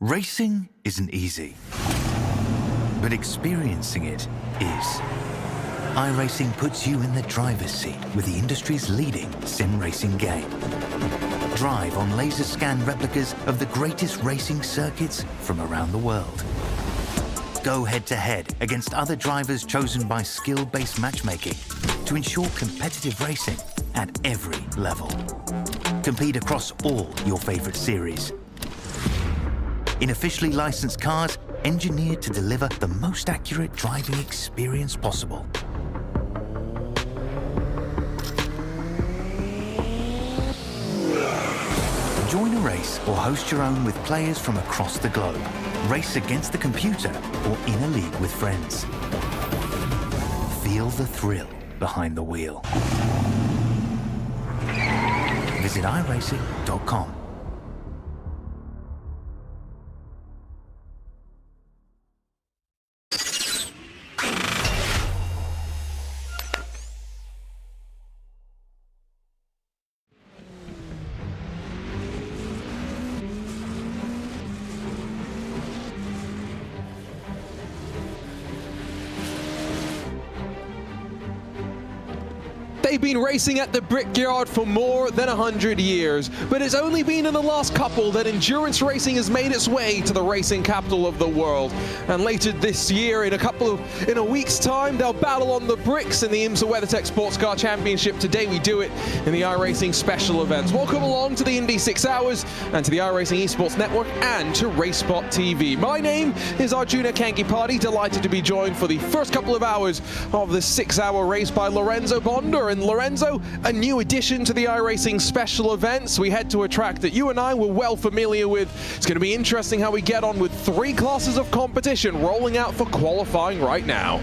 Racing isn't easy, but experiencing it is. iRacing puts you in the driver's seat with the industry's leading sim racing game. Drive on laser scan replicas of the greatest racing circuits from around the world. Go head-to-head against other drivers chosen by skill-based matchmaking to ensure competitive racing at every level. Compete across all your favorite series. In officially licensed cars, engineered to deliver the most accurate driving experience possible. Join a race or host your own with players from across the globe. Race against the computer or in a league with friends. Feel the thrill behind the wheel. Visit iRacing.com. They've been racing at the Brickyard for more than 100 years, but it's only been in the last couple that endurance racing has made its way to the racing capital of the world. And later this year, in a week's time, they'll battle on the bricks in the IMSA WeatherTech SportsCar Championship. Today we do it in the iRacing special events. Welcome along to the Indy 6 Hours and to the iRacing Esports Network and to RaceSpot TV. My name is Arjuna Kankipati, delighted to be joined for the first couple of hours of this 6-hour race by Lorenzo Bonder. And Lorenzo, a new addition to the iRacing special events. We head to a track that you and I were well familiar with. It's going to be interesting how we get on with 3 classes of competition rolling out for qualifying right now.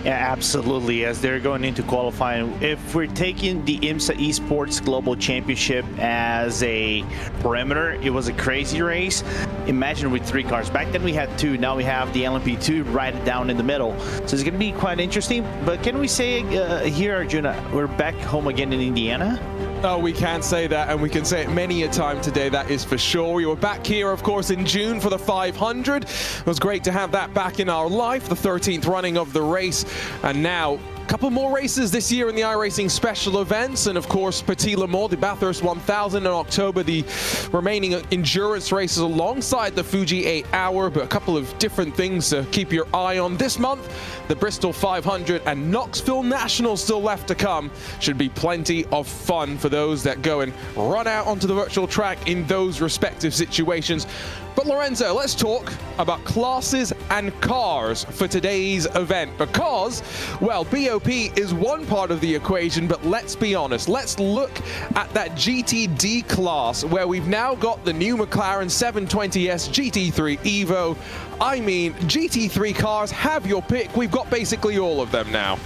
Yeah, absolutely. As they're going into qualifying, if we're taking the IMSA Esports Global Championship as a perimeter, it was a crazy race. Imagine with 3 cars. Back then we had 2. Now we have the LMP2 right down in the middle. So it's going to be quite interesting. But can we say here, Arjuna, we're back home again in Indiana? Oh, we can say that, and we can say it many a time today, that is for sure. We were back here, of course, in June for the 500. It was great to have that back in our life, the 13th running of the race. And now, a couple more races this year in the iRacing special events, and of course, Petit Le Mans, the Bathurst 1000 in October, the remaining endurance races alongside the Fuji 8 Hour, but a couple of different things to keep your eye on this month. The Bristol 500 and Knoxville National still left to come. Should be plenty of fun for those that go and run out onto the virtual track in those respective situations. But Lorenzo, let's talk about classes and cars for today's event because, well, BOP is one part of the equation, but let's be honest. Let's look at that GTD class where we've now got the new McLaren 720S GT3 Evo. I mean, GT3 cars, have your pick. We've got basically all of them now.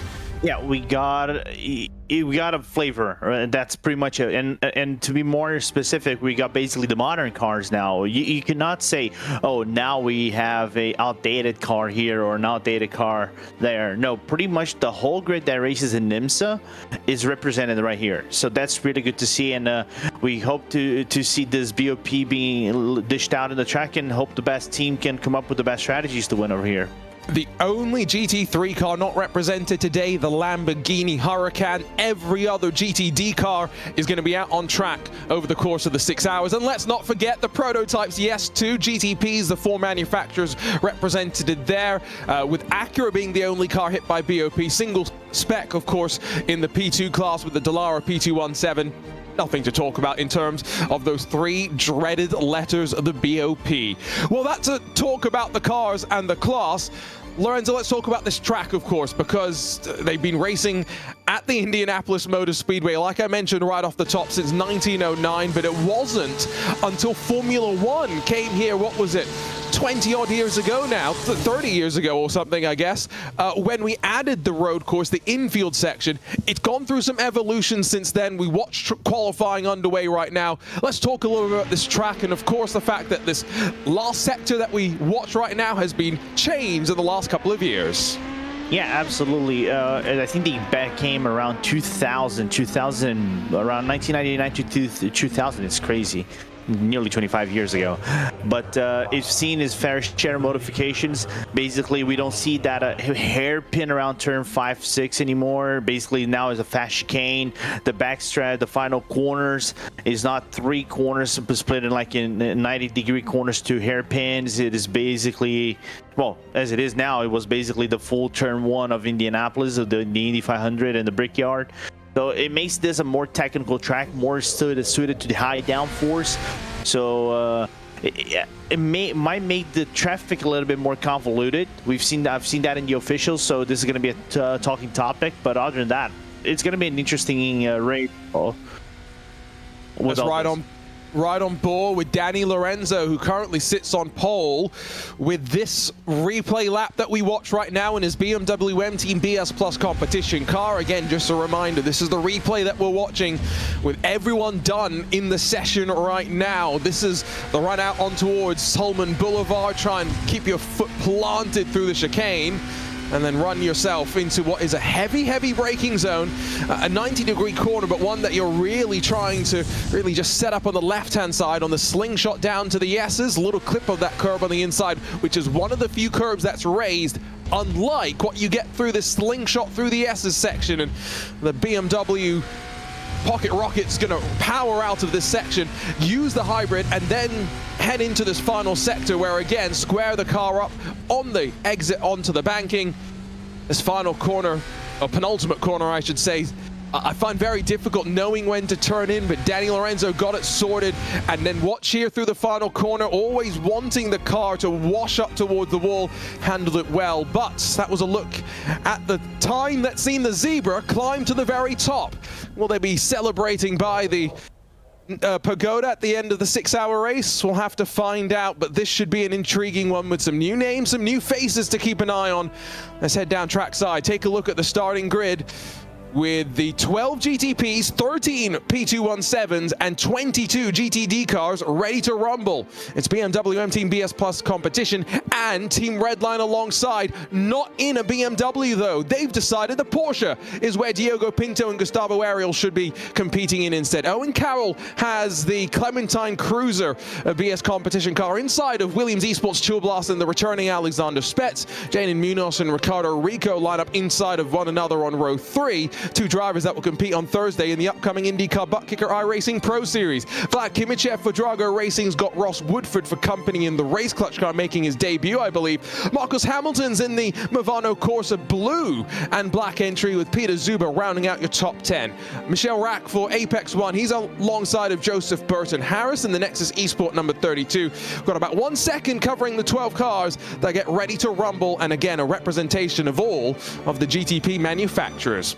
Yeah, we got a flavor. That's pretty much it. And to be more specific, we got basically the modern cars now. You cannot say, oh, now we have a outdated car here or an outdated car there. No, pretty much the whole grid that races in IMSA is represented right here. So that's really good to see. And we hope to see this BOP being dished out in the track and hope the best team can come up with the best strategies to win over here. The only GT3 car not represented today, the Lamborghini Huracan. Every other GTD car is going to be out on track over the course of the 6 hours. And let's not forget the prototypes. Yes, 2 GTPs, the 4 manufacturers represented there, with Acura being the only car hit by BOP. Single spec, of course, in the P2 class with the Dallara P217. Nothing to talk about in terms of those 3 dreaded letters of the BOP. Well, that's a talk about the cars and the class. Lorenzo, let's talk about this track, of course, because they've been racing at the Indianapolis Motor Speedway, like I mentioned right off the top, since 1909, but it wasn't until Formula One came here, what was it, 20-odd years ago now, 30 years ago or something, I guess, when we added the road course, the infield section. It's gone through some evolution since then. We watched qualifying underway right now. Let's talk a little bit about this track and, of course, the fact that this last sector that we watch right now has been changed in the last couple of years. Yeah, absolutely. And I think the bet came around 2000, around 1999 to 2000. It's crazy. nearly 25 years ago. But it's seen as fair share modifications. Basically, we don't see that hairpin around turn 5, 6 anymore. Basically, now is a fast chicane. The backstrat, the final corners is not 3 corners split in like in 90-degree corners to hairpins. It is basically, well, as it is now, it was basically the full turn 1 of Indianapolis, the Indy 500 and the Brickyard. So it makes this a more technical track, more suited to the high downforce. So it might make the traffic a little bit more convoluted. I've seen that in the officials, so this is going to be a talking topic. But other than that, it's going to be an interesting race. That's right on board with Danny Lorenzo, who currently sits on pole with this replay lap that we watch right now in his BMW M Team BS Plus competition car. Again, just a reminder, this is the replay that we're watching with everyone done in the session right now. This is the run out on towards Holman Boulevard. Try and keep your foot planted through the chicane, and then run yourself into what is a heavy braking zone, a 90-degree corner, but one that you're really trying to just set up on the left-hand side on the slingshot down to the S's. A little clip of that curb on the inside, which is one of the few curbs that's raised, unlike what you get through this slingshot through the S's section. And the BMW Pocket Rocket's going to power out of this section, use the hybrid, and then head into this final sector where, again, square the car up on the exit onto the banking. This final corner, or penultimate corner, I should say, I find very difficult knowing when to turn in, but Danny Lorenzo got it sorted. And then watch here through the final corner, always wanting the car to wash up towards the wall, handled it well. But that was a look at the time that's seen the zebra climb to the very top. Will they be celebrating by the pagoda at the end of the 6-hour race? We'll have to find out, but this should be an intriguing one with some new names, some new faces to keep an eye on. Let's head down trackside, take a look at the starting grid with the 12 GTPs, 13 P217s, and 22 GTD cars ready to rumble. It's BMW M Team BS Plus competition and Team Redline alongside. Not in a BMW though. They've decided the Porsche is where Diogo Pinto and Gustavo Ariel should be competing in instead. Owen Carroll has the Clementine Cruiser, a BS competition car inside of Williams Esports Chill Blast and the returning Alexander Spetz. Janin Munoz and Ricardo Rico line up inside of one another on row 3. 2 drivers that will compete on Thursday in the upcoming IndyCar Butt Kicker iRacing Pro Series. Vlad Kimichev for Drago Racing's got Ross Woodford for company in the race clutch car making his debut, I believe. Marcus Hamilton's in the Movano Corsa blue and black entry with Peter Zuber rounding out your top 10. Michelle Rack for Apex One. He's alongside of Joseph Burton Harris in the Nexus Esport number 32. Got about 1 second covering the 12 cars that get ready to rumble, and again, a representation of all of the GTP manufacturers.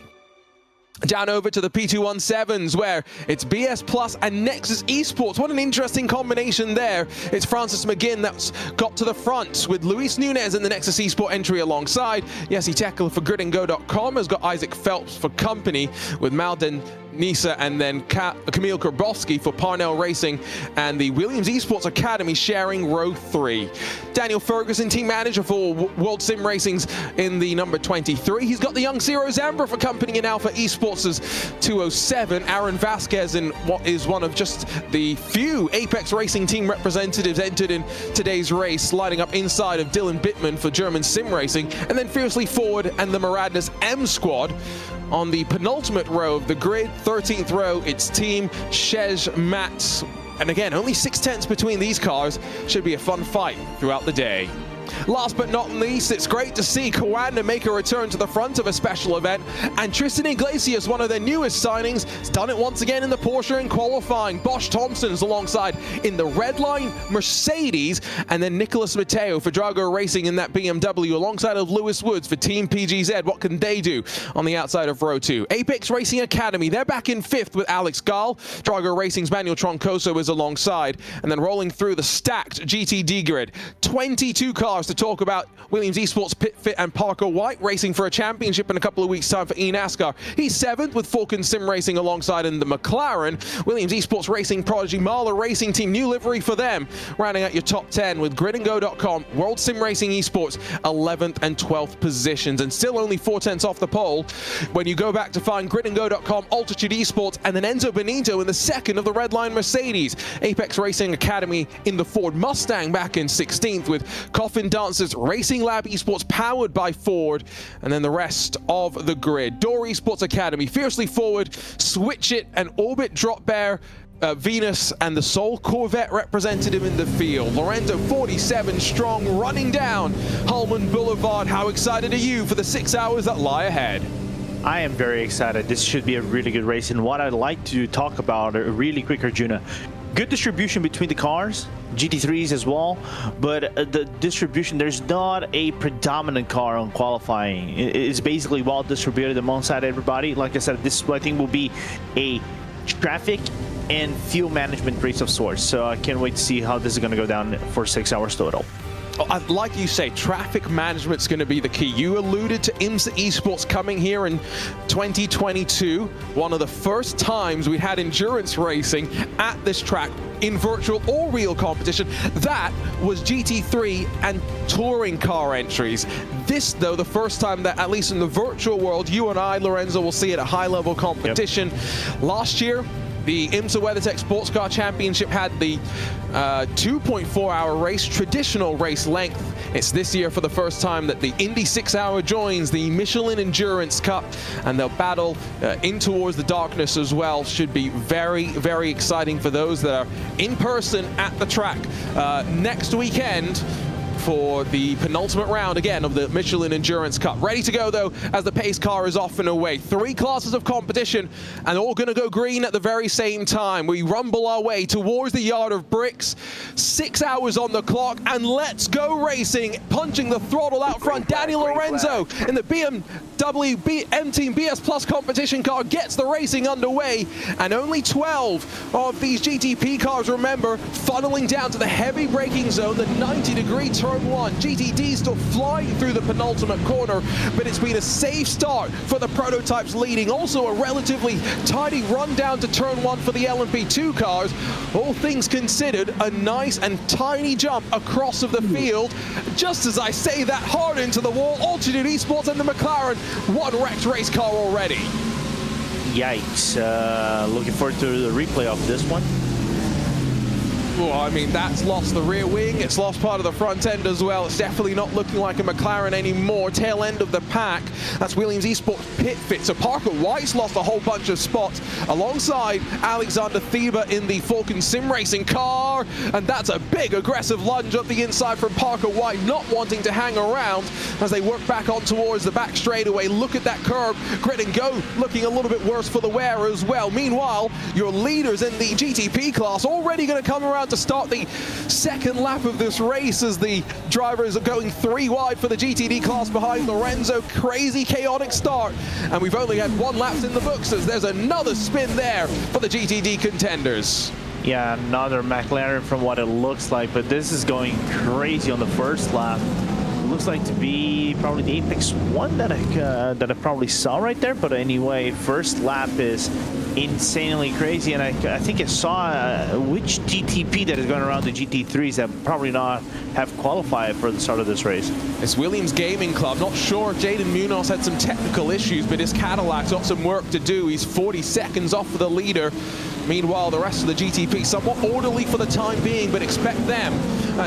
Down over to the P217s, where it's BS Plus and Nexus Esports. What an interesting combination there. It's Francis McGinn that's got to the front with Luis Nunez in the Nexus Esport entry alongside. Yessi Tekla for gridandgo.com has got Isaac Phelps for company with Malden Nisa, and then Camille Karbowski for Parnell Racing and the Williams Esports Academy sharing row 3. Daniel Ferguson, team manager for World Sim Racing's in the number 23. He's got the young Ciro Zambra for company in Alpha Esports' 207. Aaron Vasquez in what is one of just the few Apex Racing team representatives entered in today's race, lining up inside of Dylan Bittman for German Sim Racing. And then Fiercely Forward and the Maradnas M Squad on the penultimate row of the grid, 13th row, it's Team Shej Mats. And again, only 6/10 between these cars. Should be a fun fight throughout the day. Last but not least, it's great to see Coanda make a return to the front of a special event, and Tristan Iglesias, one of their newest signings, has done it once again in the Porsche in qualifying. Bosch Thompson's alongside in the Redline Mercedes, and then Nicolas Mateo for Drago Racing in that BMW alongside of Lewis Woods for Team PGZ. What can they do on the outside of row 2? Apex Racing Academy, they're back in 5th with Alex Gall. Drago Racing's Manuel Troncoso is alongside, and then rolling through the stacked GTD grid, 22 cars cars to talk about Williams Esports Pit Fit and Parker White racing for a championship in a couple of weeks' time for eNASCAR. He's 7th with Falcon Sim Racing alongside in the McLaren. Williams Esports Racing prodigy Mahler Racing Team, new livery for them. Rounding out your top 10 with gridandgo.com, World Sim Racing Esports, 11th and 12th positions, and still only 4/10 off the pole. When you go back to find gridandgo.com, Altitude Esports, and then Enzo Benito in the 2nd of the Red Line Mercedes. Apex Racing Academy in the Ford Mustang back in 16th with Coffin Dancers Racing Lab Esports powered by Ford, and then the rest of the grid. Door Esports Academy, Fiercely Forward, Switch It, and Orbit Drop Bear, Venus, and the sole Corvette representative in the field. Lorenzo 47 strong, running down Holman Boulevard. How excited are you for the 6 hours that lie ahead? I am very excited. This should be a really good race, and what I'd like to talk about really quick, Arjuna. Good distribution between the cars, GT3s as well, but the distribution, there's not a predominant car on qualifying. It's basically well distributed alongside everybody. Like I said, this I think will be a traffic and fuel management race of sorts. So I can't wait to see how this is going to go down for 6 hours total. Like you say, traffic management's going to be the key. You alluded to IMSA Esports coming here in 2022. One of the first times we had endurance racing at this track in virtual or real competition. That was GT3 and touring car entries. This, though, the first time that, at least in the virtual world, you and I, Lorenzo, will see it at high-level competition. Yep. Last year, the IMSA WeatherTech SportsCar Championship had the 2.4-hour race, traditional race length. It's this year for the first time that the Indy 6-hour joins the Michelin Endurance Cup, and they'll battle in towards the darkness as well. Should be very, very exciting for those that are in person at the track next weekend for the penultimate round again of the Michelin Endurance Cup. Ready to go though as the pace car is off and away. 3 classes of competition and all going to go green at the very same time. We rumble our way towards the yard of bricks. 6 hours on the clock and let's go racing. Punching the throttle out front. Danny Lorenzo in the BMW M Team BS Plus competition car gets the racing underway, and only 12 of these GTP cars, remember, funneling down to the heavy braking zone, the 90-degree turn 1. GTD still flying through the penultimate corner, but it's been a safe start for the prototypes leading. Also a relatively tidy run down to turn 1 for the LMP2 cars. All things considered, a nice and tiny jump across of the field. Just as I say that, hard into the wall, Altitude Esports and the McLaren. One wrecked race car already. Yikes. Looking forward to the replay of this one. Well, I mean, that's lost the rear wing, it's lost part of the front end as well. It's definitely not looking like a McLaren anymore. Tail end of the pack, that's Williams Esports Pit Fit. So Parker White's lost a whole bunch of spots alongside Alexander Thieber in the Falcon Sim Racing car. And that's a big aggressive lunge up the inside from Parker White, not wanting to hang around as they work back on towards the back straightaway. Look at that curb, grid and go, looking a little bit worse for the wear as well. Meanwhile, your leaders in the GTP class already going to come around to start the second lap of this race as the drivers are going 3 wide for the GTD class behind Lorenzo. Crazy chaotic start, and we've only had 1 lap in the books as there's another spin there for the GTD contenders. Yeah, another McLaren from what it looks like, but this is going crazy on the first lap. It looks like to be probably the Apex one that I probably saw right there, but anyway, first lap is insanely crazy, and I think I saw which GTP that is going around the GT3s that probably not have qualified for the start of this race. It's Williams Gaming Club. Not sure if Jaden Munoz had some technical issues, but his Cadillac's got some work to do. He's 40 seconds off of the leader. Meanwhile, the rest of the GTP somewhat orderly for the time being, but expect them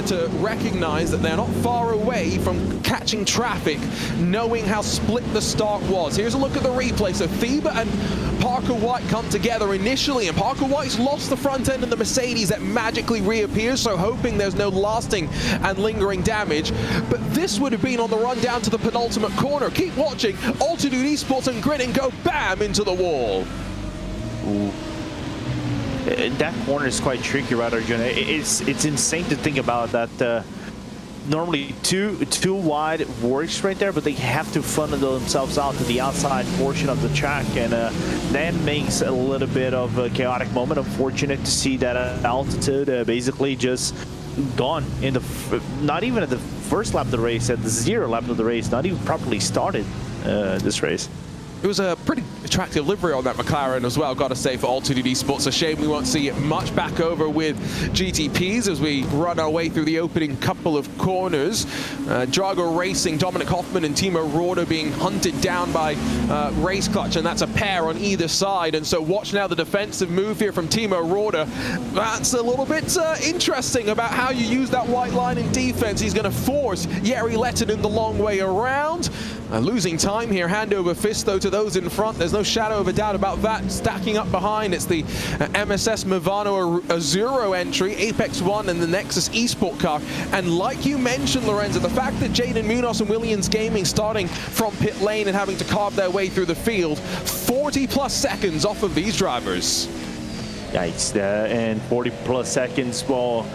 to recognize that they're not far away from catching traffic, knowing how split the start was. Here's a look at the replay. So Thieber and Parker White come together initially, and Parker White's lost the front end of the Mercedes that magically reappears, so hoping there's no lasting and lingering damage. But this would have been on the run down to the penultimate corner. Keep watching. Altitude Esports and Grid and go bam into the wall. Ooh. That corner is quite tricky, right, Arjuna? It's insane to think about that. Normally too wide works right there, but they have to funnel themselves out to the outside portion of the track, and that makes a little bit of a chaotic moment. Unfortunate to see that altitude basically just gone in the not even at the first lap of the race, at the 0 lap of the race, not even properly started this race. It was a pretty attractive livery on that McLaren as well, got to say, for All2DD Sports. A shame we won't see it much back over with GTPs as we run our way through the opening couple of corners. Drago Racing, Dominic Hoffman and Timo Rohde being hunted down by Race Clutch, and that's a pair on either side. And so watch now the defensive move here from Timo Rohde. That's a little bit interesting about how you use that white line in defense. He's going to force Jari Lehtinen the long way around. Losing time here, hand over fist though to those in front. There's no shadow of a doubt about that. Stacking up behind, it's the MSS Movano Azuro entry, Apex 1 and the Nexus Esport car. And like you mentioned, Lorenzo, the fact that Jaden Munoz and Williams Gaming starting from pit lane and having to carve their way through the field, 40+ seconds off of these drivers. Yikes, and 40+ seconds. Well,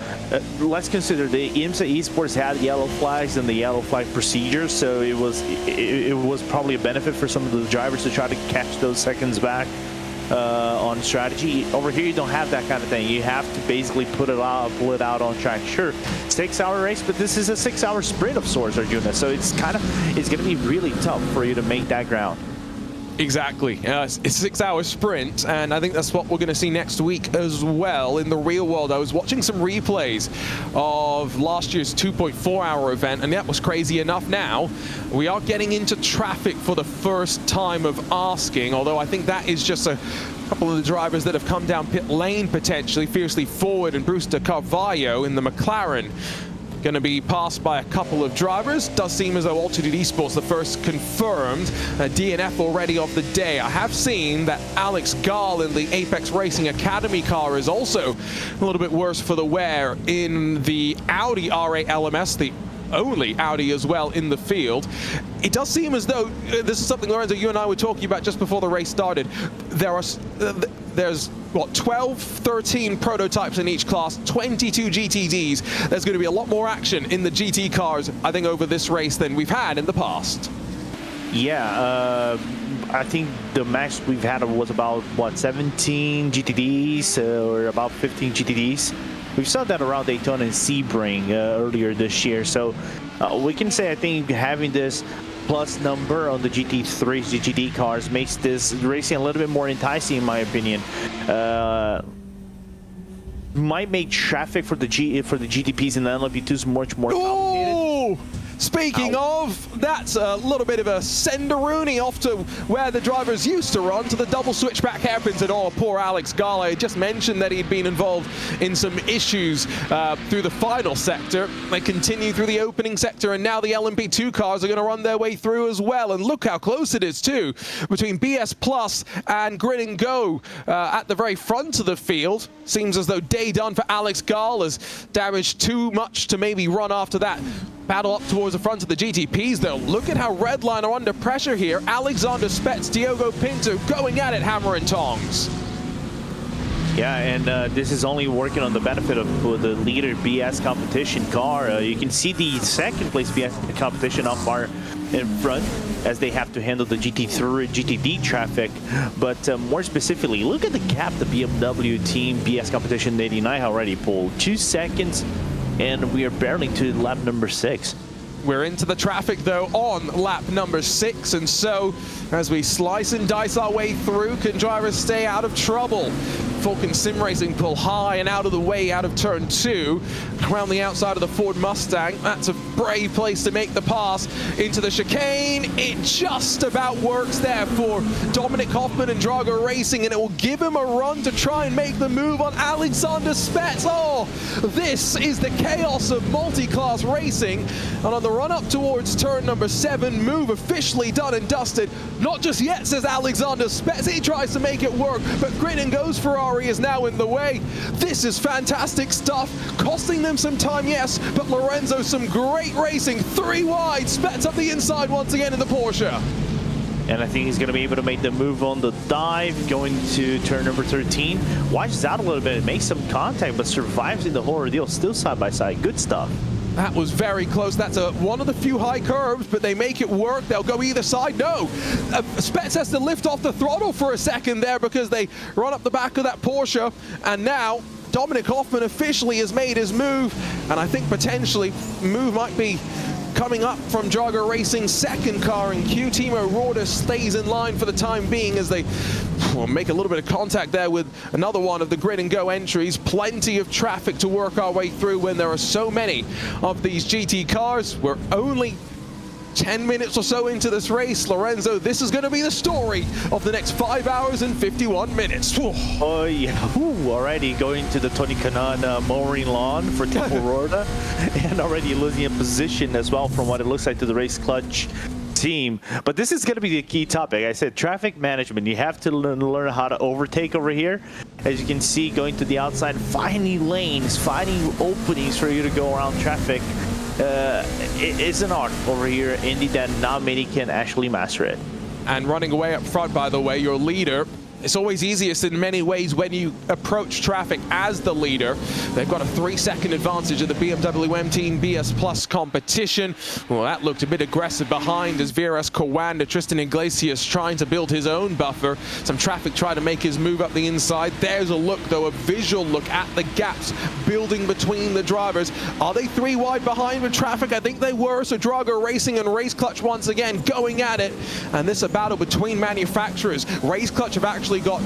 let's consider the IMSA Esports had yellow flags and the yellow flag procedure, so it was probably a benefit for some of the drivers to try to catch those seconds back on strategy. Over here, you don't have that kind of thing. You have to basically pull it out on track. Sure, 6-hour race, but this is a 6-hour sprint of sorts, Arjuna. So it's going to be really tough for you to make that ground. Exactly. It's a 6-hour sprint, and I think that's what we're going to see next week as well in the real world. I was watching some replays of last year's 2.4-hour event, and that was crazy enough. Now we are getting into traffic for the first time of asking, although I think that is just a couple of the drivers that have come down pit lane potentially. Fiercely Forward and Brewster Carvalho in the McLaren going to be passed by a couple of drivers. Does seem as though All2DD Sports, the first confirmed DNF already of the day. I have seen that Alex Gall in the Apex Racing Academy car is also a little bit worse for the wear in the Audi R8 LMS, the only Audi as well in the field. It does seem as though, this is something, Lorenzo, you and I were talking about just before the race started. There's what, 12, 13 prototypes in each class, 22 GTDs. There's going to be a lot more action in the GT cars, I think, over this race than we've had in the past. Yeah, I think the max we've had was about, what, 17 GTDs or about 15 GTDs. We saw that around Daytona and Sebring earlier this year. So we can say, I think, having this plus number on the GT3 GTD cars makes this racing a little bit more enticing, in my opinion. Might make traffic for the GTPs and the LMP2s much more complicated. Speaking of, that's a little bit of a send-a-rooney off to where the drivers used to run, to the double switchback hairpins. And oh, poor Alex Gall. I just mentioned that he'd been involved in some issues through the final sector. They continue through the opening sector, and now the LMP2 cars are going to run their way through as well. And look how close it is, too, between BS Plus and Grid and Go at the very front of the field. Seems as though day done for Alex Gall, has damaged too much to maybe run after that. Battle up towards the front of the GTPs, though. Look at how Redline are under pressure here. Alexander Spetz, Diogo Pinto going at it hammer and tongs. Yeah, and this is only working on the benefit of the leader BS competition car. You can see the second place BS competition up far in front as they have to handle the GT3 GTD traffic. But more specifically, look at the gap the BMW team BS competition 89 already pulled. 2 seconds. And we are barely to lap number 6. We're into the traffic, though, on lap number 6. And so, as we slice and dice our way through, can drivers stay out of trouble? Falcon Sim Racing pull high and out of the way out of turn 2. Around the outside of the Ford Mustang. That's a brave place to make the pass into the chicane. It just about works there for Dominic Hoffman and Drago Racing, and it will give him a run to try and make the move on Alexander Spetz. Oh, this is the chaos of multi-class racing. And on the run up towards turn number 7, move officially done and dusted. Not just yet, says Alexander Spetz. He tries to make it work, but Grid and Go's Ferrari is now in the way. This is fantastic stuff, costing them some time, yes, but Lorenzo, some great racing. 3 wide, Spetz up the inside once again in the Porsche. And I think he's going to be able to make the move on the dive, going to turn number 13. Watches out a little bit, makes some contact, but survives in the whole ordeal, still side by side. Good stuff. That was very close. That's one of the few high curves, but they make it work. They'll go either side. No, Spetz has to lift off the throttle for a second there because they run up the back of that Porsche, and now Dominic Hoffman officially has made his move, and I think potentially move might be coming up from Jaguar Racing's second car in queue. Timo Roorda stays in line for the time being as they make a little bit of contact there with another one of the grid and go entries. Plenty of traffic to work our way through when there are so many of these GT cars. We're only 10 minutes or so into this race. Lorenzo, this is going to be the story of the next 5 hours and 51 minutes. Oh yeah, already going to the Tony Kanaan mowing lawn for Timo Roorda, and already losing a position as well from what it looks like to the race clutch team. But this is going to be the key topic. I said traffic management. You have to learn how to overtake over here. As you can see, going to the outside, finding lanes, finding openings for you to go around traffic. It is an art over here in Indy that not many can actually master it. And running away up front, by the way, your leader. It's always easiest in many ways when you approach traffic as the leader. They've got a 3-second advantage of the BMW M Team BS Plus competition. Well, that looked a bit aggressive behind as Viras Kowanda, Tristan Iglesias trying to build his own buffer. Some traffic trying to make his move up the inside. There's a look, though, a visual look at the gaps building between the drivers. Are they 3 wide behind with traffic? I think they were. So Jaguar Racing and Race Clutch once again going at it. And this is a battle between manufacturers. Race Clutch have actually got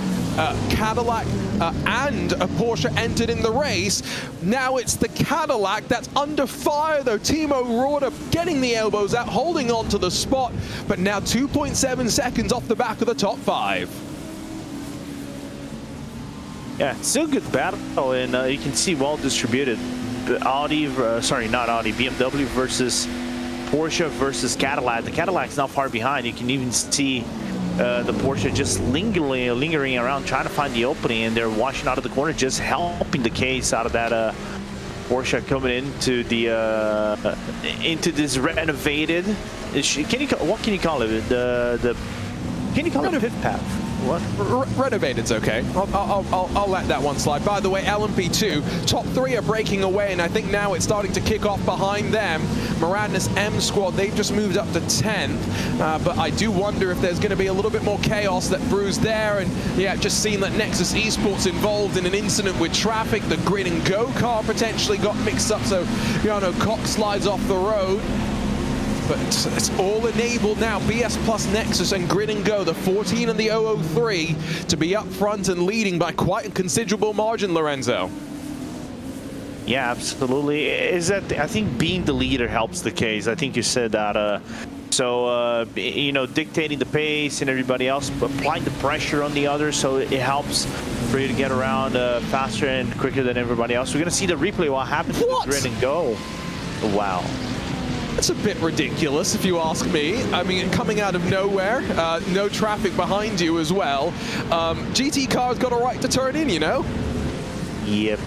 Cadillac and a Porsche entered in the race. Now it's the Cadillac that's under fire, though. Timo Roorda getting the elbows out, holding on to the spot, but now 2.7 seconds off the back of the top 5. Yeah, still good battle, and you can see well distributed. BMW versus Porsche versus Cadillac. The Cadillac's not far behind. You can even see the Porsche just lingering around trying to find the opening, and they're washing out of the corner, just helping the case out of that Porsche coming into the into this renovated. What can you call it? Can you call it a pit path? What? Renovated's okay. I'll let that one slide. By the way, LMP2, top 3 are breaking away, and I think now it's starting to kick off behind them. Miranda's M squad, they've just moved up to 10th, but I do wonder if there's going to be a little bit more chaos that brews there. And yeah, just seen that Nexus Esports involved in an incident with traffic. The grid and go car potentially got mixed up, so Jarno Cox slides off the road. But it's all enabled now. BS Plus Nexus and Grid and Go, the 14 and the 003, to be up front and leading by quite a considerable margin, Lorenzo. Yeah, absolutely. Is that I think being the leader helps the case. I think you said that. You know, dictating the pace and everybody else, applying the pressure on the others, so it helps for you to get around faster and quicker than everybody else. We're gonna see the replay of what happened to the Grid and Go. Wow. That's a bit ridiculous, if you ask me. I mean, coming out of nowhere, no traffic behind you as well. GT cars got a right to turn in, you know? Yep,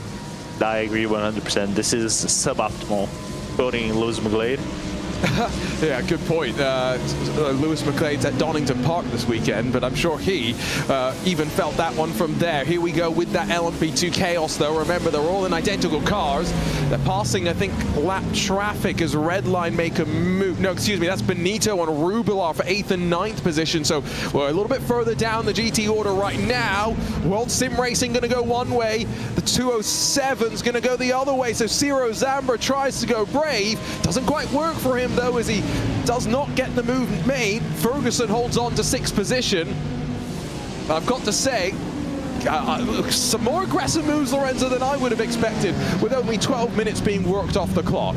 I agree 100%. This is suboptimal. Quoting Lewis McGlade. Yeah, good point. Lewis McLeod's at Donington Park this weekend, but I'm sure he even felt that one from there. Here we go with that LMP2 chaos, though. Remember, they're all in identical cars. They're passing, I think, lap traffic as Redline make a move. No, excuse me, that's Benito and Rubilar for 8th and 9th position. So we're a little bit further down the GT order right now. World Sim Racing going to go one way. The 207's going to go the other way. So Ciro Zambra tries to go brave. Doesn't quite work for him, though, as he does not get the move made. Ferguson holds on to 6th position. I've got to say, some more aggressive moves, Lorenzo, than I would have expected, with only 12 minutes being worked off the clock.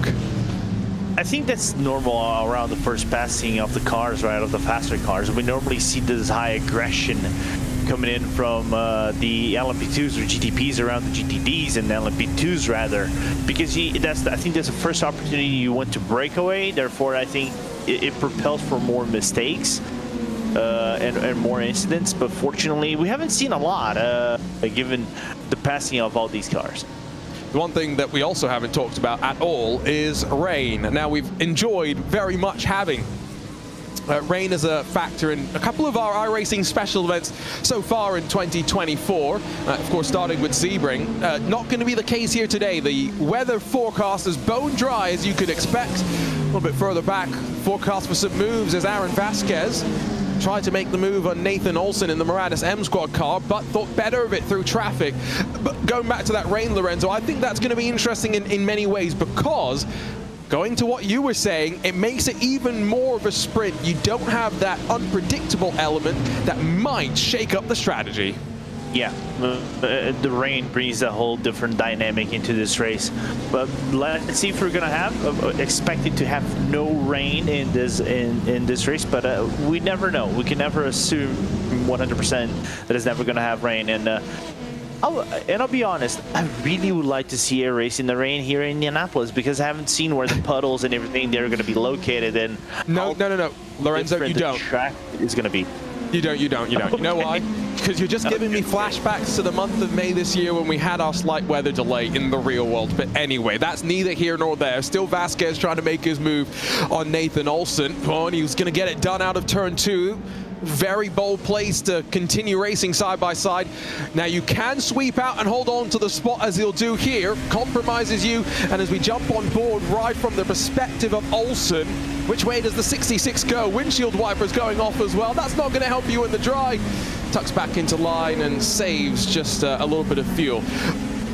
I think that's normal around the first passing of the cars, right, of the faster cars. We normally see this high aggression coming in from the LMP2s or GTPs around the GTDs and LMP2s rather, because I think that's the first opportunity you want to break away. Therefore, I think it propels for more mistakes and more incidents. But fortunately, we haven't seen a lot given the passing of all these cars. The one thing that we also haven't talked about at all is rain. Now, we've enjoyed very much having rain as a factor in a couple of our iRacing special events so far in 2024. Of course, starting with Sebring. Not going to be the case here today. The weather forecast is bone dry, as you could expect. A little bit further back, forecast for some moves as Aaron Vasquez tried to make the move on Nathan Olsen in the Moranis M Squad car, but thought better of it through traffic. But going back to that rain, Lorenzo, I think that's going to be interesting in many ways, because going to what you were saying, it makes it even more of a sprint. You don't have that unpredictable element that might shake up the strategy. Yeah, the rain brings a whole different dynamic into this race. But let's see if we're gonna have expected to have no rain in this race. But we never know. We can never assume 100% that it's never gonna have rain. And I'll be honest, I really would like to see a race in the rain here in Indianapolis, because I haven't seen where the puddles and everything they're going to be located. And no, Lorenzo, you don't. The track is going to be. You don't. You know why? Because you're just giving me flashbacks to the month of May this year when we had our slight weather delay in the real world. But anyway, that's neither here nor there. Still Vasquez trying to make his move on Nathan Olsen. Oh, and he was going to get it done out of turn 2. Very bold place to continue racing side by side. Now you can sweep out and hold on to the spot, as he'll do here. Compromises you, and as we jump on board right from the perspective of Olsen, which way does the 66 go? Windshield wipers going off as well. That's not going to help you in the dry. Tucks back into line and saves just a little bit of fuel.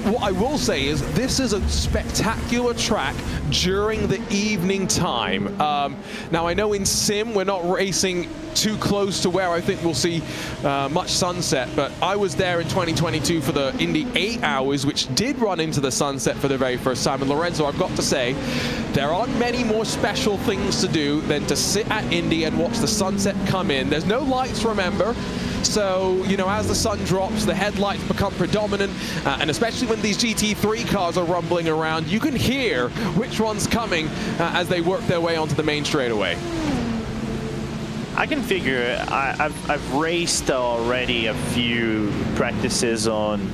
What I will say is this is a spectacular track during the evening time. Now I know in sim we're not racing too close to where I think we'll see much sunset, but I was there in 2022 for the Indy 8 hours, which did run into the sunset for the very first time. And Lorenzo, I've got to say, there aren't many more special things to do than to sit at Indy and watch the sunset come in. There's no lights, remember. So, you know, as the sun drops, the headlights become predominant, and especially when these GT3 cars are rumbling around, you can hear which one's coming as they work their way onto the main straightaway. I can figure. I've raced already a few practices on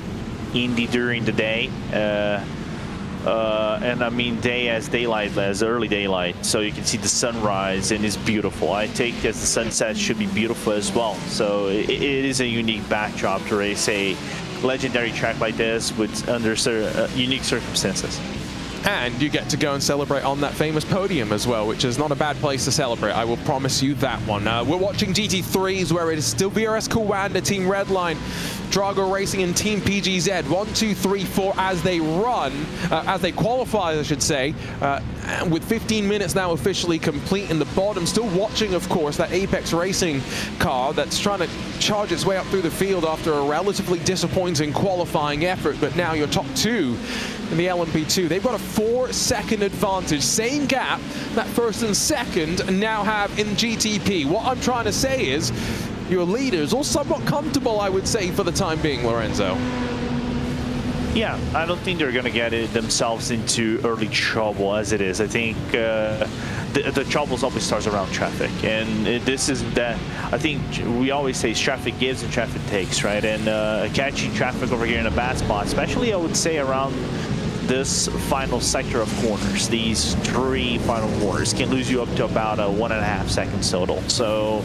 Indy during the day. And I mean day as daylight, as early daylight, so you can see the sunrise and it's beautiful. I take as the sunset should be beautiful as well. So it is a unique backdrop to race a legendary track like this with under unique circumstances. And you get to go and celebrate on that famous podium as well, which is not a bad place to celebrate. I will promise you that one. We're watching GT3s where it is still VRS Kawanda, Team Redline, Drago Racing and Team PGZ. 1, 2, 3, 4 as they run, as they qualify, I should say, with 15 minutes now officially complete in the bottom. Still watching, of course, that Apex Racing car that's trying to charge its way up through the field after a relatively disappointing qualifying effort. But now your top two in the LMP2, they've got a 4-second advantage. Same gap that first and second now have in GTP. What I'm trying to say is your leaders all somewhat comfortable, I would say, for the time being, Lorenzo. Yeah, I don't think they're going to get themselves into early trouble as it is. I think the troubles always starts around traffic, and this is that. I think we always say traffic gives and traffic takes, right? And catching traffic over here in a bad spot, especially I would say around this final sector of corners, these 3 final corners, can lose you up to about 1.5 seconds total. So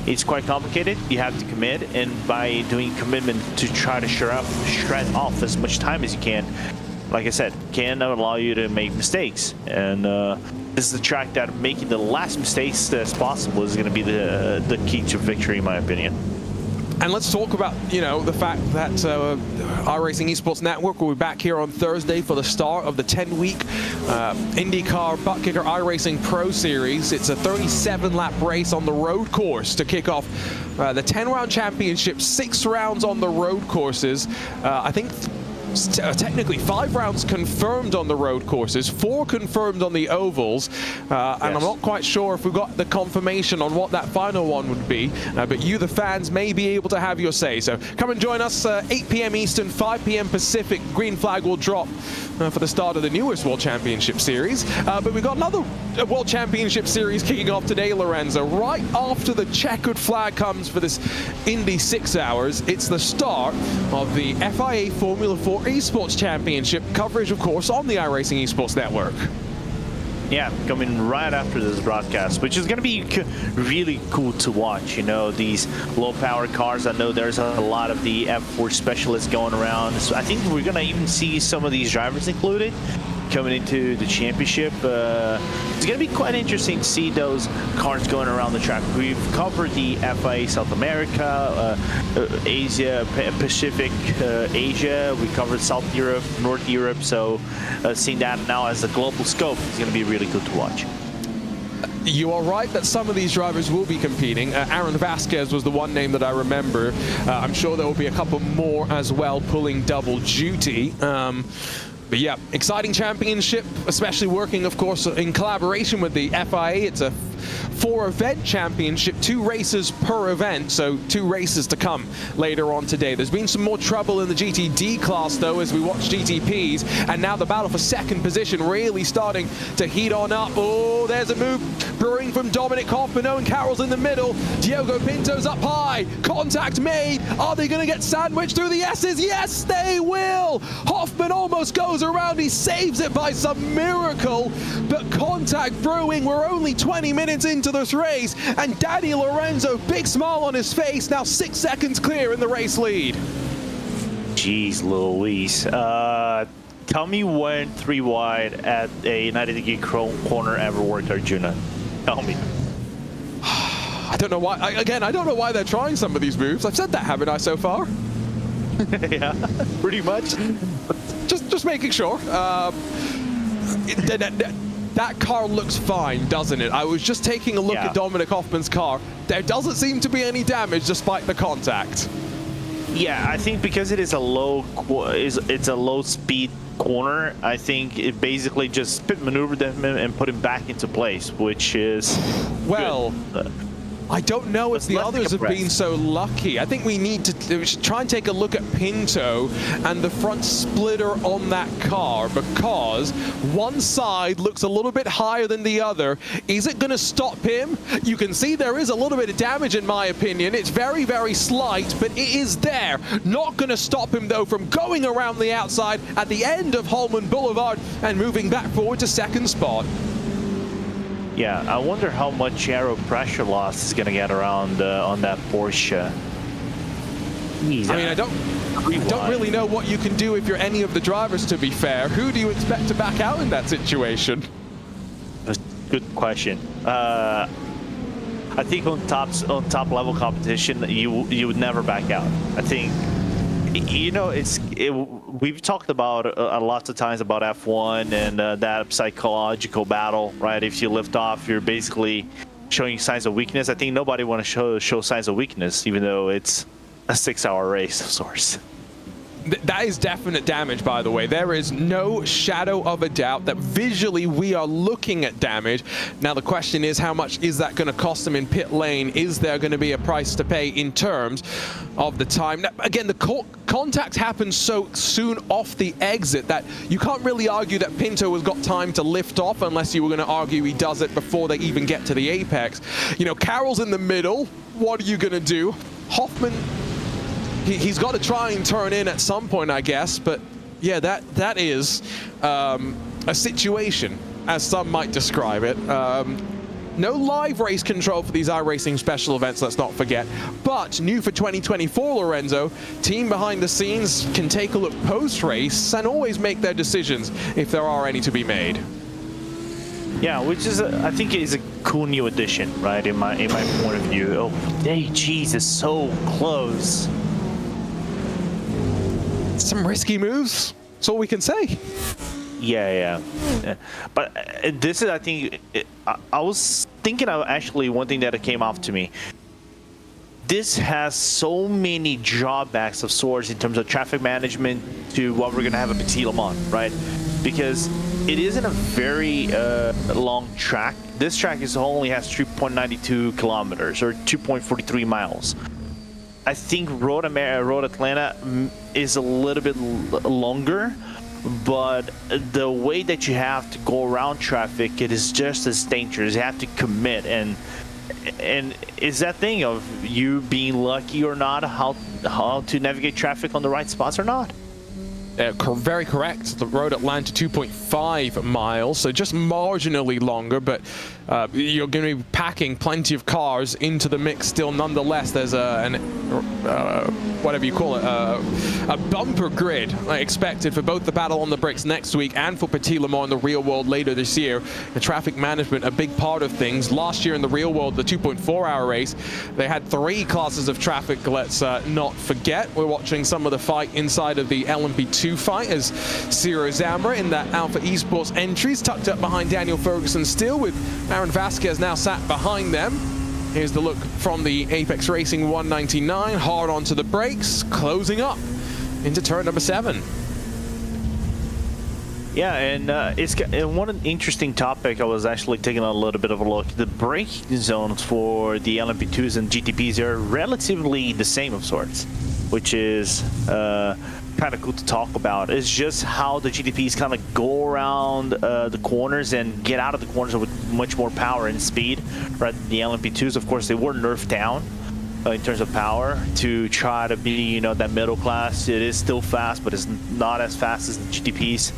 it's quite complicated. You have to commit, and by doing commitment to try to shred off as much time as you can, like I said, can allow you to make mistakes. And this is the track that making the last mistakes as possible is going to be the key to victory, in my opinion. And let's talk about, you know, the fact that iRacing Esports Network will be back here on Thursday for the start of the 10-week IndyCar Butt Kicker iRacing Pro Series. It's a 37-lap race on the road course to kick off the 10-round championship, 6 rounds on the road courses. I think technically 5 rounds confirmed on the road courses, 4 confirmed on the ovals, and I'm not quite sure if we've got the confirmation on what that final one would be, but you, the fans, may be able to have your say. So come and join us, 8 p.m. Eastern, 5 p.m. Pacific. Green flag will drop for the start of the newest World Championship Series, but we've got another World Championship Series kicking off today, Lorenzo. Right after the checkered flag comes for this Indy 6 hours, it's the start of the FIA Formula 4 Esports Championship, coverage of course on the iRacing Esports Network. Yeah, coming right after this broadcast, which is going to be really cool to watch. You know, these low-power cars. I know there's a lot of the F4 specialists going around. So I think we're going to even see some of these drivers included. coming into the championship. It's going to be quite interesting to see those cars going around the track. We've covered the FIA South America, Asia, Pacific, Asia. We covered South Europe, North Europe. So seeing that now as a global scope is going to be really good to watch. You are right that some of these drivers will be competing. Aaron Vasquez was the one name that I remember. I'm sure there will be a couple more as well pulling double duty. But yeah, exciting championship, especially working, of course, in collaboration with the FIA. It's a 4-event championship, 2 races per event, so 2 races to come later on today. There's been some more trouble in the GTD class, though, as we watch GTPs, and now the battle for second position really starting to heat on up. Oh, there's a move brewing from Dominic Hoffman. Owen Carroll's in the middle. Diogo Pinto's up high. Contact made. Are they going to get sandwiched through the S's? Yes, they will. Hoffman almost goes around. He saves it by some miracle, but contact brewing. We're only 20 minutes into this race, and Danny Lorenzo, big smile on his face, now 6 seconds clear in the race lead. Jeez Louise. Tell me when 3 wide at a 90-degree corner ever worked, Arjuna. Tell me. I don't know why. I don't know why they're trying some of these moves. I've said that, haven't I, so far? Yeah, pretty much. Just making sure. That car looks fine, doesn't it? I was just taking a look at Dominic Hoffman's car. There doesn't seem to be any damage despite the contact. Yeah, I think because it is a it's a low speed corner, I think it basically just maneuvered him and put him back into place, which is well. I don't know if the others have been so lucky. I think we should try and take a look at Pinto and the front splitter on that car, because one side looks a little bit higher than the other. Is it going to stop him? You can see there is a little bit of damage, in my opinion. It's very, very slight, but it is there. Not going to stop him, though, from going around the outside at the end of Holman Boulevard and moving back forward to second spot. Yeah, I wonder how much aero pressure loss is going to get around on that Porsche. Jeez, I mean, I don't really know what you can do if you're any of the drivers, to be fair. Who do you expect to back out in that situation? That's a good question. I think on top level competition, you would never back out. I think, you know, we've talked about lots of times about F1 and that psychological battle, right? If you lift off, you're basically showing signs of weakness. I think nobody want to show signs of weakness, even though it's a 6-hour race of sorts. That is definite damage, by the way. There is no shadow of a doubt that visually we are looking at damage. Now, the question is, how much is that going to cost them in pit lane? Is there going to be a price to pay in terms of the time? Now, again, the contact happens so soon off the exit that you can't really argue that Pinto has got time to lift off, unless you were going to argue he does it before they even get to the apex. You know, Carroll's in the middle. What are you going to do? Hoffman, he's got to try and turn in at some point, I guess. But yeah, that is a situation, as some might describe it. No live race control for these iRacing special events, let's not forget. But new for 2024, Lorenzo, team behind the scenes can take a look post-race and always make their decisions if there are any to be made. Yeah, which is, I think, is a cool new addition, right? In my point of view. Oh, hey, geez, it's so close. Some risky moves. That's all we can say. Yeah. But this is, I think, I was thinking of actually one thing that came off to me. This has so many drawbacks of sorts in terms of traffic management to what we're going to have at Petit Le Mans, right? Because it isn't a very long track. This track only has 3.92 kilometers or 2.43 miles. I think Road Atlanta is a little bit longer, but the way that you have to go around traffic, it is just as dangerous. You have to commit, and it's that thing of you being lucky or not, how to navigate traffic on the right spots or not. Very correct. The Road Atlanta 2.5 miles, so just marginally longer, but you're going to be packing plenty of cars into the mix still. Nonetheless, there's an whatever you call it, a bumper grid expected for both the battle on the bricks next week and for Petit Le Mans in the real world later this year. The traffic management, a big part of things. Last year in the real world, the 2.4-hour race, they had 3 classes of traffic, let's not forget. We're watching some of the fight inside of the LMP2 fight as Ciro Zambra in that Alpha Esports entries, tucked up behind Daniel Ferguson still, with Aaron Vasquez now sat behind them. Here's the look from the Apex Racing 199, hard onto the brakes, closing up into turn number 7. Yeah, and it's one interesting topic. I was actually taking a little bit of a look. The braking zones for the LMP2s and GTPs are relatively the same of sorts, which is kind of cool to talk about. It's just how the GTPs kind of go around the corners and get out of the corners with much more power and speed. Right, the LMP2s, of course, they were nerfed down in terms of power to try to be, you know, that middle class. It is still fast, but it's not as fast as the GTPs.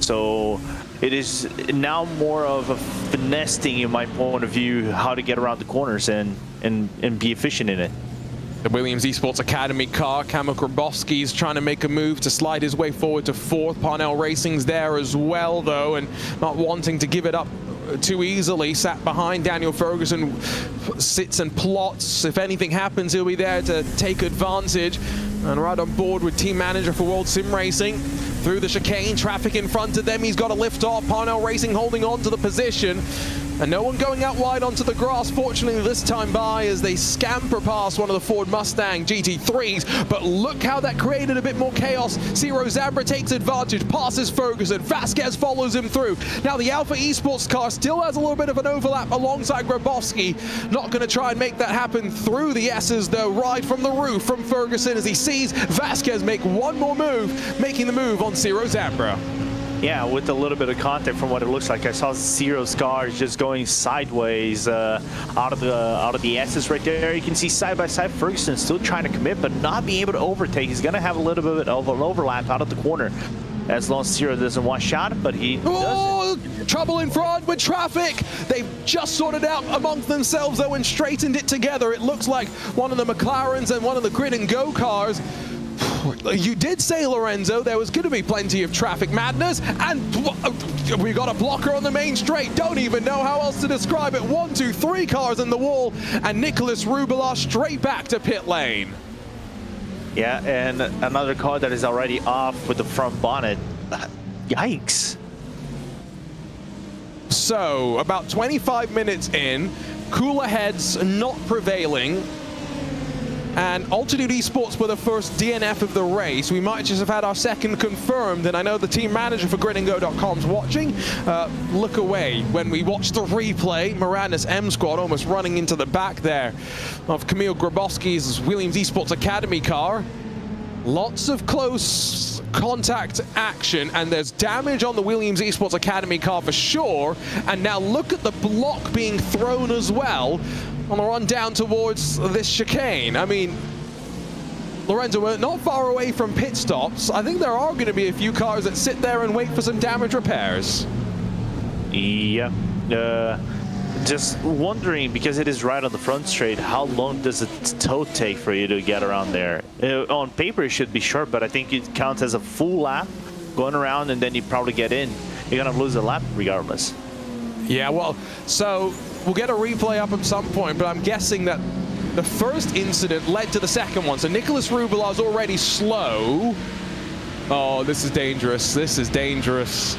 So it is now more of a finessing, in my point of view, how to get around the corners and be efficient in it. The Williams Esports Academy car, Kamil Grabowski's trying to make a move to slide his way forward to 4th. Parnell Racing's there as well, though, and not wanting to give it up too easily. Sat behind Daniel Ferguson, sits and plots. If anything happens, he'll be there to take advantage. And right on board with team manager for World Sim Racing. Through the chicane, traffic in front of them. He's got to lift off. Parnell Racing holding on to the position. And no one going out wide onto the grass, fortunately, this time by, as they scamper past one of the Ford Mustang GT3s. But look how that created a bit more chaos. Ciro Zambra takes advantage, passes Ferguson. Vasquez follows him through. Now the Alpha Esports car still has a little bit of an overlap alongside Grabowski. Not going to try and make that happen through the S's, though. Right from the roof from Ferguson as he sees Vasquez make one more move, making the move on Ciro Zambra. Yeah, with a little bit of contact from what it looks like, I saw Ciro's car just going sideways out of the S's right there. You can see side by side Ferguson still trying to commit, but not being able to overtake. He's going to have a little bit of an overlap out of the corner, as long as Ciro doesn't want shot, but he doesn't. Trouble in front with traffic. They've just sorted out amongst themselves, though, and straightened it together. It looks like one of the McLarens and one of the Grid and Go cars. You did say, Lorenzo, there was going to be plenty of traffic madness, and we got a blocker on the main straight. Don't even know how else to describe it. 1, 2, 3 cars in the wall, and Nicholas Rubelar straight back to pit lane. Yeah, and another car that is already off with the front bonnet. Yikes. So, about 25 minutes in, cooler heads not prevailing. And Altitude Esports were the first DNF of the race. We might just have had our second confirmed, and I know the team manager for gridandgo.com's watching. Look away when we watch the replay. Miranda's M Squad almost running into the back there of Kamil Grabowski's Williams Esports Academy car. Lots of close contact action, and there's damage on the Williams Esports Academy car for sure. And now look at the block being thrown as well on the run down towards this chicane. I mean, Lorenzo, we're not far away from pit stops. I think there are going to be a few cars that sit there and wait for some damage repairs. Yeah. Just wondering, because it is right on the front straight, how long does a tow take for you to get around there? On paper, it should be short, but I think it counts as a full lap going around, and then you probably get in. You're going to lose a lap regardless. Yeah, well, so we'll get a replay up at some point, but I'm guessing that the first incident led to the second one. So Nicholas Rubelar's already slow. Oh, this is dangerous. This is dangerous.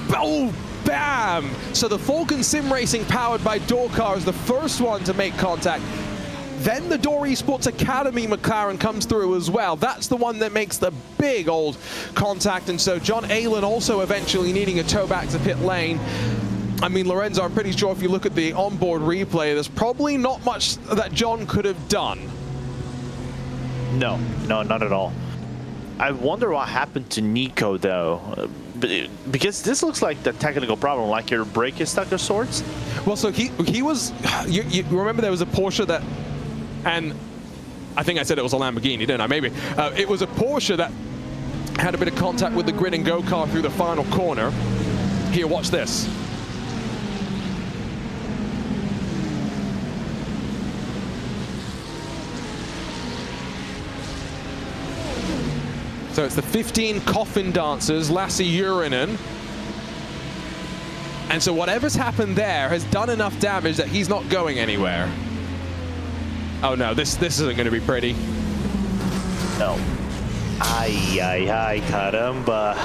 Oh, bam! So the Falcon Sim Racing powered by Dorcar is the first one to make contact. Then the Door Esports Academy McLaren comes through as well. That's the one that makes the big old contact. And so John Aylen also eventually needing a tow back to pit lane. I mean, Lorenzo, I'm pretty sure if you look at the onboard replay, there's probably not much that John could have done. No, not at all. I wonder what happened to Nico, though. Because this looks like the technical problem, like your brake is stuck of sorts. Well, so he was, you remember there was a Porsche that, and I think I said it was a Lamborghini, didn't I? Maybe. It was a Porsche that had a bit of contact with the Grid and Go car through the final corner. Here, watch this. So it's the 15 coffin dancers, Lasse Urinen. And so whatever's happened there has done enough damage that he's not going anywhere. Oh no, this isn't going to be pretty. No. Ay, caramba.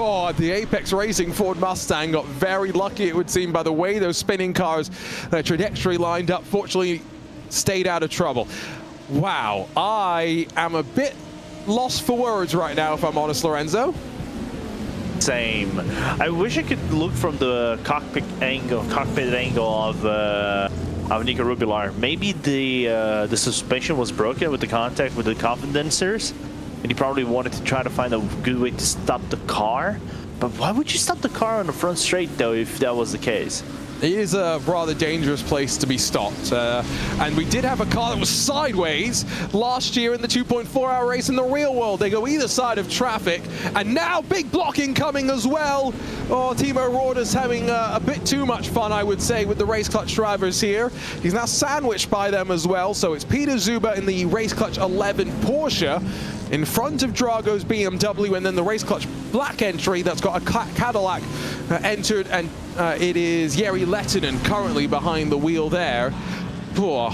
Oh, the Apex Racing Ford Mustang got very lucky, it would seem, by the way those spinning cars, their trajectory lined up, fortunately stayed out of trouble. Wow, I am a bit lost for words right now, if I'm honest, Lorenzo. Same. I wish I could look from the cockpit angle of Nico Rubilar. Maybe the suspension was broken with the contact with the confidensers, and he probably wanted to try to find a good way to stop the car. But why would you stop the car on the front straight, though, if that was the case? It is a rather dangerous place to be stopped. And we did have a car that was sideways last year in the 2.4-hour race in the real world. They go either side of traffic, and now big blocking coming as well. Oh, Timo Roorda's having a bit too much fun, I would say, with the Race Clutch drivers here. He's now sandwiched by them as well. So it's Peter Zuber in the Race Clutch 11 Porsche in front of Drago's BMW, and then the Race Clutch black entry that's got a Cadillac entered, and it is Jari Lehtinen currently behind the wheel there. Oh,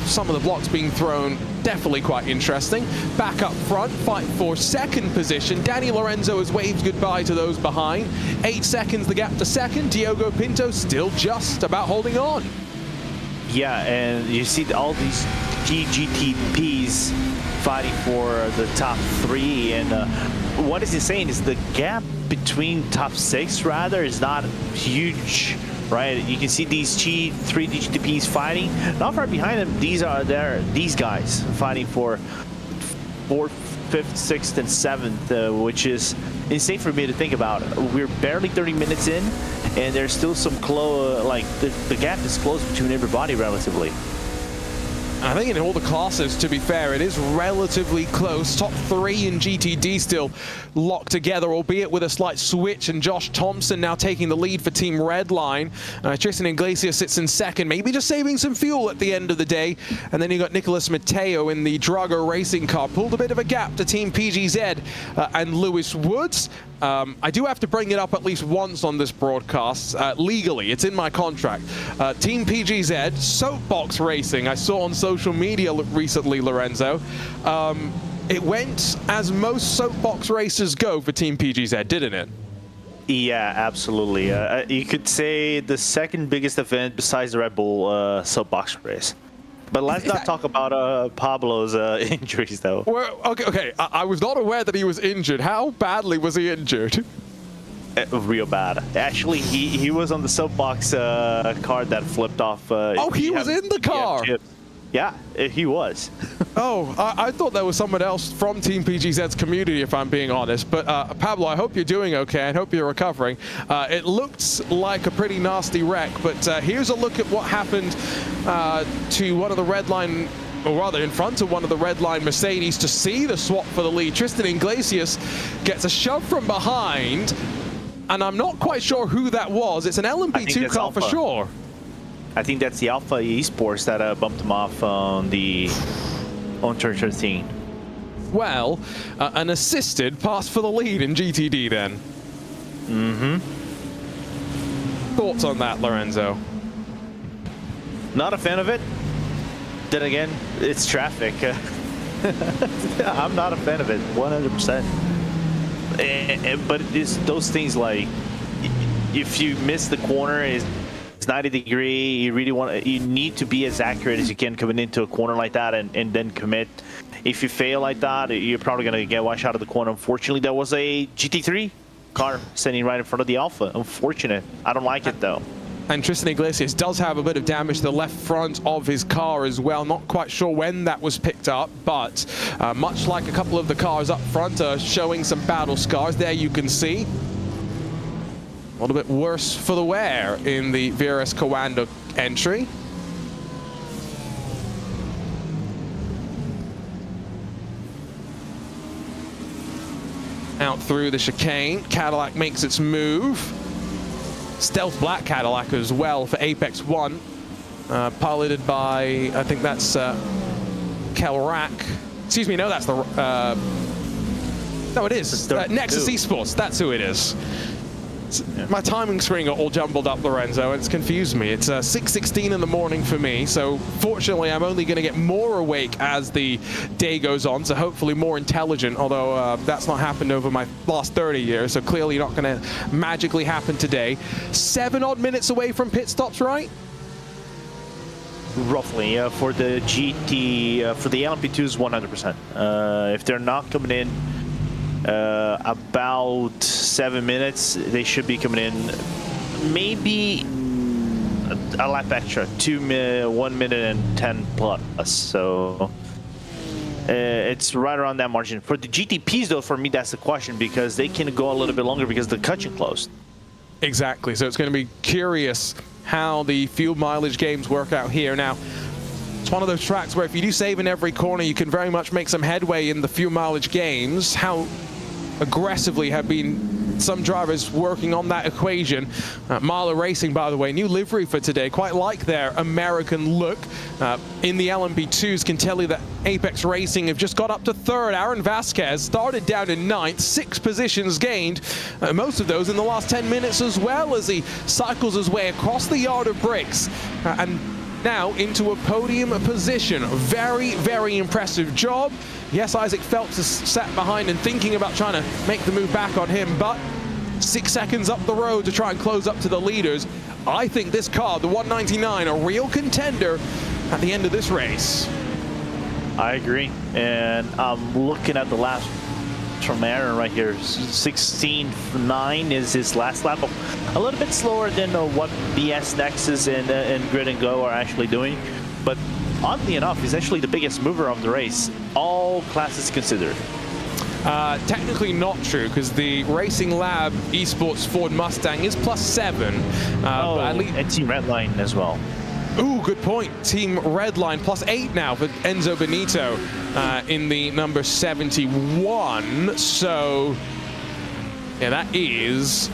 some of the blocks being thrown, definitely quite interesting. Back up front, fight for second position. Danny Lorenzo has waved goodbye to those behind. 8 seconds the gap to second. Diogo Pinto still just about holding on. Yeah, and you see all these GTPs fighting for the top 3, and what is he saying is the gap between top 6 rather is not huge, right? You can see these three GTPs fighting. Not far behind them, these guys fighting for 4th, 5th, 6th, and 7th, which is insane for me to think about. We're barely 30 minutes in, and there's still some like the gap is close between everybody relatively. I think in all the classes, to be fair, it is relatively close. Top 3 in GTD still locked together, albeit with a slight switch, and Josh Thompson now taking the lead for Team Redline. Tristan Iglesias sits in second, maybe just saving some fuel at the end of the day. And then you got Nicholas Mateo in the Drago racing car, pulled a bit of a gap to Team PGZ and Lewis Woods. I do have to bring it up at least once on this broadcast, legally. It's in my contract. Team PGZ, Soapbox Racing, I saw on social media recently, Lorenzo. It went as most Soapbox races go for Team PGZ, didn't it? Yeah, absolutely. You could say the second biggest event besides the Red Bull Soapbox race. But let's not talk about Pablo's injuries, though. Well, okay. I was not aware that he was injured. How badly was he injured? Real bad. Actually, he was on the Soapbox car that flipped off. Oh, he was in the car? Yeah, he was. Oh, I thought there was someone else from Team PGZ's community, if I'm being honest. But Pablo, I hope you're doing okay. I hope you're recovering. It looks like a pretty nasty wreck, but here's a look at what happened to one of the Redline, or rather in front of one of the Redline Mercedes to see the swap for the lead. Tristan Iglesias gets a shove from behind, and I'm not quite sure who that was. It's an LMP2 car for sure. I think that's the Alpha Esports that bumped him off on turn 13. Well, an assisted pass for the lead in GTD then. Mm-hmm. Thoughts on that, Lorenzo? Not a fan of it. Then again, it's traffic. I'm not a fan of it, 100%. But it's those things like, if you miss the corner, it's 90 degree, you need to be as accurate as you can coming into a corner like that and then commit. If you fail like that, you're probably going to get washed out of the corner. Unfortunately, there was a GT3 car standing right in front of the Alpha. Unfortunate. I don't like it, though. And Tristan Iglesias does have a bit of damage to the left front of his car as well. Not quite sure when that was picked up, but much like a couple of the cars up front are showing some battle scars. There you can see. A little bit worse for the wear in the VRS Coanda entry. Out through the chicane, Cadillac makes its move. Stealth black Cadillac as well for Apex 1. Piloted by, I think that's Kelrack. Excuse me, no, that's the No, it is. Nexus Esports, that's who it is. Yeah. My timing screen got all jumbled up, Lorenzo, and it's confused me. It's 6:16 in the morning for me, so fortunately I'm only going to get more awake as the day goes on, so hopefully more intelligent, although that's not happened over my last 30 years, so clearly not going to magically happen today. 7 odd minutes away from pit stops, right? Roughly, for the GT, for the LMP2s, 100%. If they're not coming in about 7 minutes, they should be coming in maybe a lap extra, 1 minute and 10 plus. So it's right around that margin. For the GTPs, though, for me, that's the question, because they can go a little bit longer because the cutting closed. Exactly. So it's going to be curious how the fuel mileage games work out here. Now, it's one of those tracks where if you do save in every corner, you can very much make some headway in the fuel mileage games. How aggressively have been some drivers working on that equation. Michelin Racing, by the way, new livery for today. Quite like their American look. In the LMP2s, can tell you that Apex Racing have just got up to 3rd. Aaron Vasquez started down in 9th, 6 positions gained. Most of those in the last 10 minutes as well, as he cycles his way across the yard of bricks. And now into a podium position. Very, very impressive job. Yes, Isaac Phelps is sat behind and thinking about trying to make the move back on him, but 6 seconds up the road to try and close up to the leaders. I think this car, the 199, a real contender at the end of this race. I agree, and I'm looking at the last from Aaron right here. 16.9 is his last lap. A little bit slower than what BS Nexus and Grid and Go are actually doing, but oddly enough, he's actually the biggest mover of the race, all classes considered. Technically not true, because the Racing Lab Esports Ford Mustang is +7. And Team Redline as well. Ooh, good point. Team Redline +8 now for Enzo Benito in the number 71. So, yeah, that is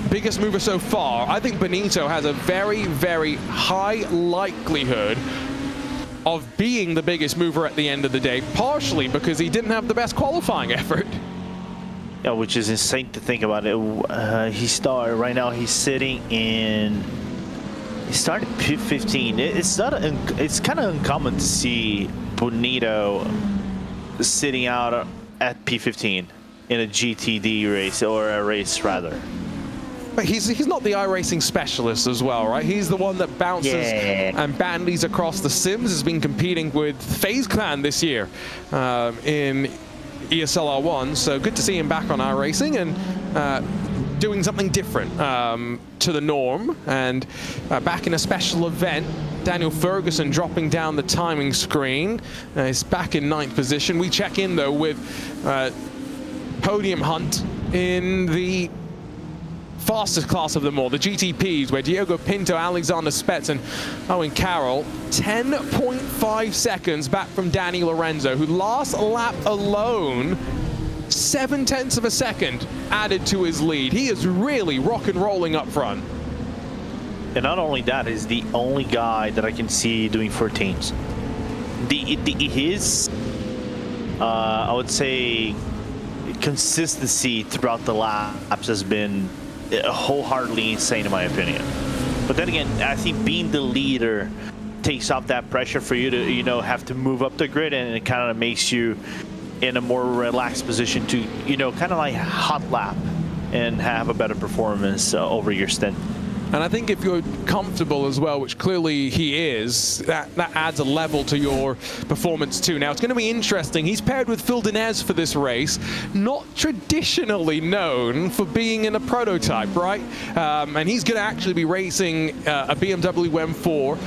biggest mover so far. I think Benito has a very, very high likelihood of being the biggest mover at the end of the day, partially because he didn't have the best qualifying effort. Yeah, which is insane to think about it. He started, right now he's sitting in, he started P15. It's kind of uncommon to see Bonito sitting out at P15 in a GTD race, or a race rather. But he's not the iRacing specialist as well, right? He's the one that bounces and bandies across the sims. Has been competing with FaZe Clan this year in ESL R1. So good to see him back on iRacing and doing something different to the norm. And back in a special event, Daniel Ferguson dropping down the timing screen. He's back in 9th position. We check in, though, with Podium Hunt in the fastest class of them all, the GTPs, where Diego Pinto, Alexander Spetz, and Owen Carroll, 10.5 seconds back from Danny Lorenzo, who last lap alone, 0.7 of a second added to his lead. He is really rock and rolling up front. And not only that, he's the only guy that I can see doing 14s. His, I would say, consistency throughout the laps has been wholeheartedly insane in my opinion. But then again, I think being the leader takes off that pressure for you to, you know, have to move up the grid, and it kind of makes you in a more relaxed position to, you know, kind of like hot lap and have a better performance over your stint. And I think if you're comfortable as well, which clearly he is, that adds a level to your performance too. Now, it's going to be interesting. He's paired with Phil Dinez for this race, not traditionally known for being in a prototype, right? And he's going to actually be racing a BMW M4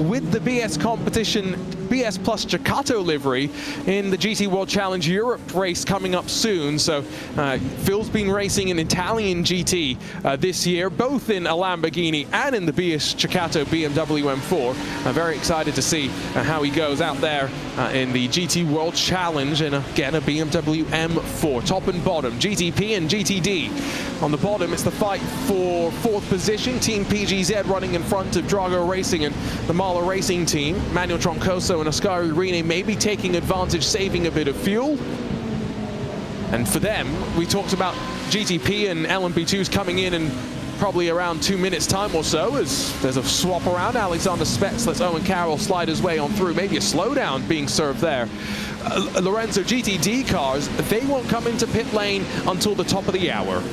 with the BS competition, BS plus Ducato livery in the GT World Challenge Europe race coming up soon. So Phil's been racing an Italian GT this year, both in a Lamborghini and in the BS Ducato BMW M4. I'm very excited to see how he goes out there in the GT World Challenge, and again a BMW M4. Top and bottom, GTP and GTD. On the bottom, it's the fight for 4th position. Team PGZ running in front of Drago Racing and the Mala Racing team. Manuel Troncoso and Ascari Rene may be taking advantage, saving a bit of fuel. And for them, we talked about GTP and LMP2s coming in probably around 2 minutes time or so, as there's a swap around. Alexander Spets lets Owen Carroll slide his way on through. Maybe a slowdown being served there. Lorenzo, GTD cars, they won't come into pit lane until the top of the hour.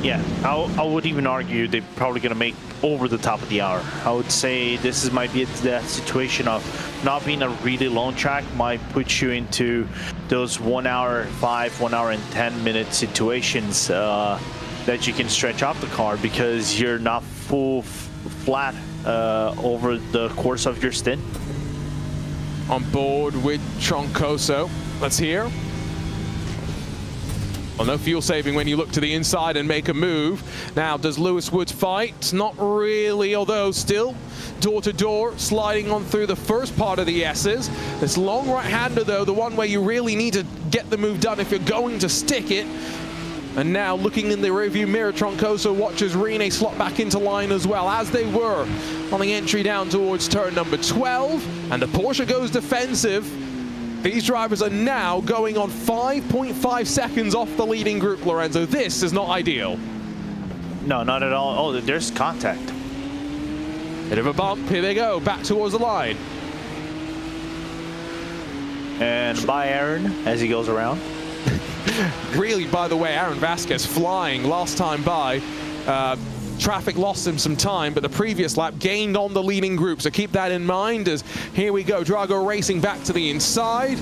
Yeah, I would even argue they're probably going to make over the top of the hour. I would say this might be that situation of not being a really long track might put you into those 1 hour 5, 1 hour and 10 minute situations that you can stretch off the car because you're not flat over the course of your stint. On board with Troncoso. Let's hear. Well, no fuel saving when you look to the inside and make a move. Now, does Lewis Woods fight? Not really, although still door to door, sliding on through the first part of the S's. This long right-hander, though, the one where you really need to get the move done if you're going to stick it. And now, looking in the rearview mirror, Troncoso watches Rene slot back into line as well, as they were on the entry down towards turn number 12. And the Porsche goes defensive. These drivers are now going on 5.5 seconds off the leading group, Lorenzo. This is not ideal. No, not at all. Oh, there's contact. Bit of a bump. Here they go, back towards the line. And by Aaron as he goes around. Really, by the way, Aaron Vasquez flying last time by. Traffic lost him some time, but the previous lap gained on the leading group. So keep that in mind as here we go. Drago racing back to the inside.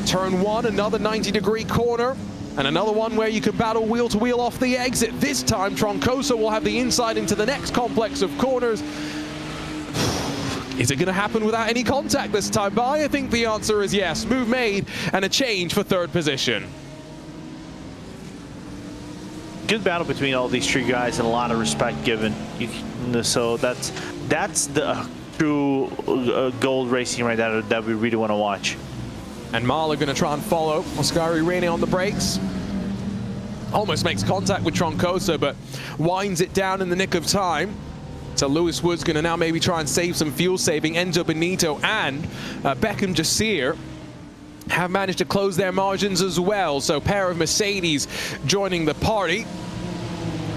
Turn 1, another 90-degree corner. And another one where you can battle wheel to wheel off the exit. This time, Troncoso will have the inside into the next complex of corners. Is it going to happen without any contact this time by? I think the answer is yes. Move made and a change for third position. Good battle between all these three guys and a lot of respect given. So that's the true gold racing right there that we really want to watch. And Mahler going to try and follow. Oscari Rene on the brakes. Almost makes contact with Troncoso, but winds it down in the nick of time. So Lewis Woods going to now maybe try and save some fuel saving. Enzo Benito and Beckham Jasir have managed to close their margins as well. So pair of Mercedes joining the party.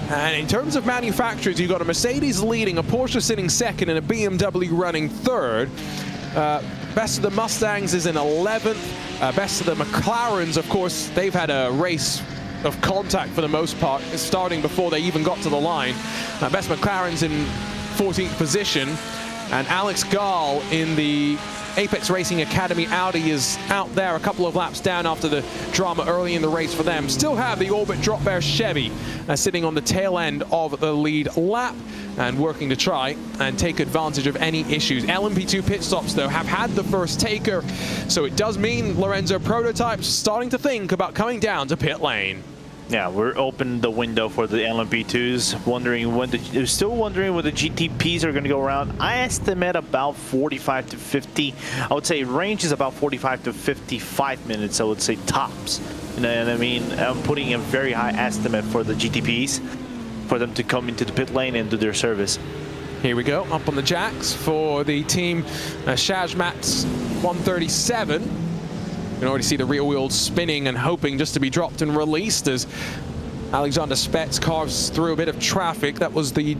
And in terms of manufacturers, you've got a Mercedes leading, a Porsche sitting second, and a BMW running third. Best of the Mustangs is in 11th. Best of the McLarens, of course, they've had a race of contact for the most part, starting before they even got to the line. Best McLaren's in 14th position. And Alex Gall in the Apex Racing Academy Audi is out there a couple of laps down after the drama early in the race for them. Still have the Orbit Drop Bear Chevy sitting on the tail end of the lead lap and working to try and take advantage of any issues. LMP2 pit stops, though, have had the first taker, so it does mean Lorenzo Prototype's starting to think about coming down to pit lane. Yeah, we're open the window for the LMP2s, still wondering when the GTPs are going to go around. I estimate about 45 to 50. I would say range is about 45 to 55 minutes, I would say tops. And I mean, I'm putting a very high estimate for the GTPs for them to come into the pit lane and do their service. Here we go, up on the jacks for the team Shazmat's 137. You can already see the rear wheels spinning and hoping just to be dropped and released as Alexander Spets carves through a bit of traffic. That was the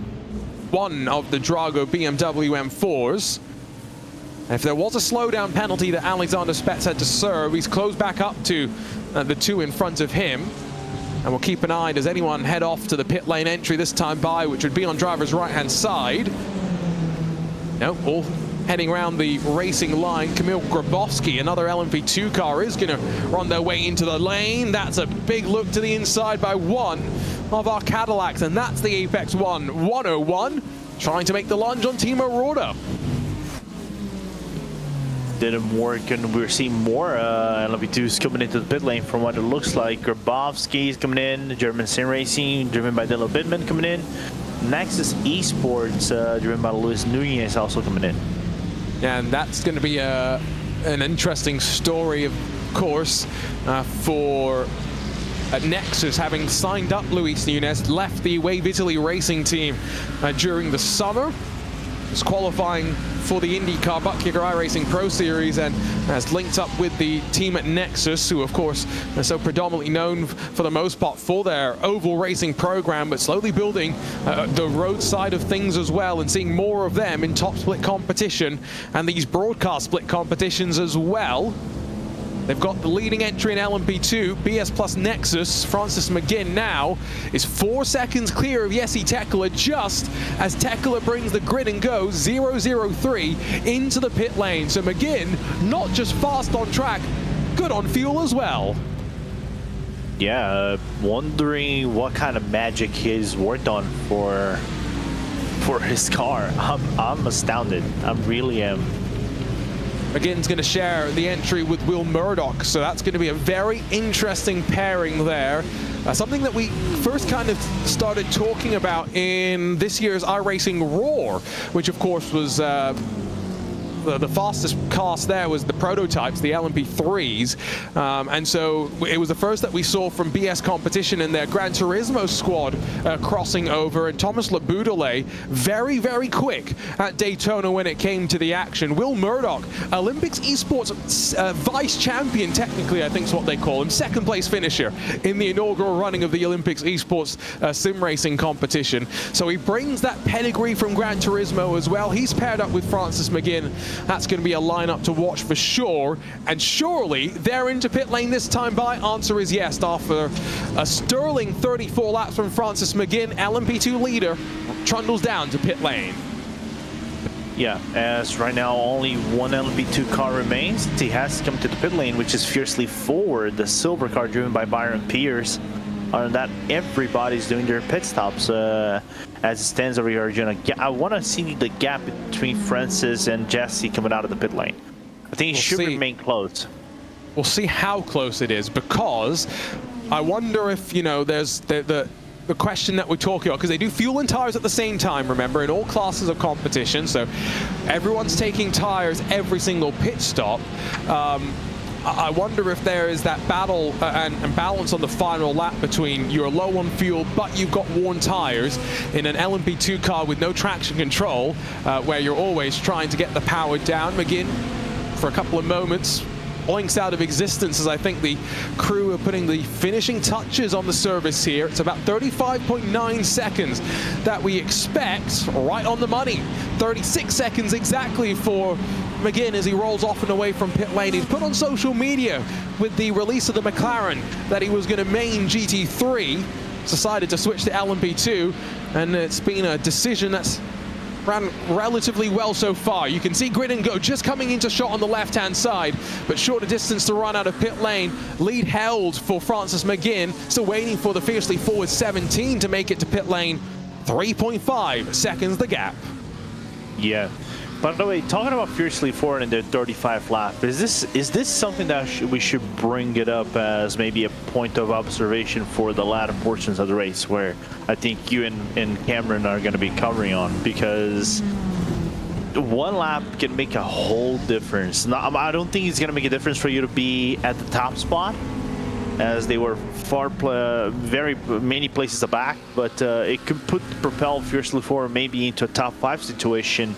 one of the Drago BMW M4s. And if there was a slowdown penalty that Alexander Spets had to serve, he's closed back up to the two in front of him. And we'll keep an eye. Does anyone head off to the pit lane entry this time by, which would be on driver's right-hand side? No, all heading around the racing line. Kamil Grabowski, another LMP2 car, is going to run their way into the lane. That's a big look to the inside by one of our Cadillacs, and that's the Apex 101, trying to make the lunge on Timo Roda. Didn't work, and we're seeing more LMP2s coming into the pit lane from what it looks like. Grabowski is coming in, German Sim Racing, driven by Dylan Bittman, coming in. Nexus Esports, driven by Luis Nunez, also coming in. And that's going to be an interesting story, of course, for Nexus, having signed up Luis Nunez, left the Wave Italy racing team during the summer. is qualifying for the Indy car butt kicker iRacing Pro Series and has linked up with the team at Nexus, who of course are so predominantly known for the most part for their oval racing program, but slowly building the road side of things as well, and seeing more of them in top split competition and these broadcast split competitions as well. They've got the leading entry in LMP2, BS Plus Nexus. Francis McGinn now is 4 seconds clear of Jesse Tekla, just as Tekla brings the grid and go 003 into the pit lane. So McGinn, not just fast on track, good on fuel as well. Yeah, wondering what kind of magic he's worked on for his car. I'm astounded. I really am. McGinn's going to share the entry with Will Murdoch, so that's going to be a very interesting pairing there. Something that we first kind of started talking about in this year's iRacing Roar, which of course was the fastest cast there was the prototypes, the LMP3s, and so it was the first that we saw from BS Competition in their Gran Turismo squad crossing over, and Thomas Laboudelet very, very quick at Daytona when it came to the action. Will Murdoch, Olympics Esports vice champion, technically I think is what they call him, second place finisher in the inaugural running of the Olympics Esports sim racing competition. So he brings that pedigree from Gran Turismo as well. He's paired up with Francis McGinn. That's going to be a lineup to watch for sure. And surely they're into pit lane this time by? Answer is yes. After a sterling 34 laps from Francis McGinn, LMP2 leader trundles down to pit lane. Yeah, as right now only one LMP2 car remains. He has to come to the pit lane, which is Fiercely Forward, the silver car driven by Byron Pierce. Other than that, everybody's doing their pit stops as it stands over here, Arjuna. I want to see the gap between Francis and Jesse coming out of the pit lane. I think it should remain close. We'll see how close it is, because I wonder if, you know, there's the question that we're talking about, because they do fuel and tires at the same time, remember, in all classes of competition, so everyone's taking tires every single pit stop. I wonder if there is that battle and balance on the final lap between you're low on fuel, but you've got worn tires in an LMP2 car with no traction control, where you're always trying to get the power down. McGinn, for a couple of moments, blinks out of existence as I think the crew are putting the finishing touches on the service here. It's about 35.9 seconds that we expect, right on the money. 36 seconds exactly for McGinn as he rolls off and away from pit lane. He's put on social media with the release of the McLaren that he was going to main GT3, decided to switch to LMP2, and it's been a decision that's ran relatively well so far. You can see Grid and Go just coming into shot on the left-hand side, but shorter distance to run out of pit lane. Lead held for Francis McGinn, still waiting for the Fiercely Forward 17 to make it to pit lane. 3.5 seconds the gap. Yeah. By the way, talking about Fiercely Forward in their 35 lap, is this something that we should bring it up as maybe a point of observation for the latter portions of the race, where I think you and Cameron are going to be covering on, because one lap can make a whole difference. Now, I don't think it's going to make a difference for you to be at the top spot, as they were very many places back, but it could propel Fiercely Forward maybe into a top 5 situation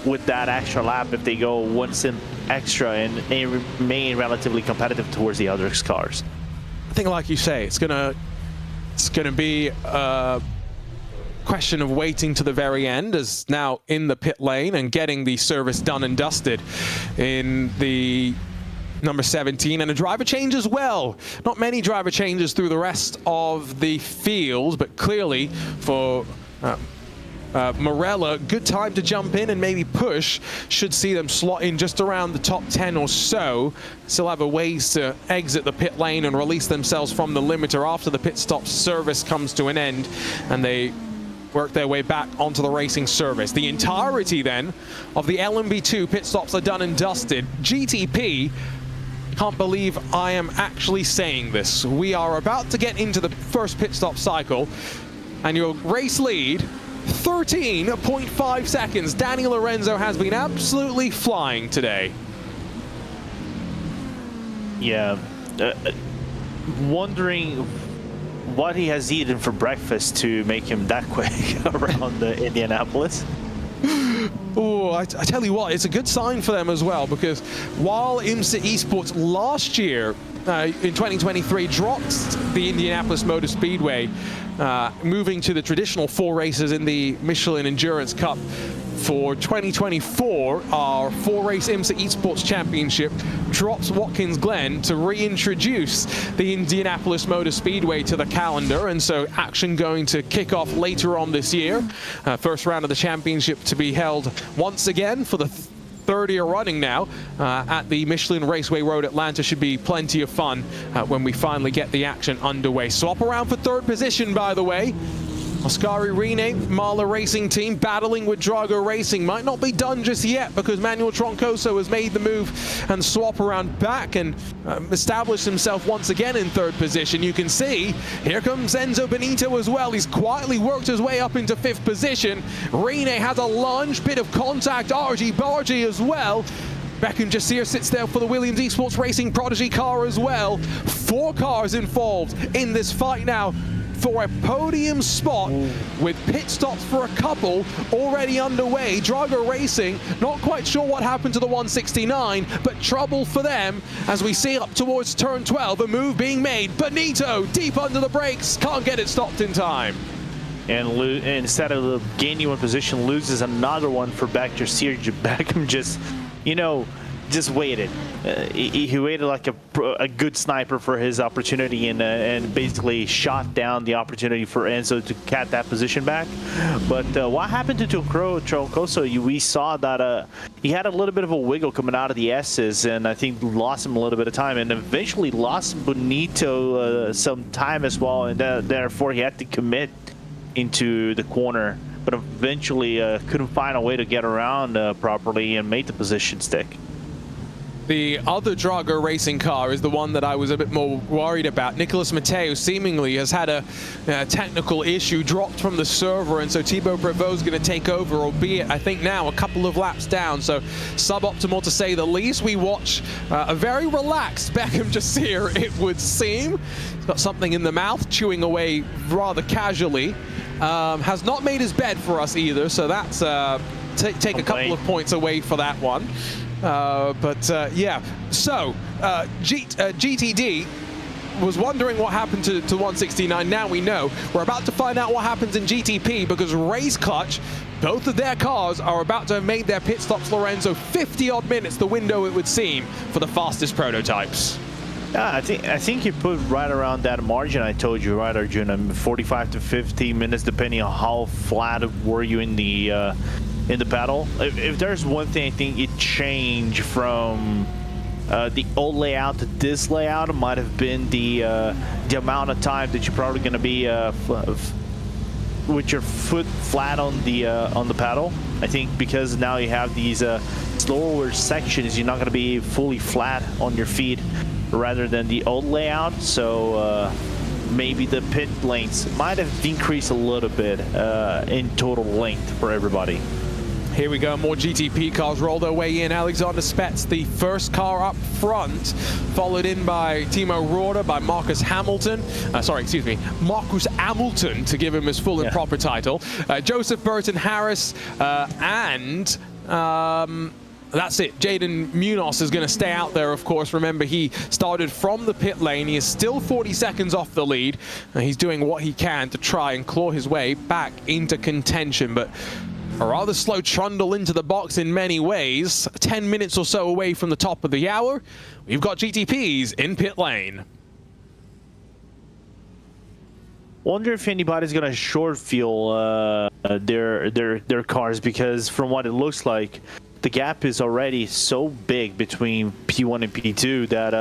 with that extra lap if they go 1 stint extra and they remain relatively competitive towards the other cars. I think, like you say, it's gonna be a question of waiting to the very end, as now in the pit lane and getting the service done and dusted in the number 17, and a driver change as well. Not many driver changes through the rest of the field, but clearly for Morella, good time to jump in and maybe push. Should see them slot in just around the top 10 or so. Still have a ways to exit the pit lane and release themselves from the limiter after the pit stop service comes to an end, and they work their way back onto the racing service. The entirety then of the LMP2 pit stops are done and dusted. GTP, can't believe I am actually saying this. We are about to get into the first pit stop cycle, and your race lead, 13.5 seconds. Danny Lorenzo has been absolutely flying today. Yeah, wondering what he has eaten for breakfast to make him that quick around Indianapolis. Oh, I tell you what, it's a good sign for them as well, because while IMSA Esports last year in 2023 dropped the Indianapolis Motor Speedway, moving to the traditional 4 races in the Michelin Endurance Cup, for 2024, our 4-race IMSA Esports Championship drops Watkins Glen to reintroduce the Indianapolis Motor Speedway to the calendar, and so action going to kick off later on this year. First round of the championship to be held once again for the third year running now at the Michelin Raceway Road, Atlanta. Should be plenty of fun when we finally get the action underway. Swap around for third position, by the way. Oscari Rene, Marla Racing Team, battling with Drago Racing. Might not be done just yet, because Manuel Troncoso has made the move and swap around back and established himself once again in third position. You can see, here comes Enzo Benito as well. He's quietly worked his way up into 5th position. Rene has a lunge, bit of contact, RG Bargy as well. Beckham Jasir sits there for the Williams Esports Racing Prodigy car as well. 4 cars involved in this fight now for a podium spot, with pit stops for a couple already underway. Drago Racing, not quite sure what happened to the 169, but trouble for them as we see up towards turn 12, a move being made. Benito deep under the brakes, can't get it stopped in time. And instead of gaining one position, loses another one for Beckham. Beckham just, you know, just waited. He waited like a good sniper for his opportunity, and basically shot down the opportunity for Enzo to cat that position back. But what happened to Troncoso? We saw that he had a little bit of a wiggle coming out of the S's, and I think lost him a little bit of time, and eventually lost Bonito some time as well, and therefore he had to commit into the corner, but eventually couldn't find a way to get around properly and made the position stick. The other Drago Racing car is the one that I was a bit more worried about. Nicolas Matteo seemingly has had a technical issue, dropped from the server, and so Thibaut Prevot's going to take over, albeit I think now a couple of laps down, so suboptimal to say the least. We watch a very relaxed Beckham Jasir, it would seem. He's got something in the mouth, chewing away rather casually. Has not made his bed for us either, so that's take a couple of points away for that one. Yeah, so GTD was wondering what happened to 169. Now we know. We're about to find out what happens in GTP, because Race Clutch, both of their cars are about to have made their pit stops, Lorenzo. 50-odd minutes, the window it would seem, for the fastest prototypes. Yeah, I think you put right around that margin I told you, right, Arjun? I mean, 45 to 50 minutes, depending on how flat were you in the pedal. If there's one thing I think it changed from the old layout to this layout, it might have been the amount of time that you're probably going to be with your foot flat on the pedal. I think because now you have these slower sections, you're not going to be fully flat on your feet, rather than the old layout. So maybe the pit lengths might have decreased a little bit in total length for everybody. Here we go, more GTP cars roll their way in. Alexander Spetz, the first car up front, followed in by Timo Rohde, by Marcus Hamilton. Marcus Hamilton, to give him his full and proper title. Joseph Burton Harris, and that's it. Jaden Munoz is going to stay out there, of course. Remember, he started from the pit lane. He is still 40 seconds off the lead. He's doing what he can to try and claw his way back into contention, but a rather slow trundle into the box in many ways. 10 minutes or so away from the top of the hour. We've got GTPs in pit lane. Wonder if anybody's gonna short fuel their cars, because from what it looks like, the gap is already so big between P1 and P2 that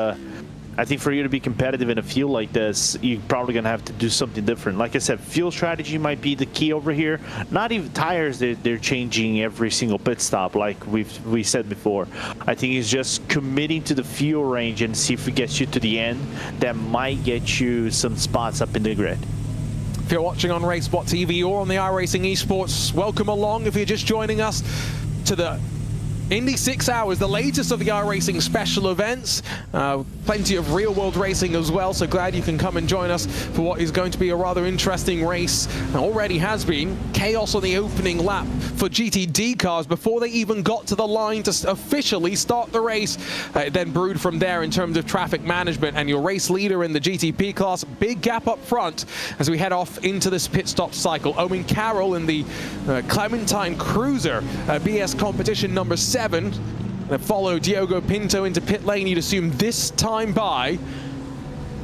I think for you to be competitive in a field like this, you're probably going to have to do something different. Like I said, fuel strategy might be the key over here. Not even tires, they're changing every single pit stop, like we said before. I think it's just committing to the fuel range and see if it gets you to the end. That might get you some spots up in the grid. If you're watching on RaceSpot TV or on the iRacing Esports, welcome along. If you're just joining us to the Indy 6 hours, the latest of the iRacing special events. Plenty of real-world racing as well, so glad you can come and join us for what is going to be a rather interesting race. Already has been. Chaos on the opening lap for GTD cars before they even got to the line to officially start the race. It then brewed from there in terms of traffic management, and your race leader in the GTP class, big gap up front as we head off into this pit stop cycle. Owen Carroll in the Clementine Cruiser, BS competition number 7. And follow Diogo Pinto into pit lane. You'd assume this time by.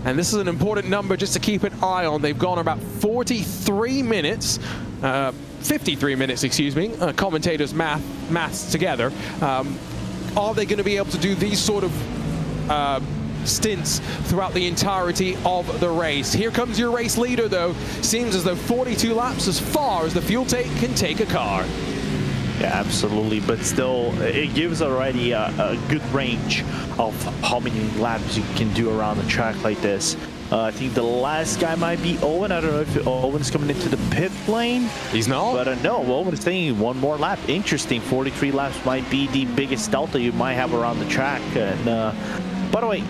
And this is an important number just to keep an eye on. They've gone about 43 minutes, 53 minutes, excuse me. Commentators maths together. Are they going to be able to do these sort of stints throughout the entirety of the race? Here comes your race leader, though. Seems as though 42 laps as far as the fuel tank can take a car. Yeah, absolutely, but still, it gives already a good range of how many laps you can do around the track like this. I think the last guy might be Owen. I don't know if Owen's coming into the pit lane. He's not. But no, Owen's saying one more lap. Interesting, 43 laps might be the biggest delta you might have around the track. And by the way,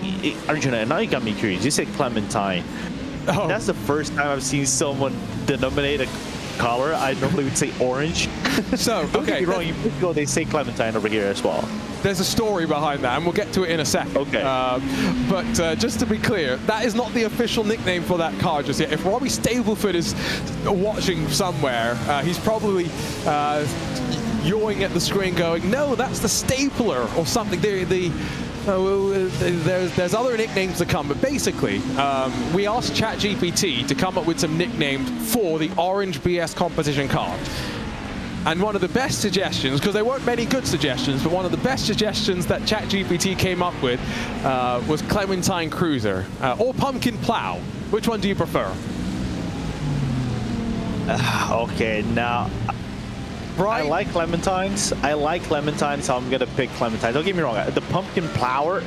Arjuna, now you got me curious. You said Clementine. Oh. That's the first time I've seen someone denominate a color. I normally would say orange. So, okay. Don't get me wrong, in Mexico they say Clementine over here as well. There's a story behind that, and we'll get to it in a second. Okay. But just to be clear, that is not the official nickname for that car just yet. If Robbie Stableford is watching somewhere, he's probably yawing at the screen going, no, that's the stapler or something. There's other nicknames to come, but basically, we asked ChatGPT to come up with some nicknames for the orange BS competition car. And one of the best suggestions, because there weren't many good suggestions, but one of the best suggestions that ChatGPT came up with was Clementine Cruiser or Pumpkin Plow. Which one do you prefer? Okay, now... Right. I like clementines, so I'm gonna pick clementines. Don't get me wrong. The pumpkin plower?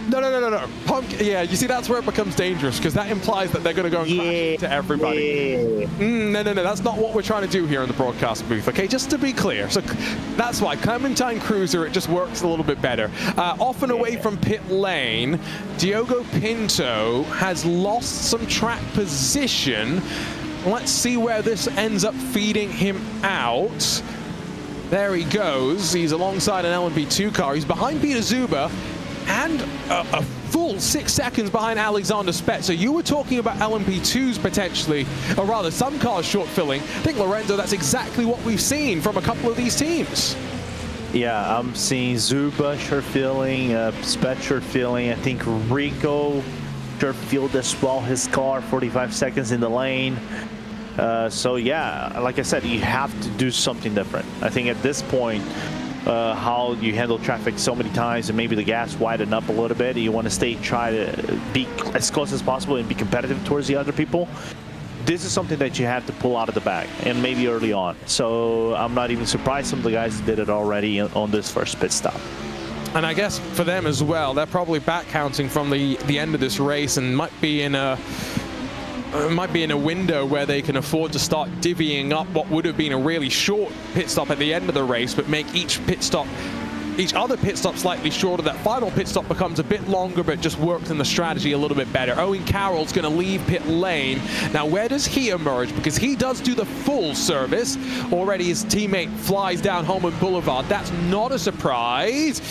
No. Pumpkin. Yeah, you see, that's where it becomes dangerous because that implies that they're gonna go and crash into everybody. No. That's not what we're trying to do here in the broadcast booth. Okay, just to be clear. So that's why Clementine Cruiser, it just works a little bit better. Off and away from pit lane, Diogo Pinto has lost some track position. Let's see where this ends up feeding him out. There he goes. He's alongside an LMP2 car. He's behind Peter Zuber and a full 6 seconds behind Alexander Spett. So you were talking about LMP2s potentially, or rather some cars short filling. I think, Lorenzo, that's exactly what we've seen from a couple of these teams. Yeah, I'm seeing Zuber short filling, Spett short filling. I think Rico short filled as well his car, 45 seconds in the lane. So yeah, like I said, you have to do something different. I think at this point, how you handle traffic so many times and maybe the gas widen up a little bit, you want to try to be as close as possible and be competitive towards the other people. This is something that you have to pull out of the bag, and maybe early on. So I'm not even surprised some of the guys did it already on this first pit stop. And I guess for them as well, they're probably back counting from the end of this race and might be in a window where they can afford to start divvying up what would have been a really short pit stop at the end of the race, but make each other pit stop slightly shorter. That final pit stop becomes a bit longer, but just works in the strategy a little bit better. Owen Carroll's going to leave pit lane. Now, where does he emerge? Because he does do the full service. Already his teammate flies down Holman Boulevard. That's not a surprise.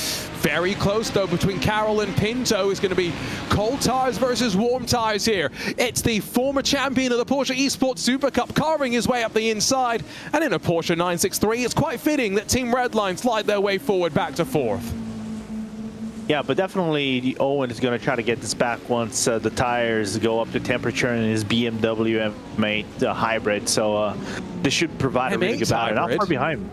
Very close, though, between Carroll and Pinto. Is going to be cold tires versus warm tires here. It's the former champion of the Porsche Esports Super Cup carving his way up the inside. And in a Porsche 963, it's quite fitting that Team Redline slide their way forward back to fourth. Yeah, but definitely Owen is going to try to get this back once the tires go up to temperature in his BMW M8 hybrid. So this should provide a really good battle. Not far behind him.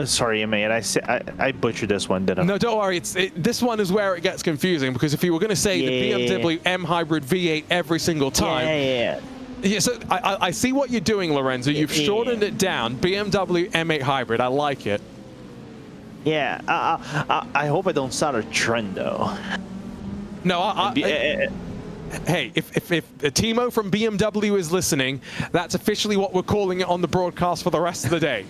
Sorry, M8. I butchered this one, didn't I? No, don't worry. This one is where it gets confusing, because if you were going to say the BMW M Hybrid V8 every single time. Yeah, so I see what you're doing, Lorenzo. You've shortened it down. BMW M8 Hybrid. I like it. Yeah, I hope I don't start a trend, though. No, hey, if Timo from BMW is listening, that's officially what we're calling it on the broadcast for the rest of the day.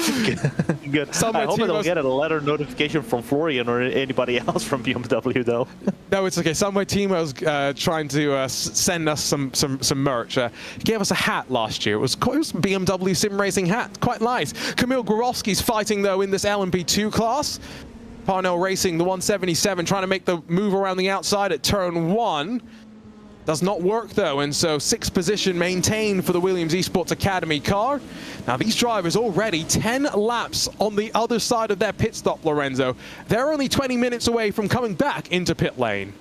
Good. I hope I don't get a letter notification from Florian or anybody else from BMW, though. No, it's okay. Somewhere Timo's trying to send us some merch. He gave us a hat last year. It was BMW sim racing hat. Quite nice. Kamil Gorowski's fighting, though, in this LMP2 class. Parnell Racing, the 177, trying to make the move around the outside at turn 1. Does not work, though, and so 6th position maintained for the Williams Esports Academy car. Now, these drivers already 10 laps on the other side of their pit stop, Lorenzo. They're only 20 minutes away from coming back into pit lane.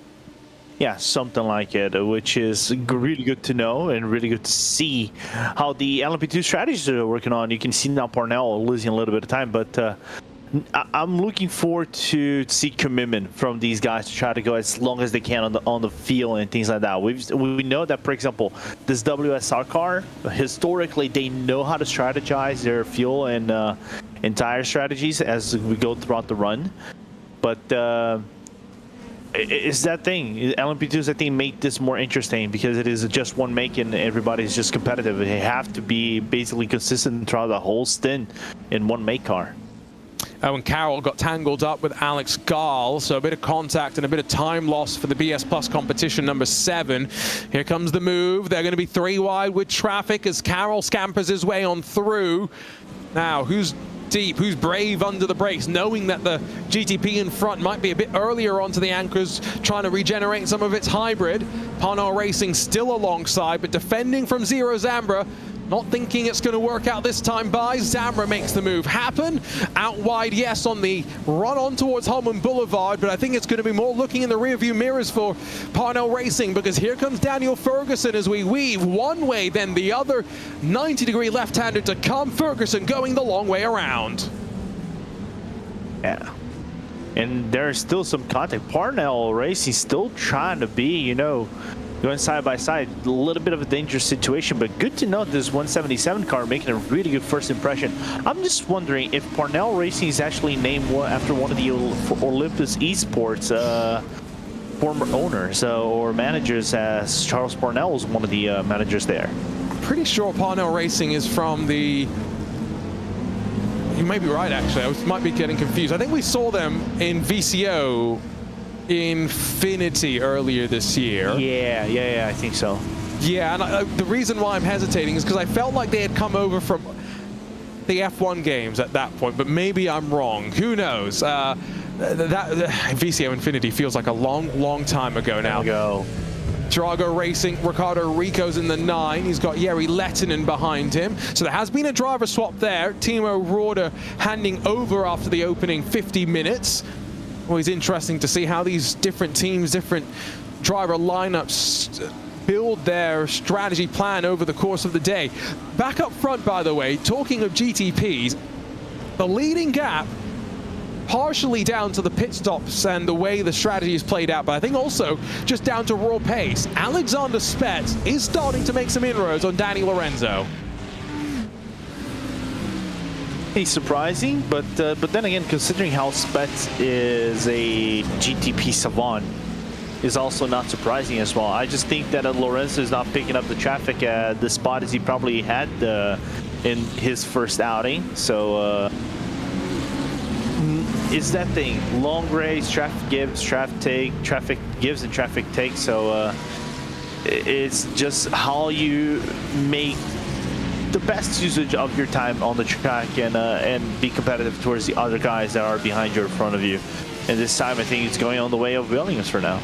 Yeah, something like it, which is really good to know and really good to see how the LMP2 strategies are working on. You can see now Parnell losing a little bit of time, but I'm looking forward to see commitment from these guys to try to go as long as they can on the field and things like that. We know that, for example, this WSR car, historically, they know how to strategize their fuel and tire strategies as we go throughout the run. But it's that thing. LMP2s, I think, make this more interesting because it is just one make and everybody's just competitive. They have to be basically consistent throughout the whole stint in one make car. Oh, and Carroll got tangled up with Alex Gall, so a bit of contact and a bit of time loss for the BS Plus competition number 7. Here comes the move. They're going to be 3 wide with traffic as Carroll scampers his way on through. Now, who's deep, who's brave under the brakes, knowing that the GTP in front might be a bit earlier onto the anchors, trying to regenerate some of its hybrid. Parnell Racing still alongside, but defending from Zero Zambra. Not thinking it's going to work out this time by. Zambra makes the move happen. Out wide, yes, on the run on towards Holman Boulevard, but I think it's going to be more looking in the rearview mirrors for Parnell Racing because here comes Daniel Ferguson as we weave one way, then the other. 90-degree left-hander to come. Ferguson going the long way around. Yeah. And there's still some contact. Parnell Racing still trying to be, you know, going side by side, a little bit of a dangerous situation, but good to note this 177 car making a really good first impression. I'm just wondering if Parnell Racing is actually named after one of the Olympus Esports former owners or managers, as Charles Parnell was one of the managers there. Pretty sure Parnell Racing is from the... You may be right, actually. I might be getting confused. I think we saw them in VCO Infinity earlier this year. Yeah, I think so. Yeah, and the reason why I'm hesitating is because I felt like they had come over from the F1 games at that point, but maybe I'm wrong. Who knows? That VCO Infinity feels like a long time ago now. Drago Racing, Ricardo Rico's in the 9. He's got Jere Lehtinen behind him. So there has been a driver swap there. Timo Roorda handing over after the opening 50 minutes. Always interesting to see how these different teams, different driver lineups build their strategy plan over the course of the day. Back up front, by the way, talking of GTPs, the leading gap partially down to the pit stops and the way the strategy is played out, but I think also just down to raw pace. Alexander Spetz is starting to make some inroads on Danny Lorenzo. He's surprising, but then again, considering how Spetz is a GTP savant, is also not surprising as well. I just think that Lorenzo is not picking up the traffic at the spot as he probably had in his first outing. So it's that thing: long race, traffic gives, traffic gives, and traffic takes. So it's just how you make the best usage of your time on the track and be competitive towards the other guys that are behind you or in front of you. And this time, I think it's going on the way of Williams for now.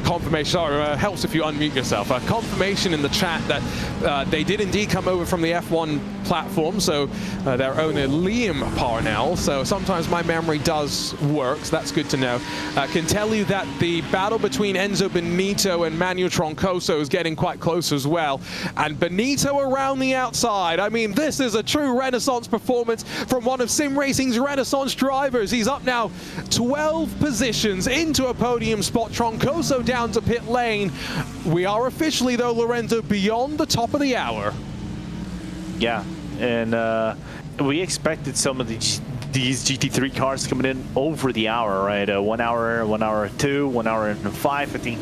Confirmation, sorry, helps if you unmute yourself. Confirmation in the chat that they did indeed come over from the F1 platform, so their owner Liam Parnell, so sometimes my memory does work, so that's good to know. Can tell you that the battle between Enzo Benito and Manuel Troncoso is getting quite close as well, and Benito around the outside. I mean, this is a true Renaissance performance from one of Sim Racing's Renaissance drivers. He's up now 12 positions into a podium spot. Troncoso down to pit lane. We are officially, though, Lorenzo, beyond the top of the hour. Yeah, and we expected some of these GT3 cars coming in over the hour, right? 1 hour, 1 hour 2, 1 hour and 5. I think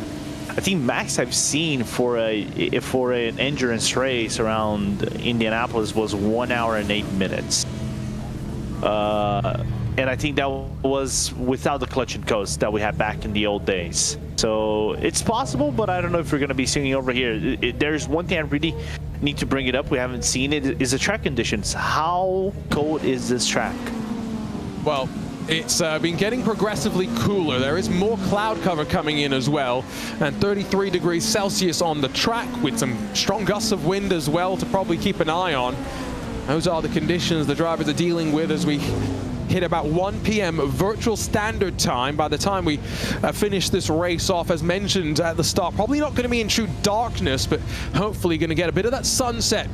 I think max I've seen for an endurance race around Indianapolis was 1 hour and 8 minutes. And I think that was without the clutch and coast that we had back in the old days. So it's possible, but I don't know if we're going to be seeing over here. There's one thing I really need to bring it up. We haven't seen it. Is the track conditions. How cold is this track? Well, it's been getting progressively cooler. There is more cloud cover coming in as well, and 33 degrees Celsius on the track with some strong gusts of wind as well to probably keep an eye on. Those are the conditions the drivers are dealing with as we hit about 1 p.m. virtual standard time. By the time we finish this race off, as mentioned at the start, probably not going to be in true darkness, but hopefully going to get a bit of that sunset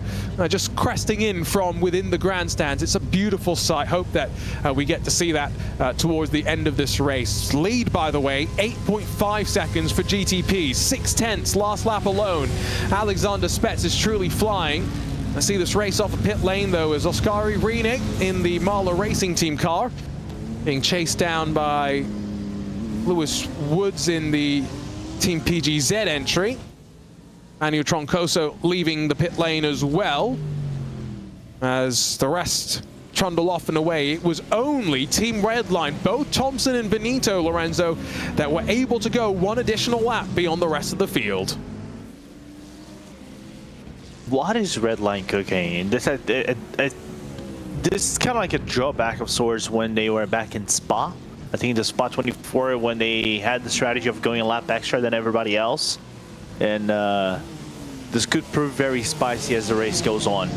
just cresting in from within the grandstands. It's a beautiful sight. Hope that we get to see that towards the end of this race. Lead, by the way, 8.5 seconds for GTP, 6/10 last lap alone. Alexander Spetz is truly flying. I see this race off a pit lane, though, as Oskari Rienig in the Mahler Racing Team car being chased down by Lewis Woods in the Team PGZ entry. Anu Troncoso leaving the pit lane as well, as the rest trundle off and away. It was only Team Redline, both Thompson and Benito, Lorenzo, that were able to go one additional lap beyond the rest of the field. What is Redline cooking? This is kind of like a drawback of sorts when they were back in Spa. I think the Spa 24, when they had the strategy of going a lap extra than everybody else. And this could prove very spicy as the race goes on.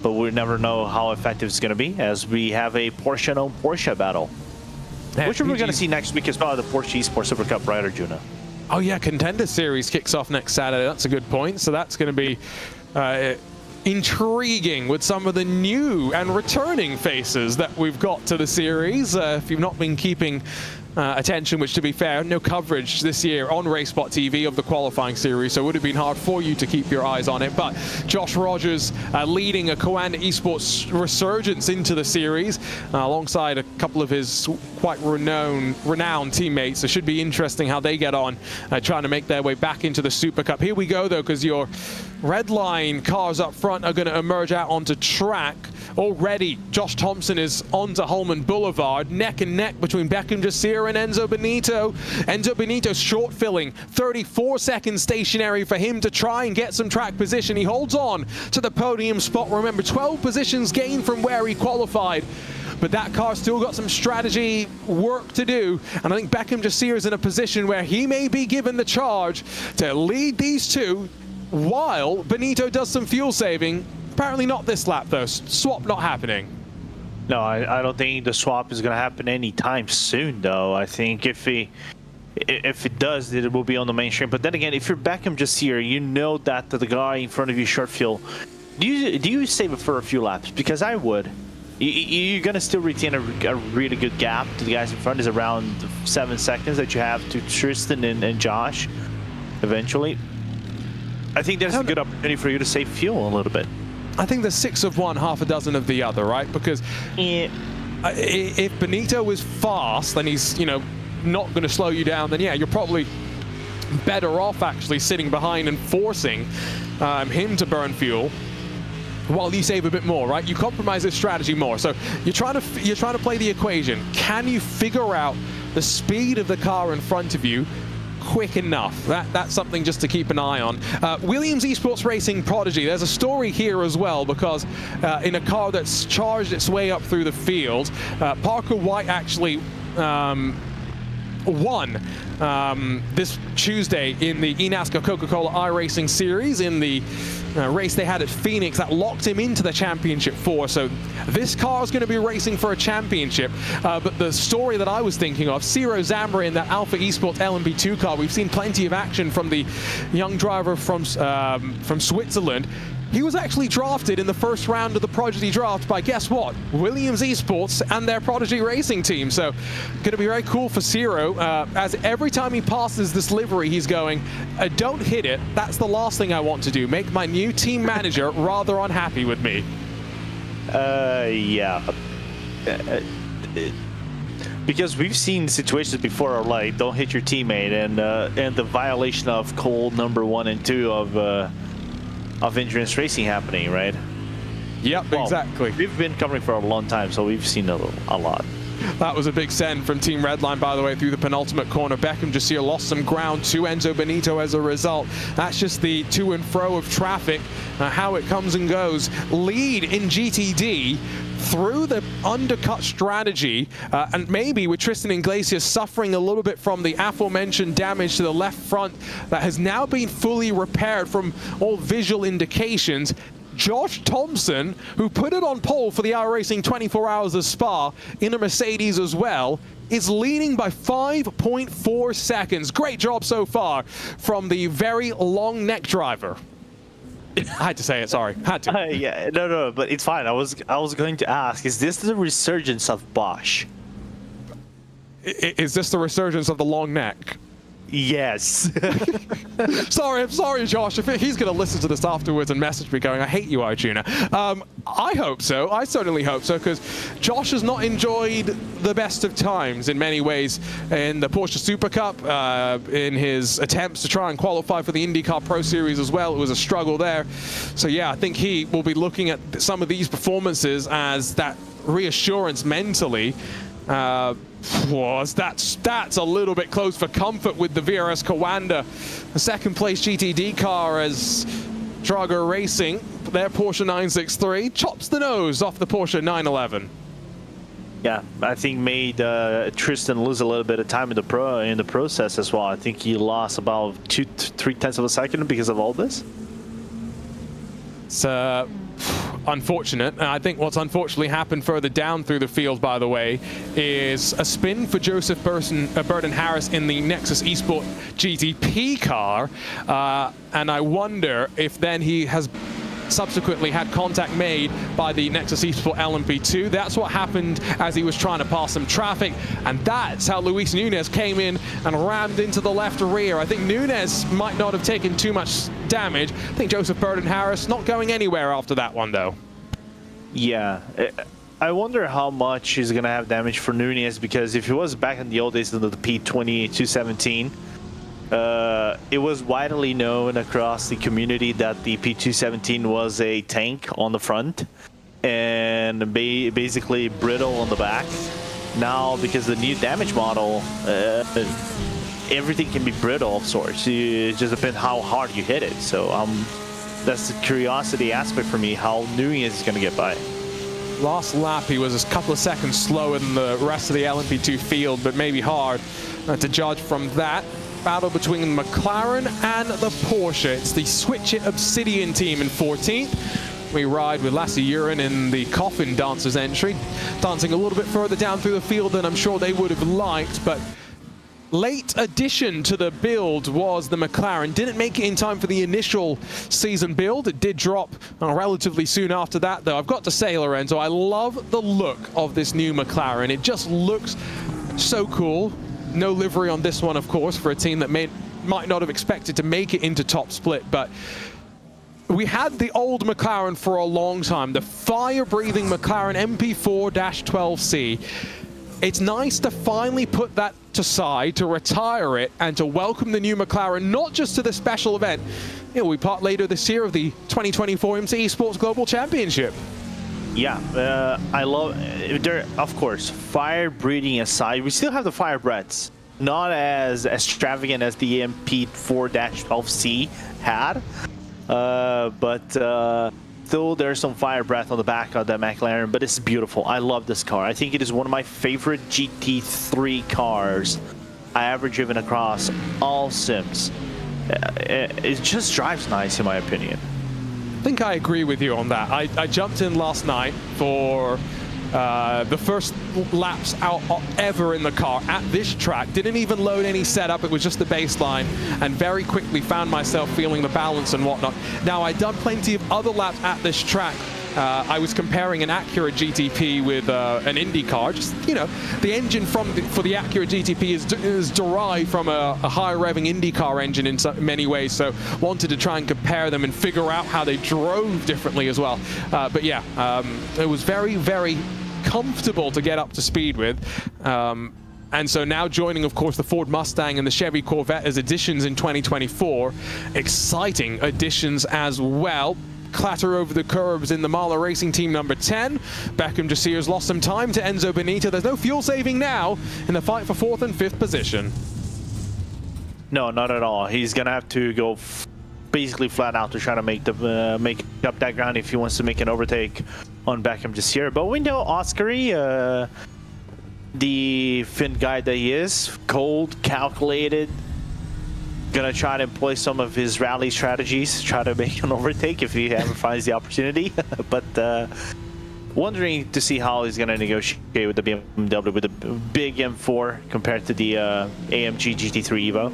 But we'll never know how effective it's going to be, as we have a Porsche-owned Porsche battle. Which we're going to see next week as well, the Porsche Esports Super Cup, right, Arjuna? Oh yeah, Contender Series kicks off next Saturday. That's a good point. So that's going to be intriguing with some of the new and returning faces that we've got to the series. If you've not been keeping attention, which to be fair, no coverage this year on RaceSpot TV of the qualifying series, so it would have been hard for you to keep your eyes on it. But Josh Rogers leading a Coanda Esports resurgence into the series alongside a couple of his quite renowned teammates. It should be interesting how they get on trying to make their way back into the Super Cup. Here we go, though, because your Redline cars up front are going to emerge out onto track. Already, Josh Thompson is onto Holman Boulevard, neck and neck between Beckham Jasir and Enzo Benito. Enzo Benito short filling, 34 seconds stationary for him to try and get some track position. He holds on to the podium spot. Remember, 12 positions gained from where he qualified. But that car still got some strategy work to do. And I think Beckham Jasir is in a position where he may be given the charge to lead these two while Benito does some fuel saving. Apparently not this lap, though. Swap not happening. No, I don't think the swap is going to happen anytime soon, though. I think if it does, it will be on the mainstream. But then again, if you're Beckham Jasir, you know that the guy in front of you short fuel. Do you save it for a few laps? Because I would. You're going to still retain a really good gap to the guys in front. Is around 7 seconds that you have to Tristan and Josh eventually. I think there's a good opportunity for you to save fuel a little bit. I think there's 6 of one, half a dozen of the other, right? Because if Benito is fast, then he's, not going to slow you down, then yeah, you're probably better off actually sitting behind and forcing him to burn fuel while you save a bit more, right? You compromise this strategy more. So you're trying to play the equation. Can you figure out the speed of the car in front of you quick enough? That's something just to keep an eye on. Williams Esports Racing Prodigy, there's a story here as well, because in a car that's charged its way up through the field, Parker White actually won this Tuesday in the eNASCAR Coca-Cola iRacing Series in the race they had at Phoenix that locked him into the championship 4. So this car is going to be racing for a championship. But the story that I was thinking of, Ciro Zambra in that Alpha Esports LMP2 car, we've seen plenty of action from the young driver from Switzerland. He was actually drafted in the first round of the Prodigy draft by, guess what, Williams Esports and their Prodigy Racing team. So going to be very cool for Ciro, as every time he passes this livery, he's going, don't hit it. That's the last thing I want to do. Make my new team manager rather unhappy with me. Yeah. Because we've seen situations before of like don't hit your teammate and the violation of code number 1 and 2 of endurance racing happening, right? Yep, well, exactly. We've been covering for a long time, so we've seen a lot. That was a big send from Team Redline, by the way, through the penultimate corner. Beckham just here lost some ground to Enzo Benito as a result. That's just the to and fro of traffic, how it comes and goes. Lead in GTD through the undercut strategy, and maybe with Tristan Iglesias suffering a little bit from the aforementioned damage to the left front that has now been fully repaired from all visual indications. Josh Thompson, who put it on pole for the iRacing 24 Hours of Spa in a Mercedes as well, is leading by 5.4 seconds. Great job so far from the very long neck driver. I had to say it, sorry. Had to. Yeah, no, but it's fine. I was going to ask, is this the resurgence of Bosch? Is this the resurgence of the long neck? Yes. I'm sorry, Josh. If he's going to listen to this afterwards and message me going, I hate you, iTuner. I hope so. I certainly hope so, because Josh has not enjoyed the best of times in many ways in the Porsche Super Cup, in his attempts to try and qualify for the IndyCar Pro Series as well. It was a struggle there. So, yeah, I think he will be looking at some of these performances as that reassurance mentally. That's a little bit close for comfort with the VRS Kawanda. The second place GTD car as Drago Racing, their Porsche 963, chops the nose off the Porsche 911. Yeah, I think made Tristan lose a little bit of time in the process as well. I think he lost about 2-3 tenths of a second because of all this. It's unfortunate. And I think what's unfortunately happened further down through the field, by the way, is a spin for Joseph Burton Harris in the Nexus Esport GTP car. And I wonder if then he has subsequently had contact made by the Nexus Esport LMP2. That's what happened as he was trying to pass some traffic, and that's how Luis Nunez came in and rammed into the left rear. I think Nunez might not have taken too much damage. I think Joseph Burton Harris not going anywhere after that one, though. Yeah. I wonder how much he's going to have damage for Nunez, because if he was back in the old days of the P20 217, it was widely known across the community that the P217 was a tank on the front and basically brittle on the back. Now, because the new damage model, everything can be brittle of sorts. It just depends how hard you hit it. So that's the curiosity aspect for me, how Nunez is going to get by. Last lap, he was a couple of seconds slower than the rest of the LMP2 field, but maybe hard to judge from that. Battle between McLaren and the Porsche. It's the Switch It Obsidian team in 14th. We ride with Lasse Uren in the Coffin Dancers entry, dancing a little bit further down through the field than I'm sure they would have liked, but late addition to the build was the McLaren. Didn't make it in time for the initial season build. It did drop relatively soon after that, though. I've got to say, Lorenzo, I love the look of this new McLaren. It just looks so cool. No livery on this one, of course, for a team that might not have expected to make it into top split, but we had the old McLaren for a long time, the fire-breathing McLaren MP4-12C. It's nice to finally put that aside, to retire it, and to welcome the new McLaren, not just to the special event. We part later this year of the 2024 IMSA Esports Global Championship. Yeah, I love, of course, fire breathing aside, we still have the fire breaths. Not as extravagant as the MP4-12C had, but still there's some fire breath on the back of that McLaren, but it's beautiful. I love this car. I think it is one of my favorite GT3 cars I ever driven across all sims. It just drives nice, in my opinion. I think I agree with you on that. I jumped in last night for the first laps out ever in the car at this track. Didn't even load any setup. It was just the baseline, and very quickly found myself feeling the balance and whatnot. Now, I'd done plenty of other laps at this track. I was comparing an Acura GTP with an Indy car. Just, the engine for the Acura GTP is derived from a high revving Indy car engine in many ways. So wanted to try and compare them and figure out how they drove differently as well. But yeah, it was very, very comfortable to get up to speed with. And so now joining, of course, the Ford Mustang and the Chevy Corvette as additions in 2024. Exciting additions as well. Clatter over the curbs in the Mahler Racing Team number 10. Beckham Jassir's lost some time to Enzo Benito. There's no fuel saving now in the fight for 4th and 5th position. No, not at all. He's gonna have to go basically flat out to try to make up that ground if he wants to make an overtake on Beckham Jassir. But we know Oskari, the Finn guy that he is, cold, calculated, gonna try to employ some of his rally strategies, try to make an overtake if he ever finds the opportunity. But wondering to see how he's gonna negotiate with the BMW with the big M4 compared to the AMG GT3 Evo.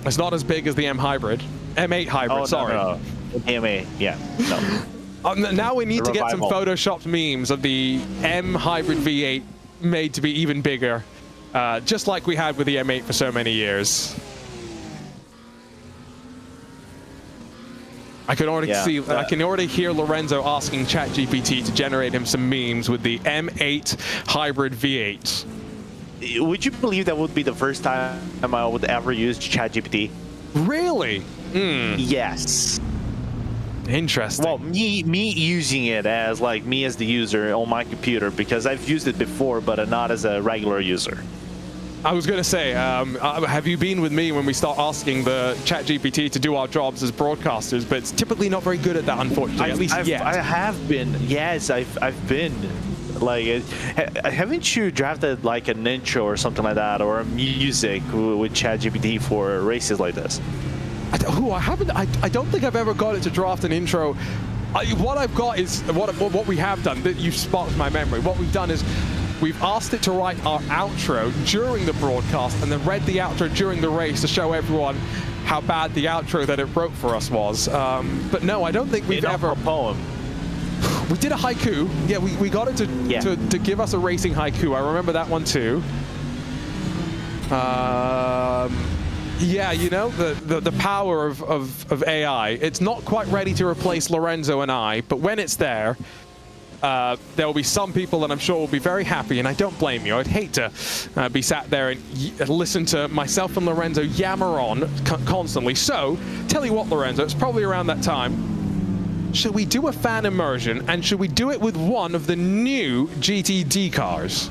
It's not as big as the M8 hybrid, sorry. No. M8, yeah, no. Now we need to get some photoshopped memes of the M hybrid V8 made to be even bigger. Just like we had with the M8 for so many years. I can already I can already hear Lorenzo asking ChatGPT to generate him some memes with the M8 hybrid V8. Would you believe that would be the first time I would ever use ChatGPT? Really? Yes. Interesting. Well, me using it as like me as the user on my computer, because I've used it before, but not as a regular user. I was going to say, have you been with me when we start asking the ChatGPT to do our jobs as broadcasters? But it's typically not very good at that, unfortunately. At least yet. I have been. Yes, I've been. Like, haven't you drafted like an intro or something like that, or a music with ChatGPT for races like this? I haven't. I don't think I've ever got it to draft an intro. What I've got is what we have done. That you sparked my memory. What we've done is we've asked it to write our outro during the broadcast, and then read the outro during the race to show everyone how bad the outro that it wrote for us was. But no, I don't think we've ever. A poem. We did a haiku. Yeah, we got it to give us a racing haiku. I remember that one too. Yeah, you know, the power of AI. It's not quite ready to replace Lorenzo and I, but when it's there, there will be some people that I'm sure will be very happy, and I don't blame you. I'd hate to be sat there and listen to myself and Lorenzo yammer on constantly. So, tell you what, Lorenzo, it's probably around that time. Should we do a fan immersion, and should we do it with one of the new GTD cars?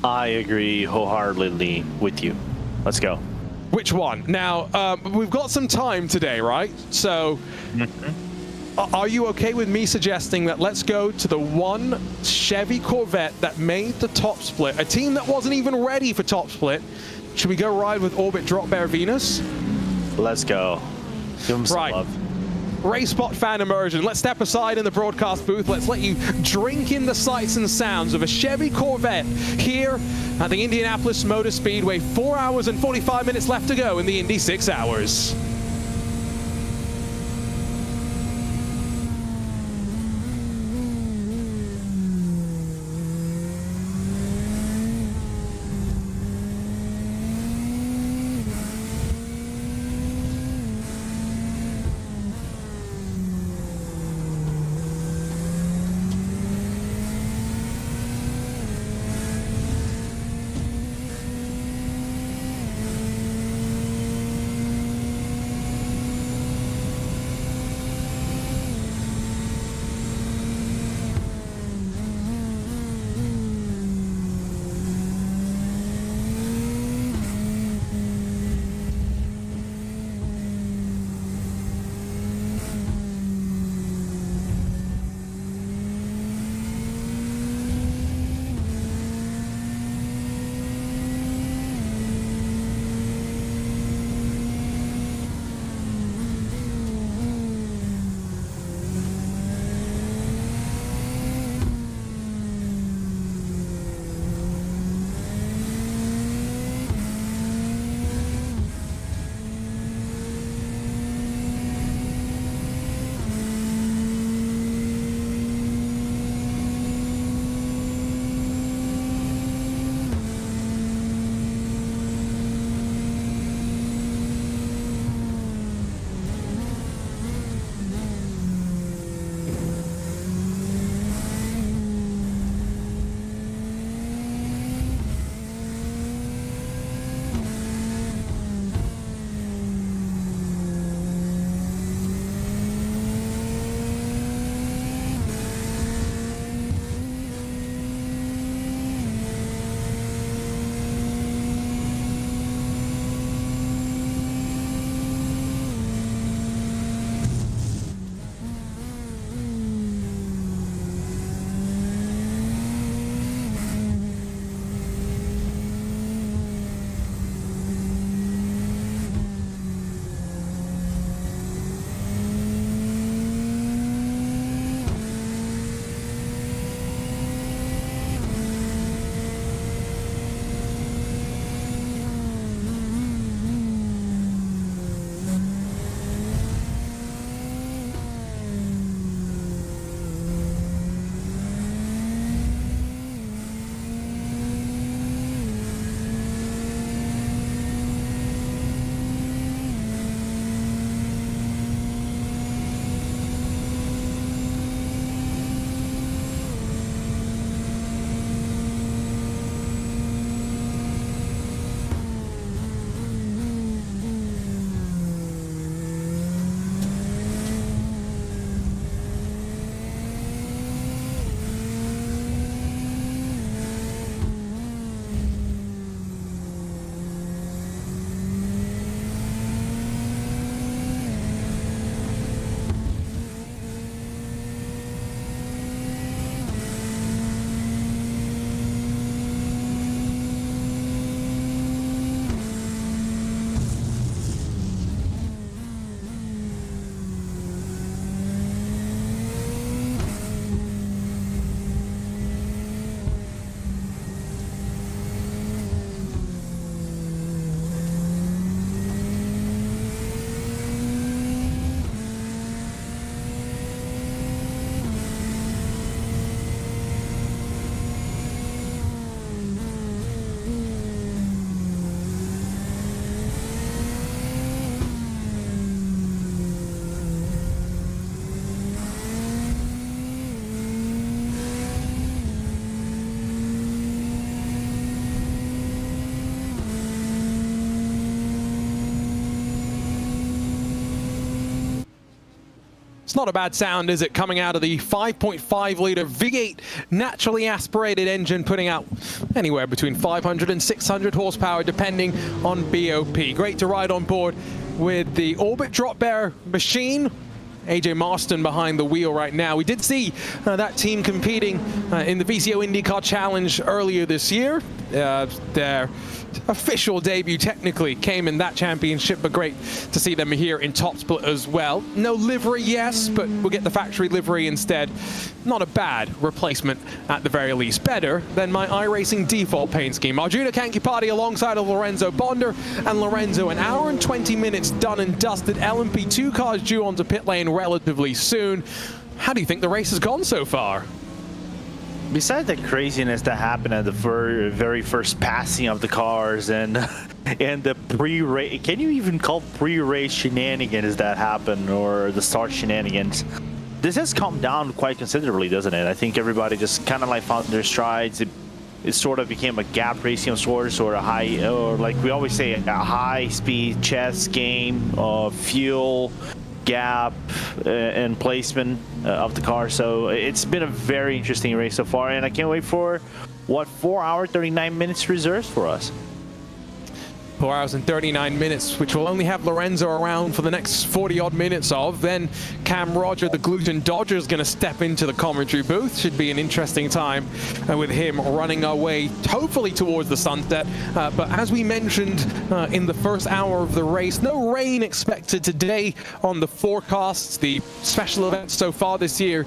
I agree wholeheartedly with you. Let's go. Which one? Now, we've got some time today, right? So, are you okay with me suggesting that let's go to the one Chevy Corvette that made the top split, a team that wasn't even ready for top split? Should we go ride with Orbit Drop Bear Venus? Let's go. Give them some love. Race Spot fan immersion. Let's step aside in the broadcast booth. Let's let you drink in the sights and sounds of a Chevy Corvette here at the Indianapolis Motor Speedway. 4 hours and 45 minutes left to go in the Indy 6 hours. not a bad sound, is it, coming out of the 5.5-liter V8 naturally aspirated engine, putting out anywhere between 500 and 600 horsepower, depending on BOP. Great to ride on board with the Orbit Drop Bear machine. AJ Marston behind the wheel right now. We did see that team competing in the VCO IndyCar Challenge earlier this year. Their official debut technically came in that championship, but great to see them here in Top Split as well. No livery, yes, but we'll get the factory livery instead. Not a bad replacement at the very least. Better than my iRacing default paint scheme. Arjuna Kankipati alongside of Lorenzo Bonder, and Lorenzo, an hour and 20 minutes done and dusted. LMP2 cars due onto pit lane relatively soon. How do you think the race has gone so far? Besides the craziness that happened at the very first passing of the cars and the pre-race, can you even call pre-race shenanigans that happened, or the start shenanigans? This has calmed down quite considerably, doesn't it? I think everybody just kind of like found their strides. It sort of became a gap racing of sorts, or a high, or like we always say, a high-speed chess game of fuel, gap, and placement of the car. So it's been a very interesting race so far, and I can't wait for what 4 hours 39 minutes reserves for us. 4 hours and 39 minutes, which will only have Lorenzo around for the next 40-odd minutes of. Then Cam Roger, the Gluten Dodger, is going to step into the commentary booth. Should be an interesting time with him running our way, hopefully, towards the sunset. But as we mentioned in the first hour of the race, no rain expected today on the forecasts. The special events so far this year,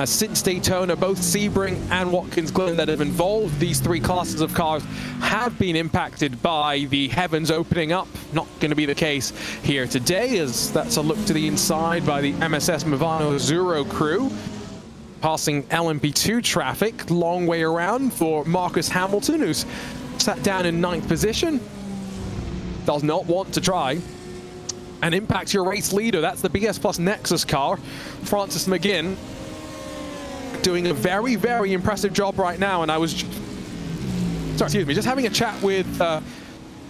since Daytona, both Sebring and Watkins Glen that have involved these three classes of cars have been impacted by the heavens opening up. Not going to be the case here today, as that's a look to the inside by the MSS Movano Zero crew. Passing LMP2 traffic, long way around for Marcus Hamilton, who's sat down in 9th position. Does not want to try and impact your race leader. That's the BS Plus Nexus car. Francis McGinn doing a very, very impressive job right now, and I was just having a chat with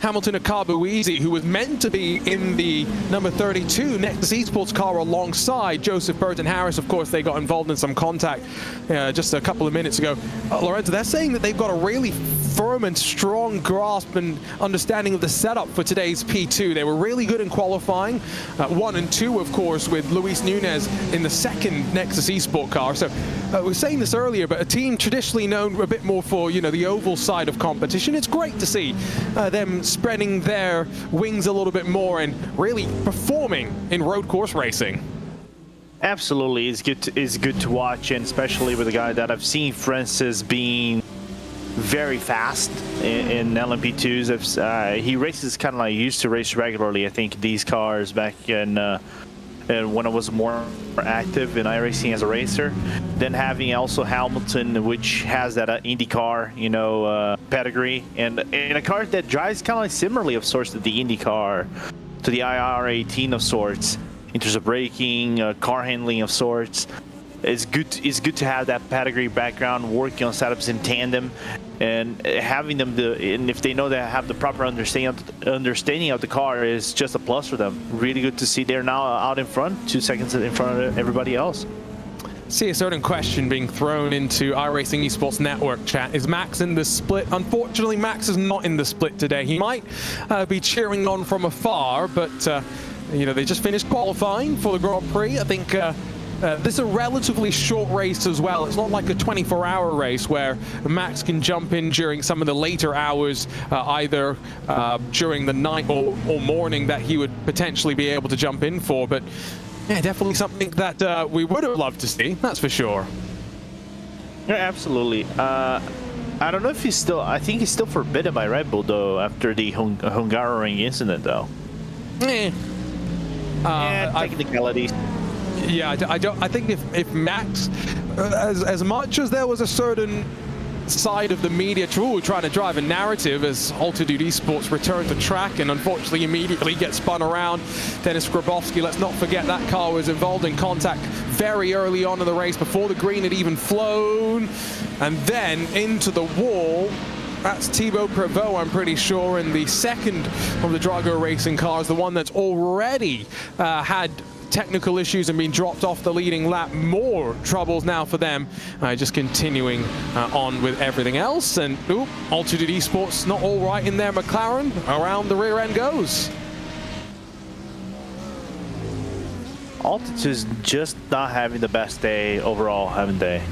Hamilton Akabuizi, who was meant to be in the number 32 Nexus Esports car alongside Joseph Burton Harris. Of course, they got involved in some contact just a couple of minutes ago. Lorenzo, they're saying that they've got a really firm and strong grasp and understanding of the setup for today's P2. They were really good in qualifying, 1 and 2, of course, with Luis Nunez in the second Nexus Esports car. So we were saying this earlier, but a team traditionally known a bit more for, the oval side of competition. It's great to see them spreading their wings a little bit more and really performing in road course racing. Absolutely, it's good to watch, and especially with a guy that I've seen, Francis, being very fast in LMP2s. He races kind of like he used to race regularly, I think, these cars back in when I was more active in iRacing as a racer. Then having also Hamilton, which has that IndyCar, pedigree, and a car that drives kind of like similarly of sorts to the IndyCar, to the IR18 of sorts, in terms of braking, car handling of sorts. It's good to have that pedigree background, working on setups in tandem, and having them and if they know they have the proper understanding of the car, is just a plus for them. Really good to see they're now out in front, 2 seconds in front of everybody else. See a certain question being thrown into iRacing Esports Network chat. Is Max in the split? Unfortunately, Max is not in the split today. He might be cheering on from afar, but they just finished qualifying for the Grand Prix. I think this is a relatively short race as well. It's not like a 24-hour race where Max can jump in during some of the later hours, either during the night or morning, that he would potentially be able to jump in for. But yeah, definitely something that we would have loved to see, that's for sure. Yeah, absolutely. I don't know if he's still, I think he's still forbidden by Red Bull, though, after the Hungaroring incident, though. Technicalities. Yeah, I think if Max, as much as there was a certain side of the media trying to drive a narrative as Altitude Esports returned to track and unfortunately immediately gets spun around. Dennis Grabowski, let's not forget that car was involved in contact very early on in the race before the green had even flown, and then into the wall. That's Thibaut Prevost, I'm pretty sure, in the second of the Drago Racing cars, the one that's already had technical issues and being dropped off the leading lap. More troubles now for them, just continuing on with everything else. And Altitude Esports not all right in their McLaren. Around the rear end goes. Altitude's just not having the best day overall, haven't they?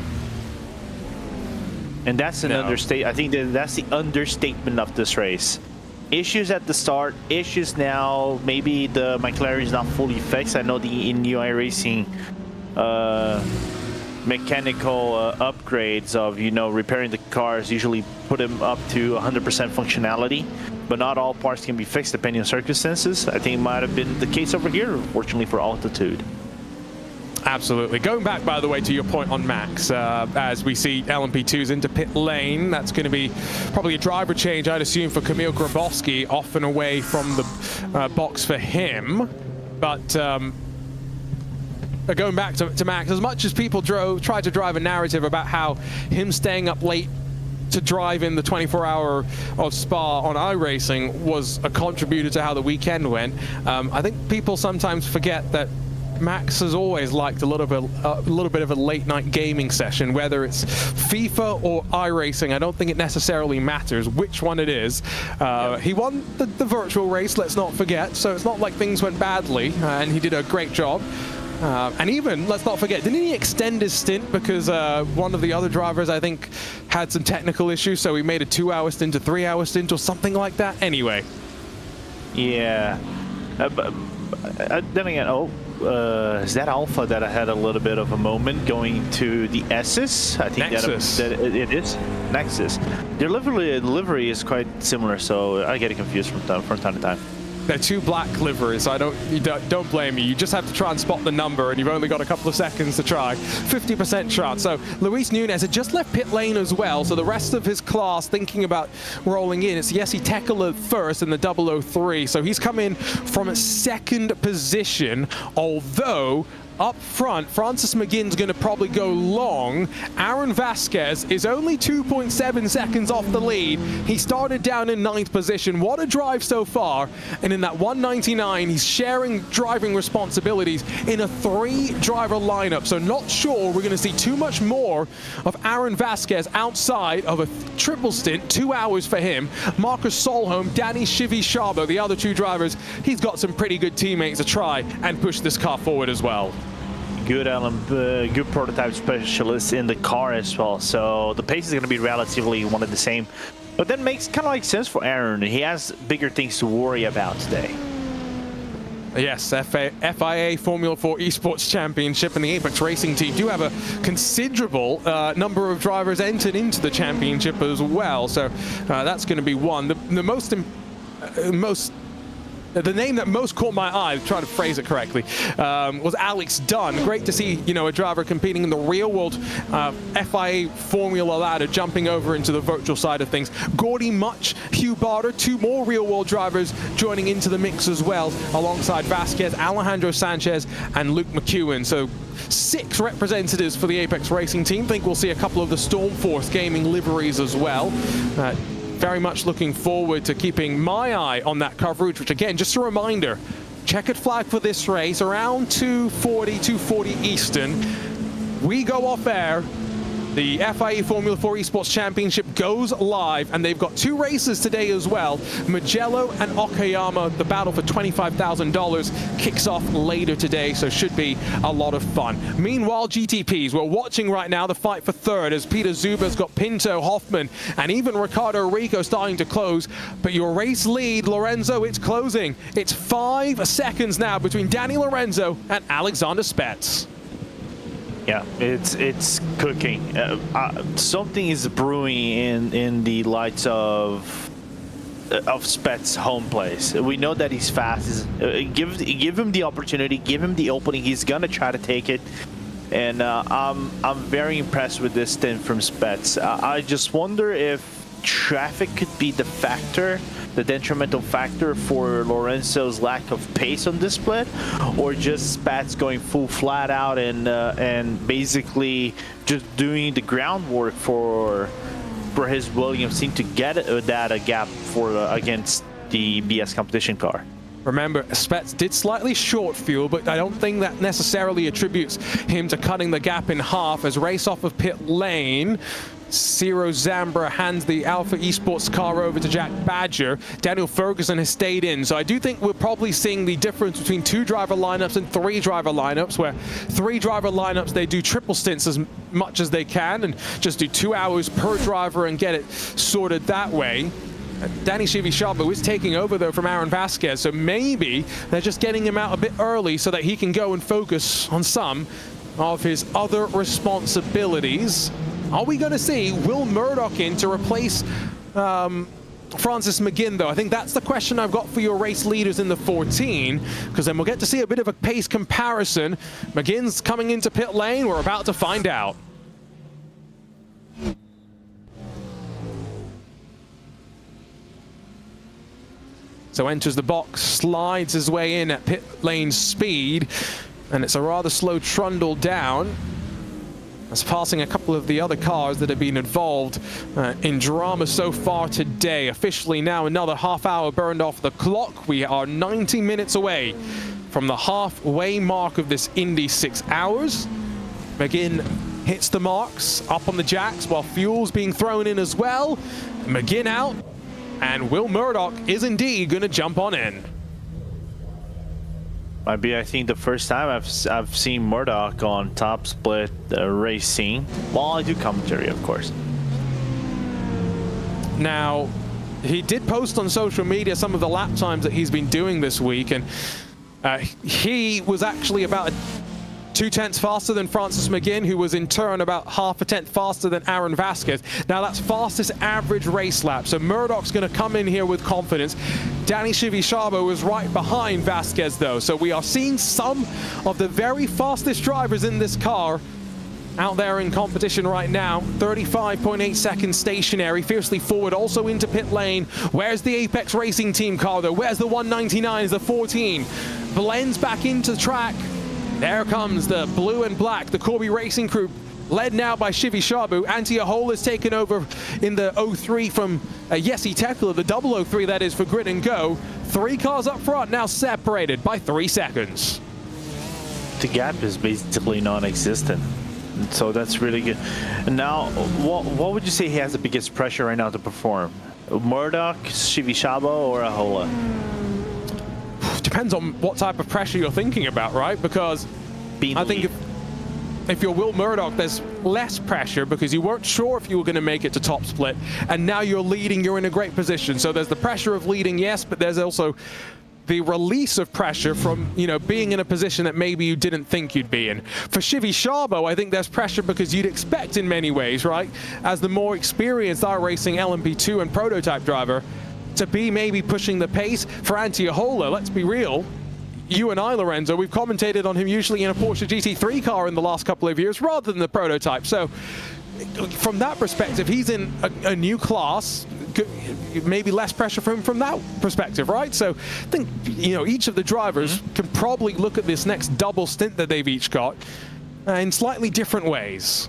And that's an understatement. I think that's the understatement of this race. Issues at the start, issues now. Maybe the McLaren is not fully fixed. I know in new iRacing mechanical upgrades of repairing the cars usually put them up to 100% functionality, but not all parts can be fixed depending on circumstances. I think it might have been the case over here, fortunately for Altitude. Absolutely. Going back, by the way, to your point on Max, as we see LMP2s into pit lane, that's going to be probably a driver change, I'd assume, for Kamil Grabowski, off and away from the box for him. But going back to Max, as much as people tried to drive a narrative about how him staying up late to drive in the 24-hour of Spa on iRacing was a contributor to how the weekend went, I think people sometimes forget that Max has always liked a little bit of a late-night gaming session, whether it's FIFA or iRacing. I don't think it necessarily matters which one it is. He won the virtual race, let's not forget, so it's not like things went badly, and he did a great job. And even, let's not forget, didn't he extend his stint because one of the other drivers, I think, had some technical issues, so he made a 2-hour stint, a 3-hour stint, or something like that? Anyway. Yeah. But then again, is that Alpha that I had a little bit of a moment going to the S's? I think Nexus. that it is Nexus. Their livery is quite similar, so I get confused from time to time. They're two black liveries, so don't blame me. You just have to try and spot the number, and you've only got a couple of seconds to try. 50% chance. So Luis Nunes had just left pit lane as well, so the rest of his class thinking about rolling in. It's Jesse Tekela first in the 003, so he's come in from a second position, although up front, Francis McGinn's going to probably go long. Aaron Vasquez is only 2.7 seconds off the lead. He started down in 9th position. What a drive so far. And in that 199, he's sharing driving responsibilities in a 3-driver lineup. So not sure we're going to see too much more of Aaron Vasquez outside of a triple stint, 2 hours for him. Marcus Solholm, Danny Shivy-Shabo, the other 2 drivers, he's got some pretty good teammates to try and push this car forward as well. Good prototype specialist in the car as well, so the pace is going to be relatively one of the same, but that makes kind of like sense for Aaron. He has bigger things to worry about today. Yes, FIA Formula 4 Esports Championship and the Apex Racing team do have a considerable number of drivers entered into the championship as well, so that's going to be one. The name that most caught my eye, trying to phrase it correctly, was Alex Dunn. Great to see, a driver competing in the real-world FIA Formula ladder, jumping over into the virtual side of things. Gordy Much, Hugh Barter, 2 more real-world drivers joining into the mix as well, alongside Vasquez, Alejandro Sanchez, and Luke McEwen. So 6 representatives for the Apex Racing team. Think we'll see a couple of the Stormforce Gaming liveries as well. Very much looking forward to keeping my eye on that coverage, which again, just a reminder, checkered flag for this race around 2:40 Eastern. We go off air. The FIA Formula 4 Esports Championship goes live, and they've got 2 races today as well. Mugello and Okayama, the battle for $25,000, kicks off later today, so should be a lot of fun. Meanwhile, GTPs, we're watching right now the fight for third as Peter Zuba's got Pinto, Hoffman, and even Ricardo Rico starting to close. But your race lead, Lorenzo, it's closing. It's 5 seconds now between Danny Lorenzo and Alexander Spetz. Yeah, it's cooking. Something is brewing in the lights of Spet's home place. We know that he's fast. Give him the opportunity, give him the opening. He's gonna try to take it, and I'm very impressed with this stint from Spetz. I just wonder if traffic could be the detrimental factor for Lorenzo's lack of pace on this split, or just Spatz going full flat out and basically just doing the groundwork for his Williams team to get that gap against the BS competition car. Remember, Spets did slightly short fuel, but I don't think that necessarily attributes him to cutting the gap in half as race off of pit lane. Ciro Zambra hands the Alpha Esports car over to Jack Badger. Daniel Ferguson has stayed in. So I do think we're probably seeing the difference between 2 driver lineups and 3 driver lineups, where 3 driver lineups, they do triple stints as much as they can and just do 2 hours per driver and get it sorted that way. Danny Chivisciabo is taking over, though, from Aaron Vasquez, so maybe they're just getting him out a bit early so that he can go and focus on some of his other responsibilities. Are we going to see Will Murdoch in to replace Francis McGinn, though? I think that's the question I've got for your race leaders in the 14, because then we'll get to see a bit of a pace comparison. McGinn's coming into pit lane. We're about to find out. So enters the box, slides his way in at pit lane speed, and it's a rather slow trundle down. That's passing a couple of the other cars that have been involved in drama so far today. Officially now another half hour burned off the clock. We are 90 minutes away from the halfway mark of this Indy 6 hours. McGinn hits the marks up on the jacks while fuel's being thrown in as well. McGinn out. And Will Murdoch is indeed going to jump on in. Might be, I think, the first time I've seen Murdoch on top split racing. Well, I do commentary, of course. Now, he did post on social media some of the lap times that he's been doing this week, and he was actually about 2/10 faster than Francis McGinn, who was in turn about half a tenth faster than Aaron Vasquez. Now that's fastest average race lap, so Murdoch's going to come in here with confidence. Danny Chivisciabo is right behind Vasquez, though, so we are seeing some of the very fastest drivers in this car out there in competition right now. 35.8 seconds stationary, fiercely forward, also into pit lane. Where's the Apex Racing Team car, though? Where's the 199? Is the 14? Blends back into the track. There comes the blue and black, the Corby Racing Crew, led now by Chivisciabo. Antiohola has taken over in the 03 from Jesse Tekla, the 003 that is for Grid and Go. 3 cars up front, now separated by 3 seconds. The gap is basically non-existent, so that's really good. Now, what would you say he has the biggest pressure right now to perform? Murdoch, Chivisciabo, or Ahola? Depends on what type of pressure you're thinking about, right? Because I think if you're Will Murdoch, there's less pressure because you weren't sure if you were going to make it to top split, and now you're leading, you're in a great position. So there's the pressure of leading, yes, but there's also the release of pressure from, you know, being in a position that maybe you didn't think you'd be in. For Chivisciabo, I think there's pressure because you'd expect in many ways, right, as the more experienced iRacing LMP2 and prototype driver, to be maybe pushing the pace. For Antiohola, let's be real, you and I, Lorenzo, we've commentated on him usually in a Porsche GT3 car in the last couple of years rather than the prototype. So from that perspective, he's in a new class, maybe less pressure for him from that perspective, right? So I think, you know, each of the drivers can probably look at this next double stint that they've each got in slightly different ways.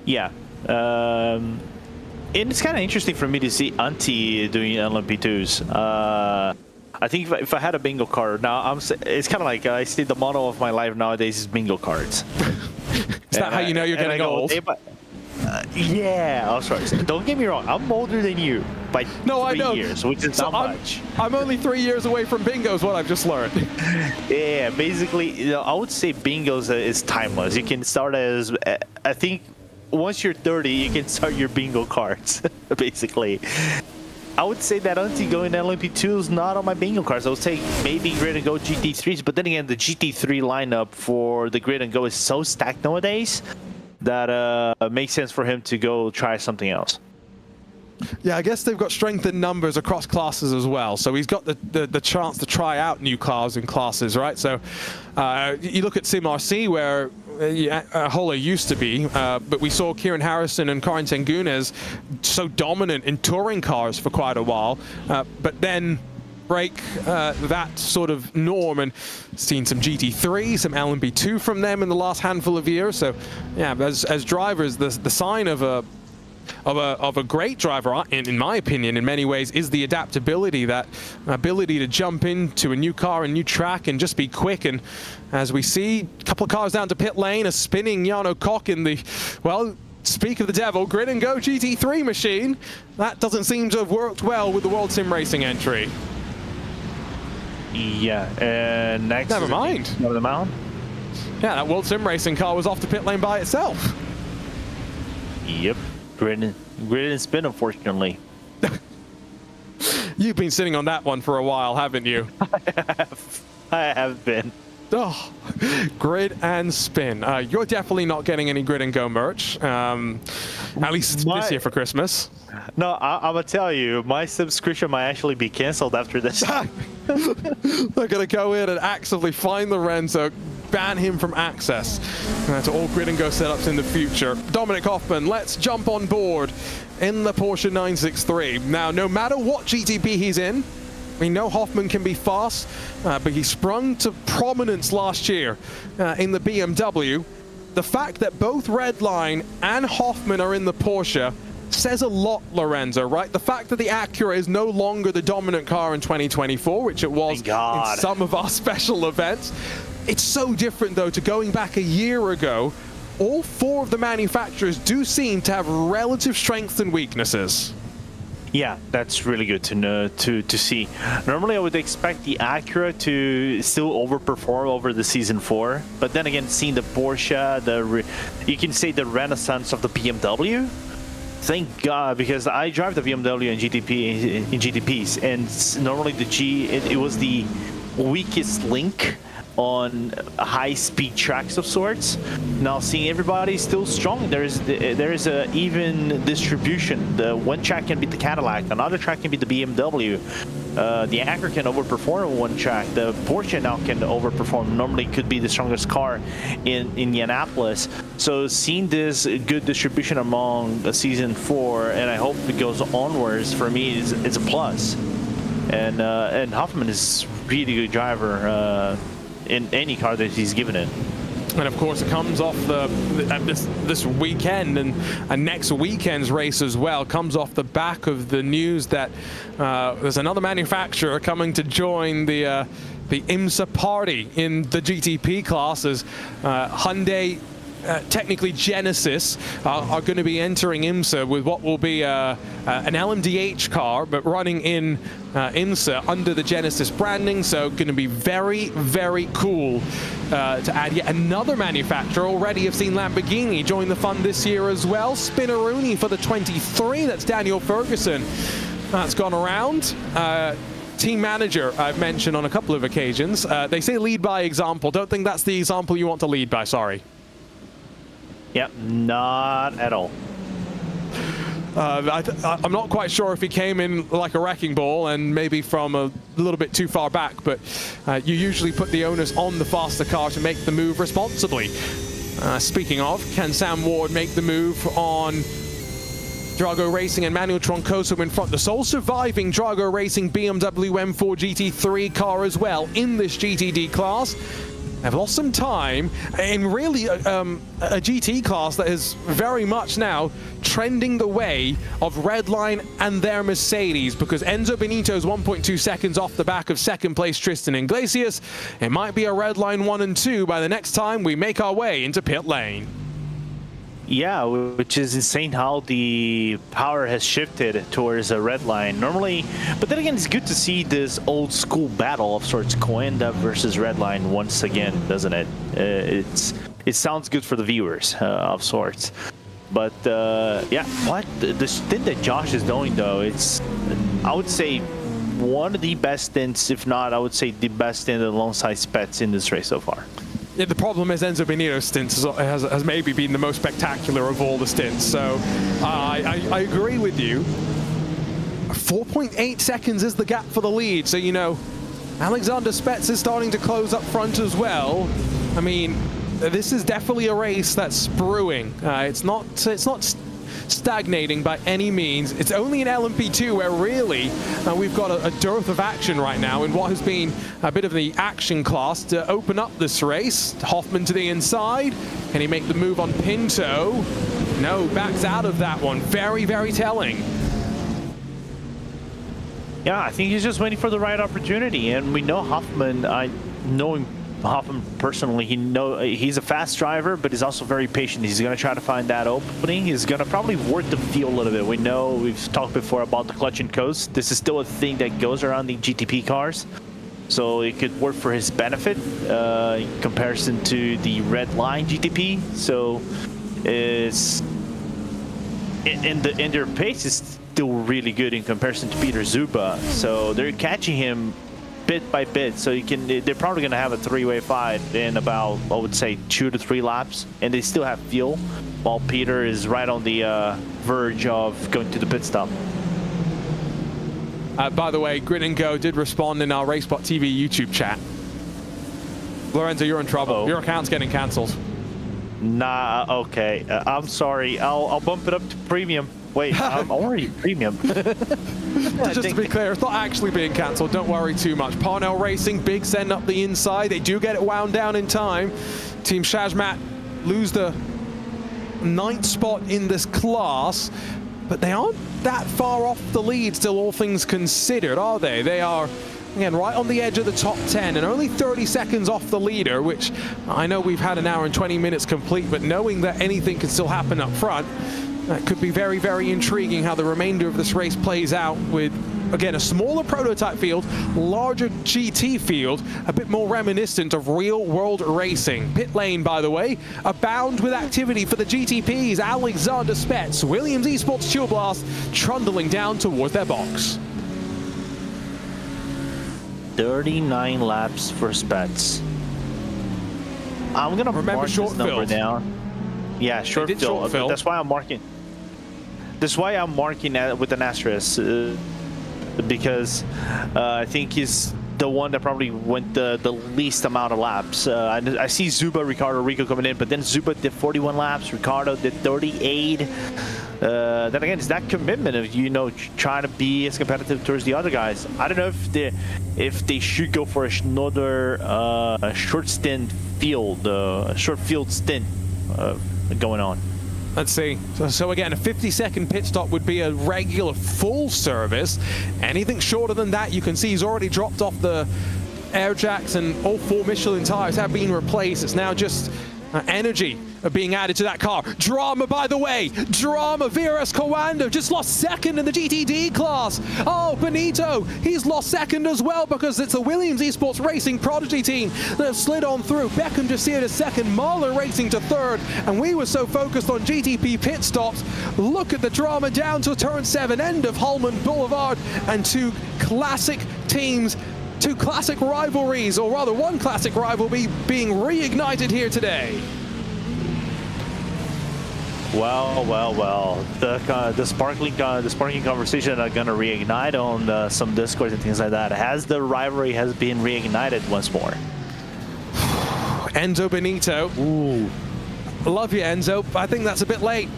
Yeah. And it's kind of interesting for me to see Antti doing LMP2s. I think if I had a bingo card now, it's kind of like I see the motto of my life nowadays is bingo cards. Is that how you know you're getting old? Yeah, oh, sorry. Don't get me wrong. I'm older than you by 3 years, which is not much. I'm only 3 years away from bingo is what I've just learned. Yeah, basically, you know, I would say bingos is timeless. You can start as, I think, once you're 30, you can start your bingo cards, basically. I would say that Antti going LMP2 is not on my bingo cards. I would say maybe Grid and Go GT3s, but then again, the GT3 lineup for the Grid and Go is so stacked nowadays that makes sense for him to go try something else. Yeah, I guess they've got strength in numbers across classes as well. So he's got the chance to try out new cars and classes, right? So you look at Sim RC where Hola used to be, but we saw Kieran Harrison and Karin Tengunes so dominant in touring cars for quite a while, but then break that sort of norm and seen some GT3, some LMP2 from them in the last handful of years. So yeah, as drivers, the sign of a of a great driver, in my opinion, in many ways, is the adaptability, that ability to jump into a new car, a new track, and just be quick. And as we see, a couple of cars down to pit lane, a spinning Jarno Koch in the, well, speak of the devil, grid and go GT3 machine. That doesn't seem to have worked well with the World Sim Racing entry. Yeah, next. Never mind. The mound. Yeah, that World Sim Racing car was off the pit lane by itself. Yep, grid and spin, unfortunately. You've been sitting on that one for a while, haven't you? I have been. Oh, grid and spin. You're definitely not getting any grid and go merch, at least this year for Christmas. No, I'm gonna tell you, my subscription might actually be canceled after this. They're gonna go in and actively find Lorenzo, ban him from access to all grid and go setups in the future. Dominic Hoffman, let's jump on board in the Porsche 963. Now, no matter what GTP he's in, we know Hoffman can be fast, but he sprung to prominence last year in the BMW. The fact that both Redline and Hoffman are in the Porsche says a lot, Lorenzo, right? The fact that the Acura is no longer the dominant car in 2024, which it was in some of our special events. It's so different, though, to going back a year ago. All four of the manufacturers do seem to have relative strengths and weaknesses. Yeah, that's really good to know, to see. Normally, I would expect the Acura to still overperform over the Season 4, but then again, seeing the Porsche, you can say the renaissance of the BMW. Thank God, because I drive the BMW in GTPs, and normally it was the weakest link on high-speed tracks of sorts. Now seeing everybody still strong, there is a even distribution. The one track can beat the Cadillac, another track can beat the BMW. The Acura can overperform one track. The Porsche now can overperform. Normally could be the strongest car in Indianapolis. So seeing this good distribution among Season 4, and I hope it goes onwards, for me is a plus. And Hoffman is really good driver in any car that he's given it. And of course, it comes off this weekend and next weekend's race as well. Comes off the back of the news that there's another manufacturer coming to join the IMSA party in the GTP classes. Hyundai, technically Genesis, are going to be entering IMSA with what will be an LMDH car, but running in IMSA under the Genesis branding. So going to be very, very cool to add yet another manufacturer. Already have seen Lamborghini join the fun this year as well. Spinaroonie for the 23, that's Daniel Ferguson. That's gone around. Team manager, I've mentioned on a couple of occasions. They say lead by example. Don't think that's the example you want to lead by, sorry. Yep, not at all. I'm not quite sure if he came in like a wrecking ball and maybe from a little bit too far back, but you usually put the onus on the faster car to make the move responsibly. Speaking of, can Sam Ward make the move on Drago Racing and Manuel Troncoso in front? The sole surviving Drago Racing BMW M4 GT3 car as well in this GTD class. Have lost some time in really a GT class that is very much now trending the way of Redline and their Mercedes, because Enzo Benito's 1.2 seconds off the back of second place Tristan Iglesias. It might be a Redline 1 and 2 by the next time we make our way into pit lane. Yeah, which is insane how the power has shifted towards a red line. Normally, but then again, it's good to see this old school battle of sorts, Coenda versus Redline once again, doesn't it? It sounds good for the viewers of sorts. But yeah, what the stint that Josh is doing though, it's, I would say, one of the best stints, if not, I would say the best stint alongside Spets in this race so far. Yeah, the problem is Enzo Benito's stints has maybe been the most spectacular of all the stints. So I agree with you. 4.8 seconds is the gap for the lead. So, you know, Alexander Spets is starting to close up front as well. I mean, this is definitely a race that's brewing. It's not stagnating by any means. It's only in LMP2 where really we've got a dearth of action right now in what has been a bit of the action class to open up this race. Hoffman to the inside. Can he make the move on Pinto? No, backs out of that one. Very, very telling. Yeah, I think he's just waiting for the right opportunity, and we know Hoffman. I know him, Hoffman personally. He's a fast driver, but he's also very patient. He's going to try to find that opening. He's going to probably work the field a little bit. We know we've talked before about the clutch and coast. This is still a thing that goes around the GTP cars, so it could work for his benefit in comparison to the red line GTP. So it's in their pace is still really good in comparison to Peter Zuba, so they're catching him bit by bit. So they're probably going to have a three-way fight in about, I would say, 2 to 3 laps, and they still have fuel, while Peter is right on the verge of going to the pit stop. By the way, Grid and Go did respond in our RaceBot TV YouTube chat. Lorenzo, you're in trouble. Uh-oh. Your account's getting cancelled. Nah, okay. I'm sorry. I'll bump it up to premium. Wait, I'm already premium. Just to be clear, it's not actually being cancelled. Don't worry too much. Parnell Racing, big send up the inside. They do get it wound down in time. Team Shazmat lose the 9th spot in this class, but they aren't that far off the lead still, all things considered, are they? They are, again, right on the edge of the top 10 and only 30 seconds off the leader, which I know we've had an hour and 20 minutes complete, but knowing that anything can still happen up front, that could be very, very intriguing how the remainder of this race plays out with, again, a smaller prototype field, larger GT field, a bit more reminiscent of real-world racing. Pit lane, by the way, abound with activity for the GTPs. Alexander Spets, Williams Esports Chill Blast, trundling down towards their box. 39 laps for Spets. I'm gonna mark this number down. Yeah, short fill. That's why I'm marking. That's why I'm marking with an asterisk, because I think he's the one that probably went the least amount of laps. I see Zuba, Ricardo, Rico coming in, but then Zuba did 41 laps, Ricardo did 38. Then again, it's that commitment of, you know, trying to be as competitive towards the other guys. I don't know if they should go for another short stint field, short field stint going on. Let's see. So again, a 50-second pit stop would be a regular full service. Anything shorter than that, you can see he's already dropped off the air jacks and all 4 Michelin tires have been replaced. It's now just energy being added to that car. Drama, by the way. Drama. Viras Coando just lost second in the GTD class. Oh, Benito, he's lost second as well because it's a Williams Esports Racing Prodigy team that have slid on through. Beckham just here to second, Mahler racing to third, and we were so focused on GTP pit stops. Look at the drama down to turn 7, end of Holman Boulevard, and 2 classic teams, 2 classic rivalries, or rather 1 classic rivalry being reignited here today. Well. The sparkling conversation are gonna reignite on some Discord and things like that. Has the rivalry been reignited once more? Enzo Benito. Ooh. Love you, Enzo. I think that's a bit late.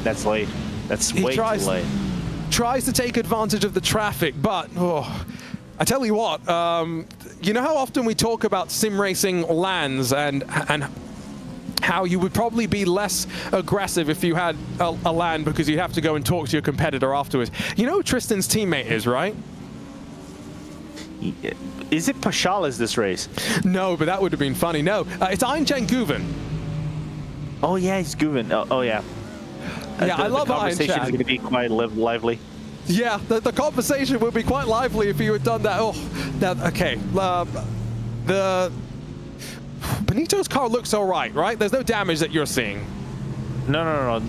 That's late. That's way too late. Tries to take advantage of the traffic, but I tell you what, you know how often we talk about sim racing lands and how you would probably be less aggressive if you had a land because you have to go and talk to your competitor afterwards. You know who Tristan's teammate is, right? Is it Pashala's this race? No, but that would have been funny. No, it's Einjan Guven. Oh yeah, it's Guven. Oh yeah. Yeah, I love the conversation is going to be quite lively. Yeah, the conversation would be quite lively if you had done that. Oh, okay. The Benito's car looks all right? There's no damage that you're seeing. No.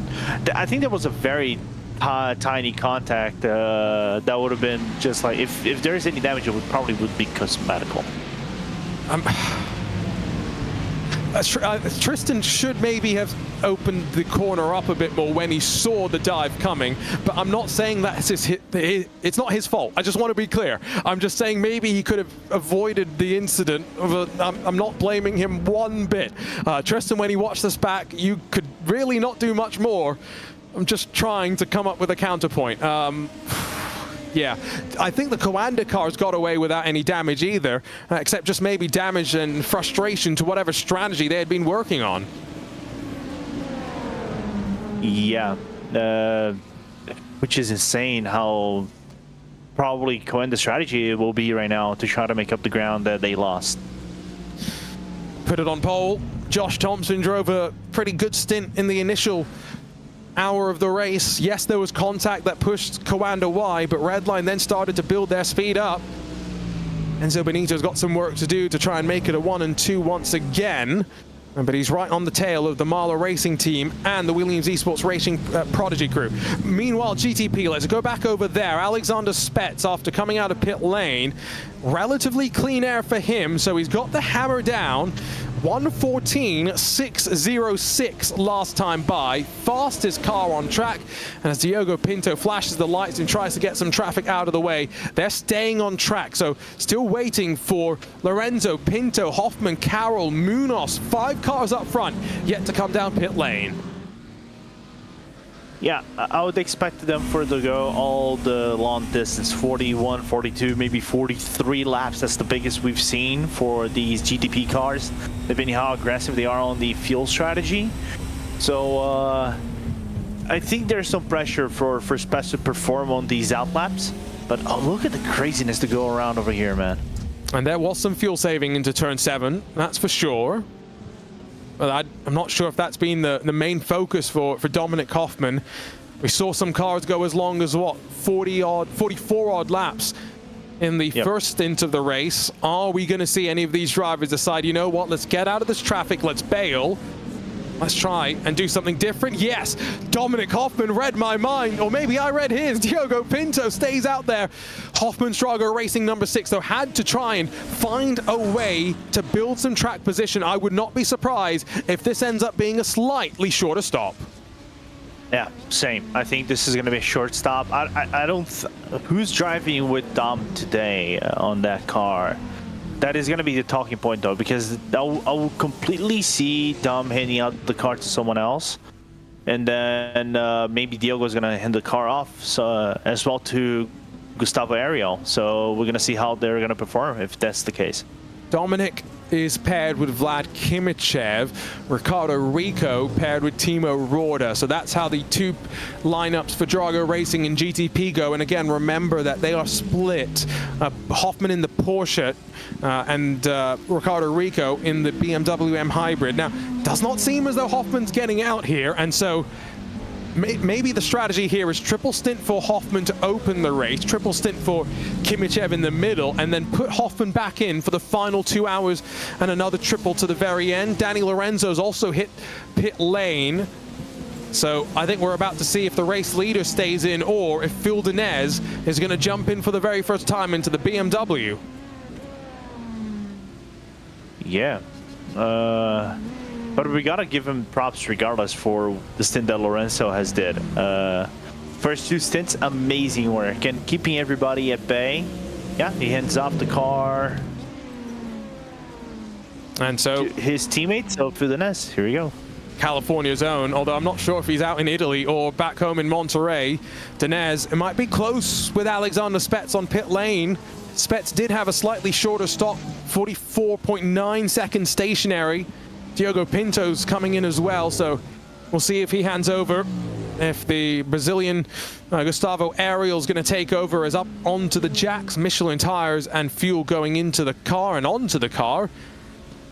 I think there was a very tiny contact that would have been just like, if there is any damage, it probably would be cosmetical. Tristan should maybe have opened the corner up a bit more when he saw the dive coming, but I'm not saying that it's not his fault. I just want to be clear. I'm just saying maybe he could have avoided the incident. I'm not blaming him one bit. Tristan, when he watched this back, you could really not do much more. I'm just trying to come up with a counterpoint. Yeah, I think the Coanda cars got away without any damage either, except just maybe damage and frustration to whatever strategy they had been working on. Yeah, which is insane how probably Cohen's strategy will be right now to try to make up the ground that they lost. Put it on pole. Josh Thompson drove a pretty good stint in the initial hour of the race. Yes, there was contact that pushed Coanda wide, but Redline then started to build their speed up. Enzo Benito's got some work to do to try and make it a 1 and 2 once again. But he's right on the tail of the Marla Racing team and the Williams Esports Racing Prodigy crew. Meanwhile, GTP, let's go back over there. Alexander Spets, after coming out of pit lane, relatively clean air for him, so he's got the hammer down. 1:14.606 last time by, fastest car on track. And as Diogo Pinto flashes the lights and tries to get some traffic out of the way, they're staying on track. So still waiting for Lorenzo, Pinto, Hoffman, Carroll, Munoz, 5 cars up front, yet to come down pit lane. Yeah, I would expect them for to go all the long distance, 41, 42, maybe 43 laps. That's the biggest we've seen for these GTP cars, depending how aggressive they are on the fuel strategy. So I think there's some pressure for Spets to perform on these out laps. But oh, look at the craziness to go around over here, man. And there was some fuel saving into turn 7, that's for sure. But I'm not sure if that's been the main focus for Dominic Hoffman. We saw some cars go as long as, what, 44-odd laps in the first stint of the race. Are we going to see any of these drivers decide, you know what, let's get out of this traffic, let's bail. Let's try and do something different. Yes, Dominic Hoffman read my mind, or maybe I read his. Diogo Pinto stays out there. Hoffman Drago Racing number 6, though, had to try and find a way to build some track position. I would not be surprised if this ends up being a slightly shorter stop. Yeah, same. I think this is going to be a short stop. I don't... Who's driving with Dom today on that car? That is going to be the talking point, though, because I will completely see Dom handing out the car to someone else. And then maybe Diogo is going to hand the car off as well to Gustavo Ariel. So we're going to see how they're going to perform if that's the case. Dominic is paired with Vlad Kimichev, Ricardo Rico paired with Timo Roda. So that's how the two lineups for Drago Racing and GTP go. And again, remember that they are split. Hoffman in the Porsche and Ricardo Rico in the BMW M Hybrid. Now, does not seem as though Hoffman's getting out here, and so maybe the strategy here is triple stint for Hoffman to open the race, triple stint for Kimichev in the middle, and then put Hoffman back in for the final 2 hours and another triple to the very end. Danny Lorenzo's also hit pit lane. So I think we're about to see if the race leader stays in or if Phil Dinez is going to jump in for the very first time into the BMW. Yeah. But we gotta give him props regardless for the stint that Lorenzo has did. First 2 stints, amazing work, and keeping everybody at bay. Yeah, he hands off the car. And so his teammates, so Fudinez, here we go. California's own, although I'm not sure if he's out in Italy or back home in Monterey. Dinez, it might be close with Alexander Spets on pit lane. Spets did have a slightly shorter stop, 44.9 seconds stationary. Diogo Pinto's coming in as well, so we'll see if he hands over. If the Brazilian Gustavo Ariel's going to take over as up onto the jacks, Michelin tires and fuel going into the car and onto the car.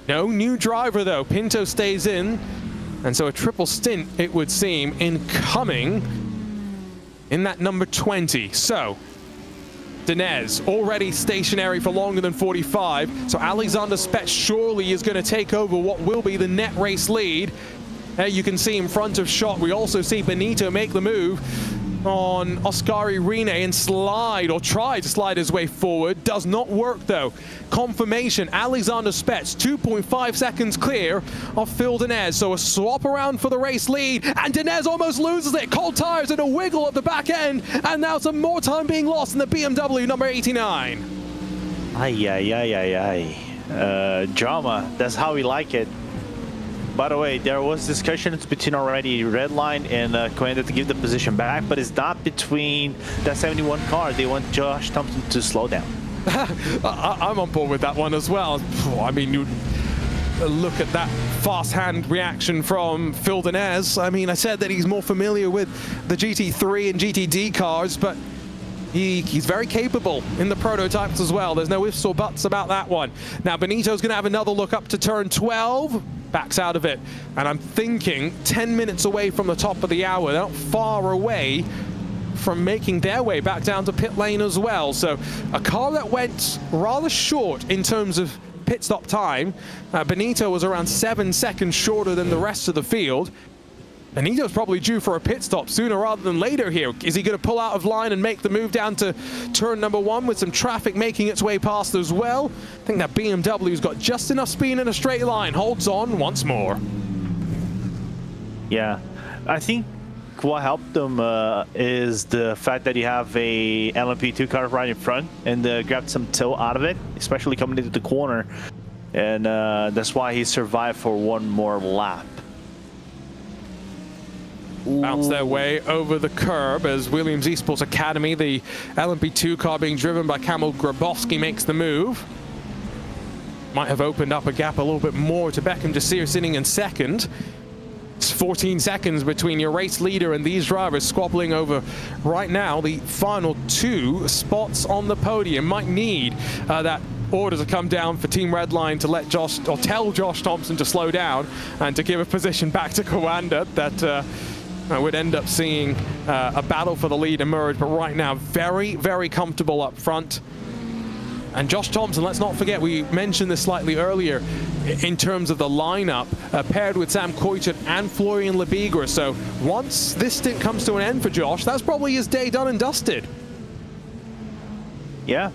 No new driver though, Pinto stays in, and so a triple stint it would seem incoming in that number 20. So Dinez already stationary for longer than 45, so Alexander Spets surely is going to take over what will be the net race lead. There you can see in front of shot, we also see Benito make the move on Oskari Rene and slide, or try to slide his way forward. Does not work though. Confirmation, Alexander Spets 2.5 seconds clear of Phil Dinez. So a swap around for the race lead, and Dinez almost loses it. Cold tires and a wiggle at the back end, and now some more time being lost in the BMW number 89. Drama, that's how we like it. By the way, there was discussions between already Redline and Coenda to give the position back, but it's not between that 71 car. They want Josh Thompson to slow down. I'm on board with that one as well. I mean, look at that fast hand reaction from Phil Denez. I mean, I said that he's more familiar with the GT3 and GTD cars, but he's very capable in the prototypes as well. There's no ifs or buts about that one. Now, Benito's going to have another look up to turn 12. Backs out of it. And I'm thinking 10 minutes away from the top of the hour. They're not far away from making their way back down to pit lane as well. So a car that went rather short in terms of pit stop time. Benito was around 7 seconds shorter than the rest of the field. Benito's probably due for a pit stop sooner rather than later here. Is he going to pull out of line and make the move down to turn number 1 with some traffic making its way past as well? I think that BMW's got just enough speed in a straight line. Holds on once more. Yeah, I think what helped them is the fact that you have a LMP2 car right in front and grabbed some tilt out of it, especially coming into the corner. And that's why he survived for one more lap. Bounce their way over the curb as Williams Esports Academy, the LMP2 car being driven by Kamil Grabowski, makes the move. Might have opened up a gap a little bit more to Beckham Jasir sitting in second. It's 14 seconds between your race leader and these drivers squabbling over right now the final 2 spots on the podium. Might need that order to come down for Team Redline to let Josh, or tell Josh Thompson to slow down and to give a position back to Kawanda that would end up seeing a battle for the lead emerge. But right now, very, very comfortable up front. And Josh Thompson, let's not forget, we mentioned this slightly earlier in terms of the lineup, paired with Sam Kuijten and Florian Lebigra. So once this stint comes to an end for Josh, that's probably his day done and dusted. Yeah,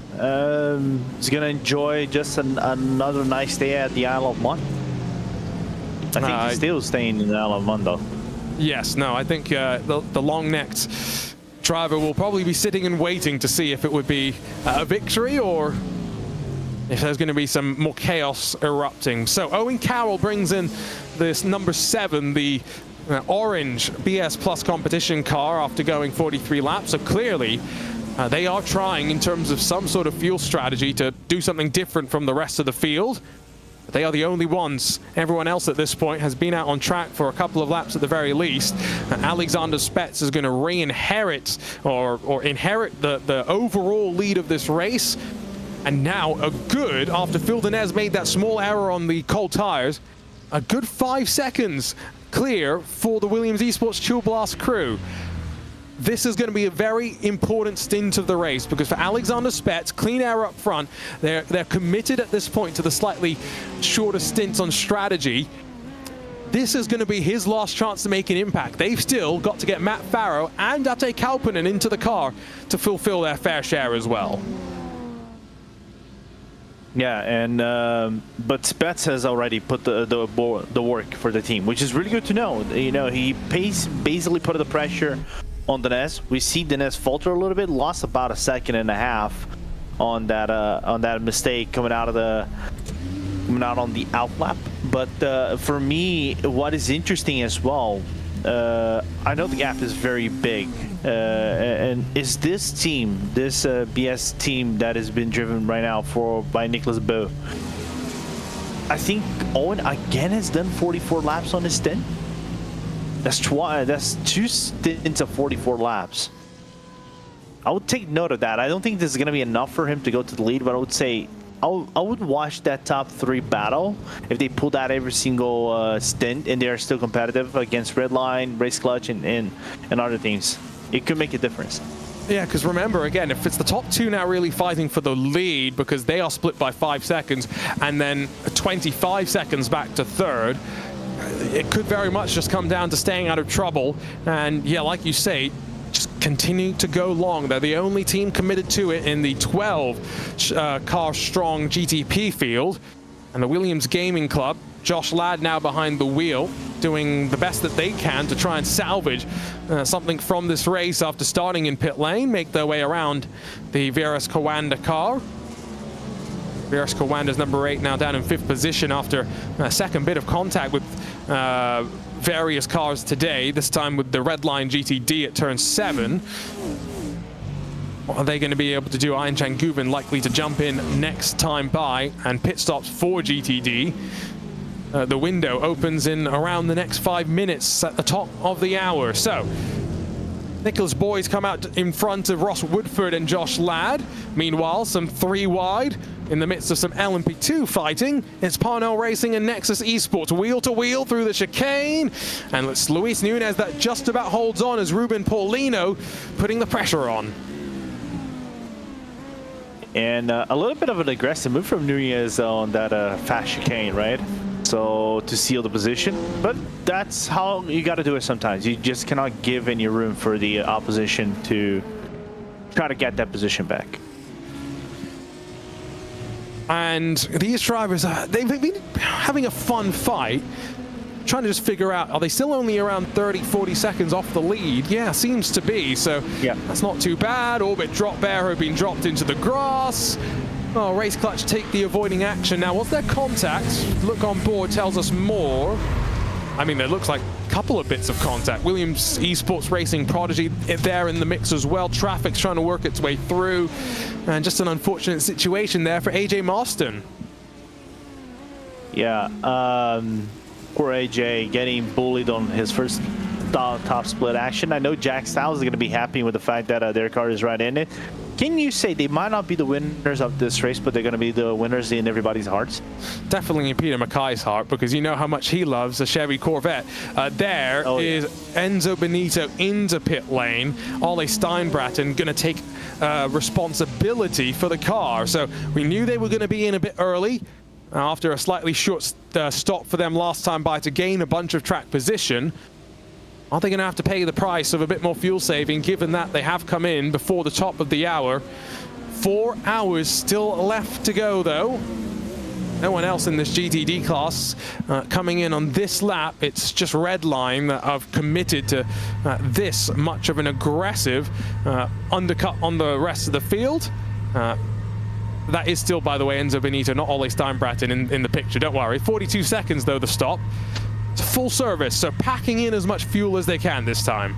he's going to enjoy just another nice day at the Isle of Man. I think he's still staying in the Isle of Man, though. Yes, no, I think the long-necked driver will probably be sitting and waiting to see if it would be a victory or if there's going to be some more chaos erupting. So Owen Carroll brings in this number 7, the orange BS Plus competition car after going 43 laps. So clearly they are trying in terms of some sort of fuel strategy to do something different from the rest of the field. They are the only ones. Everyone else at this point has been out on track for a couple of laps at the very least. Alexander Spets is going to re-inherit or inherit the overall lead of this race. And now after Phil Denez made that small error on the cold tires, a good 5 seconds clear for the Williams Esports Chill Blast crew. This is going to be a very important stint of the race because for Alexander Spets, clean air up front, they're committed at this point to the slightly shorter stints on strategy. This is going to be his last chance to make an impact. They've still got to get Matt Farrow and Ate Kauppinen into the car to fulfill their fair share as well. Yeah, and but Spets has already put the work for the team, which is really good to know. You know, he basically put the pressure on Denez. We see Denez falter a little bit, lost about 1.5 seconds on that mistake coming out on the outlap. But for me, what is interesting as well, I know the gap is very big, and is this team, this BS team that has been driven right now by Nicholas Bö, I think Owen again has done 44 laps on his stint. That's 2 stints of 44 laps. I would take note of that. I don't think this is going to be enough for him to go to the lead, but I would say I would watch that top 3 battle if they pull out every single stint and they are still competitive against Redline, Race Clutch, and other teams. It could make a difference. Yeah, because remember, again, if it's the top 2 now really fighting for the lead because they are split by 5 seconds and then 25 seconds back to third, it could very much just come down to staying out of trouble. And yeah, like you say, just continue to go long. They're the only team committed to it in the 12 car strong GTP field. And the Williams Gaming Club, Josh Ladd now behind the wheel, doing the best that they can to try and salvage something from this race after starting in pit lane, make their way around the Veras Kawanda car. Veras Kawanda's number 8 now down in 5th position after a second bit of contact with various cars today, this time with the Redline GTD at turn 7. What are they going to be able to do? Ian Changuvin likely to jump in next time by, and pit stops for GTD. The window opens in around the next 5 minutes at the top of the hour. So Nicholas Boyd's come out in front of Ross Woodford and Josh Ladd. Meanwhile, some 3 wide in the midst of some LMP2 fighting. It's Parnell Racing and Nexus Esports wheel to wheel through the chicane. And it's Luis Nunez that just about holds on as Ruben Paulino putting the pressure on. And a little bit of an aggressive move from Nunez on that fast chicane, right? So to seal the position, but that's how you got to do it sometimes. You just cannot give any room for the opposition to try to get that position back. And these drivers, they've been having a fun fight, trying to just figure out, are they still only around 30, 40 seconds off the lead? Yeah, seems to be. So yeah, that's not too bad. Orbit Drop Bear have been dropped into the grass. Oh, Race Clutch take the avoiding action. Now, what's their contact? Look on board tells us more. I mean, there looks like a couple of bits of contact. Williams Esports Racing Prodigy there in the mix as well. Traffic's trying to work its way through. And just an unfortunate situation there for AJ Marston. Yeah, poor AJ getting bullied on his first top split action. I know Jack Styles is going to be happy with the fact that their car is right in it. Can you say they might not be the winners of this race, but they're going to be the winners in everybody's hearts? Definitely in Peter Mackay's heart, because you know how much he loves a Chevy Corvette. Is Enzo Benito into pit lane. Ole Steinbraten going to take responsibility for the car. So we knew they were going to be in a bit early after a slightly short stop for them last time by to gain a bunch of track position. Are they going to have to pay the price of a bit more fuel saving, given that they have come in before the top of the hour? 4 hours still left to go, though. No one else in this GTD class coming in on this lap. It's just Redline that have committed to this much of an aggressive undercut on the rest of the field. That is still, by the way, Enzo Benito, not Ole Steinbraten in the picture. Don't worry. 42 seconds, though, the stop. It's full service, so packing in as much fuel as they can this time.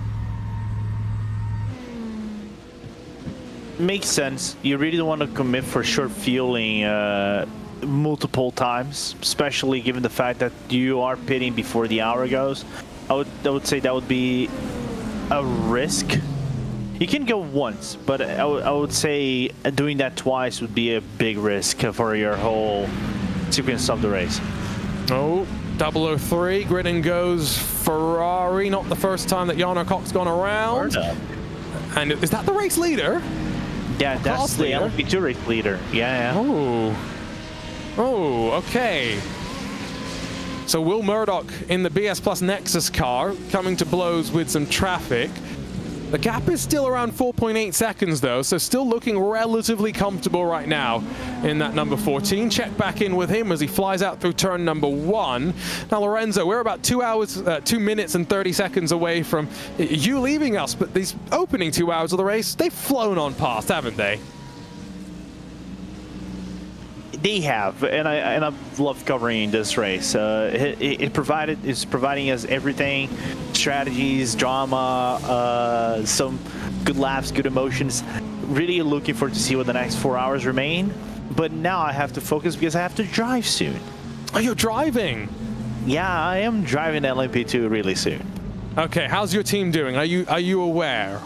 Makes sense. You really don't want to commit for short fueling multiple times, especially given the fact that you are pitting before the hour goes. I would say that would be a risk. You can go once, but I would say doing that twice would be a big risk for your whole sequence of the race. Oh. 003, grid and goes Ferrari. Not the first time that Jan Cox's gone around. And is that the race leader? Yeah, that's the LMP2 race leader. Yeah. Oh, okay. So Will Murdoch in the BS Plus Nexus car coming to blows with some traffic. The gap is still around 4.8 seconds, though, so still looking relatively comfortable right now in that number 14. Check back in with him as he flies out through turn number 1. Now, Lorenzo, we're about 2 minutes and 30 seconds away from you leaving us, but these opening 2 hours of the race, they've flown on past, haven't they? They have, and I love covering this race. It's providing us everything: strategies, drama, some good laughs, good emotions. Really looking forward to see what the next 4 hours remain. But now I have to focus because I have to drive soon. Oh, you're driving? Yeah, I am driving LMP2 really soon. Okay, how's your team doing? Are you aware?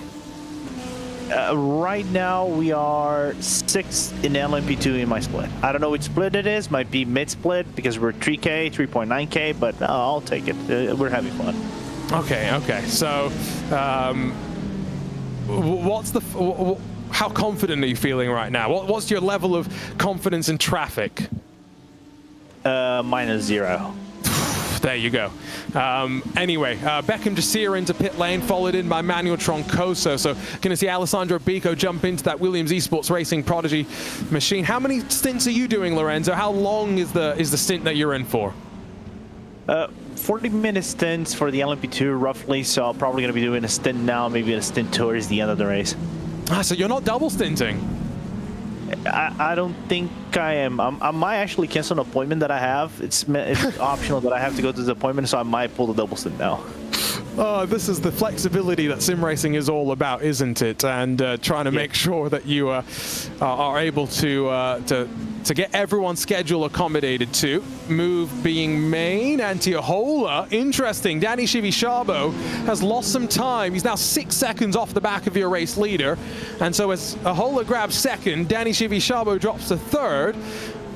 Right now we are 6th in LMP2 in my split. I don't know which split it is. Might be mid-split because we're 3K, 3.9K, but I'll take it. We're having fun. Okay. So, how confident are you feeling right now? What's your level of confidence in traffic? -0. There you go. Anyway, Beckham Jasir into pit lane, followed in by Manuel Troncoso. So going to see Alessandro Bico jump into that Williams Esports Racing Prodigy machine. How many stints are you doing, Lorenzo? How long is the stint that you're in for? 40-minute stints for the LMP2, roughly. So I'm probably going to be doing a stint now, maybe a stint towards the end of the race. So you're not double stinting? I don't think I am. I might actually cancel an appointment that I have. It's optional that I have to go to the appointment, so I might pull the double stint now. This is the flexibility that sim racing is all about, isn't it? And trying to make sure that you are able to get everyone's schedule accommodated to. Move being made. Antiohola, interesting. Danny Chivisciabo has lost some time. He's now 6 seconds off the back of your race leader. And so as Ahola grabs second, Danny Chivisciabo drops to third.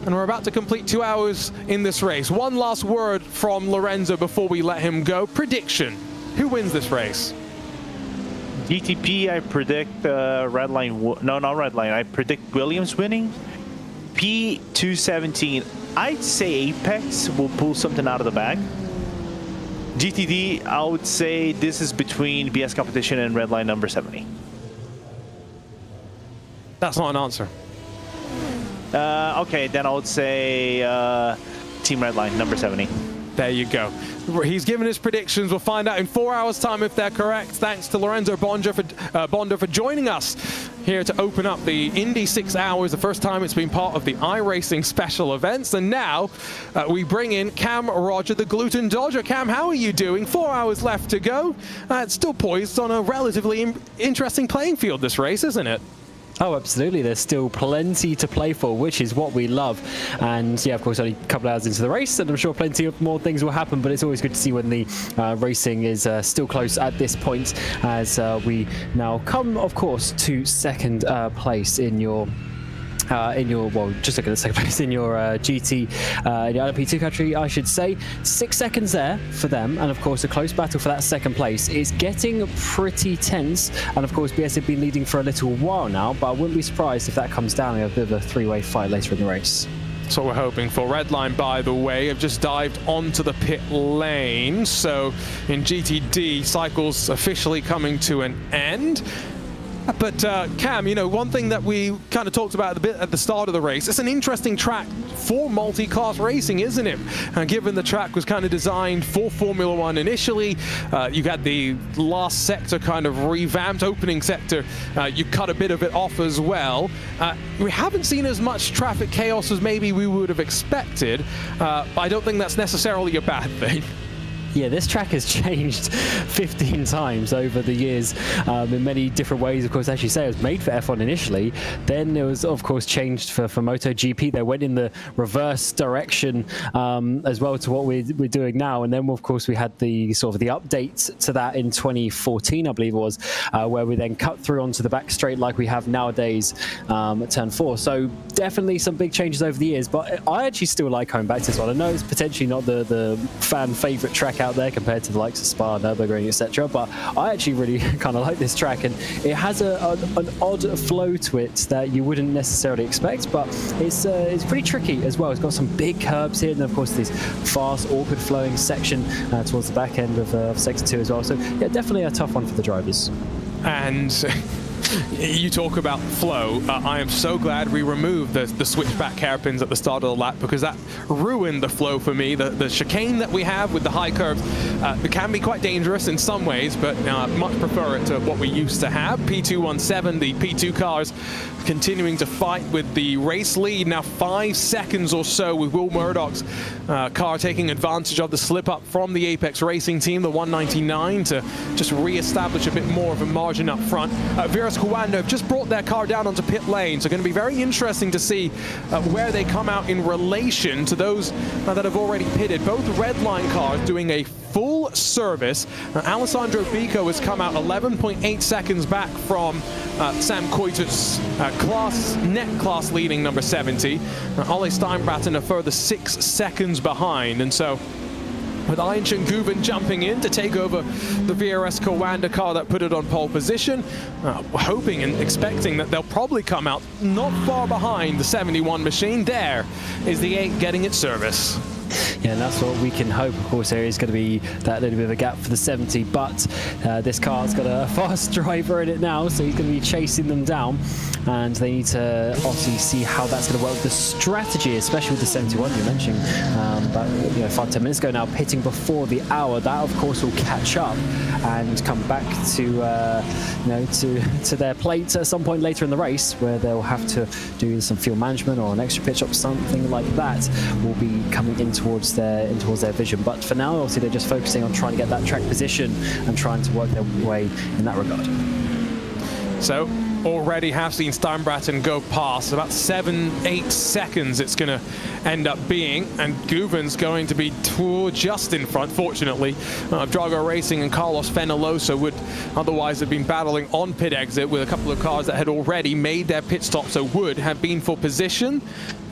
And we're about to complete 2 hours in this race. One last word from Lorenzo before we let him go. Prediction. Who wins this race? GTP, I predict Redline. No, not Redline. I predict Williams winning. P217, I'd say Apex will pull something out of the bag. GTD, I would say this is between BS Competition and Redline number 70. That's not an answer. Okay, then I would say Team Redline number 70. There you go. He's given his predictions. We'll find out in 4 hours' time if they're correct. Thanks to Lorenzo Bonda for joining us here to open up the Indy 6 hours, the first time it's been part of the iRacing special events. And now we bring in Cam Roger, the Gluten Dodger. Cam, how are you doing? 4 hours left to go. It's still poised on a relatively interesting playing field, this race, isn't it? Oh, absolutely. There's still plenty to play for, which is what we love. And yeah, of course, only a couple of hours into the race, and I'm sure plenty of more things will happen, but it's always good to see when the racing is still close at this point, as we now come, of course, to second place in your well, just look at the second place in your GT, in your LMP2 country, I should say. 6 seconds there for them, and of course a close battle for that second place. It's getting pretty tense, and of course BS have been leading for a little while now, but I wouldn't be surprised if that comes down in a bit of a three-way fight later in the race. That's what we're hoping for. Redline, by the way, have just dived onto the pit lane, so in GTD, cycles officially coming to an end. But Cam, you know, one thing that we kind of talked about a bit at the start of the race, it's an interesting track for multi-class racing, isn't it? Given the track was kind of designed for Formula One initially, you had the last sector kind of revamped, opening sector, you cut a bit of it off as well. We haven't seen as much traffic chaos as maybe we would have expected, but I don't think that's necessarily a bad thing. Yeah, this track has changed 15 times over the years in many different ways. Of course, as you say, it was made for F1 initially. Then it was, of course, changed for MotoGP. They went in the reverse direction as well to what we're doing now. And then, of course, we had the sort of the update to that in 2014, I believe it was, where we then cut through onto the back straight like we have nowadays at Turn 4. So definitely some big changes over the years. But I actually still like coming back to this one. I know it's potentially not the fan favorite track out there compared to the likes of Spa, Nürburgring, etc. But I actually really kind of like this track, and it has an odd flow to it that you wouldn't necessarily expect, but it's pretty tricky as well. It's got some big curbs here, and of course this fast, awkward flowing section towards the back end of Sector 2 as well. So yeah, definitely a tough one for the drivers. And you talk about flow. I am so glad we removed the switchback hairpins at the start of the lap, because that ruined the flow for me. The chicane that we have with the high curves, it can be quite dangerous in some ways, but I much prefer it to what we used to have. P217, the P2 cars continuing to fight with the race lead, now 5 seconds or so, with Will Murdoch's car taking advantage of the slip up from the Apex Racing team, the 199, to just re-establish a bit more of a margin up front. Virus Kawando have just brought their car down onto pit lane, so going to be very interesting to see where they come out in relation to those that have already pitted. Both Redline cars doing a full service. Alessandro Bico has come out 11.8 seconds back from Sam Coitus, net class leading number 70. Ole Steinbraten a further 6 seconds behind, and so with Ayn Guven jumping in to take over the VRS Kawanda car that put it on pole position, hoping and expecting that they'll probably come out not far behind the 71 machine. There is the 8 getting its service. Yeah, and that's what we can hope. Of course, there is going to be that little bit of a gap for the 70, but this car's got a fast driver in it now, so he's going to be chasing them down, and they need to obviously see how that's going to work with the strategy, especially with the 71 you mentioned. But 5-10 minutes ago now, pitting before the hour, that of course will catch up and come back to to their plate at some point later in the race, where they'll have to do some fuel management or an extra pitch up, something like that will be coming into towards their vision. But for now, obviously, they're just focusing on trying to get that track position and trying to work their way in that regard. So already have seen Steinbraten go past about 7-8 seconds it's going to end up being, and Guven's going to be just in front, fortunately, of Drago Racing, and Carlos Fenolosa would otherwise have been battling on pit exit with a couple of cars that had already made their pit stop, so would have been for position.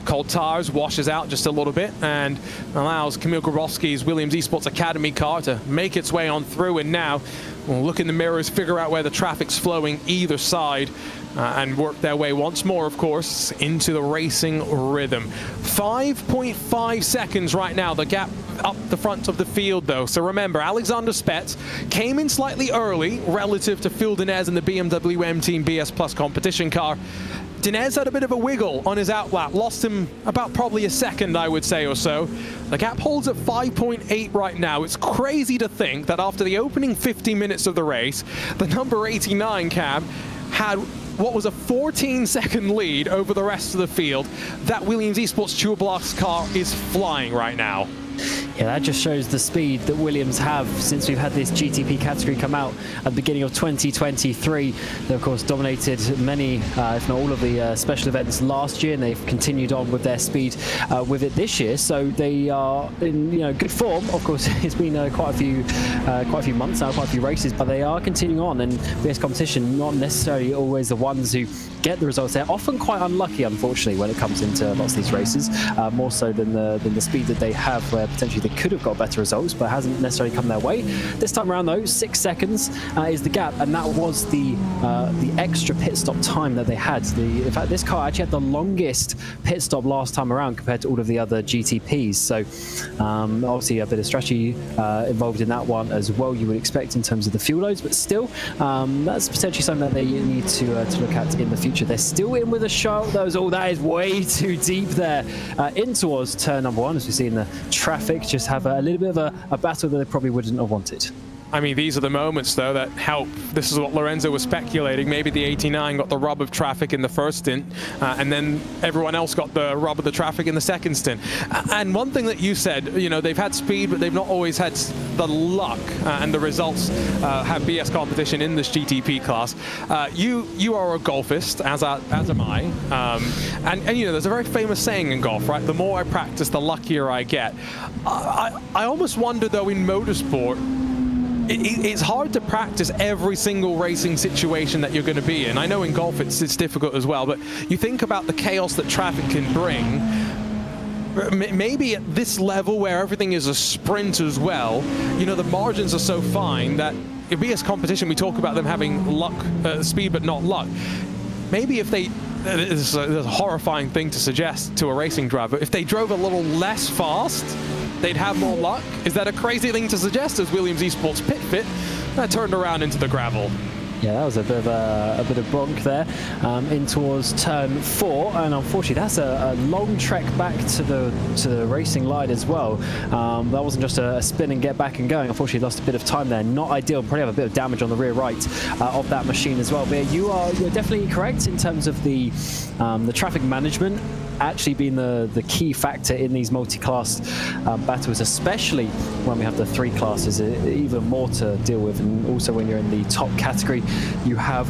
Cold tires washes out just a little bit and allows Kamil Grabowski's Williams Esports Academy car to make its way on through, and now we'll look in the mirrors, figure out where the traffic's flowing either side, and work their way once more, of course, into the racing rhythm. 5.5 seconds right now, the gap up the front of the field, though. So remember, Alexander Spetz came in slightly early relative to Phil Dinez in the BMW M Team BS Plus competition car. Dinez had a bit of a wiggle on his outlap, lost him about probably a second, I would say, or so. The gap holds at 5.8 right now. It's crazy to think that after the opening 50 minutes of the race, the number 89 cab had what was a 14-second lead over the rest of the field. That Williams Esports Tour Blast car is flying right now. Yeah, that just shows the speed that Williams have since we've had this GTP category come out at the beginning of 2023. They, of course, dominated many, if not all of the special events last year, and they've continued on with their speed with it this year. So they are in good form. Of course, it's been quite a few months now, quite a few races, but they are continuing on. And BS competition, not necessarily always the ones who get the results. They're often quite unlucky, unfortunately, when it comes into lots of these races, more so than the speed that they have, where potentially they could have got better results, but hasn't necessarily come their way. This time around, though, 6 seconds is the gap, and that was the extra pit stop time that they had. In fact, this car actually had the longest pit stop last time around compared to all of the other GTPs. So obviously a bit of strategy involved in that one as well, you would expect in terms of the fuel loads, but still, that's potentially something that they need to look at in the future. They're still in with a shot. That is way too deep there. In towards turn number 1, as we see in the traffic, just have a little bit of a battle that they probably wouldn't have wanted. I mean, these are the moments, though, that help. This is what Lorenzo was speculating. Maybe the 89 got the rub of traffic in the first stint, and then everyone else got the rub of the traffic in the second stint. And one thing that you said, they've had speed, but they've not always had the luck, and the results have BS competition in this GTP class. You are a golfist, as am I. And there's a very famous saying in golf, right? The more I practice, the luckier I get. I almost wonder, though, in motorsport, it's hard to practice every single racing situation that you're going to be in. I know in golf it's difficult as well, but you think about the chaos that traffic can bring. Maybe at this level where everything is a sprint as well, the margins are so fine that in BS competition we talk about them having luck, speed but not luck. Maybe if they, it's a horrifying thing to suggest to a racing driver, if they drove a little less fast, they'd have more luck. Is that a crazy thing to suggest as Williams Esports pit fit that turned around into the gravel? Yeah, that was a bit of bronk there, in towards turn 4, and unfortunately that's a long trek back to the racing line as well. That wasn't just a spin and get back and going. Unfortunately, lost a bit of time there. Not ideal. Probably have a bit of damage on the rear right of that machine as well. But you're definitely correct in terms of the traffic management actually being the key factor in these multi-class battles, especially when we have the 3 classes, even more to deal with. And also when you're in the top category, you have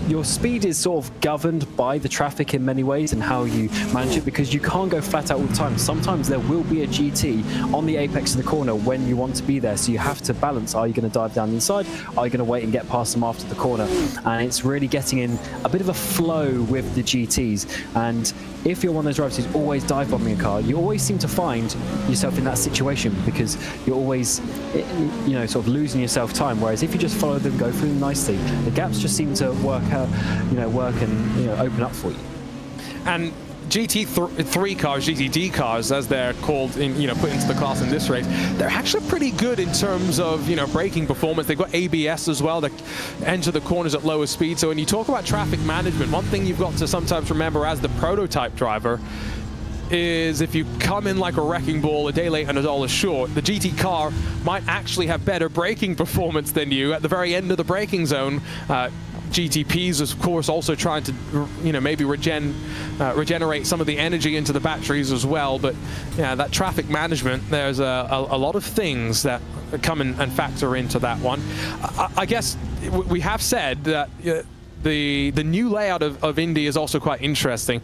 your speed is sort of governed by the traffic in many ways and how you manage it, because you can't go flat out all the time. Sometimes there will be a GT on the apex of the corner when you want to be there, so you have to balance. Are you going to dive down the inside? Are you going to wait and get past them after the corner? And it's really getting in a bit of a flow with the GTs. And if you're one of those drivers who's always dive bombing a car, you always seem to find yourself in that situation because you're always, sort of losing yourself time. Whereas if you just follow them, go through them nicely, the gaps just seem to work out, work and open up for you. And GT3 cars, GTD cars, as they're called, put into the class in this race, they're actually pretty good in terms of, braking performance. They've got ABS as well that enter the corners at lower speed. So when you talk about traffic management, one thing you've got to sometimes remember as the prototype driver is if you come in like a wrecking ball a day late and $1 short, the GT car might actually have better braking performance than you at the very end of the braking zone. GTPs, of course, also trying to, maybe regenerate some of the energy into the batteries as well. But yeah, that traffic management, there's a lot of things that come and factor into that one. I guess we have said that the new layout of Indy is also quite interesting.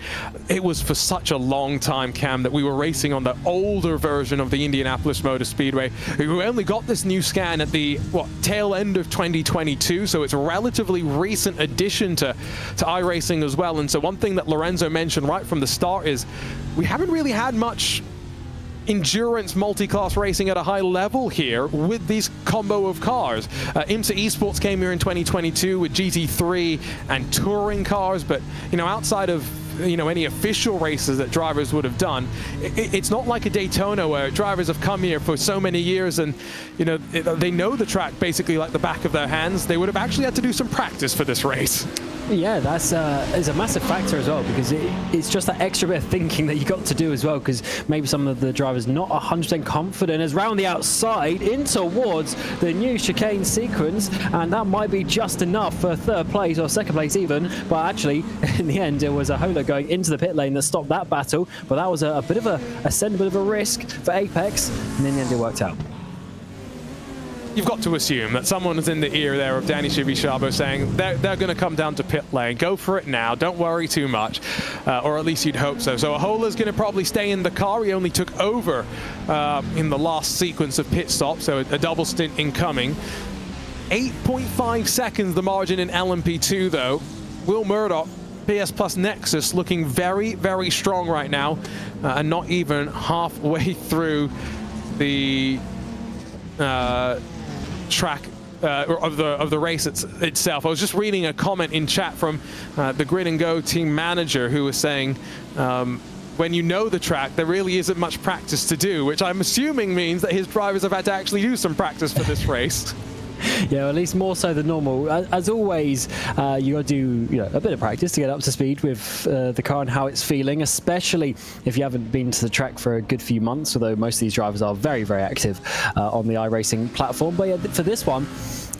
It was for such a long time, Cam, that we were racing on the older version of the Indianapolis Motor Speedway. We only got this new scan at the tail end of 2022, so it's a relatively recent addition to iRacing as well. And so one thing that Lorenzo mentioned right from the start is we haven't really had much endurance multi-class racing at a high level here with these combo of cars. IMSA Esports came here in 2022 with GT3 and touring cars, but outside of any official races that drivers would have done, it's not like a Daytona where drivers have come here for so many years and they know the track basically like the back of their hands. They would have actually had to do some practice for this race. Yeah, that's is a massive factor as well, because it's just that extra bit of thinking that you got to do as well, because maybe some of the drivers not 100% confident as round the outside in towards the new chicane sequence, and that might be just enough for third place or second place even, but actually in the end it was a Holo going into the pit lane that stopped that battle, but that was a bit of a ascent, a bit of a risk for Apex, and in the end it worked out. You've got to assume that someone is in the ear there of Danny Chivichabo saying they're going to come down to pit lane. Go for it now. Don't worry too much. Or at least you'd hope so. So Ahola's going to probably stay in the car. He only took over in the last sequence of pit stops, so a double stint incoming. 8.5 seconds the margin in LMP2 though. Will Murdoch, PS Plus Nexus, looking very, very strong right now, and not even halfway through the track of the race itself. I was just reading a comment in chat from the Grid and Go team manager who was saying when you know the track, there really isn't much practice to do, which I'm assuming means that his drivers have had to actually do some practice for this race. Yeah, at least more so than normal. As always, you got to do a bit of practice to get up to speed with the car and how it's feeling, especially if you haven't been to the track for a good few months, although most of these drivers are very, very active on the iRacing platform. But yeah, for this one,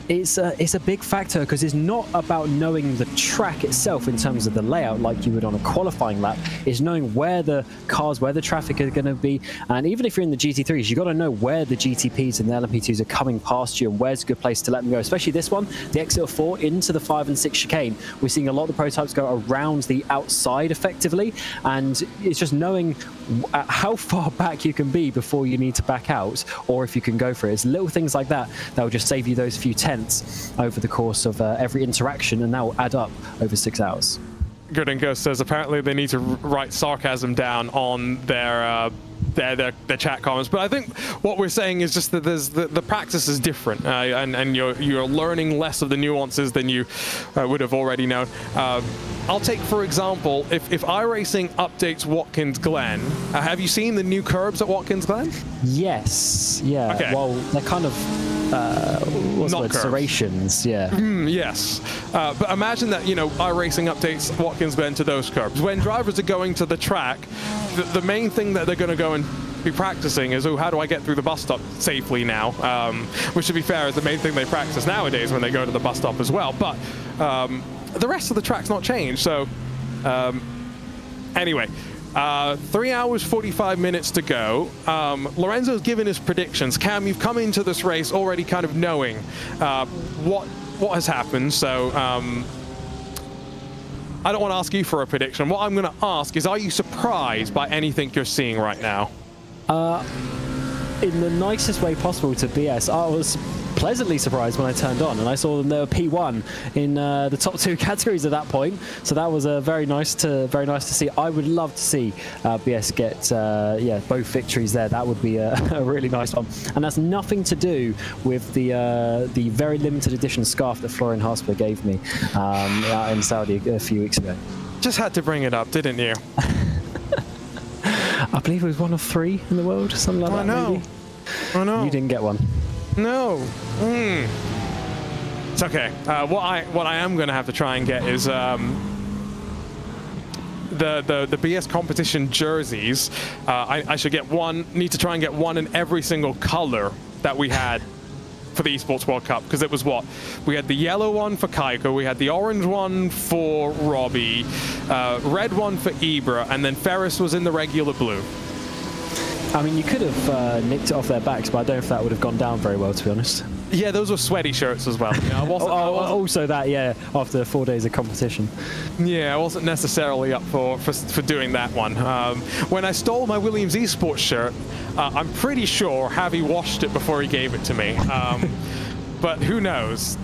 it's a big factor, because it's not about knowing the track itself in terms of the layout like you would on a qualifying lap. It's knowing where the cars, where the traffic are going to be, and even if you're in the GT3s, you got to know where the GTPs and the LMP2s are coming past you and where's a good place to let them go. Especially this one, the exit of 4 into the 5 and 6 chicane. We're seeing a lot of the prototypes go around the outside effectively, and it's just knowing how far back you can be before you need to back out, or if you can go for it. It's little things like that that will just save you those few tenths over the course of every interaction, and that will add up over 6 hours. Good and Ghost says apparently they need to write sarcasm down on their chat comments, but I think what we're saying is just that the practice is different, and you're learning less of the nuances than you would have already known. I'll take, for example, if iRacing updates Watkins Glen, have you seen the new curbs at Watkins Glen? Yes. Yeah. Okay. Well, they're kind of what's the word? Serrations. Yeah. Yes. But imagine that iRacing updates Watkins Glen to those curbs. When drivers are going to the track, the main thing that they're going to go and be practicing is, how do I get through the bus stop safely now? Which, to be fair, is the main thing they practice nowadays when they go to the bus stop as well. But the rest of the track's not changed. So anyway, 3 hours, 45 minutes to go. Lorenzo's given his predictions. Cam, you've come into this race already kind of knowing what has happened. So I don't want to ask you for a prediction. What I'm going to ask is, are you surprised by anything you're seeing right now? In the nicest way possible to BS, I was pleasantly surprised when I turned on and I saw them. They were P1 in the top 2 categories at that point, so that was very nice to see. I would love to see BS get both victories there. That would be a really nice one, and that's nothing to do with the very limited edition scarf that Florian Harsper gave me out in Saudi a few weeks ago. Just had to bring it up, didn't you? I believe it was 1 of 3 in the world, something like that. Maybe. I know. You didn't get one. No. It's okay. What I am going to have to try and get is the BS competition jerseys. I should get one. Need to try and get one in every single color that we had for the Esports World Cup, because it was what? We had the yellow one for Kaiko, we had the orange one for Robbie, red one for Ibra, and then Ferris was in the regular blue. I mean, you could have nicked it off their backs, but I don't know if that would have gone down very well, to be honest. Yeah, those were sweaty shirts as well. I wasn't also that, yeah, after 4 days of competition. Yeah, I wasn't necessarily up for doing that one. When I stole my Williams Esports shirt, I'm pretty sure Javi washed it before he gave it to me. But who knows?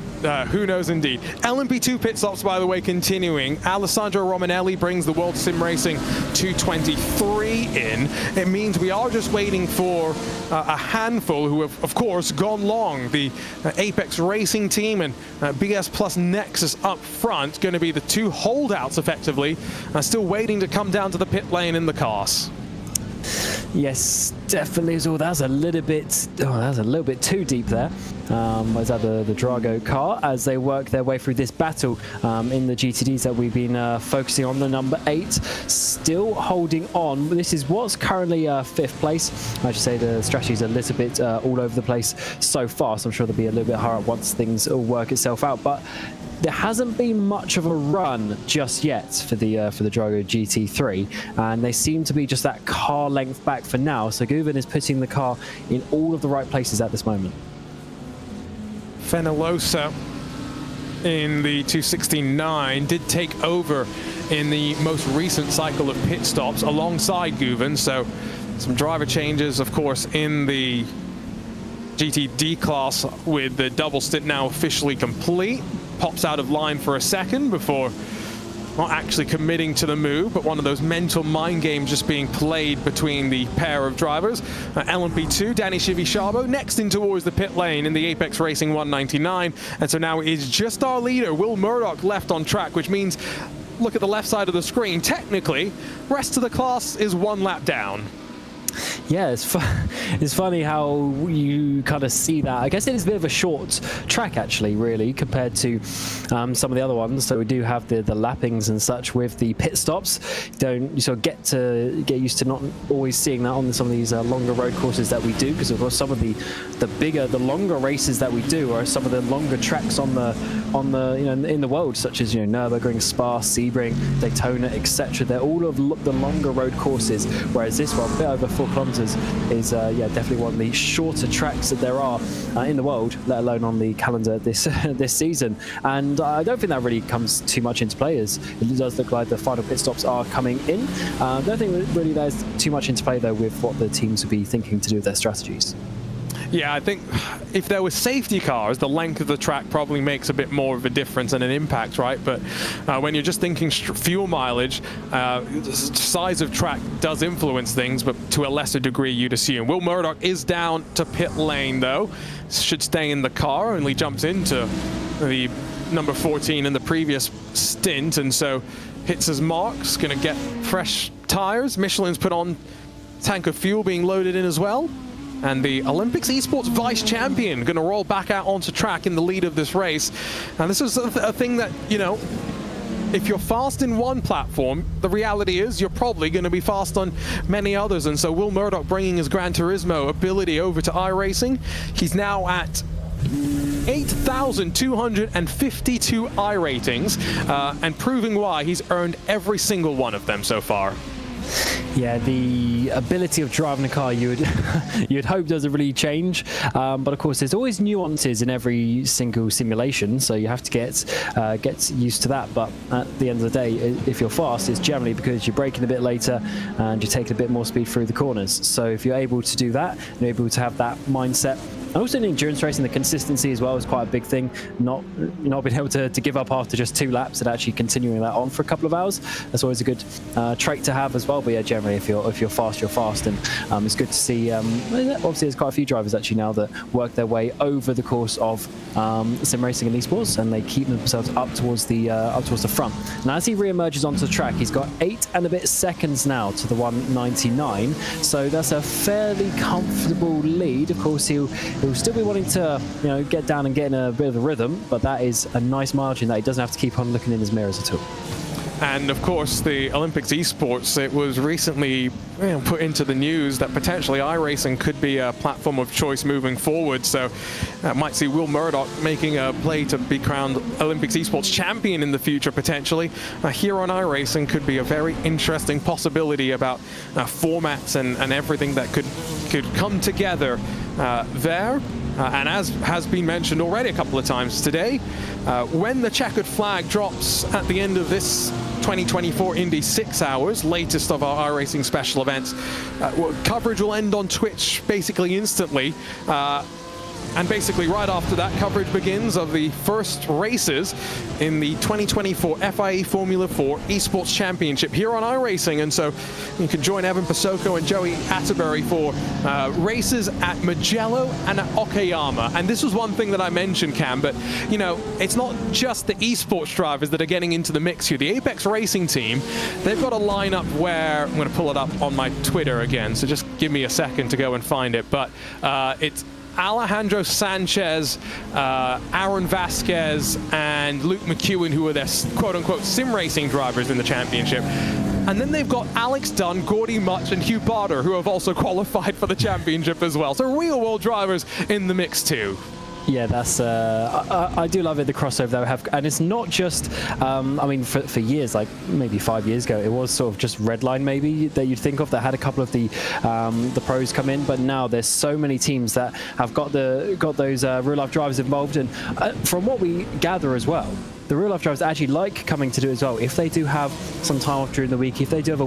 Who knows indeed. LMP2 pit stops, by the way, continuing. Alessandro Romanelli brings the World Sim Racing 223 in. It means we are just waiting for a handful who have, of course, gone long. The Apex Racing team and BS Plus Nexus up front, going to be the two holdouts, effectively, still waiting to come down to the pit lane in the cars. Yes, definitely. So that's a little bit too deep there. Was that the Drago car as they work their way through this battle in the GTDs that we've been focusing on. The number 8 still holding on. This is what's currently 5th place. I should say the strategy's a little bit all over the place so far, so I'm sure they'll be a little bit higher up once things all work itself out. But there hasn't been much of a run just yet for the Drago GT3, and they seem to be just that car length back for now. So Guven is putting the car in all of the right places at this moment. Fenelosa in the 269 did take over in the most recent cycle of pit stops alongside Guven, so some driver changes, of course, in the GTD class with the double stint now officially complete. Pops out of line for a second before not actually committing to the move, but one of those mental mind games just being played between the pair of drivers. LMP2, Danny Shivishabo, next in towards the pit lane in the Apex Racing 199. And so now it is just our leader, Will Murdoch, left on track, which means, look at the left side of the screen, technically, rest of the class is 1 lap down. Yeah, it's funny how you kind of see that. I guess it is a bit of a short track, actually, really, compared to some of the other ones. So we do have the lappings and such with the pit stops. You sort of get used to not always seeing that on some of these longer road courses that we do, because of course some of the longer races that we do are some of the longer tracks on the in the world, such as Nürburgring, Spa, Sebring, Daytona, etc. They're all of the longer road courses, whereas this one, a bit over 4 kilometers, is definitely one of the shorter tracks that there are in the world, let alone on the calendar this season. And I don't think that really comes too much into play, as it does look like the final pit stops are coming in. I don't think really there's too much into play though with what the teams would be thinking to do with their strategies. Yeah, I think if there were safety cars, the length of the track probably makes a bit more of a difference and an impact, right? But when you're just thinking fuel mileage, size of track does influence things, but to a lesser degree, you'd assume. Will Murdoch is down to pit lane, though. Should stay in the car, only jumps into the number 14 in the previous stint, and so hits his marks, going to get fresh tires. Michelin's put on tank of fuel being loaded in as well. And the Olympics Esports Vice Champion going to roll back out onto track in the lead of this race. And this is a thing that, if you're fast in one platform, the reality is you're probably going to be fast on many others. And so Will Murdoch bringing his Gran Turismo ability over to iRacing. He's now at 8,252 iRatings and proving why he's earned every single one of them so far. Yeah, the ability of driving a car you'd hope doesn't really change, but of course there's always nuances in every single simulation, so you have to get used to that. But at the end of the day, if you're fast, it's generally because you're braking a bit later and you're taking a bit more speed through the corners. So if you're able to do that, you're able to have that mindset. And also in endurance racing, the consistency as well is quite a big thing. Not being able to give up after just 2 laps and actually continuing that on for a couple of hours. That's always a good trait to have as well. But yeah, generally if you're fast, you're fast, and it's good to see. Obviously, there's quite a few drivers actually now that work their way over the course of sim racing and esports, and they keep themselves up towards the front. Now as he re-emerges onto the track, he's got 8 and a bit seconds now to the 199. So that's a fairly comfortable lead. Of course, he'll still be wanting to get down and get in a bit of a rhythm, but that is a nice margin that he doesn't have to keep on looking in his mirrors at all. And of course, the Olympics esports, it was recently put into the news that potentially iRacing could be a platform of choice moving forward. So might see Will Murdoch making a play to be crowned Olympics esports champion in the future potentially. Here on iRacing could be a very interesting possibility about formats and everything that could come together there. And as has been mentioned already a couple of times today, when the checkered flag drops at the end of this 2024 Indy 6 hours, latest of our iRacing special events, coverage will end on Twitch basically instantly. And basically right after that, coverage begins of the first races in the 2024 FIA Formula 4 Esports Championship here on iRacing. And so you can join Evan Pasoko and Joey Atterbury for races at Mugello and at Okayama. And this was one thing that I mentioned, Cam, but you know, it's not just the esports drivers that are getting into the mix here. The Apex Racing team, they've got a lineup where, I'm going to pull it up on my Twitter again, so just give me a second to go and find it. But it's Alejandro Sanchez, Aaron Vasquez, and Luke McEwen, who are their quote-unquote sim racing drivers in the championship. And then they've got Alex Dunn, Gordy Much, and Hugh Barter, who have also qualified for the championship as well. So real-world drivers in the mix too. Yeah, that's I do love it, the crossover that we have, and it's not just I mean, for years, like maybe 5 years ago, it was sort of just Redline maybe that you'd think of that had a couple of the pros come in, but now there's so many teams that have got those real life drivers involved, and from what we gather as well, the real life drivers actually like coming to do it as well. If they do have some time off during the week, if they do have a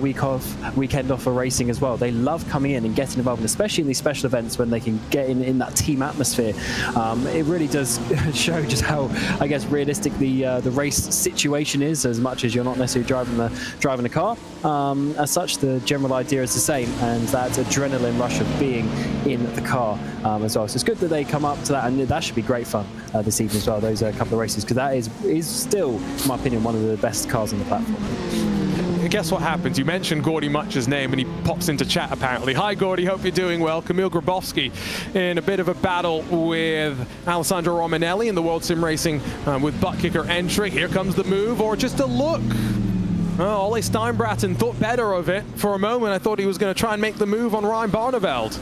weekend off for racing as well, they love coming in and getting involved, and especially in these special events when they can get in that team atmosphere. It really does show just how, I guess, realistic the race situation is, as much as you're not necessarily driving the car. As such, the general idea is the same, and that adrenaline rush of being in the car as well. So it's good that they come up to that, and that should be great fun this evening as well, those couple of races, because that is still, in my opinion, one of the best cars on the platform. Guess what happens? You mentioned Gordy Much's name and he pops into chat apparently. Hi Gordy, hope you're doing well. Kamil Grabowski in a bit of a battle with Alessandro Romanelli in the World Sim Racing with butt kicker entry. Here comes the move, or just a look. Oh, Ole Steinbraten thought better of it. For a moment I thought he was going to try and make the move on Ryan Barneveld.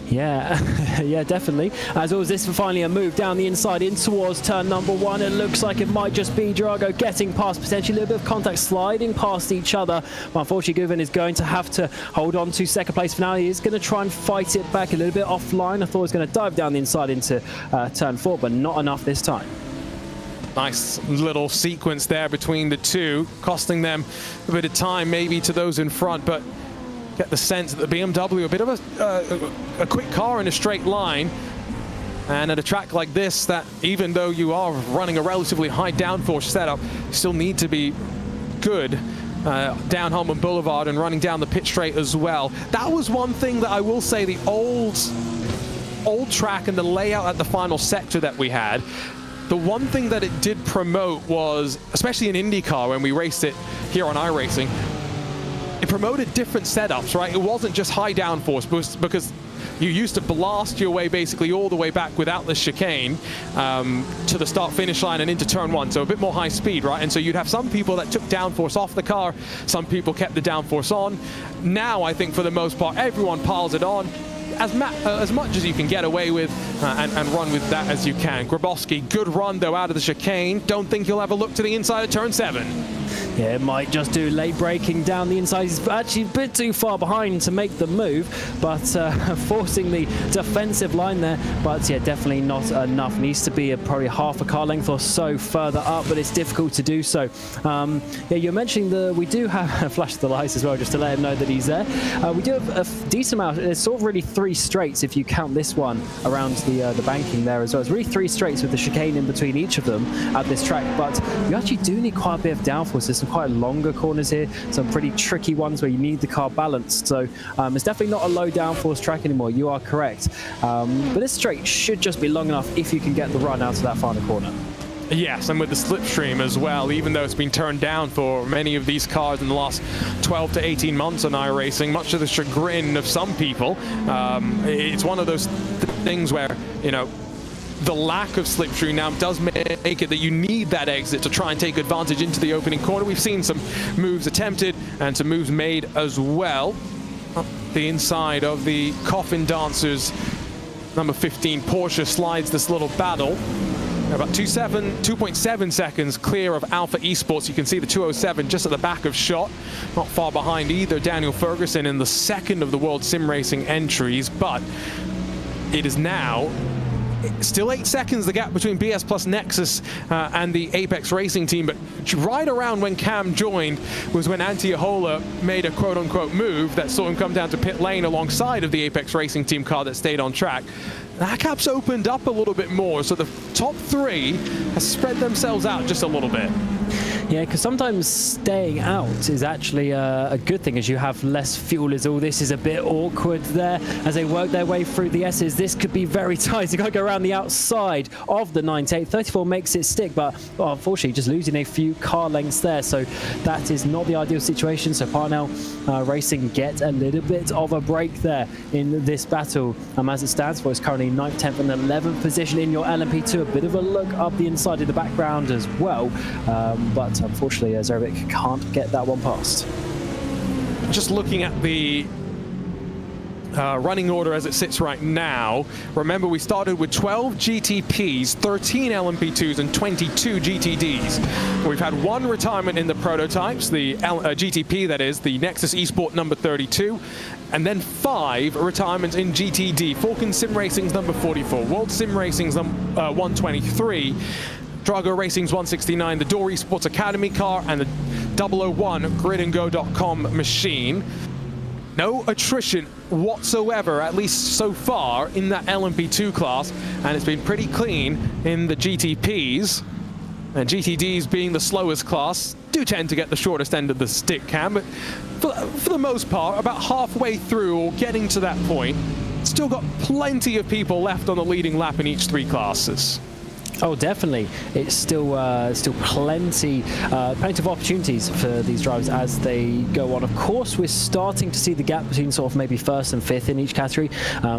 Yeah, yeah, definitely. As always, this is finally a move down the inside in towards turn number one. It looks like it might just be Drago getting past, potentially a little bit of contact, sliding past each other. But unfortunately, Guven is going to have to hold on to second place for now. He is going to try and fight it back a little bit offline. I thought he was going to dive down the inside into turn four, but not enough this time. Nice little sequence there between the two, costing them a bit of time maybe to those in front, but get the sense that the BMW, a bit of a quick car in a straight line, and at a track like this, that even though you are running a relatively high downforce setup, you still need to be good down Holman Boulevard and running down the pit straight as well. That was one thing that I will say, the old track and the layout at the final sector that we had, the one thing that it did promote was, especially in IndyCar when we raced it here on iRacing, it promoted different setups, right? It wasn't just high downforce, because you used to blast your way basically all the way back without the chicane to the start-finish line and into turn one, so a bit more high speed, right? And so you'd have some people that took downforce off the car, some people kept the downforce on. Now, I think for the most part, everyone piles it on as much as you can get away with and run with that as you can. Grabowski, good run though out of the chicane. Don't think he'll have a look to the inside of turn 7. Yeah, it might just do late braking down the inside. He's actually a bit too far behind to make the move, but forcing the defensive line there. But yeah, definitely not enough. Needs to be probably half a car length or so further up, but it's difficult to do so. Yeah, you're mentioning we do have a flash of the lights as well, just to let him know that he's there. We do have a decent amount. It's sort of really 3 straights if you count this one around the banking there as well. It's really 3 straights with the chicane in between each of them at this track, but you actually do need quite a bit of downforce. There's some quite longer corners here, some pretty tricky ones where you need the car balanced. So it's definitely not a low downforce track anymore. You are correct. But this straight should just be long enough if you can get the run out of that final corner. Yes, and with the slipstream as well, even though it's been turned down for many of these cars in the last 12 to 18 months on iRacing, much to the chagrin of some people, it's one of those things where, you know, the lack of slipstream now does make it that you need that exit to try and take advantage into the opening corner. We've seen some moves attempted and some moves made as well. Up the inside of the Coffin Dancers, number 15 Porsche slides this little battle. They're about 2.7 seconds clear of Alpha Esports. You can see the 207 just at the back of shot. Not far behind either Daniel Ferguson in the second of the World Sim Racing entries, but it is now still 8 seconds, the gap between BS Plus Nexus and the Apex Racing team. But right around when Cam joined was when Antiola made a quote-unquote move that saw him come down to pit lane alongside of the Apex Racing team car that stayed on track. That gap's opened up a little bit more, so the top three has spread themselves out just a little bit. Yeah, because sometimes staying out is actually a good thing, as you have less fuel. As all this is a bit awkward there as they work their way through the S's. This could be very tight. You got to go around the outside of the 98. 34 makes it stick, but unfortunately just losing a few car lengths there. So that is not the ideal situation. So Parnell Racing get a little bit of a break there in this battle. As it stands for, it's currently 9th, 10th and 11th position in your LMP2. A bit of a look up the inside of the background as well. But unfortunately, Zerovic can't get that one past. Just looking at the running order as it sits right now, remember we started with 12 GTPs, 13 LMP2s and 22 GTDs. We've had one retirement in the prototypes, the GTP that is, the Nexus Esport number 32, and then 5 retirements in GTD. Falcon Sim Racing's number 44, World Sim Racing's 123, Drago Racing's 169, the Dory Sports Academy car, and the 001 gridandgo.com machine. No attrition whatsoever, at least so far, in that LMP2 class, and it's been pretty clean in the GTPs. And GTDs, being the slowest class, do tend to get the shortest end of the stick, Cam, but for the most part, about halfway through or getting to that point, still got plenty of people left on the leading lap in each 3 classes. Oh, definitely. It's still plenty of opportunities for these drivers as they go on. Of course, we're starting to see the gap between sort of maybe 1st and 5th in each category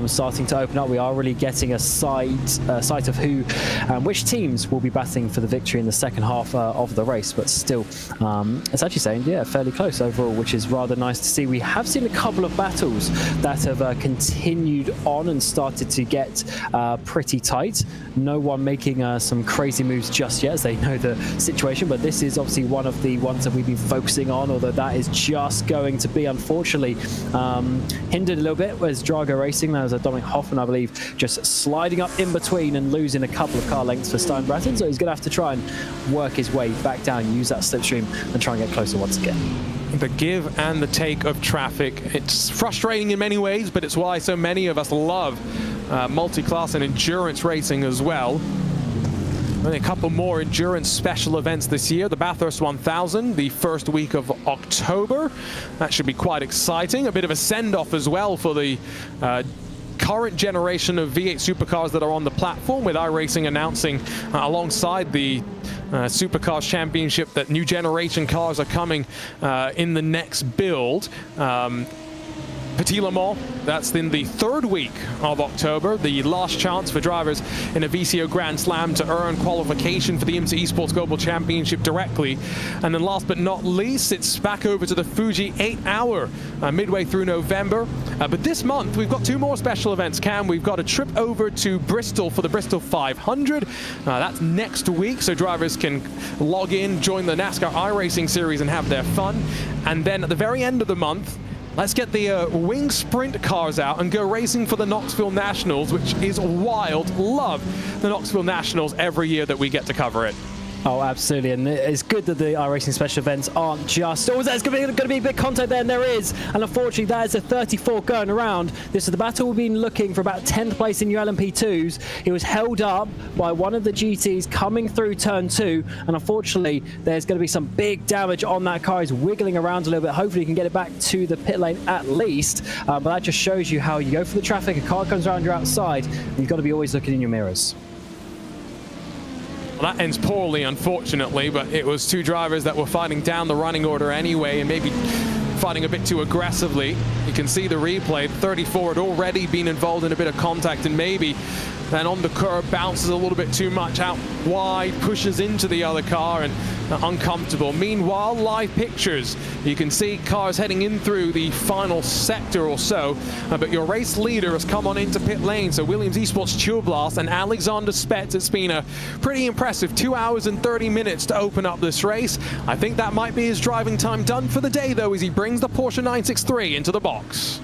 starting to open up. We are really getting a sight of who, which teams will be battling for the victory in the second half of the race. But still, it's actually saying, yeah, fairly close overall, which is rather nice to see. We have seen a couple of battles that have continued on and started to get pretty tight. No one making some crazy moves just yet, as they know the situation, but this is obviously one of the ones that we've been focusing on, although that is just going to be unfortunately hindered a little bit. Whereas Drago Racing, that was a Dominic Hoffman, I believe, just sliding up in between and losing a couple of car lengths for Stein Bratton, so he's going to have to try and work his way back down, use that slipstream and try and get closer once again. The give and the take of traffic. It's frustrating in many ways, but it's why so many of us love multi-class and endurance racing as well. Only a couple more endurance special events this year. The Bathurst 1000, the first week of October. That should be quite exciting. A bit of a send-off as well for the current generation of V8 supercars that are on the platform, with iRacing announcing alongside the Supercars Championship that new generation cars are coming in the next build. Petit Le Mans, that's in the 3rd week of October, the last chance for drivers in a VCO Grand Slam to earn qualification for the IMSA Esports Global Championship directly. And then last but not least, it's back over to the Fuji 8-hour midway through November. But this month, we've got 2 more special events, Cam. We've got a trip over to Bristol for the Bristol 500. That's next week, so drivers can log in, join the NASCAR iRacing series and have their fun. And then at the very end of the month, let's get the wing sprint cars out and go racing for the Knoxville Nationals, which is wild. Love the Knoxville Nationals every year that we get to cover it. Oh, absolutely, and it's good that the iRacing special events aren't just, oh, there's going to be big content there, and there is, and unfortunately that is a 34 going around. This is the battle we've been looking for, about 10th place in your LMP2s. It was held up by one of the GTs coming through turn 2, and unfortunately there's going to be some big damage on that car. He's wiggling around a little bit. Hopefully he can get it back to the pit lane at least, but that just shows you how you go for the traffic, a car comes around, you're outside, and you've got to be always looking in your mirrors. Well, that ends poorly, unfortunately, but it was 2 drivers that were fighting down the running order anyway, and maybe fighting a bit too aggressively. You can see the replay. 34 had already been involved in a bit of contact and maybe then on the curb bounces a little bit too much out wide, pushes into the other car, and uncomfortable. Meanwhile, live pictures, you can see cars heading in through the final sector or so, but your race leader has come on into pit lane. So Williams Esports Chill Blast and Alexander Spetz. It's been a pretty impressive 2 hours and 30 minutes to open up this race. I think that might be his driving time done for the day, though, as he brings the Porsche 963 into the box.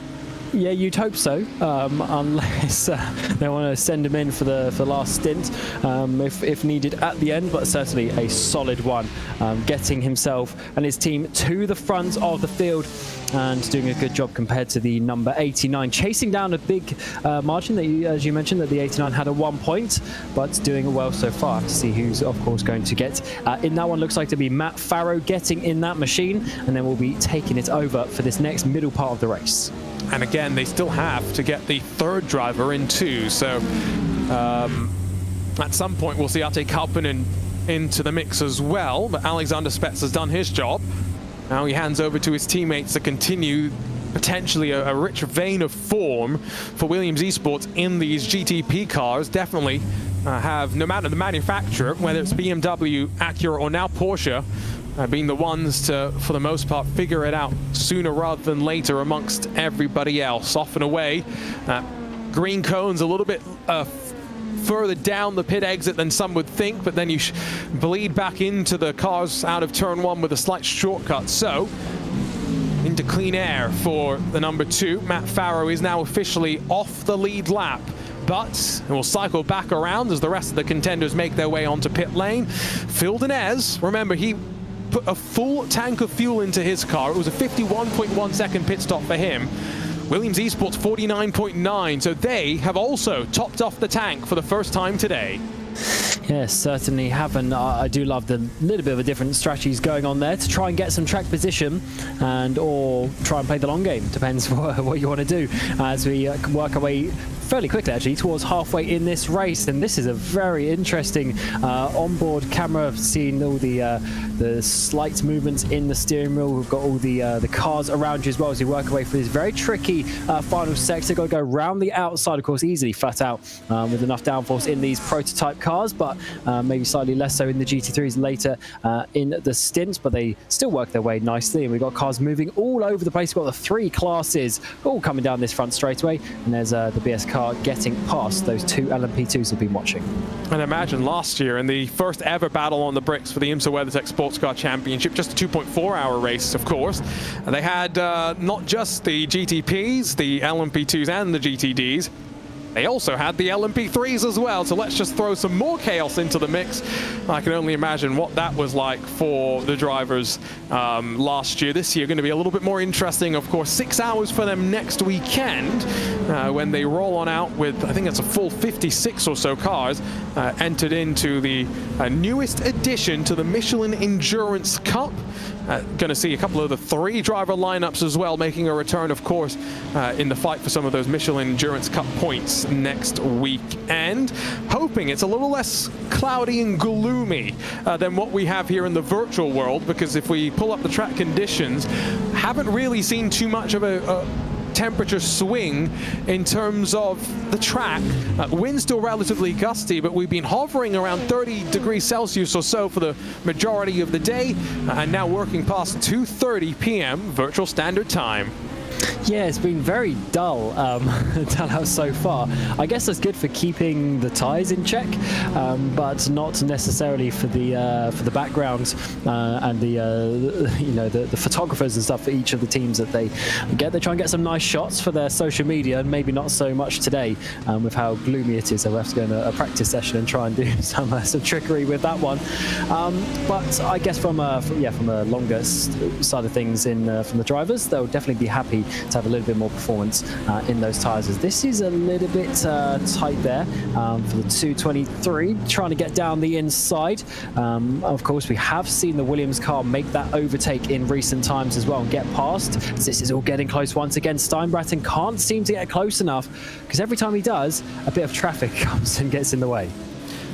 Yeah, you'd hope so, unless they want to send him in for the last stint, if needed at the end, but certainly a solid one, getting himself and his team to the front of the field and doing a good job compared to the number 89, chasing down a big margin that, as you mentioned, that the 89 had a 1 point, but doing well so far. To see who's, of course, going to get in that one. Looks like to be Matt Farrow getting in that machine, and then we'll be taking it over for this next middle part of the race. And again, they still have to get the third driver in too. So at some point, we'll see Ate Kalpinen into the mix as well. But Alexander Spetz has done his job. Now he hands over to his teammates to continue potentially a rich vein of form for Williams Esports in these GTP cars. Definitely have, no matter the manufacturer, whether it's BMW, Acura, or now Porsche, being the ones to, for the most part, figure it out sooner rather than later amongst everybody else. Off and away. Green cone's a little bit further down the pit exit than some would think, but then you bleed back into the cars out of turn one with a slight shortcut. So, into clean air for the number 2. Matt Farrow is now officially off the lead lap, but it will cycle back around as the rest of the contenders make their way onto pit lane. Phil Denez, remember, he put a full tank of fuel into his car. It was a 51.1 second pit stop for him. Williams Esports 49.9, so they have also topped off the tank for the first time today. Yes, certainly have, and I do love the little bit of a different strategies going on there to try and get some track position and or try and play the long game. Depends what you want to do as we work our way fairly quickly actually towards halfway in this race. And this is a very interesting onboard camera, seeing all the slight movements in the steering wheel. We've got all the cars around you as well as you work away for this very tricky final sector. Got to go around the outside, of course, easily flat out with enough downforce in these prototype cars, but maybe slightly less so in the GT3s later in the stints, but they still work their way nicely. And we've got cars moving all over the place. We've got the 3 classes all coming down this front straightaway, and there's the BS car getting past those 2 LMP2s we've been watching. And imagine last year in the first ever battle on the bricks for the IMSA WeatherTech SportsCar Championship, just a 2.4-hour race, of course. And they had not just the GTPs, the LMP2s, and the GTDs. They also had the LMP3s as well, so let's just throw some more chaos into the mix. I can only imagine what that was like for the drivers last year. This year going to be a little bit more interesting, of course. 6 hours for them next weekend when they roll on out with, I think it's a full 56 or so cars entered into the newest addition to the Michelin Endurance Cup. Going to see a couple of the 3 driver lineups as well, making a return, of course, in the fight for some of those Michelin Endurance Cup points next weekend. Hoping it's a little less cloudy and gloomy than what we have here in the virtual world, because if we pull up the track conditions, haven't really seen too much of a temperature swing in terms of the track. Wind's still relatively gusty, but we've been hovering around 30 degrees Celsius or so for the majority of the day, and now working past 2:30 p.m. virtual standard time. Yeah, it's been very dull out so far. I guess that's good for keeping the tyres in check, but not necessarily for the background and the photographers and stuff for each of the teams that they get. They try and get some nice shots for their social media, and maybe not so much today with how gloomy it is. So we'll have to go in a practice session and try and do some trickery with that one. But I guess from a longer side of things from the drivers, they'll definitely be happy to have a little bit more performance in those tyres, as this is a little bit tight there for the 223, trying to get down the inside. Of course, we have seen the Williams car make that overtake in recent times as well and get past. This is all getting close once again. Steinbratton can't seem to get close enough, because every time he does, a bit of traffic comes and gets in the way.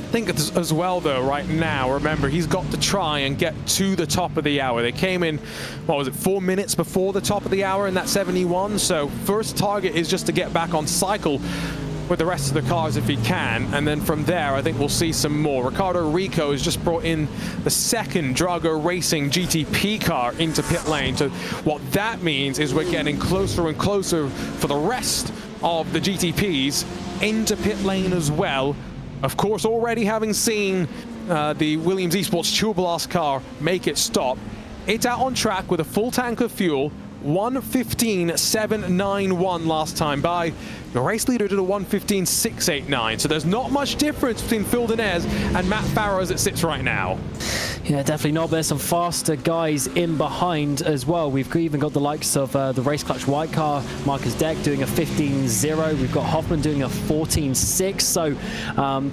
I think as well, though, right now, remember, he's got to try and get to the top of the hour. They came in, what was it, 4 minutes before the top of the hour in that 71, so first target is just to get back on cycle with the rest of the cars if he can, and then from there I think we'll see some more. Ricardo Rico has just brought in the second Drago Racing GTP car into pit lane, so what that means is we're getting closer and closer for the rest of the GTPs into pit lane as well. Of course, already having seen the Williams Esports Turbulast car make it stop, it's out on track with a full tank of fuel. 1:15.791 last time by. The race leader did a 1:15.689, so there's not much difference between Phil Denez and Matt Farrow as it sits right now. Yeah, definitely not. There's some faster guys in behind as well. We've even got the likes of the Race Clutch White car, Marcus Deck doing a 15.0. We've got Hoffman doing a 14.6. So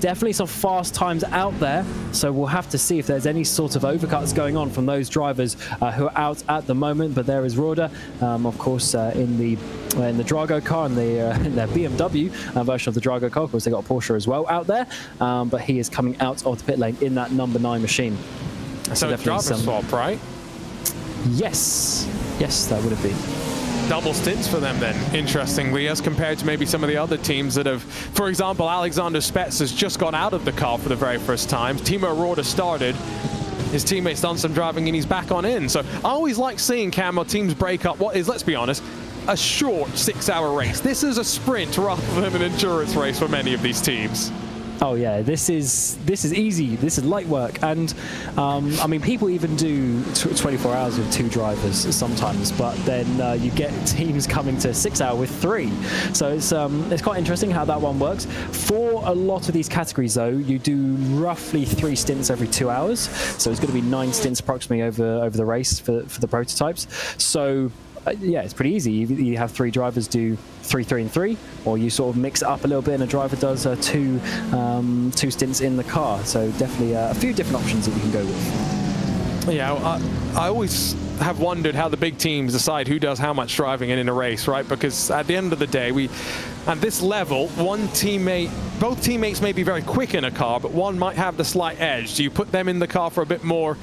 definitely some fast times out there. So we'll have to see if there's any sort of overcuts going on from those drivers who are out at the moment. But there is Roda, of course, in the Drago car and their BMW version of the Drago car. Of course, they got a Porsche as well out there, but he is coming out of the pit lane in that number 9 machine. So driver swap, right? Yes, that would have been. Double stints for them then, interestingly, as compared to maybe some of the other teams that have, for example, Alexander Spetz has just got out of the car for the very first time. Timo Roda started. His teammate's done some driving and he's back on in. So I always like seeing Camo teams break up what is, let's be honest, a short 6-hour race. This is a sprint rather than an endurance race for many of these teams. Oh yeah, this is easy. This is light work, and I mean, people even do 24 hours with 2 drivers sometimes, but then you get teams coming to 6 hour with 3. So it's quite interesting how that one works. For a lot of these categories, though, you do roughly 3 stints every 2 hours. So it's going to be 9 stints approximately over the race for the prototypes. So yeah, it's pretty easy. You have 3 drivers do 3, 3, and 3, or you sort of mix it up a little bit and a driver does 2 stints in the car. So definitely a few different options that you can go with. Yeah, I always have wondered how the big teams decide who does how much driving in a race, right? Because at the end of the day, at this level, both teammates may be very quick in a car, but one might have the slight edge. Do you put them in the car for a bit more?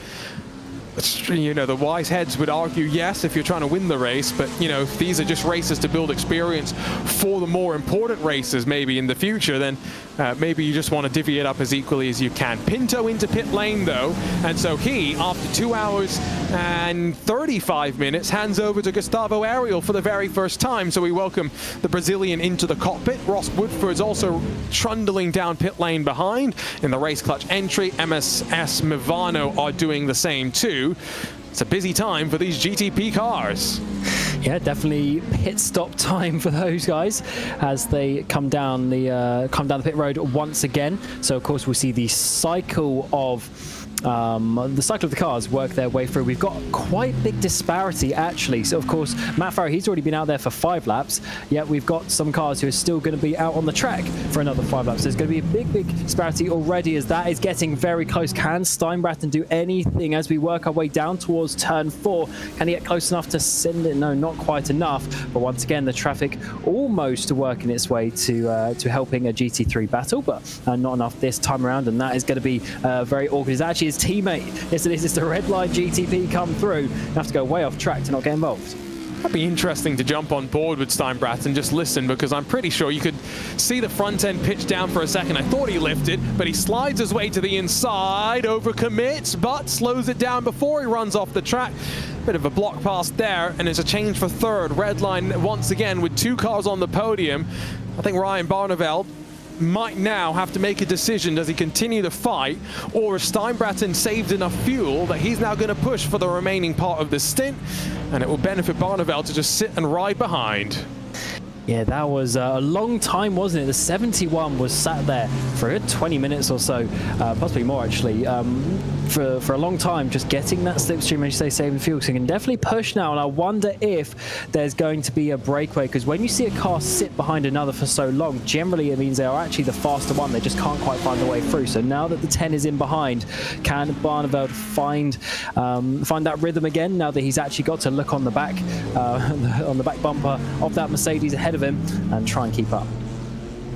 You know, the wise heads would argue yes if you're trying to win the race, but you know, if these are just races to build experience for the more important races maybe in the future, then maybe you just want to divvy it up as equally as you can. Pinto into pit lane though, and so he, after 2 hours and 35 minutes, hands over to Gustavo Ariel for the very first time. So we welcome the Brazilian into the cockpit. Ross Woodford's also trundling down pit lane behind in the Race Clutch entry. MSS Movano are doing the same too. It's a busy time for these GTP cars. Yeah, definitely pit stop time for those guys as they come down the pit road once again. So of course we'll see the cycle of the cars work their way through. We've got quite big disparity actually. So of course Matt Farrow, he's already been out there for 5 laps, yet we've got some cars who are still going to be out on the track for another 5 laps. There's going to be a big disparity already as that is getting very close. Can Steinbraten do anything as we work our way down towards turn 4? Can he get close enough to send it? No, not quite enough. But once again, the traffic almost working its way to helping a GT3 battle, but not enough this time around, and that is going to be very awkward. It's actually his teammate. Yes, it is. It's the red line GTP come through. You have to go way off track to not get involved. That'd be interesting to jump on board with Steinbraten and just listen, because I'm pretty sure you could see the front end pitch down for a second. I thought he lifted, but he slides his way to the inside, overcommits, but slows it down before he runs off the track. Bit of a block pass there, and it's a change for third. Red line once again with 2 cars on the podium. I think Ryan Barneveld might now have to make a decision. Does he continue the fight, or has Steinbraten saved enough fuel that he's now going to push for the remaining part of the stint, and it will benefit Barneveld to just sit and ride behind. Yeah, that was a long time, wasn't it? The 71 was sat there for a good 20 minutes or so, possibly more actually, for a long time, just getting that slipstream, as you say, saving fuel. So you can definitely push now, and I wonder if there's going to be a breakaway, because when you see a car sit behind another for so long, generally it means they are actually the faster one. They just can't quite find their way through. So now that the 10 is in behind, can Barneveld find that rhythm again, now that he's actually got to look on the back bumper of that Mercedes ahead of him and try and keep up?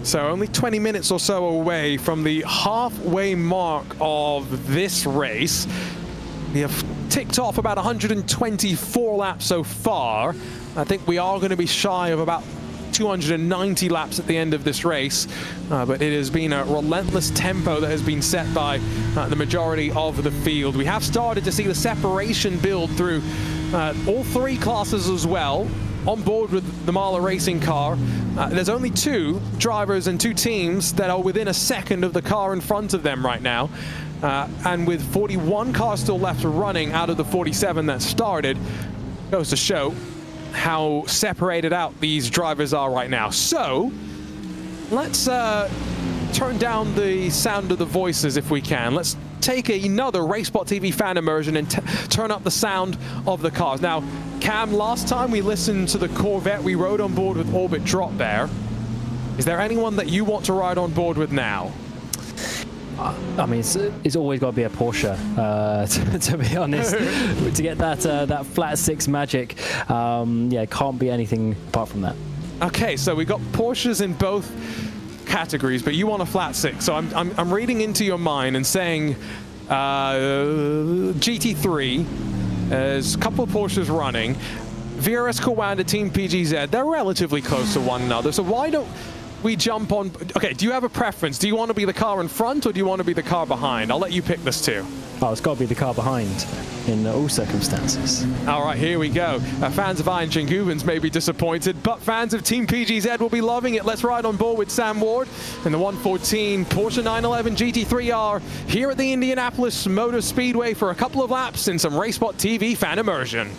So only 20 minutes or so away from the halfway mark of this race. We have ticked off about 124 laps so far. I think we are going to be shy of about 290 laps at the end of this race, but it has been a relentless tempo that has been set by the majority of the field. We have started to see the separation build through all three classes as well. On board with the Marla racing car, there's only 2 drivers and 2 teams that are within a second of the car in front of them right now. And with 41 cars still left running out of the 47 that started, goes to show how separated out these drivers are right now. So let's turn down the sound of the voices if we can. Let's take another RaceSpot TV fan immersion and turn up the sound of the cars. Now, Cam, last time we listened to the Corvette we rode on board with Orbit Drop there. Is there anyone that you want to ride on board with now? I mean, it's always got to be a Porsche, to be honest. To get that flat 6 magic, yeah, can't be anything apart from that. Okay, so we got Porsches in both categories, but you want a flat 6. So I'm reading into your mind and saying GT3, there's a couple of Porsches running. VRS Kawanda, Team PGZ, they're relatively close to one another. So why don't we jump on? Okay, do you have a preference? Do you want to be the car in front or do you want to be the car behind? I'll let you pick this too. Oh, it's got to be the car behind in all circumstances. All right, here we go. Fans of Iron Gubens may be disappointed, but fans of Team PGZ will be loving it. Let's ride on board with Sam Ward in the 114 Porsche 911 GT3R here at the Indianapolis Motor Speedway for a couple of laps in some RaceSpot TV fan immersion.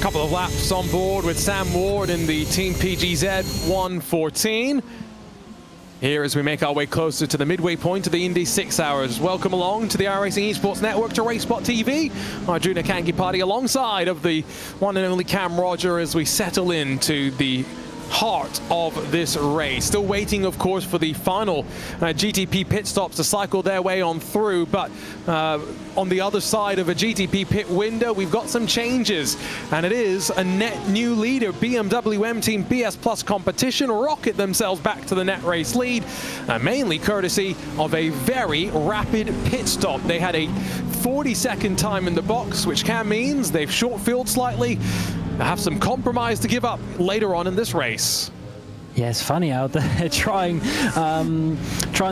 Couple of laps on board with Sam Ward in the Team PGZ 114. Here as we make our way closer to the midway point of the Indy 6 hours. Welcome along to the iRacing Esports Network to RaceSpot TV. Arjuna Kankipati alongside of the one and only Cam Roger as we settle into the heart of this race. Still waiting, of course, for the final GTP pit stops to cycle their way on through, but on the other side of a GTP pit window, we've got some changes, and it is a net new leader. BMW M Team BS Plus competition rocket themselves back to the net race lead, mainly courtesy of a very rapid pit stop. They had a 40-second time in the box, which means they've short-filled slightly. They have some compromise to give up later on in this race. Yeah, it's funny out there trying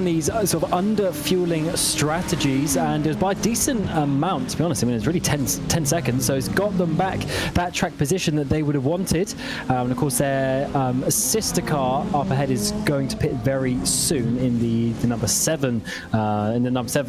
these sort of under-fueling strategies, and it was by a decent amount, to be honest. I mean, it's really 10 seconds, so it's got them back that track position that they would have wanted. And of course, their sister car up ahead is going to pit very soon in the number 7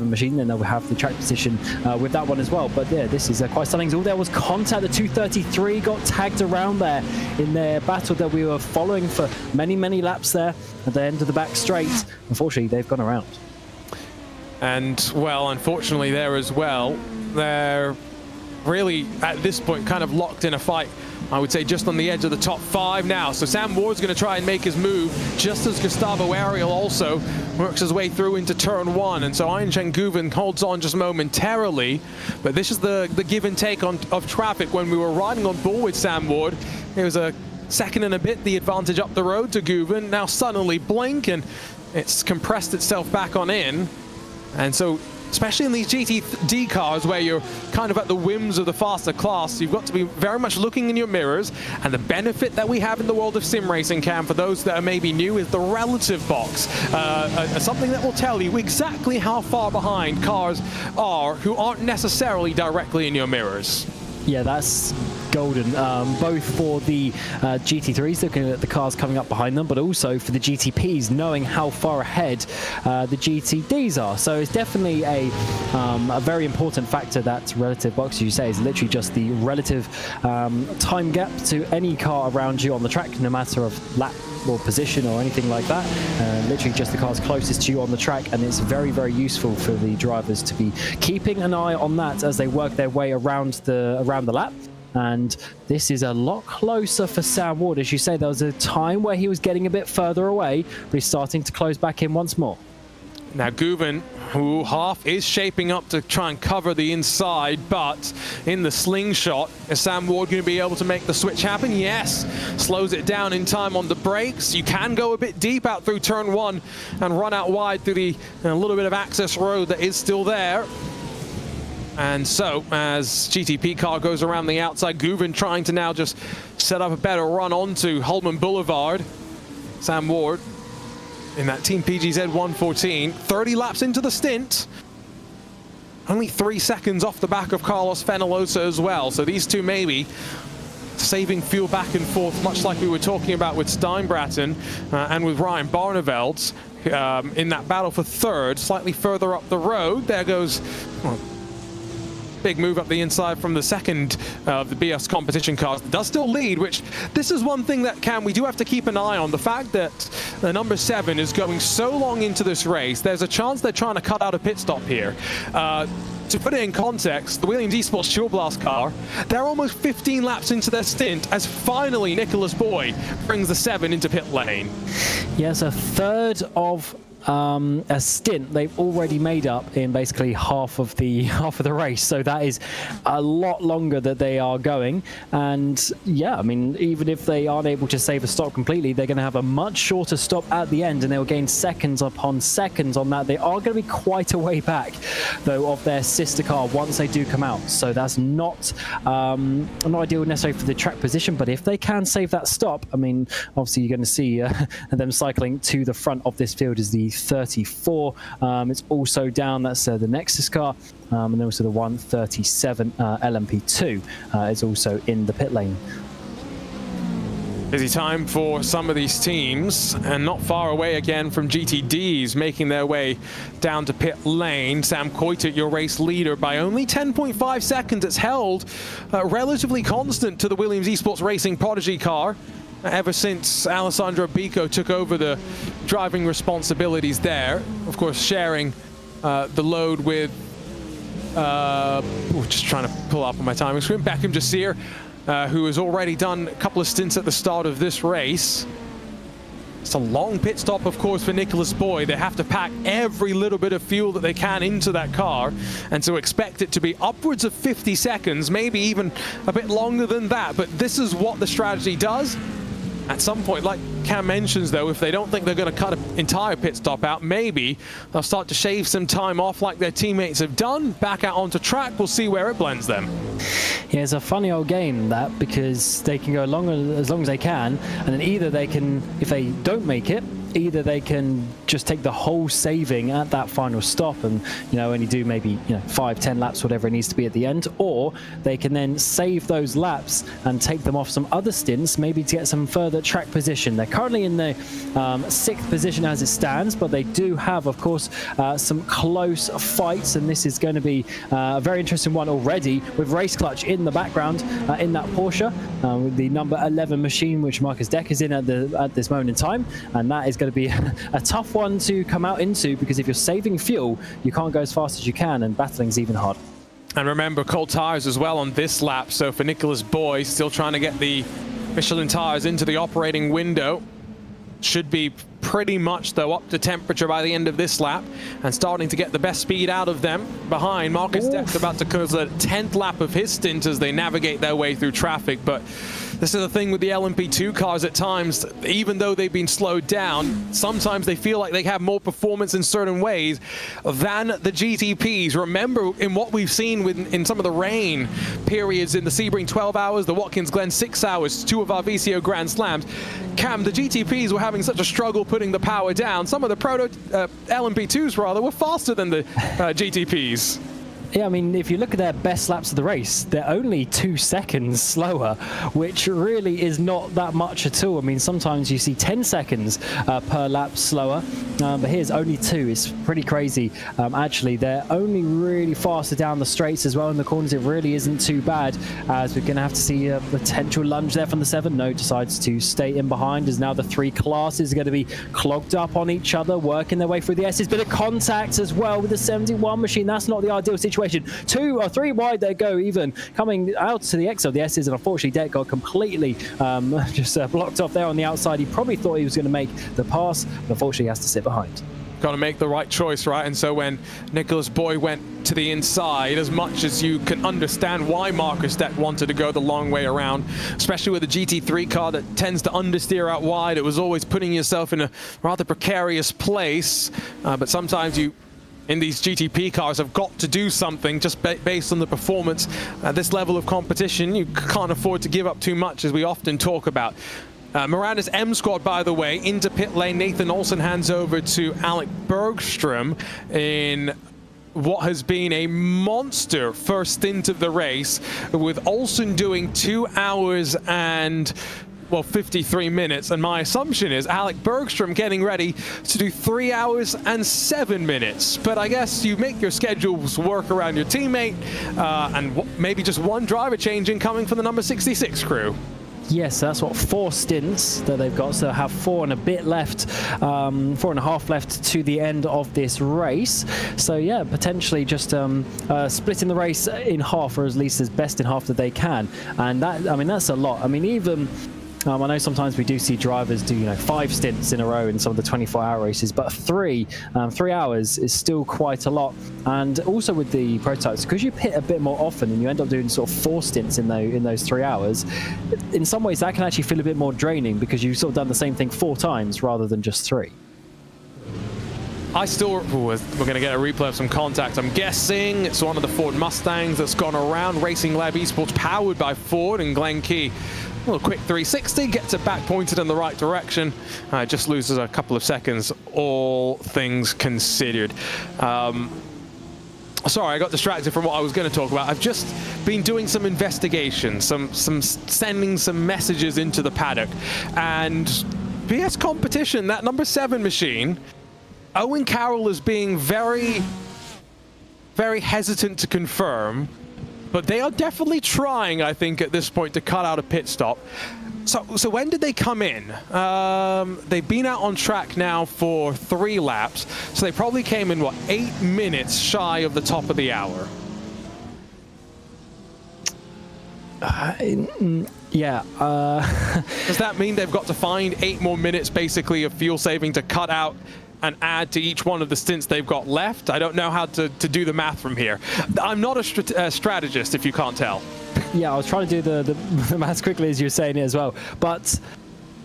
machine. Then they'll have the track position with that one as well. But yeah, this is quite stunning. All there was contact. The 233 got tagged around there in their battle that we were following for many laps there at the end of the back straight. Unfortunately, they've gone around. And, well, unfortunately there as well, they're really, at this point, kind of locked in a fight, I would say, just on the edge of the top 5 now. So Sam Ward's going to try and make his move, just as Gustavo Ariel also works his way through into turn 1. And so Ayan Guven holds on just momentarily. But this is the give and take of traffic. When we were riding on board with Sam Ward, it was a second and a bit the advantage up the road to Guven. Now suddenly blink and it's compressed itself back on in. And so, especially in these GTD cars where you're kind of at the whims of the faster class, you've got to be very much looking in your mirrors. And the benefit that we have in the world of sim racing, Cam, for those that are maybe new, is the relative box. Something that will tell you exactly how far behind cars are who aren't necessarily directly in your mirrors. Yeah, that's golden, both for the GT3s, looking at the cars coming up behind them, but also for the GTPs, knowing how far ahead the GTDs are. So it's definitely a very important factor. That relative box, as you say, is literally just the relative time gap to any car around you on the track, no matter of lap or position or anything like that. Literally just the cars closest to you on the track, and it's very useful for the drivers to be keeping an eye on that as they work their way around the lap. And this is a lot closer for Sam Ward. As you say, there was a time where he was getting a bit further away, but he's starting to close back in once more. Now Guven, who half is shaping up to try and cover the inside, but in the slingshot, is Sam Ward going to be able to make the switch happen? Yes. Slows it down in time on the brakes. You can go a bit deep out through turn 1 and run out wide through the little bit of access road that is still there. And so, as GTP car goes around the outside, Guven trying to now just set up a better run onto Holman Boulevard. Sam Ward in that Team PGZ 114, 30 laps into the stint. Only 3 seconds off the back of Carlos Fenolosa as well. So these two maybe saving fuel back and forth, much like we were talking about with Steinbratton and with Ryan Barneveld in that battle for third, slightly further up the road. There goes... big move up the inside from the second of the BS competition cars. Does still lead, which this is one thing that we do have to keep an eye on. The fact that the number 7 is going so long into this race, there's a chance they're trying to cut out a pit stop here. To put it in context, the Williams Esports Chill Blast car, they're almost 15 laps into their stint as finally Nicholas Boy brings the 7 into pit lane. Yes, a third of a stint they've already made up in basically half of the race, so that is a lot longer that they are going. And yeah, I mean, even if they aren't able to save a stop completely, they're going to have a much shorter stop at the end, and they'll gain seconds upon seconds on that. They are going to be quite a way back though of their sister car once they do come out, so that's not ideal necessarily for the track position. But if they can save that stop, I mean, obviously you're going to see them cycling to the front of this field is the 34. It's also down, that's the Nexus car, and then also the 137 LMP2 is also in the pit lane. Busy time for some of these teams, and not far away again from GTDs making their way down to pit lane. Sam Coitet, your race leader, by only 10.5 seconds. It's held relatively constant to the Williams Esports Racing Prodigy car ever since Alessandro Bico took over the driving responsibilities there. Of course, sharing the load with, just trying to pull up on my timing screen, Beckham Jasir, who has already done a couple of stints at the start of this race. It's a long pit stop, of course, for Nicholas Boy. They have to pack every little bit of fuel that they can into that car, and so expect it to be upwards of 50 seconds, maybe even a bit longer than that. But this is what the strategy does. At some point, like Cam mentions, though, if they don't think they're going to cut an entire pit stop out, maybe they'll start to shave some time off like their teammates have done, back out onto track. We'll see where it blends them. Yeah, it's a funny old game, that, because they can go as long as they can, and then either they can, if they don't make it, either they can just take the whole saving at that final stop and, only do maybe, 5-10 laps, whatever it needs to be at the end, or they can then save those laps and take them off some other stints, maybe to get some further track position. They're currently in the 6th position as it stands, but they do have, of course, some close fights, and this is going to be a very interesting one already, with Race Clutch in the background in that Porsche, with the number 11 machine, which Marcus Deck is in at this moment in time, and that is going to be a tough one to come out into, because if you're saving fuel, you can't go as fast as you can, and battling's even harder. And remember, cold tires as well on this lap, so for Nicholas Boy, still trying to get the Michelin tires into the operating window. Should be pretty much, though, up to temperature by the end of this lap, and starting to get the best speed out of them. Behind, Marcus Deck's about to close the 10th lap of his stint as they navigate their way through traffic. But this is the thing with the LMP2 cars at times, even though they've been slowed down, sometimes they feel like they have more performance in certain ways than the GTPs. Remember, in what we've seen in some of the rain periods in the Sebring 12 hours, the Watkins Glen 6 hours, 2 of our VCO Grand Slams, Cam, the GTPs were having such a struggle putting the power down. Some of the LMP2s, rather, were faster than the GTPs. Yeah, I mean, if you look at their best laps of the race, they're only 2 seconds slower, which really is not that much at all. I mean, sometimes you see 10 seconds per lap slower, but here's only 2. It's pretty crazy. Actually, they're only really faster down the straights as well in the corners. It really isn't too bad, as we're going to have to see a potential lunge there from the 7. No, decides to stay in behind, as now the 3 classes are going to be clogged up on each other, working their way through the S's. Bit of contact as well with the 71 machine. That's not the ideal situation. 2 or 3 wide they go, even coming out to the X of the S's, and unfortunately Deck got completely just blocked off there on the outside. He probably thought he was going to make the pass, but unfortunately he has to sit behind. Got to make the right choice, right? And so when Nicholas Boy went to the inside, as much as you can understand why Marcus Deck wanted to go the long way around, especially with a GT3 car that tends to understeer out wide, it was always putting yourself in a rather precarious place. But sometimes you, in these GTP cars, have got to do something just based on the performance. At this level of competition, you can't afford to give up too much, as we often talk about. Miranda's M squad, by the way, into pit lane. Nathan Olsen hands over to Alec Bergstrom in what has been a monster first stint of the race, with Olsen doing 2 hours and 53 minutes, and my assumption is Alec Bergstrom getting ready to do 3 hours and 7 minutes. But I guess you make your schedules work around your teammate, and maybe just one driver change incoming for the number 66 crew. Yes, that's what, 4 stints that they've got, so they'll have 4 and a bit left, 4.5 left to the end of this race. So yeah, potentially just splitting the race in half, or at least as best in half that they can. And that, I mean, that's a lot. I mean, even I know sometimes we do see drivers do 5 stints in a row in some of the 24-hour races, but 3 hours is still quite a lot. And also with the prototypes, because you pit a bit more often and you end up doing sort of 4 stints in those 3 hours, in some ways that can actually feel a bit more draining, because you've sort of done the same thing 4 times rather than just 3. We're going to get a replay of some contact. I'm guessing it's one of the Ford Mustangs that's gone around. Racing Lab Esports, powered by Ford, and Glen Key. A little quick 360, gets it back pointed in the right direction. Just loses a couple of seconds, all things considered. Sorry, I got distracted from what I was going to talk about. I've just been doing some investigation, some sending some messages into the paddock, and BS Competition, that number 7 machine, Owen Carroll is being very, very hesitant to confirm, but they are definitely trying, I think, at this point to cut out a pit stop. So when did they come in? They've been out on track now for 3 laps, so they probably came in, what, 8 minutes shy of the top of the hour? Yeah. Does that mean they've got to find 8 more minutes, basically, of fuel saving to cut out and add to each one of the stints they've got left? I don't know how to do the math from here. I'm not a strategist, if you can't tell. Yeah, I was trying to do the maths quickly as you were saying it as well. But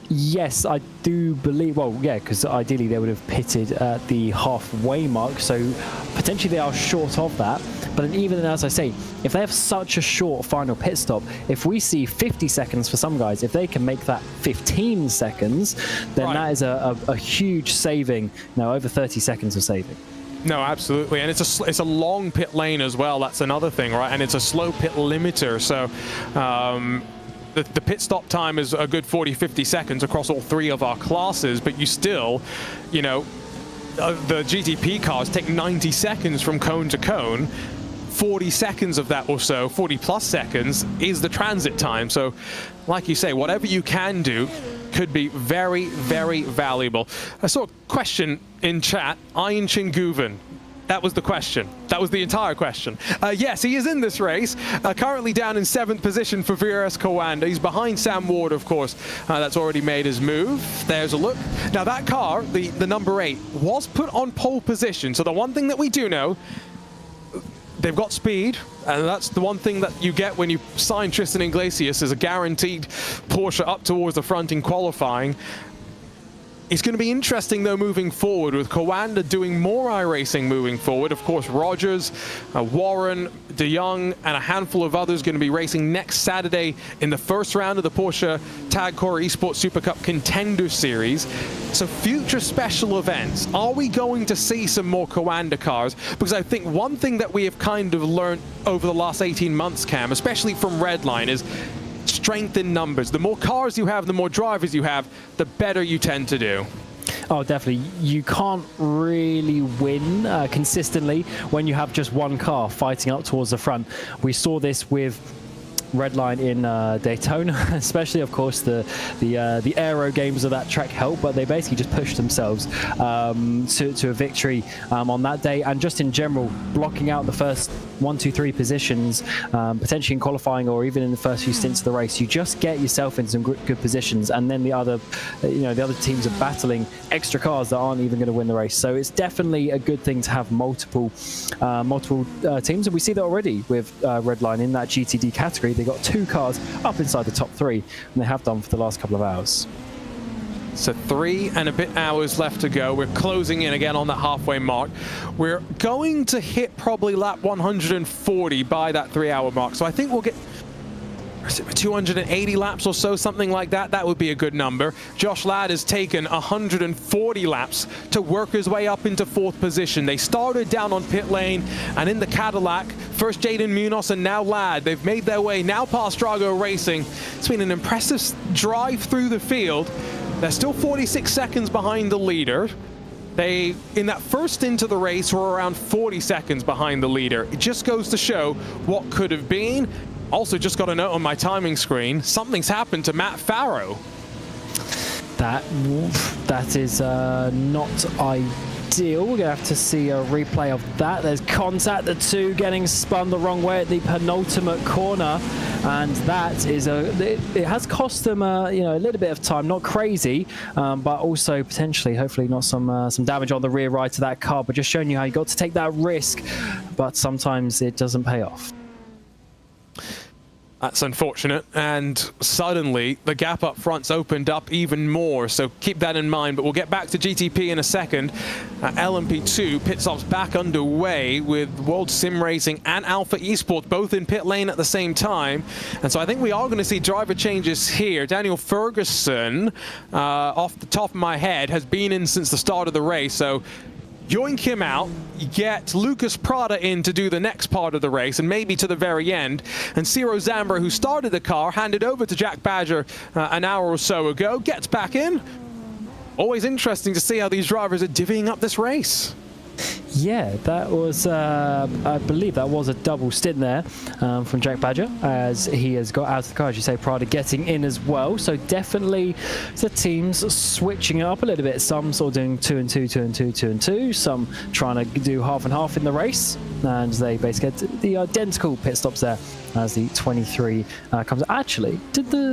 yes, I do believe, well, yeah, because ideally they would have pitted at the halfway mark, so potentially they are short of that. But then even then, as I say, if they have such a short final pit stop, if we see 50 seconds for some guys, if they can make that 15 seconds, then that is a huge saving, over 30 seconds of saving. No, absolutely, and it's a long pit lane as well. That's another thing, right? And it's a slow pit limiter, so the pit stop time is a good 40-50 seconds across all 3 of our classes, but you still, the GTP cars take 90 seconds from cone to cone. 40 seconds of that or so, 40 plus seconds, is the transit time. So, like you say, whatever you can do could be very, very valuable. I saw a question in chat, Ian Chinguven. That was the question. That was the entire question. Yes, he is in this race, currently down in 7th position for VRS Coanda. He's behind Sam Ward, of course. That's already made his move. There's a look. Now, that car, the number 8, was put on pole position. So the one thing that we do know, they've got speed, and that's the one thing that you get when you sign Tristan Iglesias, is a guaranteed Porsche up towards the front in qualifying. It's going to be interesting, though, moving forward, with Coanda doing more iRacing moving forward. Of course, Rogers, Warren, De Jong, and a handful of others going to be racing next Saturday in the first round of the Porsche Tag Core Esports Super Cup Contender Series. So future special events, are we going to see some more Coanda cars? Because I think one thing that we have kind of learned over the last 18 months, Cam, especially from Redline, is strength in numbers. The more cars you have, the more drivers you have, the better you tend to do. Oh, definitely. You can't really win consistently when you have just one car fighting up towards the front. We saw this with Redline in Daytona, especially, of course, the aero games of that track help, but they basically just pushed themselves to a victory on that day, and just in general blocking out the first 1, 2, 3 positions, potentially in qualifying or even in the first few stints of the race. You just get yourself in some good positions, and then the other teams are battling extra cars that aren't even going to win the race. So it's definitely a good thing to have multiple teams, and we see that already with Redline in that GTD category. They got 2 cars up inside the top 3, and they have done for the last couple of hours. So 3 and a bit hours left to go. We're closing in again on that halfway mark. We're going to hit probably lap 140 by that 3-hour mark. So I think we'll get 280 laps or so, something like that. That would be a good number. Josh Ladd has taken 140 laps to work his way up into 4th position. They started down on pit lane, and in the Cadillac, first Jaden Munoz and now Ladd. They've made their way now past Drago Racing. It's been an impressive drive through the field. They're still 46 seconds behind the leader. They, in that first stint of the race, were around 40 seconds behind the leader. It just goes to show what could have been. Also, just got a note on my timing screen. Something's happened to Matt Farrow. That is not ideal. We're going to have to see a replay of that. There's contact, the 2 getting spun the wrong way at the penultimate corner, and that is it has cost them a little bit of time. Not crazy, but also potentially, hopefully, not some damage on the rear right of that car. But just showing you how you got to take that risk, but sometimes it doesn't pay off. That's unfortunate, and suddenly the gap up front's opened up even more, so keep that in mind. But we'll get back to GTP in a second. LMP2 pit stops back underway with World Sim Racing and Alpha Esports both in pit lane at the same time, and so I think we are going to see driver changes here. Daniel Ferguson, off the top of my head, has been in since the start of the race, so yoink him out, you get Lucas Prada in to do the next part of the race and maybe to the very end. And Ciro Zambra, who started the car, handed over to Jack Badger an hour or so ago, gets back in. Always interesting to see how these drivers are divvying up this race. Yeah, that was, I believe that was a double stint there from Jack Badger, as he has got out of the car, as you say, Prada getting in as well. So definitely the teams switching it up a little bit. Some sort of doing 2 and 2, 2 and 2, 2 and 2. Some trying to do half and half in the race. And they basically get the identical pit stops there as the 23 comes. Actually,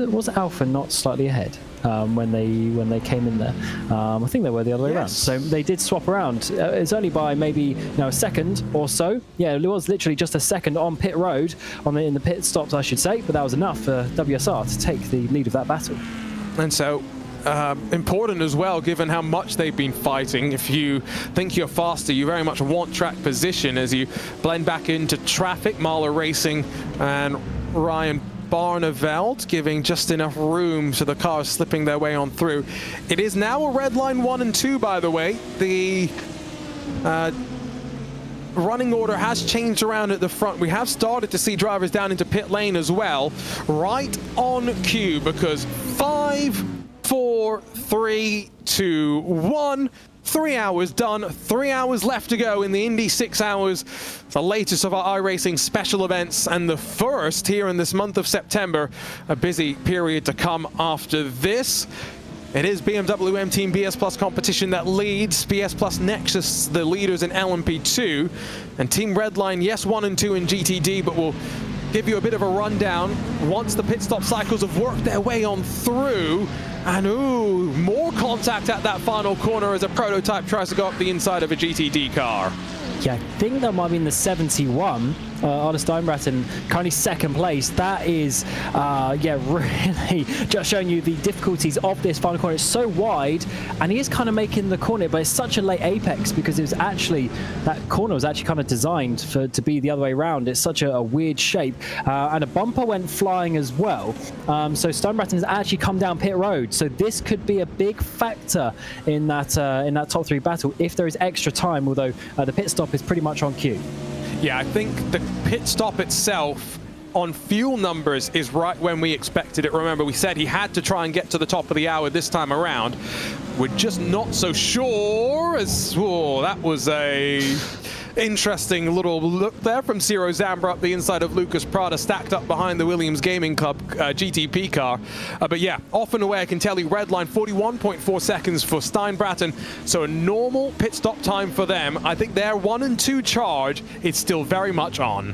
was Alpha not slightly ahead? When they came in there, I think they were the other way around. So they did swap around. It's only by maybe a second or so. Yeah, it was literally just a second on pit road, in the pit stops, I should say. But that was enough for WSR to take the lead of that battle. And so. Important as well, given how much they've been fighting. If you think you're faster, you very much want track position as you blend back into traffic. Mahler Racing and Ryan Barneveld giving just enough room so the cars slipping their way on through. It is now a red line 1 and 2, by the way. The running order has changed around at the front. We have started to see drivers down into pit lane as well, right on cue, because 5, 4, 3, 2, 1. 3 hours done, 3 hours left to go in the Indy 6 hours. The latest of our iRacing special events and the first here in this month of September. A busy period to come after this. It is BMW M Team BS Plus competition that leads. BS Plus Nexus, the leaders in LMP2. And Team Redline, yes, 1 and 2 in GTD, but we'll give you a bit of a rundown once the pit stop cycles have worked their way on through. And ooh, more contact at that final corner as a prototype tries to go up the inside of a GTD car. Yeah, I think that might be in the 71. Arne Steinbraten currently second place. That is, yeah, really just showing you the difficulties of this final corner. It's so wide, and he is kind of making the corner, but it's such a late apex because it was actually, that corner was actually kind of designed to be the other way around. It's such a weird shape, and a bumper went flying as well. So Steinbraten has actually come down pit road. So this could be a big factor in that top 3 battle if there is extra time, although the pit stop is pretty much on cue. Yeah, I think the pit stop itself on fuel numbers is right when we expected it. Remember, we said he had to try and get to the top of the hour this time around. We're just not so sure as, oh, that was a interesting little look there from Ciro Zambra up the inside of Lucas Prada, stacked up behind the Williams Gaming Club GTP car. But yeah, off and away, I can tell you, red line 41.4 seconds for Steinbraten. So a normal pit stop time for them. I think their 1 and 2 charge is still very much on.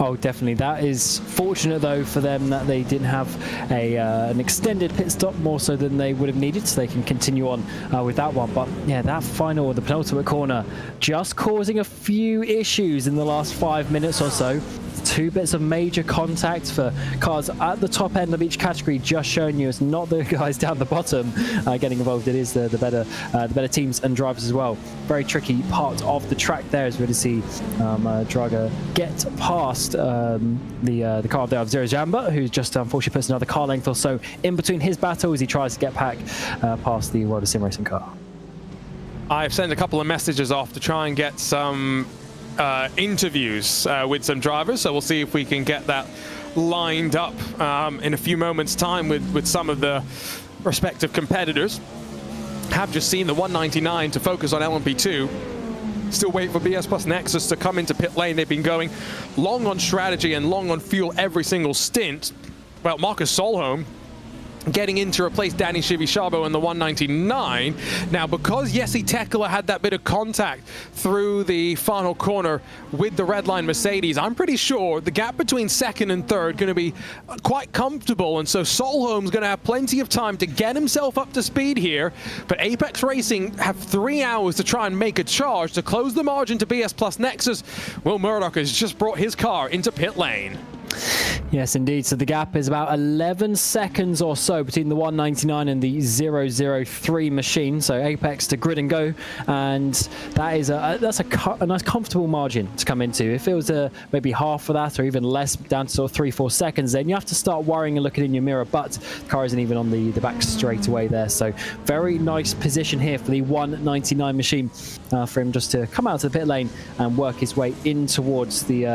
Oh, definitely. That is fortunate, though, for them that they didn't have an extended pit stop, more so than they would have needed, so they can continue on with that one. But yeah, that final, the penultimate corner, just causing a few issues in the last 5 minutes or so. 2 bits of major contact for cars at the top end of each category, just showing you it's not the guys down the bottom getting involved. It is the better teams and drivers as well. Very tricky part of the track there, as we're going to see Draga get past the car there of Zero Jamba, who's just unfortunately puts another car length or so in between his battle as he tries to get back past the World of Sim Racing car. I've sent a couple of messages off to try and get some interviews with some drivers, so we'll see if we can get that lined up in a few moments time with some of the respective competitors. Have just seen the 199 to focus on LMP2. Still wait for BS Plus Nexus to come into pit lane. They've been going long on strategy and long on fuel every single stint. Well, Marcus Solholm getting in to replace Danny Shivishabo in the 199. Now, because Jesse Tekela had that bit of contact through the final corner with the red line Mercedes, I'm pretty sure the gap between second and third going to be quite comfortable, and so Solholm's going to have plenty of time to get himself up to speed here. But Apex Racing have 3 hours to try and make a charge to close the margin to BS Plus Nexus. Will Murdoch has just brought his car into pit lane. Yes, indeed. So the gap is about 11 seconds or so between the 199 and the 003 machine. So apex to grid and go, and that is that's a nice comfortable margin to come into. If it was maybe half of that or even less, down to sort of 3-4 seconds, then you have to start worrying and looking in your mirror. But the car isn't even on the back straight away there. So very nice position here for the 199 machine for him just to come out to the pit lane and work his way in towards the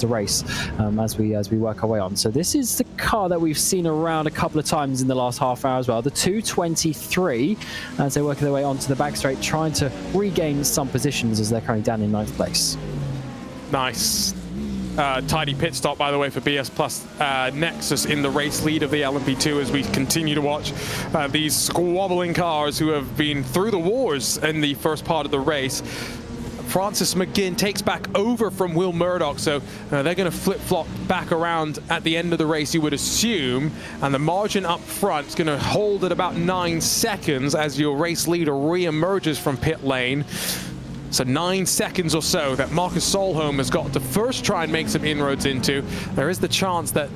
race as we work our way on. So this is the car that we've seen around a couple of times in the last half hour as well. The 223 as they work their way onto the back straight, trying to regain some positions as they're currently down in 9th place. Nice. Tidy pit stop, by the way, for BS Plus Nexus in the race lead of the LMP2 as we continue to watch these squabbling cars who have been through the wars in the first part of the race. Francis McGinn takes back over from Will Murdoch, so they're going to flip-flop back around at the end of the race, you would assume, and the margin up front is going to hold at about 9 seconds as your race leader re-emerges from pit lane. So 9 seconds or so that Marcus Solholm has got to first try and make some inroads into. There is the chance that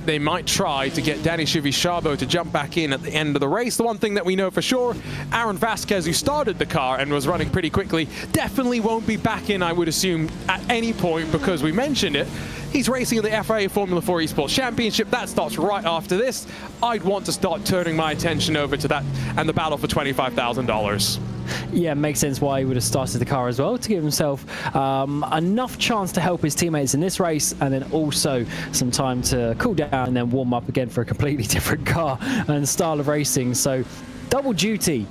they might try to get Danny Chivi-Chabo to jump back in at the end of the race. The one thing that we know for sure, Aaron Vasquez, who started the car and was running pretty quickly, definitely won't be back in, I would assume, at any point, because we mentioned it. He's racing in the FIA Formula 4 Esports Championship. That starts right after this. I'd want to start turning my attention over to that and the battle for $25,000. Yeah, makes sense why he would have started the car as well, to give himself enough chance to help his teammates in this race, and then also some time to cool down and then warm up again for a completely different car and style of racing. So double duty,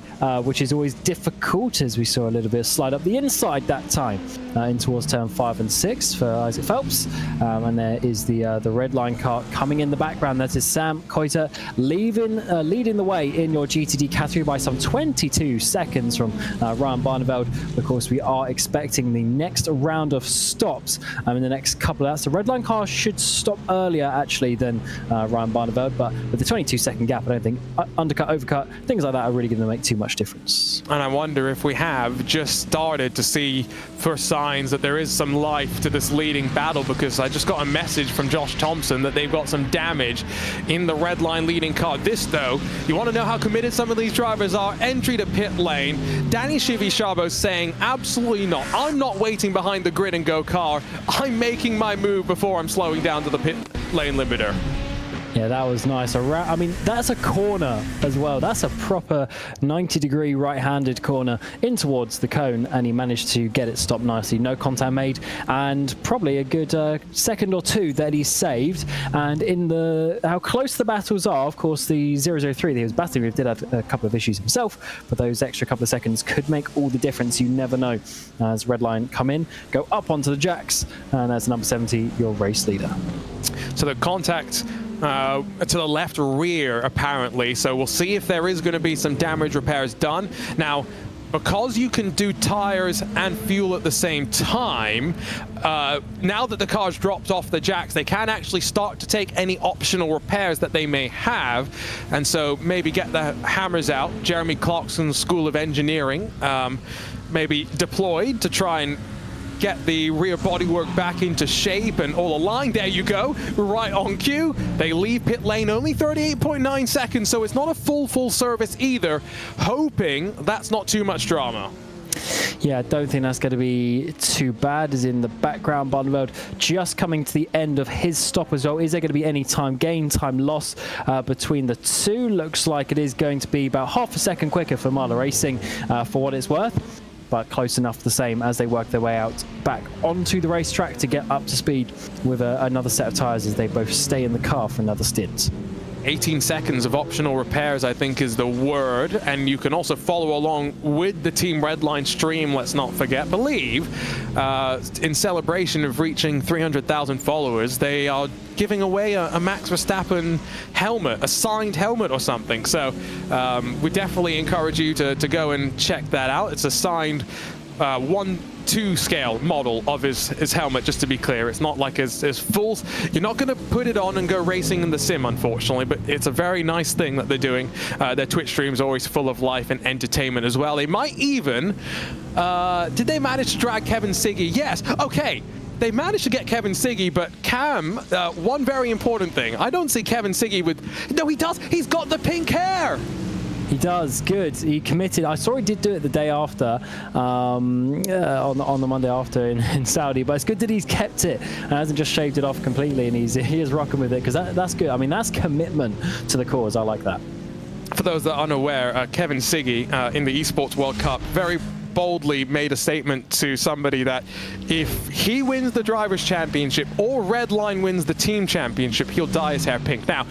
which is always difficult, as we saw a little bit of slide up the inside that time in towards turn 5 and 6 for Isaac Phelps. And there is the red line car coming in the background. That is Sam Koiter leading the way in your GTD category by some 22 seconds from Ryan Barneveld. Of course, we are expecting the next round of stops in the next couple of hours. The red line car should stop earlier actually than Ryan Barneveld, but with the 22-second gap, I don't think undercut, overcut, things like that are really going to make too much difference. And I wonder if we have just started to see first signs that there is some life to this leading battle, because I just got a message from Josh Thompson that they've got some damage in the red line leading car. This, though, you want to know how committed some of these drivers are? Entry to pit lane. Danny Chivi-Chabo saying, absolutely not. I'm not waiting behind the grid and go car. I'm making my move before I'm slowing down to the pit lane limiter. Yeah, that was nice. I mean, that's a corner as well. That's a proper 90-degree right-handed corner in towards the cone, and he managed to get it stopped nicely. No contact made, and probably a good second or two that he saved. And in how close the battles are, of course, the 003 that he was battling with did have a couple of issues himself, but those extra couple of seconds could make all the difference. You never know. As red line come in, go up onto the jacks, and that's number 70, your race leader. So the contact to the left rear, apparently. So we'll see if there is going to be some damage repairs done. Now, because you can do tires and fuel at the same time, now that the car's dropped off the jacks, they can actually start to take any optional repairs that they may have, and so maybe get the hammers out. Jeremy Clarkson's School of Engineering maybe deployed to try and get the rear bodywork back into shape and all aligned. There you go, right on cue. They leave pit lane only 38.9 seconds, so it's not a full service either. Hoping that's not too much drama. Yeah, I don't think that's going to be too bad. As in the background, Barneveld just coming to the end of his stop as well. Is there going to be any time gain, time loss between the two? Looks like it is going to be about half a second quicker for Marla Racing for what it's worth, but close enough the same as they work their way out back onto the racetrack to get up to speed with another set of tyres as they both stay in the car for another stint. 18 seconds of optional repairs, I think, is the word, and you can also follow along with the Team Redline stream, let's not forget. Believe, in celebration of reaching 300,000 followers, they are giving away a Max Verstappen helmet, a signed helmet or something. So we definitely encourage you to go and check that out. It's a signed 1:2 scale model of his helmet, just to be clear. It's not like his full. You're not going to put it on and go racing in the sim, unfortunately, but it's a very nice thing that they're doing. Their Twitch streams are always full of life and entertainment as well. They might even did they manage to drag Kevin Siggy? Yes. Okay. they managed to get Kevin Siggy, but Cam, one very important thing. I don't see Kevin Siggy with... No, he does. He's got the pink hair. He does. Good. He committed. I saw he did do it the day after, on the Monday after in Saudi, but it's good that he's kept it and hasn't just shaved it off completely, and he is rocking with it, because that's good. I mean, that's commitment to the cause. I like that. For those that are unaware, Kevin Siggy in the Esports World Cup very boldly made a statement to somebody that if he wins the Drivers' Championship or Redline wins the Team Championship, he'll dye his hair pink. Now,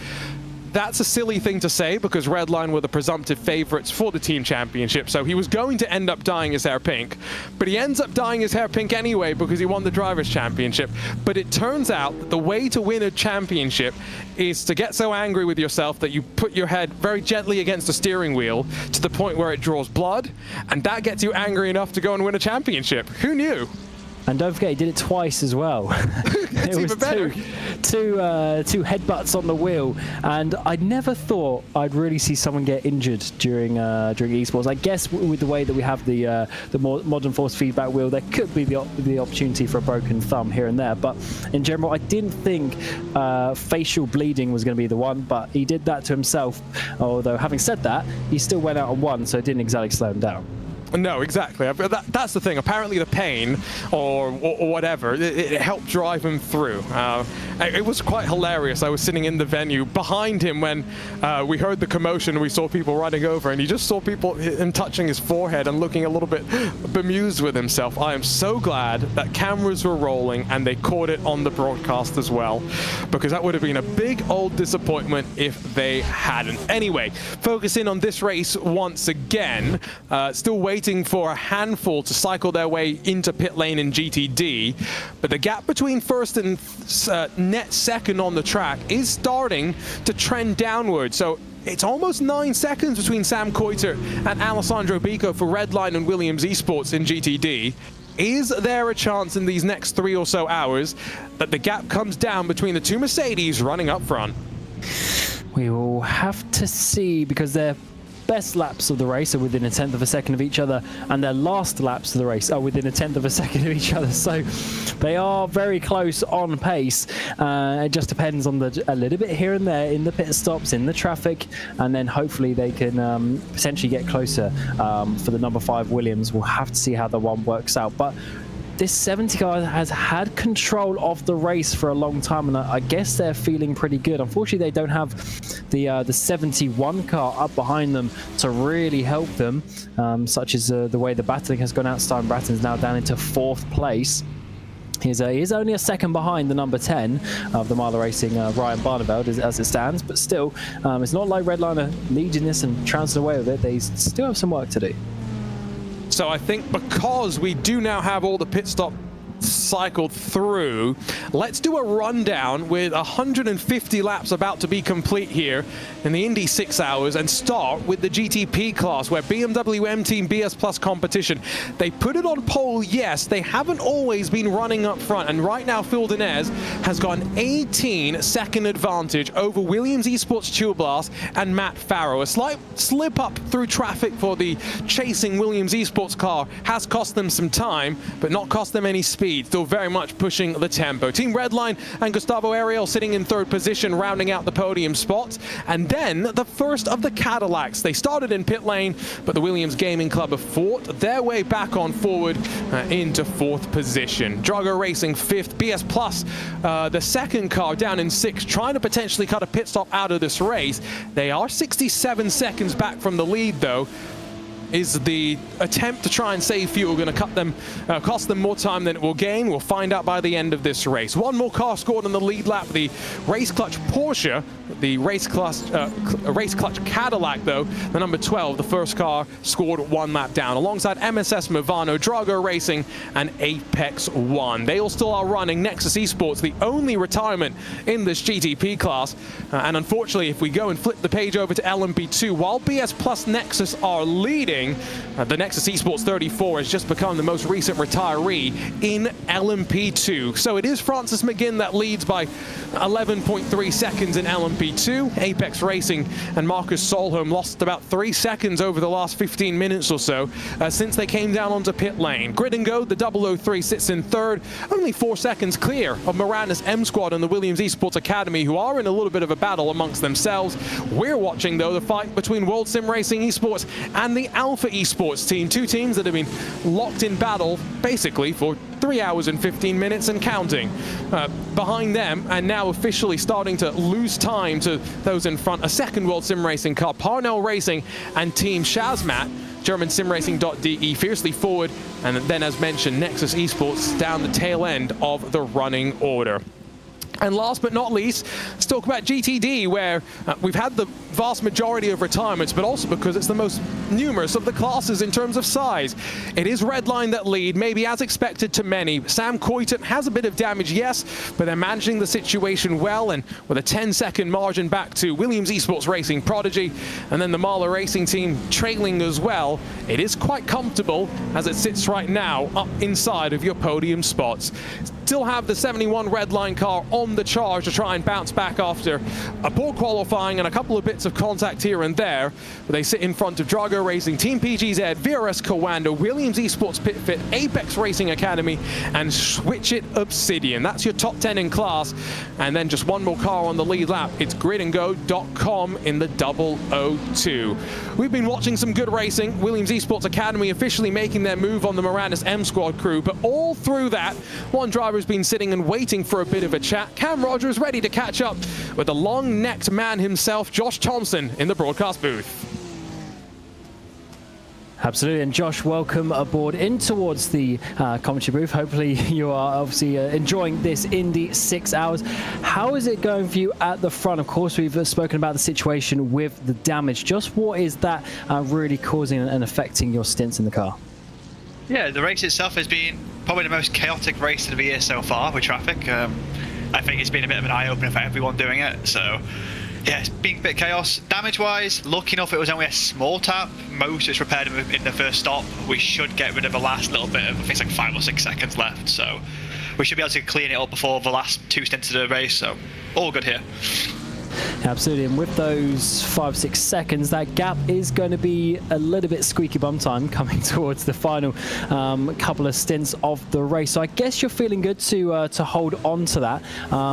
that's a silly thing to say because Redline were the presumptive favorites for the Team Championship, so he was going to end up dyeing his hair pink, but he ends up dyeing his hair pink anyway because he won the Drivers' Championship. But it turns out that the way to win a championship is to get so angry with yourself that you put your head very gently against the steering wheel to the point where it draws blood, and that gets you angry enough to go and win a championship. Who knew? And don't forget, he did it twice as well. It's it was even better. two headbutts on the wheel, and I never thought I'd really see someone get injured during esports. I guess with the way that we have the more modern force feedback wheel, there could be the opportunity for a broken thumb here and there. But in general, I didn't think facial bleeding was going to be the one, but he did that to himself. Although, having said that, he still went out on one, so it didn't exactly slow him down. No, exactly. That's the thing. Apparently the pain or whatever, it helped drive him through. It was quite hilarious. I was sitting in the venue behind him when we heard the commotion and we saw people running over, and you just saw him touching his forehead and looking a little bit bemused with himself. I am so glad that cameras were rolling and they caught it on the broadcast as well, because that would have been a big old disappointment if they hadn't. Anyway, focusing on this race once again, still waiting for a handful to cycle their way into pit lane in GTD, but the gap between first and net second on the track is starting to trend downward. So it's almost 9 seconds between Sam Coiter and Alessandro Bico for Redline and Williams Esports in GTD. Is there a chance in these next 3 or so hours that the gap comes down between the two Mercedes running up front? We will have to see, because they're best laps of the race are within 1/10 of a second of each other, and their last laps of the race are within 1/10 of a second of each other. So they are very close on pace. It just depends on a little bit here and there in the pit stops, in the traffic, and then hopefully they can potentially get closer for the number 5 Williams. We'll have to see how the one works out. But this 70 car has had control of the race for a long time, and I guess they're feeling pretty good. Unfortunately, they don't have the 71 car up behind them to really help them, such as the way the battling has gone out. Stein Bratton's now down into 4th place. He's only a second behind the number 10 of the Mile Racing, Ryan Barneveld, as it stands, but still, it's not like Redline are leading this and trouncing away with it. They still have some work to do. So I think because we do now have all the pit stop cycled through, let's do a rundown with 150 laps about to be complete here in the Indy 6 hours, and start with the GTP class, where BMW M Team BS Plus competition, they put it on pole. Yes, they haven't always been running up front, and right now Phil Denez has got an 18-second advantage over Williams Esports Chilblas and Matt Farrow. A slight slip up through traffic for the chasing Williams Esports car has cost them some time, but not cost them any speed. Still very much pushing the tempo. Team Redline and Gustavo Ariel sitting in 3rd position, rounding out the podium spots. And then the first of the Cadillacs. They started in pit lane, but the Williams Gaming Club have fought their way back on forward into 4th position. Drago Racing 5th, BS Plus, the second car, down in 6th, trying to potentially cut a pit stop out of this race. They are 67 seconds back from the lead, though. Is the attempt to try and save fuel going to cost them more time than it will gain? We'll find out by the end of this race. One more car scored on the lead lap, the Race Clutch Porsche. The Race Clutch Cadillac, though, the number 12, the first car, scored 1 lap down, alongside MSS Movano, Drago Racing, and Apex One. They all still are running. Nexus Esports, the only retirement in this GTP class. And unfortunately, if we go and flip the page over to LMP2, while BS Plus Nexus are leading, being the Nexus Esports 34 has just become the most recent retiree in LMP2. So it is Francis McGinn that leads by 11.3 seconds in LMP2. Apex Racing and Marcus Solholm lost about 3 seconds over the last 15 minutes or so since they came down onto pit lane. Grid and Go, the 003, sits in third, only 4 seconds clear of Miranda's M Squad and the Williams Esports Academy, who are in a little bit of a battle amongst themselves. We're watching, though, the fight between World Sim Racing Esports and the Alpha Esports team, two teams that have been locked in battle basically for 3 hours and 15 minutes and counting. Behind them, and now officially starting to lose time to those in front, a second World Sim Racing car, Parnell Racing and Team Shazmat. German simracing.de fiercely forward, and then, as mentioned, Nexus Esports down the tail end of the running order. And last but not least, let's talk about GTD, where we've had the vast majority of retirements, but also because it's the most numerous of the classes in terms of size. It is Redline that lead, maybe as expected to many. Sam Coyton has a bit of damage, yes, but they're managing the situation well, and with a 10-second margin back to Williams Esports Racing Prodigy, and then the Marla Racing team trailing as well. It is quite comfortable as it sits right now up inside of your podium spots. Still have the 71 Redline car on the charge to try and bounce back after a poor qualifying and a couple of bits of contact here and there. But they sit in front of Drago Racing, Team PGZ, VRS Coando, Williams Esports Pitfit, Apex Racing Academy, and Switch It Obsidian. That's your top 10 in class. And then just one more car on the lead lap. It's gridandgo.com in the 002. We've been watching some good racing. Williams Esports Academy officially making their move on the Miranda's M Squad crew. But all through that, one driver has been sitting and waiting for a bit of a chat. Cam Rogers ready to catch up with the long-necked man himself, Josh Thompson, in the broadcast booth. Absolutely, and Josh, welcome aboard in towards the commentary booth. Hopefully you are obviously enjoying this Indy 6 hours. How is it going for you at the front? Of course, we've spoken about the situation with the damage. Just what is that really causing and affecting your stints in the car? Yeah, the race itself has been probably the most chaotic race of the year so far with traffic. I think it's been a bit of an eye-opener for everyone doing it. So, yeah, it's been a bit of chaos. Damage-wise, lucky enough it was only a small tap. Most of it's repaired in the first stop. We should get rid of the last little bit of, I think it's like 5 or 6 seconds left. So, we should be able to clean it up before the last 2 stints of the race. So, all good here. Absolutely, and with those 5-6 seconds, that gap is going to be a little bit squeaky bum time coming towards the final couple of stints of the race. So I guess you're feeling good to hold on to that.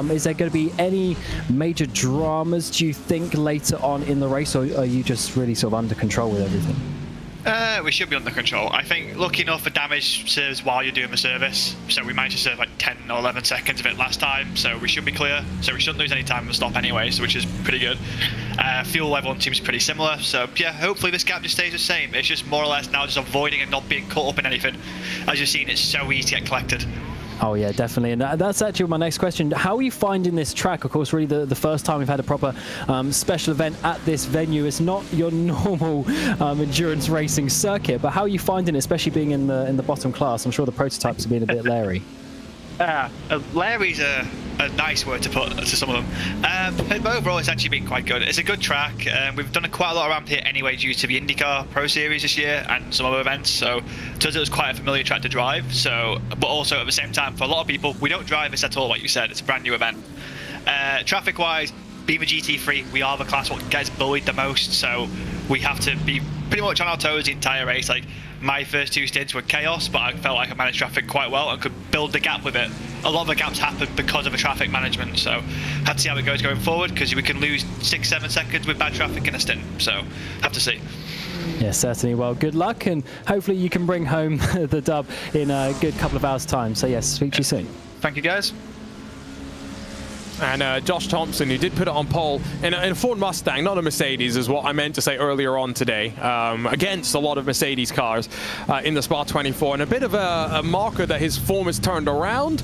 Is there going to be any major dramas, do you think, later on in the race, or are you just really sort of under control with everything? We should be under control. I think lucky enough the damage serves while you're doing the service. So we managed to serve like 10 or 11 seconds of it last time. So we should be clear. So we shouldn't lose any time in the stop anyways, which is pretty good. Fuel level on teams pretty similar. So yeah, hopefully this gap just stays the same. It's just more or less now just avoiding and not being caught up in anything. As you've seen, it's so easy to get collected. Oh yeah, definitely, and that's actually my next question. How are you finding this track? Of course, really the first time we've had a proper special event at this venue. It's not your normal endurance racing circuit, but how are you finding it, especially being in the bottom class? I'm sure the prototypes have been a bit leery. Larry's a nice word to put to some of them. But overall, it's actually been quite good. It's a good track. We've done quite a lot around here anyway due to the IndyCar Pro Series this year and some other events. So to us, it was quite a familiar track to drive. So, but also at the same time, for a lot of people, we don't drive this at all. Like you said, it's a brand new event. Traffic-wise, being the GT3, we are the class what gets bullied the most. So we have to be pretty much on our toes the entire race. Like, my first 2 stints were chaos, but I felt like I managed traffic quite well and could build the gap with it. A lot of the gaps happened because of the traffic management, so have to see how it goes going forward, because we can lose 6-7 seconds with bad traffic in a stint, so have to see. Yeah, certainly. Well, good luck, and hopefully you can bring home the dub in a good couple of hours' time. So yes, speak to you soon. Thank you, guys. And Josh Thompson, who did put it on pole in a Ford Mustang, not a Mercedes, is what I meant to say earlier on today, against a lot of Mercedes cars in the Spa 24, and a bit of a marker that his form has turned around.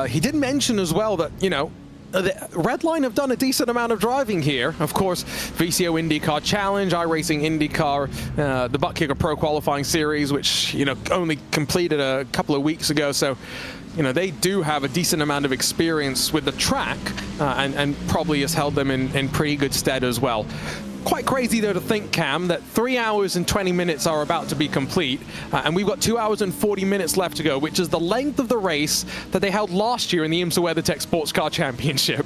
He did mention as well that, you know, the Redline have done a decent amount of driving here. Of course, VCO IndyCar Challenge, iRacing IndyCar, the Butt Kicker Pro Qualifying Series, which, you know, only completed a couple of weeks ago. So, you know, they do have a decent amount of experience with the track and probably has held them in pretty good stead as well. Quite crazy, though, to think, Cam, that 3 hours and 20 minutes are about to be complete, and we've got 2 hours and 40 minutes left to go, which is the length of the race that they held last year in the IMSA WeatherTech SportsCar Championship.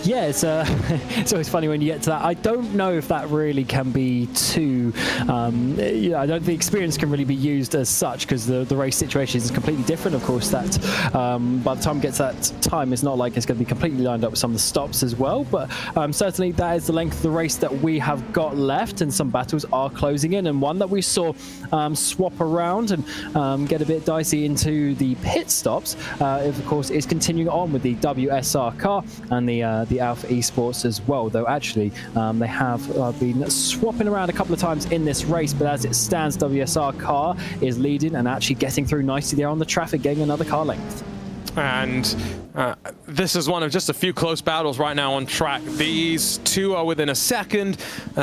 Yeah, it's always funny when you get to that. I don't know if that really can be too... I don't think the experience can really be used as such, because the race situation is completely different. Of course, that by the time it gets that time, it's not like it's going to be completely lined up with some of the stops as well. But certainly that is the length of the race that we have got left, and some battles are closing in. And one that we saw swap around and get a bit dicey into the pit stops, of course, is continuing on with the WSR car and the Alpha Esports as well, though actually they have been swapping around a couple of times in this race, but as it stands, WSR car is leading and actually getting through nicely there on the traffic, getting another car length. And this is one of just a few close battles right now on track. These two are within a second.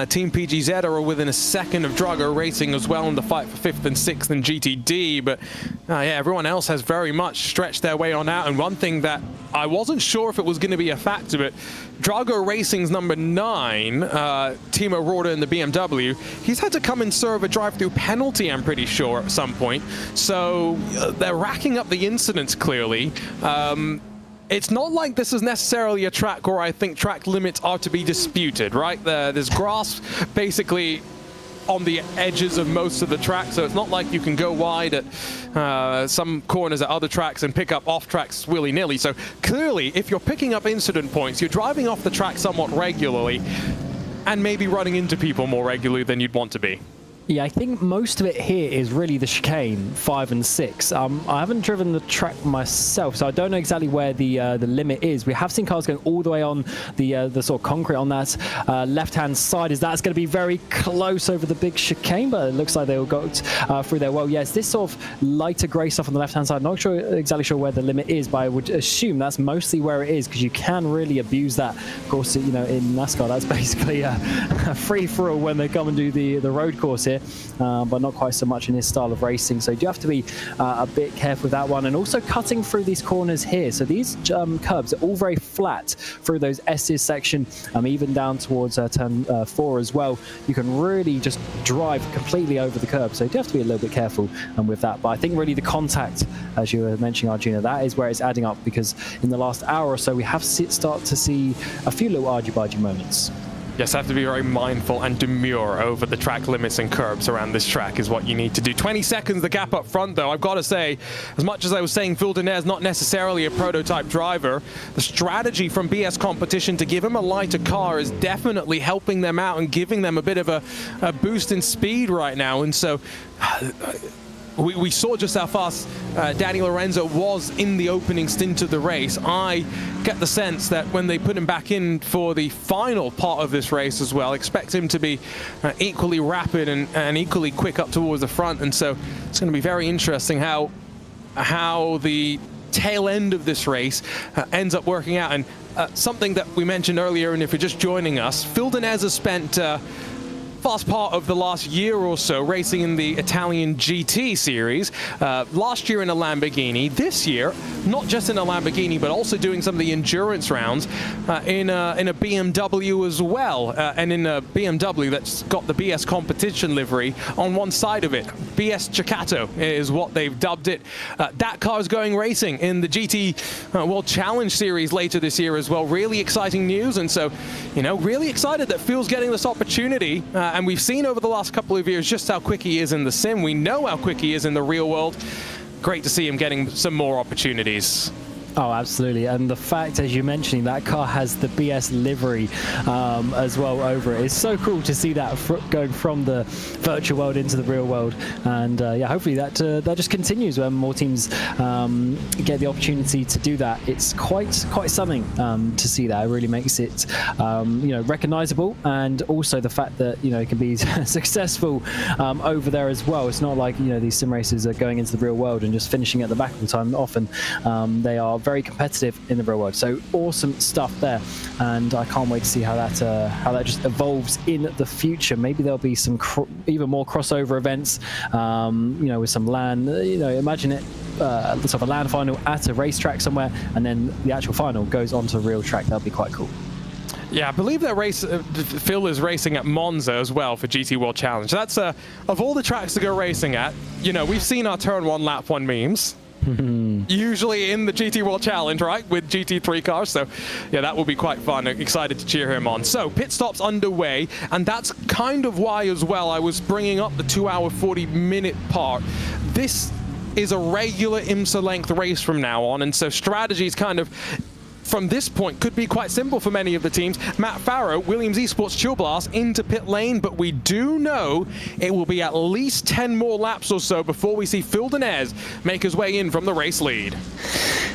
Team PGZ are within a second of Drago Racing as well in the fight for 5th and 6th in GTD. But yeah, everyone else has very much stretched their way on out. And one thing that I wasn't sure if it was going to be a factor, but Drago Racing's number 9, Timo Rohde in the BMW, he's had to come and serve a drive-through penalty, I'm pretty sure, at some point. So they're racking up the incidents, clearly. It's not like this is necessarily a track where I think track limits are to be disputed, right? There's grass basically on the edges of most of the track, so it's not like you can go wide at some corners at other tracks and pick up off tracks willy-nilly. So clearly, if you're picking up incident points, you're driving off the track somewhat regularly and maybe running into people more regularly than you'd want to be. Yeah, I think most of it here is really the chicane 5 and 6. I haven't driven the track myself, so I don't know exactly where the limit is. We have seen cars going all the way on the sort of concrete on that left-hand side. That's going to be very close over the big chicane, but it looks like they all got through there. Well, yes, this sort of lighter grey stuff on the left-hand side. Not exactly sure where the limit is, but I would assume that's mostly where it is, because you can really abuse that. Of course, you know, in NASCAR, that's basically a free-for-all when they come and do the road course here. But not quite so much in this style of racing, so you do have to be a bit careful with that one. And also cutting through these corners here, so these curbs are all very flat through those S's section, even down towards turn 4 as well. You can really just drive completely over the curb, so you do have to be a little bit careful with that. But I think really the contact, as you were mentioning, Arjuna, that is where it's adding up, because in the last hour or so we have start to see a few little argy-bargy moments. Yes, have to be very mindful and demure over the track limits and curbs around this track is what you need to do. 20 seconds the gap up front, though. I've got to say, as much as I was saying Phil Denez is not necessarily a prototype driver, the strategy from BS Competition to give him a lighter car is definitely helping them out and giving them a bit of a boost in speed right now. And so we saw just how fast Danny Lorenzo was in the opening stint of the race. I get the sense that when they put him back in for the final part of this race as well, expect him to be equally rapid and equally quick up towards the front. And so it's going to be very interesting how the tail end of this race ends up working out. And something that we mentioned earlier, and if you're just joining us, Phil Denez has spent vast part of the last year or so racing in the Italian GT series. Last year in a Lamborghini. This year, not just in a Lamborghini, but also doing some of the endurance rounds in a BMW as well. And in a BMW that's got the BS Competition livery on one side of it. BS Ciccato is what they've dubbed it. That car is going racing in the GT World Challenge Series later this year as well. Really exciting news. And so, you know, really excited that Phil's getting this opportunity. And we've seen over the last couple of years just how quick he is in the sim. We know how quick he is in the real world. Great to see him getting some more opportunities. Oh, absolutely. And the fact, as you're mentioning, that car has the BS livery as well over it. It's so cool to see that going from the virtual world into the real world. And yeah, hopefully that just continues when more teams get the opportunity to do that. It's quite something to see that. It really makes it you know, recognizable, and also the fact that, you know, it can be successful over there as well. It's not like, you know, these sim races are going into the real world and just finishing at the back all the time. Often they are very competitive in the real world. So awesome stuff there, and I can't wait to see how that just evolves in the future. Maybe there'll be some even more crossover events, you know, with some LAN. You know, imagine it sort of a LAN final at a racetrack somewhere, and then the actual final goes onto a real track. That'll be quite cool. Yeah, I believe that Phil is racing at Monza as well for GT World Challenge. That's of all the tracks to go racing at, you know, we've seen our turn 1 lap 1 memes. Usually in the GT World Challenge, right, with GT3 cars. So yeah, that will be quite fun. Excited to cheer him on. So pit stops underway, and that's kind of why as well I was bringing up the 2-hour 40-minute part. This is a regular IMSA length race from now on, and so strategies kind of from this point could be quite simple for many of the teams. Matt Farrow, Williams Esports Chill Blast into pit lane, but we do know it will be at least 10 more laps or so before we see Phil Denez make his way in from the race lead.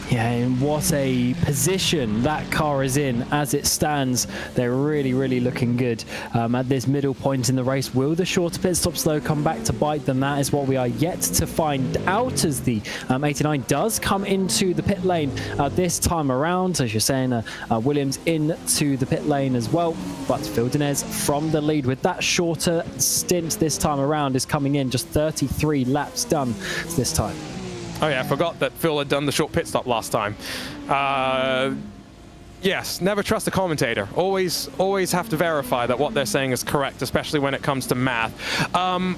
Yeah, and what a position that car is in as it stands. They're really, really looking good at this middle point in the race. Will the shorter pit stops, though, come back to bite them? That is what we are yet to find out, as the 89 does come into the pit lane this time around. As you're saying, Williams into the pit lane as well. But Phil Denez from the lead with that shorter stint this time around is coming in, just 33 laps done this time. Oh yeah, I forgot that Phil had done the short pit stop last time. Yes, never trust a commentator. Always have to verify that what they're saying is correct, especially when it comes to math. Ole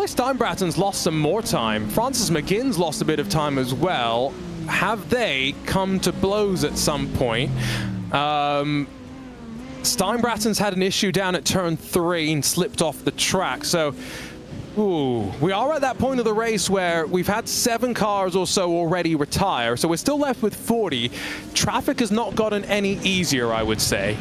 Steinbratten's lost some more time. Francis McGinn's lost a bit of time as well. Have they come to blows at some point? Steinbratten's had an issue down at turn 3 and slipped off the track. So, ooh, we are at that point of the race where we've had 7 cars or so already retire. So we're still left with 40. Traffic has not gotten any easier, I would say.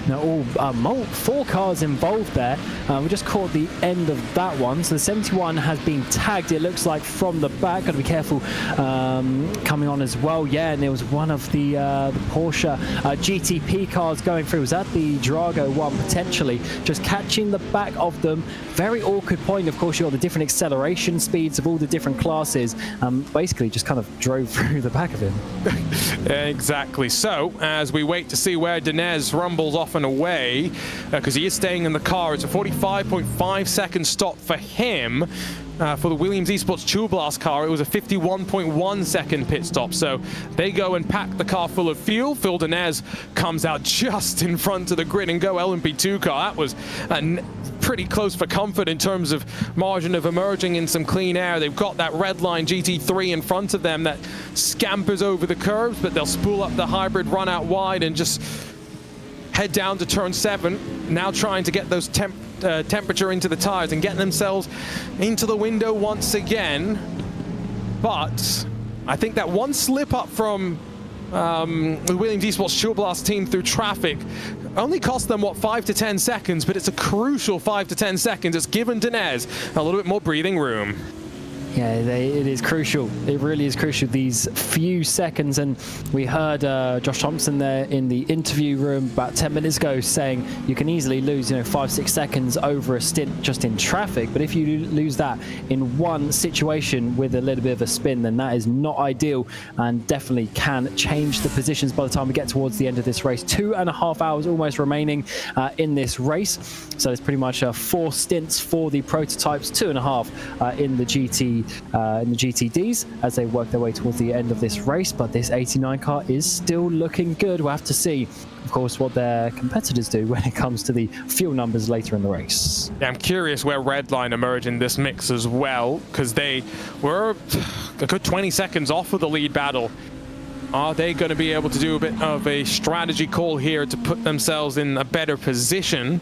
Now, 4 cars involved there. We just caught the end of that one. So the 71 has been tagged, it looks like, from the back. Got to be careful coming on as well. Yeah, and there was one of the Porsche GTP cars going through. Was that the Drago one, potentially? Just catching the back of them. Very awkward point. Of course, you've got the different acceleration speeds of all the different classes. Basically, just kind of drove through the back of him. Exactly. So, as we wait to see where Denez rumbles off and away, because he is staying in the car, it's a 45.5 second stop for him. For the Williams Esports Chill Blast car, it was a 51.1 second pit stop. So they go and pack the car full of fuel. Phil Denez comes out just in front of the grid and go LMP2 car. That was pretty close for comfort in terms of margin of emerging in some clean air. They've got that red line GT3 in front of them that scampers over the curves, but they'll spool up the hybrid, run out wide, and just head down to turn 7, now trying to get those temperature into the tires and getting themselves into the window once again. But I think that one slip up from the Williams Esports Chill Blast team through traffic only cost them, what, 5 to 10 seconds, but it's a crucial 5 to 10 seconds. It's given Denez a little bit more breathing room. Yeah, it is crucial. It really is crucial, these few seconds. And we heard Josh Thompson there in the interview room about 10 minutes ago saying you can easily lose, 5-6 seconds over a stint just in traffic. But if you lose that in one situation with a little bit of a spin, then that is not ideal and definitely can change the positions by the time we get towards the end of this race. 2.5 hours almost remaining in this race. So it's pretty much 4 stints for the prototypes, 2.5 in the GTDs as they work their way towards the end of this race. But this 89 car is still looking good. We'll have to see, of course, what their competitors do when it comes to the fuel numbers later in the race. Yeah, I'm curious where Redline emerge in this mix as well, because they were a good 20 seconds off of the lead battle. Are they going to be able to do a bit of a strategy call here to put themselves in a better position?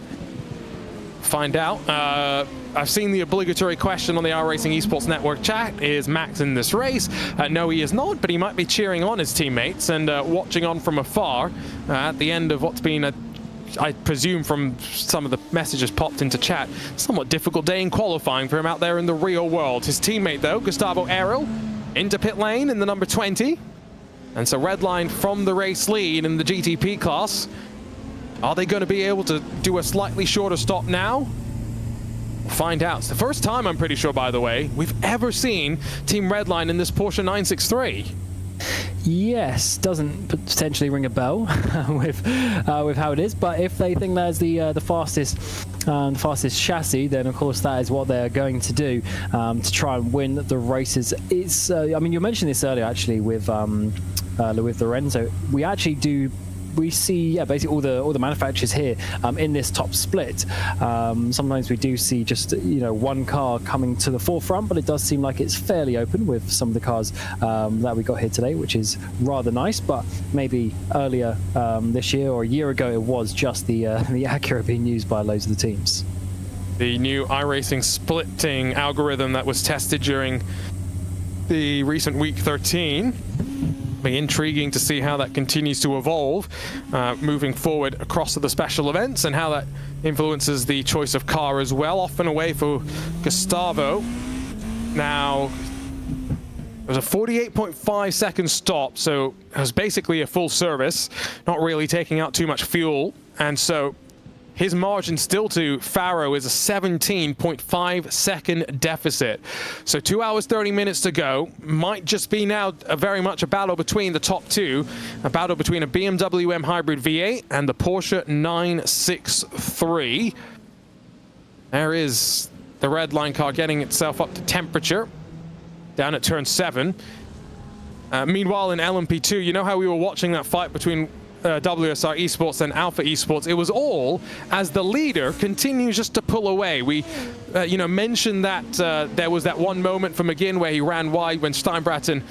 Find out. I've seen the obligatory question on the iRacing Esports Network chat. Is Max in this race? No, he is not, but he might be cheering on his teammates and watching on from afar at the end of what's been I presume from some of the messages popped into chat, somewhat difficult day in qualifying for him out there in the real world. His teammate, though, Gustavo Errol, into pit lane in the number 20. And so Redline from the race lead in the GTP class. Are they going to be able to do a slightly shorter stop now? We'll find out. It's the first time, I'm pretty sure, by the way, we've ever seen Team Redline in this Porsche 963. Yes, doesn't potentially ring a bell with how it is, but if they think that's the fastest chassis, then of course that is what they're going to do to try and win the races. It's I mean, you mentioned this earlier actually with Lorenzo. We actually do we see basically all the manufacturers here in this top split. Sometimes we do see just one car coming to the forefront, but it does seem like it's fairly open with some of the cars that we got here today, which is rather nice. But maybe earlier this year or a year ago, it was just the Acura being used by loads of the teams. The new iRacing splitting algorithm that was tested during the recent week 13. Be intriguing to see how that continues to evolve moving forward across the special events, and how that influences the choice of car as well. Off and away for Gustavo. Now, it was a 48.5 second stop, so it was basically a full service, not really taking out too much fuel, and so his margin still to Faro is a 17.5 second deficit. So 2 hours, 30 minutes to go. Might just be now very much a battle between the top two. A battle between a BMW M Hybrid V8 and the Porsche 963. There is the red line car getting itself up to temperature down at turn 7. Meanwhile, in LMP2, you know how we were watching that fight between WSR Esports and Alpha Esports? It was all as the leader continues just to pull away. We mentioned that there was that one moment for McGinn where he ran wide when Steinbraten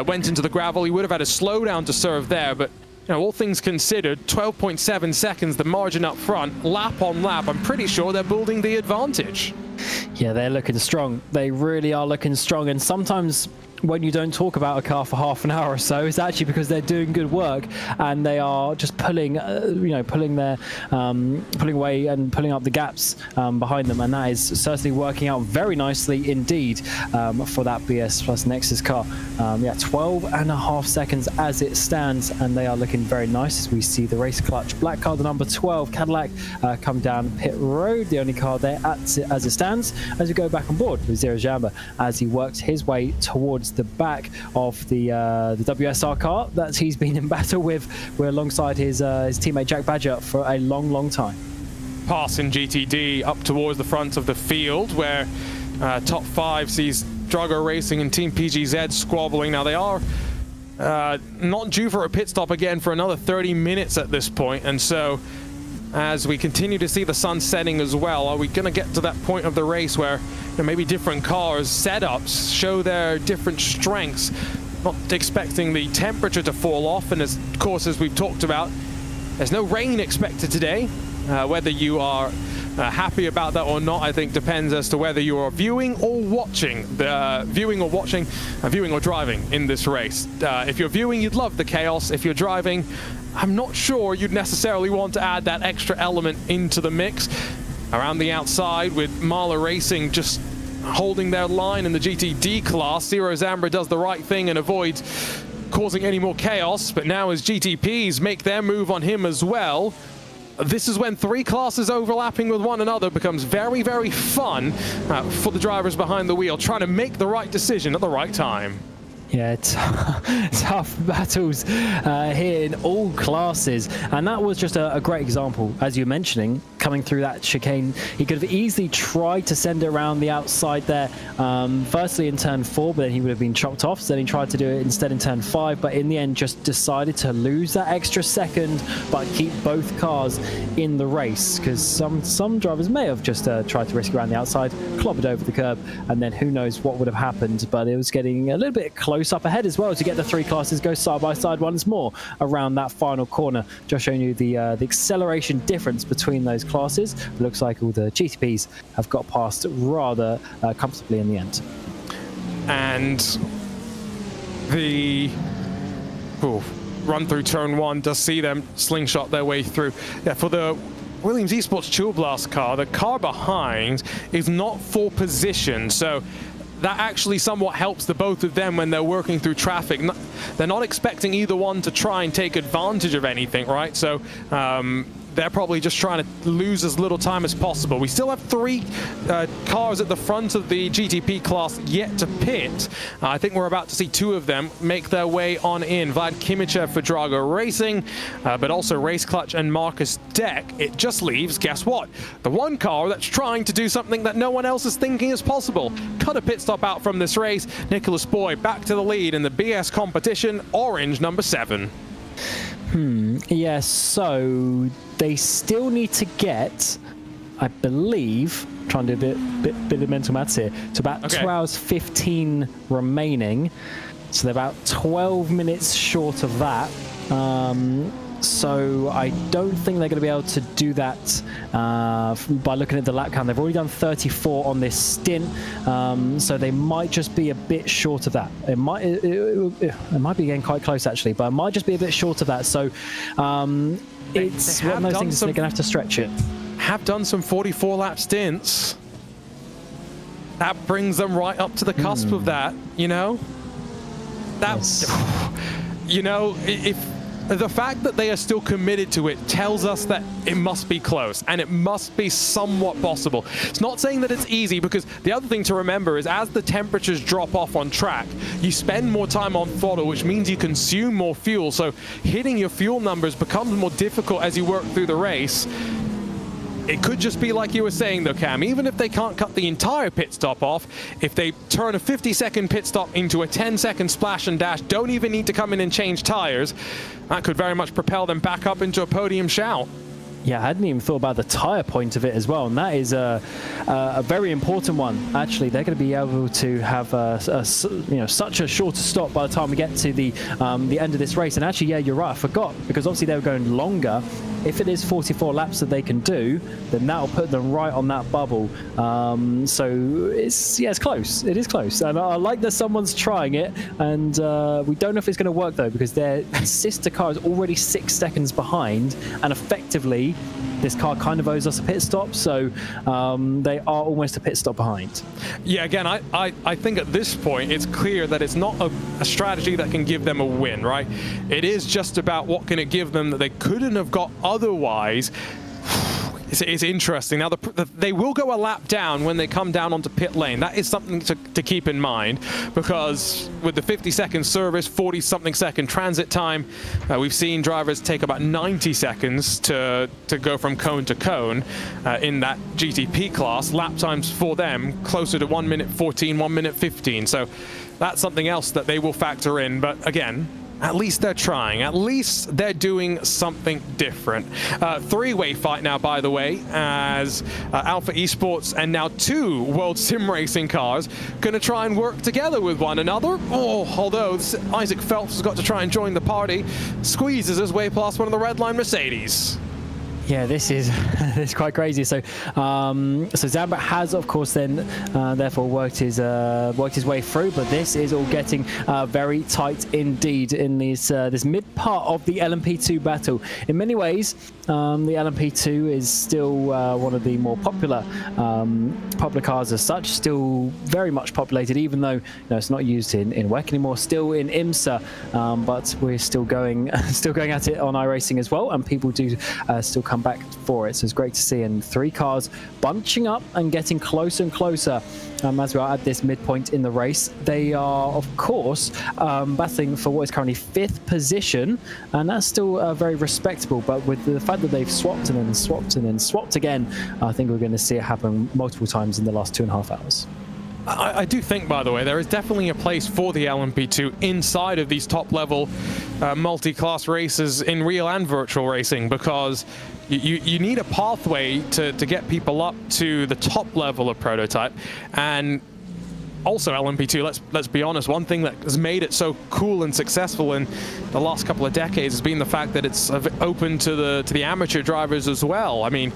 went into the gravel. He would have had a slowdown to serve there, but all things considered, 12.7 seconds, the margin up front, lap on lap. I'm pretty sure they're building the advantage. Yeah, they're looking strong. They really are looking strong, and sometimes when you don't talk about a car for half an hour or so, it's actually because they're doing good work and they are just pulling away and pulling up the gaps behind them, and that is certainly working out very nicely indeed for that BS Plus Nexus car. 12.5 seconds as it stands, and they are looking very nice as we see the race clutch black car, the number 12 Cadillac, come down pit road, the only car there as it stands, as we go back on board with Zero Jamba as he works his way towards the back of the WSR car that he's been in battle with. We're alongside his teammate Jack Badger for a long time. Pass in GTD up towards the front of the field, where top 5 sees Drago Racing and Team PGZ squabbling. Now they are not due for a pit stop again for another 30 minutes at this point, and so as we continue to see the sun setting as well, are we going to get to that point of the race where maybe different cars, setups, show their different strengths? Not expecting the temperature to fall off, and of course, as we've talked about, there's no rain expected today. Whether you are happy about that or not, I think depends as to whether you are viewing or driving in this race. If you're viewing, you'd love the chaos. If you're driving, I'm not sure you'd necessarily want to add that extra element into the mix. Around the outside with Marla Racing just holding their line in the GTD class, Zero Zambra does the right thing and avoids causing any more chaos, but now as GTPs make their move on him as well, this is when 3 classes overlapping with one another becomes very, very fun for the drivers behind the wheel, trying to make the right decision at the right time. Yeah, tough battles here in all classes, and that was just a great example, as you're mentioning, coming through that chicane. He could have easily tried to send it around the outside there, firstly in turn 4, but then he would have been chopped off. So then he tried to do it instead in turn 5, but in the end just decided to lose that extra second, but keep both cars in the race, because some drivers may have just tried to risk around the outside, clobbered over the curb, and then who knows what would have happened. But it was getting a little bit close up ahead as well to get the 3 classes go side by side once more around that final corner. Just showing you the acceleration difference between those classes. It looks like all the GTPs have got past rather comfortably in the end. And the run through turn 1 does see them slingshot their way through. Yeah, for the Williams Esports Chill Blast car, the car behind is not full position, so that actually somewhat helps the both of them when they're working through traffic. They're not expecting either one to try and take advantage of anything, right? So they're probably just trying to lose as little time as possible. We still have 3 cars at the front of the GTP class yet to pit. I think we're about to see 2 of them make their way on in. Vlad Kimichev for Drago Racing, but also Race Clutch and Marcus Deck. It just leaves, guess what? The one car that's trying to do something that no one else is thinking is possible. Cut a pit stop out from this race. Nicholas Boy back to the lead in the BS competition, orange number 7. Yeah, so they still need to get, I believe, trying to do a bit of mental maths here, to about 2 hours 15 remaining. So they're about 12 minutes short of that. So I don't think they're going to be able to do that by looking at the lap count. They've already done 34 on this stint, so they might just be a bit short of that. It might be getting quite close actually, but it might just be a bit short of that. So it's one of those things they're going to have to stretch it. Have done some 44 lap stints. That brings them right up to the cusp of that, you know? That's, you know, if the fact that they are still committed to it tells us that it must be close and it must be somewhat possible. It's not saying that it's easy, because the other thing to remember is as the temperatures drop off on track, you spend more time on throttle, which means you consume more fuel. So hitting your fuel numbers becomes more difficult as you work through the race. It could just be like you were saying though, Cam, even if they can't cut the entire pit stop off, if they turn a 50-second pit stop into a 10-second splash and dash, don't even need to come in and change tires, that could very much propel them back up into a podium shout. Yeah, I hadn't even thought about the tyre point of it as well, and that is a very important one. Actually, they're going to be able to have such a shorter stop by the time we get to the end of this race. And actually, yeah, you're right, I forgot, because obviously they were going longer. If it is 44 laps that they can do, then that'll put them right on that bubble. So it's close. It is close, and I like that someone's trying it. And we don't know if it's going to work though, because their sister car is already 6 seconds behind, and effectively this car kind of owes us a pit stop, so they are almost a pit stop behind. Yeah, again, I think at this point it's clear that it's not a strategy that can give them a win, right? It is just about what can it give them that they couldn't have got otherwise. It's interesting. Now, they will go a lap down when they come down onto pit lane. That is something to keep in mind, because with the 50-second service, 40-something second transit time, we've seen drivers take about 90 seconds to go from cone to cone in that GTP class. Lap times for them closer to 1 minute 14, 1 minute 15. So that's something else that they will factor in. But again, at least they're trying. At least they're doing something different. Three-way fight now, by the way, as Alpha Esports and now 2 World Sim Racing cars going to try and work together with one another. Oh, although Isaac Phelps has got to try and join the party, squeezes his way past one of the red line Mercedes. Yeah, this is it's quite crazy. So, Zambert has, of course, then therefore worked his way through. But this is all getting very tight indeed in this mid part of the LMP2 battle. In many ways, the LMP2 is still one of the more popular cars as such. Still very much populated, even though it's not used in WEC anymore. Still in IMSA, but we're still going at it on iRacing as well, and people do still come back for it. So it's great to see, and 3 cars bunching up and getting closer and closer as we are at this midpoint in the race. They are, of course, battling for what is currently 5th position, and that's still very respectable. But with the fact that they've swapped and then swapped and then swapped again, I think we're going to see it happen multiple times in the last 2.5 hours. I do think, by the way, there is definitely a place for the LMP2 inside of these top-level multi-class races in real and virtual racing, because you need a pathway to get people up to the top level of prototype. And also LMP2, let's be honest, one thing that has made it so cool and successful in the last couple of decades has been the fact that it's open to the amateur drivers as well. I mean,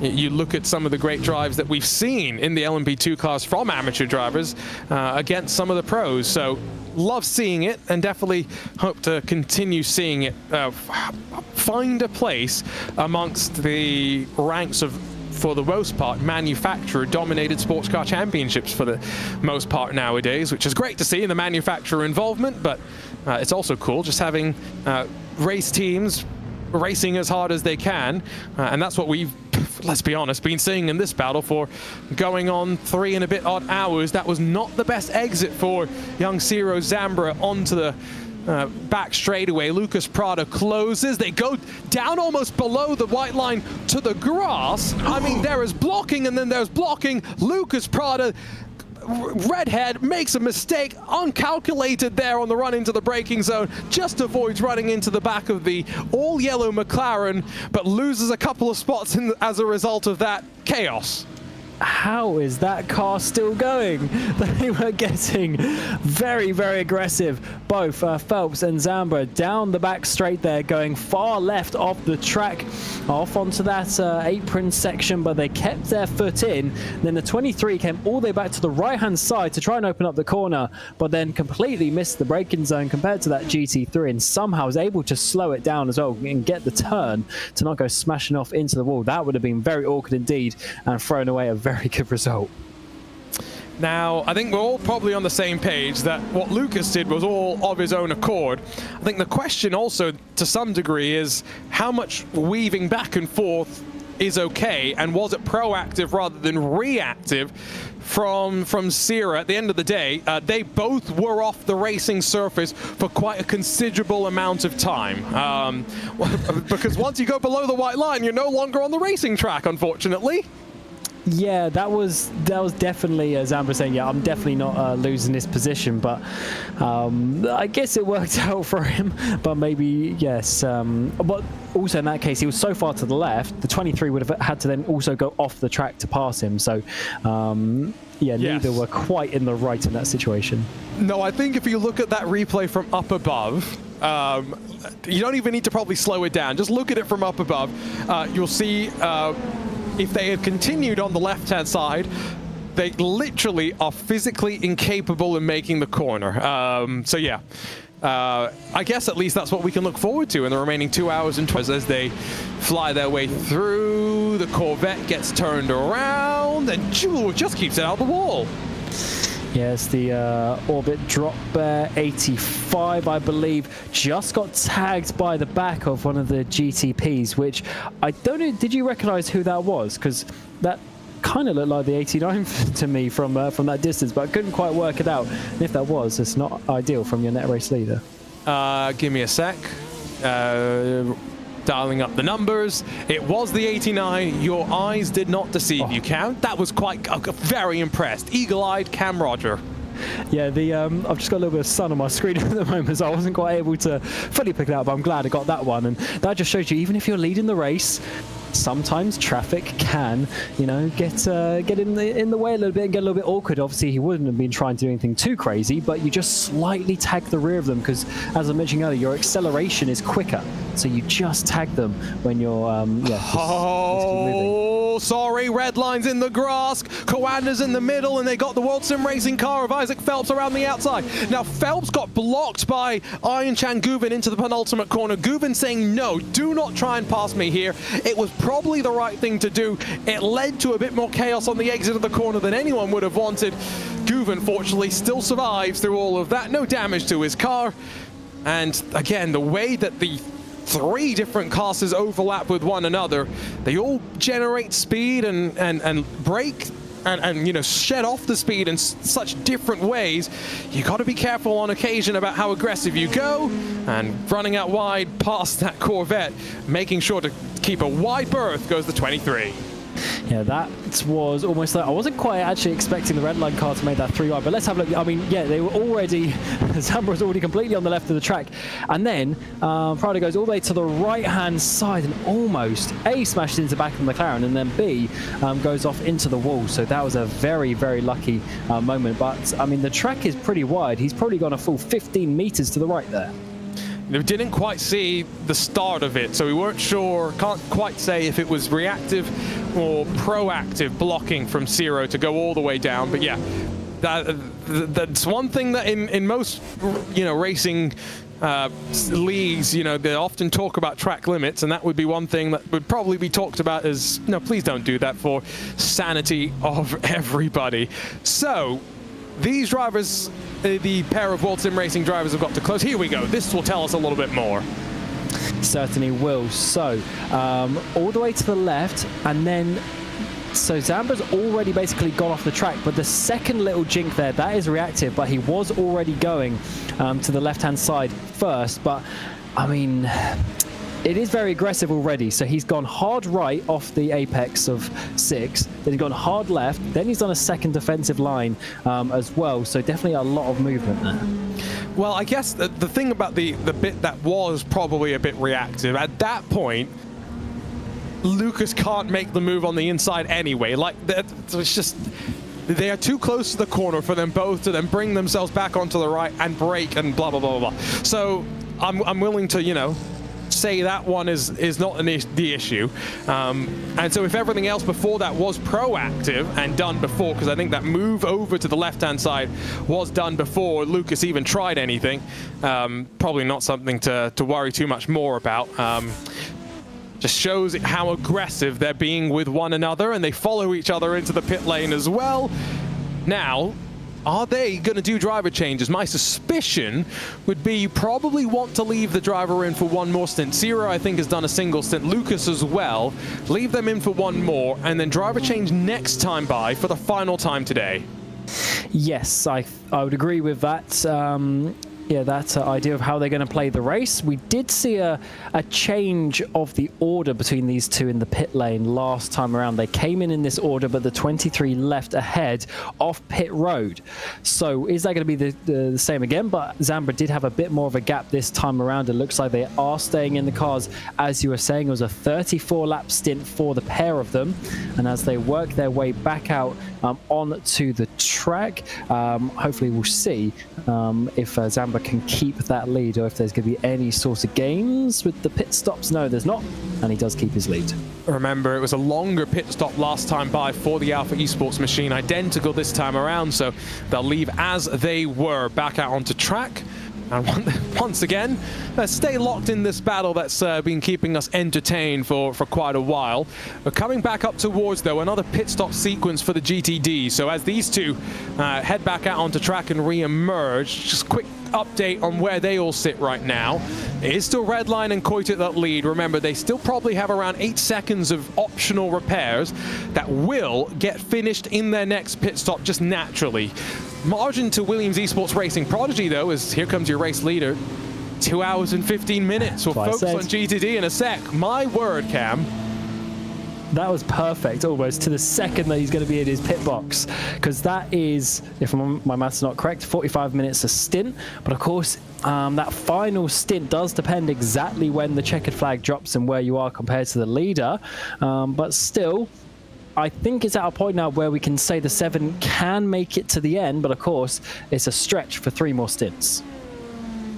you look at some of the great drives that we've seen in the LMP2 cars from amateur drivers against some of the pros. So love seeing it, and definitely hope to continue seeing it find a place amongst the ranks of, for the most part, manufacturer-dominated sports car championships for the most part nowadays, which is great to see in the manufacturer involvement. But it's also cool just having race teams racing as hard as they can, and that's what we've, let's be honest, been seeing in this battle for going on 3 and a bit odd hours. That was not the best exit for young Ciro Zambra onto the back straightaway. Lucas Prada closes. They go down almost below the white line to the grass. I mean, there is blocking and then there's blocking. Lucas Prada Redhead makes a mistake, uncalculated there on the run into the braking zone, just avoids running into the back of the all-yellow McLaren, but loses a couple of spots as a result of that chaos. How is that car still going? They were getting very, very aggressive. Both Phelps and Zambra down the back straight there, going far left of the track, off onto that apron section, but they kept their foot in. Then the 23 came all the way back to the right-hand side to try and open up the corner, but then completely missed the braking zone compared to that GT3, and somehow was able to slow it down as well and get the turn to not go smashing off into the wall. That would have been very awkward indeed and thrown away a very good result. Now, I think we're all probably on the same page that what Lucas did was all of his own accord. I think the question also, to some degree, is how much weaving back and forth is okay, and was it proactive rather than reactive from Sierra? At the end of the day, they both were off the racing surface for quite a considerable amount of time. Because once you go below the white line, you're no longer on the racing track, unfortunately. Yeah, that was definitely Zambra saying, yeah, I'm definitely not losing this position, but I guess it worked out for him, but maybe, yes. But also in that case, he was so far to the left, the 23 would have had to then also go off the track to pass him, so yeah, neither were quite in the right in that situation. No, I think if you look at that replay from up above, you don't even need to probably slow it down, just look at it from up above. You'll see if they had continued on the left-hand side, they literally are physically incapable in making the corner. So yeah, I guess at least that's what we can look forward to in the remaining 2 hours and 20 as they fly their way through. The Corvette gets turned around, and Jewel just keeps it out of the wall. Yes, the Orbit Drop Bear 85, I believe, just got tagged by the back of one of the GTPs, which I don't know, did you recognize who that was? Because that kind of looked like the 89 to me from that distance, but I couldn't quite work it out. And if that was, it's not ideal from your net race leader. Give me a sec. Dialing up the numbers. It was the 89. Your eyes did not deceive you, Cam. That was quite very impressed. Eagle-eyed Cam Roger. Yeah, I've just got a little bit of sun on my screen at the moment, so I wasn't quite able to fully pick it out, but I'm glad I got that one. And that just shows you, even if you're leading the race, sometimes traffic can, you know, get in the way a little bit and get a little bit awkward. Obviously, he wouldn't have been trying to do anything too crazy, but you just slightly tag the rear of them because, as I mentioned earlier, your acceleration is quicker. So you just tag them when you're, oh, sorry, red line's in the grass. Coanda's in the middle, and they got the World Sim Racing car of Isaac Phelps around the outside. Now, Phelps got blocked by Iron Chan Guven into the penultimate corner. Guven saying, no, do not try and pass me here. It was probably the right thing to do. It led to a bit more chaos on the exit of the corner than anyone would have wanted. Guven, fortunately, still survives through all of that. No damage to his car. And again, the way that the three different classes overlap with one another, they all generate speed and brake and you know, shed off the speed in such different ways. You got to be careful on occasion about how aggressive you go, and running out wide past that Corvette, making sure to keep a wide berth, goes the 23. Yeah, that was almost like, I wasn't quite actually expecting the red line car to make that 3 wide, but let's have a look. I mean, yeah, they were already, Zambra was already completely on the left of the track. And then Prado goes all the way to the right-hand side and almost A, smashed into the back of the McLaren, and then B, goes off into the wall. So that was a very, very lucky moment. But, I mean, the track is pretty wide. He's probably gone a full 15 meters to the right there. We didn't quite see the start of it, so we weren't sure, can't quite say if it was reactive or proactive blocking from Zero to go all the way down. But yeah, that's one thing that in most, you know, racing leagues, you know, they often talk about track limits, and that would be one thing that would probably be talked about as, no, please don't do that for sanity of everybody. So these drivers, the pair of World Sim Racing drivers have got to close. Here we go. This will tell us a little bit more. Certainly will. So, all the way to the left, and then, so Zambra's already basically gone off the track, but the second little jink there, that is reactive, but he was already going to the left-hand side first. But, I mean, it is very aggressive already. So he's gone hard right off the apex of 6, then he's gone hard left, then he's done a second defensive line as well. So definitely a lot of movement there. Well, I guess the thing about the bit that was probably a bit reactive, at that point, Lucas can't make the move on the inside anyway. Like, it's just, they are too close to the corner for them both to then bring themselves back onto the right and brake and blah, blah, blah, blah. So I'm willing to, you know, say that one is not the issue. And so if everything else before that was proactive and done before, because I think that move over to the left-hand side was done before Lucas even tried anything, probably not something to worry too much more about. Just shows how aggressive they're being with one another, and they follow each other into the pit lane as well. Now, are they going to do driver changes? My suspicion would be you probably want to leave the driver in for one more stint. Zero, I think, has done a single stint. Lucas as well. Leave them in for one more, and then driver change next time by for the final time today. Yes, I would agree with that. Yeah, that idea of how they're going to play the race. We did see a change of the order between these two in the pit lane last time around. They came in this order, but the 23 left ahead off pit road. So is that going to be the same again? But Zambra did have a bit more of a gap this time around. It looks like they are staying in the cars. As you were saying, it was a 34-lap stint for the pair of them. And as they work their way back out onto the track, hopefully we'll see if Zambra can keep that lead, or if there's going to be any sort of gains with the pit stops. No, there's not, and he does keep his lead. Remember, it was a longer pit stop last time by for the Alpha Esports machine, identical this time around, so they'll leave as they were back out onto track. And once again, let's stay locked in this battle that's been keeping us entertained for quite a while. We're coming back up towards, though, another pit stop sequence for the GTD. So as these two head back out onto track and re-emerge, just quick update on where they all sit right now. It is still Redline and Koitit that lead. Remember, they still probably have around 8 seconds of optional repairs that will get finished in their next pit stop just naturally. Margin to Williams Esports Racing Prodigy, though, is here comes your race leader. 2 hours and 15 minutes. We'll focus on GTD in a sec. My word, Cam. That was perfect, almost to the second that he's going to be in his pit box, because that is, if my maths not correct, 45 minutes a stint. But of course, that final stint does depend exactly when the checkered flag drops and where you are compared to the leader. But still, I think it's at a point now where we can say the 7 can make it to the end, but of course, it's a stretch for 3 more stints.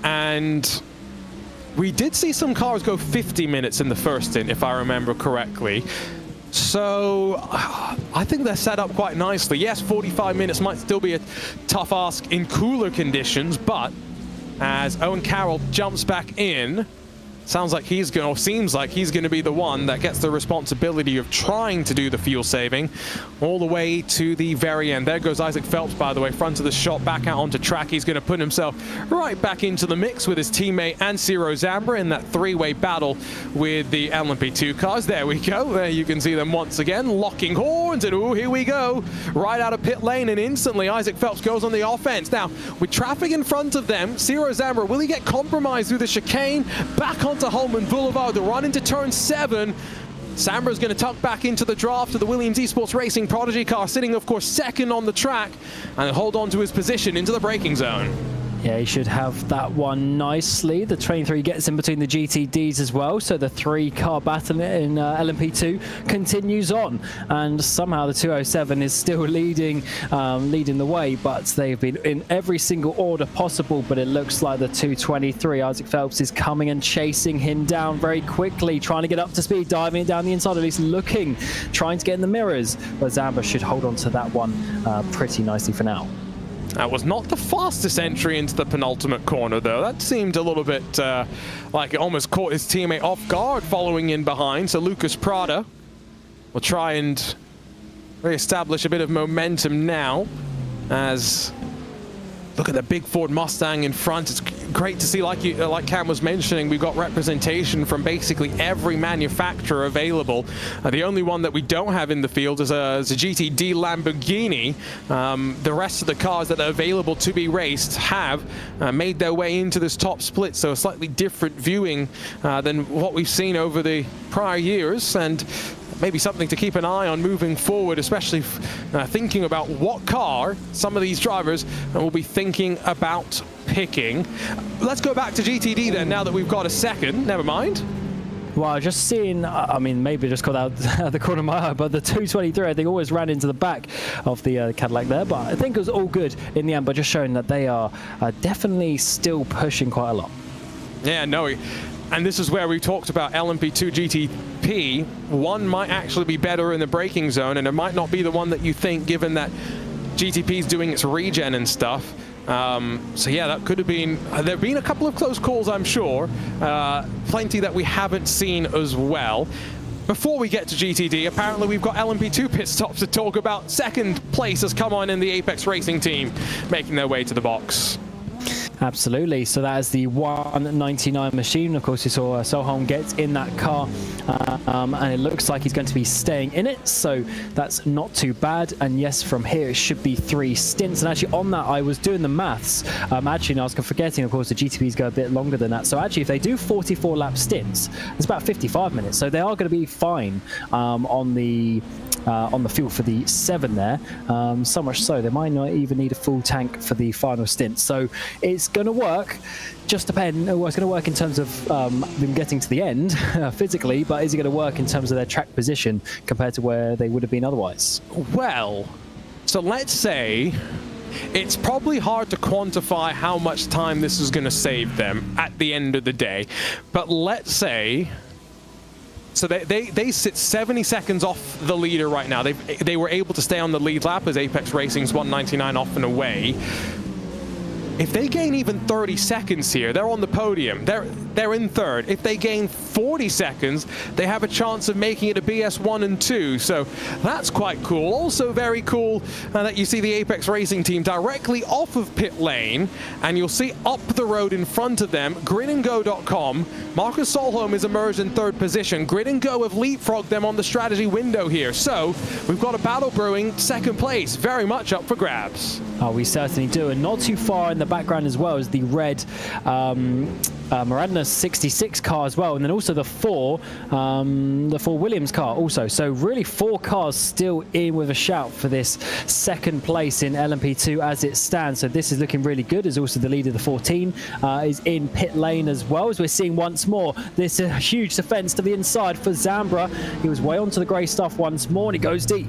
And we did see some cars go 50 minutes in the first stint, if I remember correctly. So I think they're set up quite nicely. Yes, 45 minutes might still be a tough ask in cooler conditions, but as Owen Carroll jumps back in, sounds like he's going, or seems like he's going to be the one that gets the responsibility of trying to do the fuel saving all the way to the very end. There goes Isaac Phelps, by the way, front of the shot, back out onto track. He's going to put himself right back into the mix with his teammate and Ciro Zambra in that 3-way battle with the LMP2 cars. There we go. There you can see them once again, locking horns, and ooh, here we go. Right out of pit lane, and instantly Isaac Phelps goes on the offense. Now, with traffic in front of them, Ciro Zambra, will he get compromised through the chicane? Back on to Holman Boulevard, the run into turn 7. Zambra's going to tuck back into the draft of the Williams Esports Racing Prodigy car, sitting, of course, second on the track, and hold on to his position into the braking zone. Yeah, he should have that one nicely. The 23 gets in between the GTDs as well, so the 3-car battle in LMP2 continues on, and somehow the 207 is still leading the way, but they've been in every single order possible. But it looks like the 223, Isaac Phelps, is coming and chasing him down very quickly, trying to get up to speed, diving it down the inside, at least looking, trying to get in the mirrors. But Zambra should hold on to that one pretty nicely for now. That was not the fastest entry into the penultimate corner, though. That seemed a little bit like it almost caught his teammate off guard following in behind. So Lucas Prada will try and re-establish a bit of momentum now, as look at the big Ford Mustang in front. It's great to see, like Cam was mentioning, we've got representation from basically every manufacturer available. The only one that we don't have in the field is a GTD Lamborghini. The rest of the cars that are available to be raced have made their way into this top split, so a slightly different viewing than what we've seen over the prior years, and maybe something to keep an eye on moving forward, especially thinking about what car some of these drivers will be thinking about picking. Let's go back to GTD then, now that we've got a second. Never mind. Well, just seeing, I mean, maybe just got out the corner of my eye, but the 223, I think, always ran into the back of the Cadillac there. But I think it was all good in the end, but just showing that they are definitely still pushing quite a lot. Yeah, no. And this is where we talked about LMP2 GTP. One might actually be better in the braking zone, and it might not be the one that you think, given that GTP is doing its regen and stuff. So yeah, that could have been, there have been a couple of close calls, I'm sure. Plenty that we haven't seen as well. Before we get to GTD, apparently we've got LMP2 pit stops to talk about. Second place has come on in the Apex Racing team, making their way to the box. Absolutely. So that is the 199 machine. Of course, you saw Solholm gets in that car, and it looks like he's going to be staying in it. So that's not too bad. And yes, from here, it should be 3 stints. And actually on that, I was doing the maths. Actually, I was forgetting, of course, the GTPs go a bit longer than that. So actually, if they do 44 lap stints, it's about 55 minutes. So they are going to be fine on the field for the 7 there. So much so, they might not even need a full tank for the final stint. So it's going to work. Just depend. Well, it's going to work in terms of them getting to the end physically, but is it going to work in terms of their track position compared to where they would have been otherwise? Well, so let's say it's probably hard to quantify how much time this is going to save them at the end of the day. But let's say, so they sit 70 seconds off the leader right now. They were able to stay on the lead lap as Apex Racing's 199 off and away. If they gain even 30 seconds here, they're on the podium. They're in third. If they gain 40 seconds, they have a chance of making it a BS 1 and 2. So that's quite cool. Also very cool that you see the Apex Racing team directly off of pit lane, and you'll see up the road in front of them, gridandgo.com. Marcus Solholm is emerged in third position. Grid and Go have leapfrogged them on the strategy window here. So we've got a battle brewing, second place, very much up for grabs. Oh, we certainly do. And not too far in the background as well is the red Miranda 66 car as well, and then also the 4 Williams car also. So really 4 cars still in with a shout for this second place in LMP2 as it stands. So this is looking really good, as also the leader, the 14, is in pit lane as well, as we're seeing once more this huge defense to the inside for Zambra. He was way onto the grey stuff once more, and he goes deep.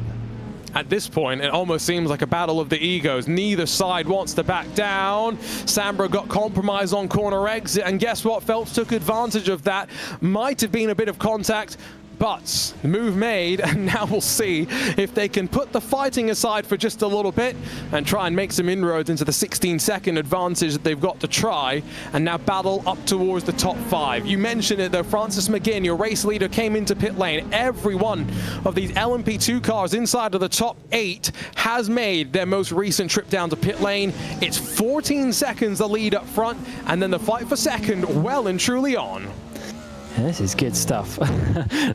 At this point, it almost seems like a battle of the egos. Neither side wants to back down. Zambra got compromised on corner exit, and guess what? Phelps took advantage of that. Might have been a bit of contact, but the move made, and now we'll see if they can put the fighting aside for just a little bit and try and make some inroads into the 16-second advantage that they've got to try, and now battle up towards the top 5. You mentioned it though, Francis McGinn, your race leader, came into pit lane. Every one of these LMP2 cars inside of the top 8 has made their most recent trip down to pit lane. It's 14 seconds the lead up front, and then the fight for second well and truly on. This is good stuff.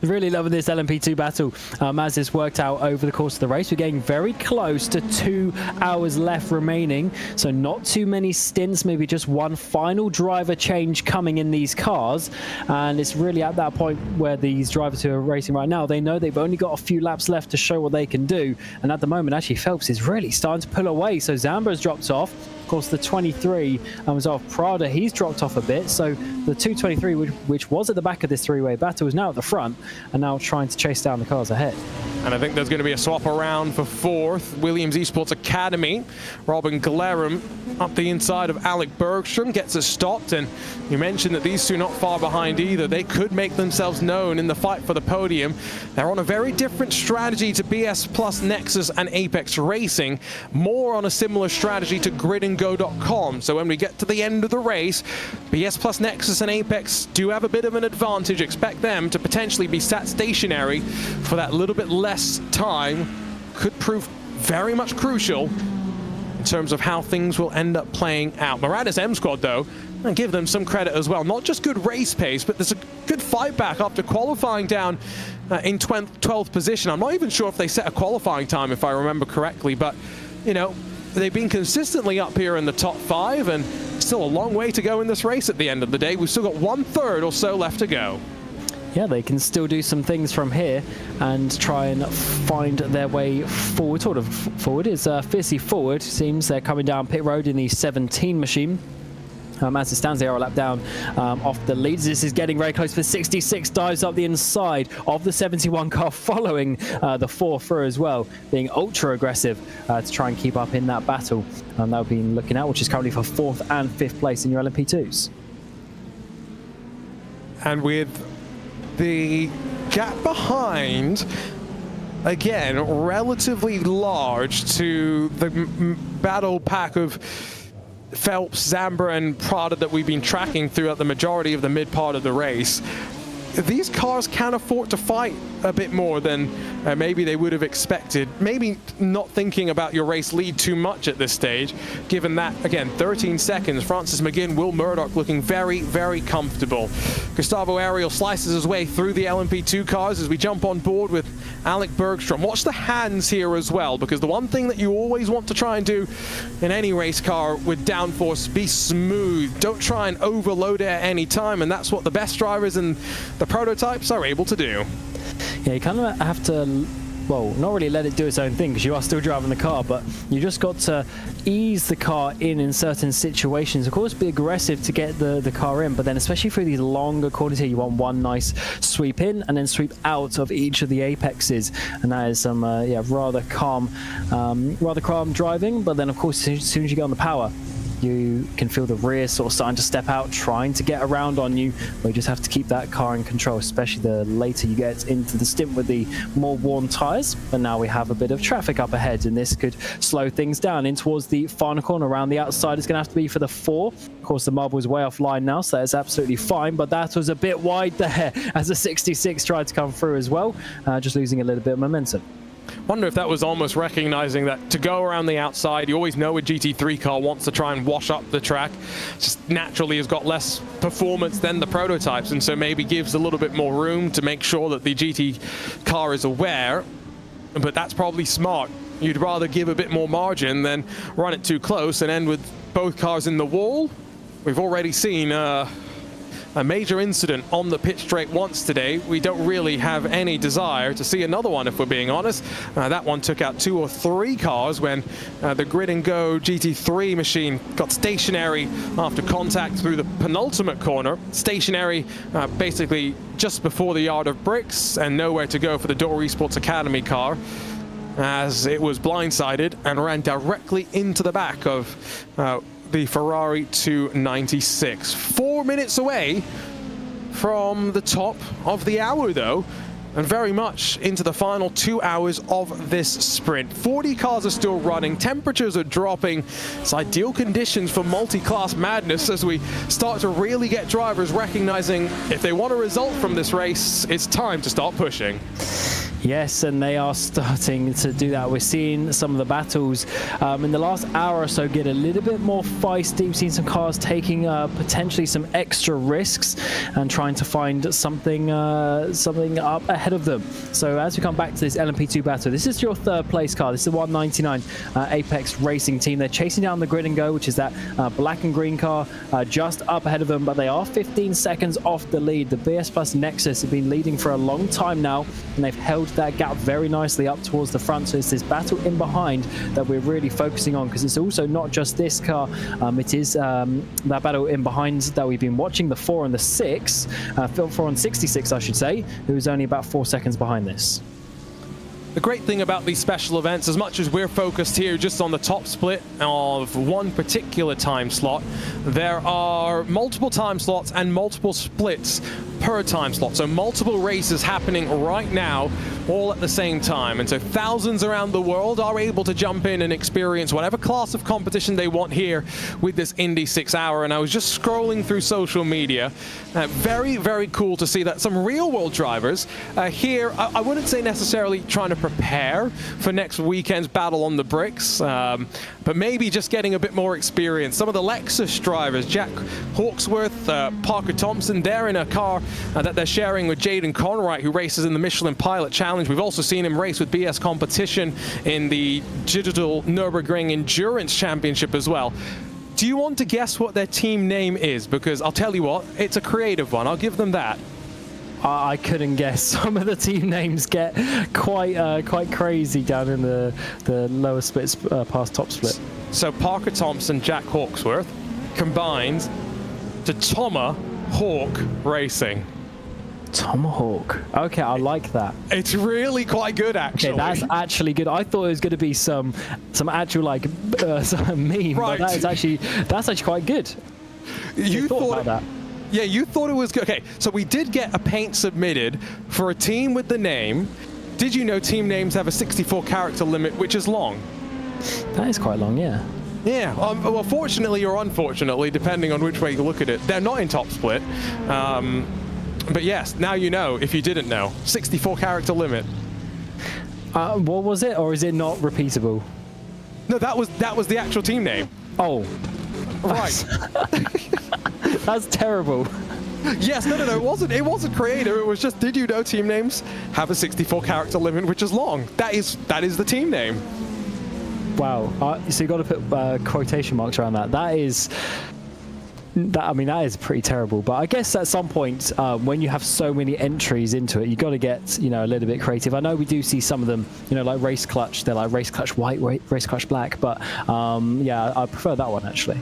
Really loving this LMP2 battle as this worked out over the course of the race. We're getting very close to 2 hours left remaining, so not too many stints, maybe just one final driver change coming in these cars. And it's really at that point where these drivers who are racing right now, they know they've only got a few laps left to show what they can do. And at the moment, actually, Phelps is really starting to pull away. So Zambra's dropped off. Of course, the 23 was off. Prada, he's dropped off a bit. So the 223, which was at the back of this 3-way battle, is now at the front and now trying to chase down the cars ahead. And I think there's going to be a swap around for 4th. Williams Esports Academy. Robin Galerum up the inside of Alec Bergstrom gets us stopped. And you mentioned that these two not far behind either. They could make themselves known in the fight for the podium. They're on a very different strategy to BS Plus Nexus and Apex Racing. More on a similar strategy to gridandgo.com. So when we get to the end of the race, BS Plus Nexus and Apex do have a bit of an advantage. Expect them to potentially be sat stationary for that little bit less time. Could prove very much crucial in terms of how things will end up playing out. Miranda's M Squad, though, and give them some credit as well. Not just good race pace, but there's a good fight back after qualifying down in 12th position. I'm not even sure if they set a qualifying time, if I remember correctly, but, you know, they've been consistently up here in the top 5, and still a long way to go in this race at the end of the day. We've still got 1/3 or so left to go. Yeah, they can still do some things from here and try and find their way forward. Sort of forward is fiercely forward. Seems they're coming down pit road in the 17 machine. As it stands, they are a lap down off the leads. This is getting very close for 66, dives up the inside of the 71 car, following the 4 through as well, being ultra aggressive to try and keep up in that battle. And they've been looking at, which is currently for 4th and 5th place in your LMP2s. And with the gap behind, again, relatively large to the battle pack of Phelps, Zambra, and Prada that we've been tracking throughout the majority of the mid part of the race. These cars can afford to fight a bit more than maybe they would have expected. Maybe not thinking about your race lead too much at this stage, given that, again, 13 seconds. Francis McGinn, Will Murdoch looking very, very comfortable. Gustavo Ariel slices his way through the LMP2 cars as we jump on board with Alec Bergstrom. Watch the hands here as well, because the one thing that you always want to try and do in any race car with downforce, be smooth. Don't try and overload it at any time, and that's what the best drivers and the prototypes are able to do. Yeah, you kind of have to, well, not really let it do its own thing, because you are still driving the car, but you just got to ease the car in certain situations. Of course, be aggressive to get the car in, but then especially through these longer corners here, you want one nice sweep in and then sweep out of each of the apexes, and that is some rather calm driving. But then, of course, as soon as you get on the power, you can feel the rear sort of starting to step out, trying to get around on you, but you just have to keep that car in control, especially the later you get into the stint with the more worn tyres. But now we have a bit of traffic up ahead, and this could slow things down in towards the final corner. Around the outside is going to have to be for the 4. Of course, the marble is way offline now, so that's absolutely fine, but that was a bit wide there as the 66 tried to come through as well, just losing a little bit of momentum. Wonder if that was almost recognizing that to go around the outside, you always know a GT3 car wants to try and wash up the track. Just naturally has got less performance than the prototypes, and so maybe gives a little bit more room to make sure that the GT car is aware. But that's probably smart. You'd rather give a bit more margin than run it too close and end with both cars in the wall. We've already seen a major incident on the pit straight once today. We don't really have any desire to see another one, if we're being honest. That one took out 2 or 3 cars when the Grid and Go GT3 machine got stationary after contact through the penultimate corner. Stationary basically just before the yard of bricks, and nowhere to go for the Door Esports Academy car, as it was blindsided and ran directly into the back of the Ferrari 296. 4 minutes away from the top of the hour, though, and very much into the final 2 hours of this sprint. 40 cars are still running, temperatures are dropping. It's ideal conditions for multi-class madness as we start to really get drivers recognizing if they want a result from this race, it's time to start pushing. Yes, and they are starting to do that. We're seeing some of the battles in the last hour or so get a little bit more feisty. We've seen some cars taking potentially some extra risks and trying to find something up ahead of them. So as we come back to this LMP2 battle, this is your 3rd place car. This is the 199 Apex Racing team. They're chasing down the Grid and Go, which is that black and green car just up ahead of them, but they are 15 seconds off the lead. The BS Plus Nexus have been leading for a long time now, and they've held that gap very nicely up towards the front. So it's this battle in behind that we're really focusing on, because it's also not just this car, it is that battle in behind that we've been watching, the 4 and the 6, 4 and 66 I should say, who is only about 4 seconds behind this. The great thing about these special events, as much as we're focused here just on the top split of one particular time slot, there are multiple time slots and multiple splits per time slot. So multiple races happening right now all at the same time. And so thousands around the world are able to jump in and experience whatever class of competition they want here with this Indy 6 hour. And I was just scrolling through social media. Very, very cool to see that some real world drivers here, I wouldn't say necessarily trying to prepare for next weekend's battle on the bricks, but maybe just getting a bit more experience. Some of the Lexus drivers, Jack Hawksworth, Parker Thompson, they're in a car that they're sharing with Jaden Conwright, who races in the Michelin Pilot Challenge. We've also seen him race with BS Competition in the Digital Nürburgring Endurance Championship as well. Do you want to guess what their team name is? Because I'll tell you what, it's a creative one. I'll give them that. I couldn't guess. Some of the team names get quite crazy down in the lower splits past top split. So Parker Thompson, Jack Hawksworth combined to Tomahawk Racing. Tomahawk. Okay, I like that. It's really quite good, actually. Okay, that's actually good. I thought it was going to be some actual like some meme, right. But that's actually quite good. You thought about that? Yeah, you thought it was good. Okay, so we did get a paint submitted for a team with the name. Did you know team names have a 64 character limit, which is long? That is quite long, yeah. Yeah, well, fortunately or unfortunately, depending on which way you look at it, they're not in top split. But yes, now you know, if you didn't know. 64 character limit. What was it, or is it not repeatable? No, that was the actual team name. Oh. Right. That's terrible. Yes, no, it wasn't creative. It was just, did you know team names have a 64 character limit, which is long? That is the team name. Wow. So you got to put quotation marks around that. That is pretty terrible. But I guess at some point, when you have so many entries into it, you got to get, a little bit creative. I know we do see some of them, like Race Clutch. They're like Race Clutch White, Race Clutch Black. But yeah, I prefer that one actually.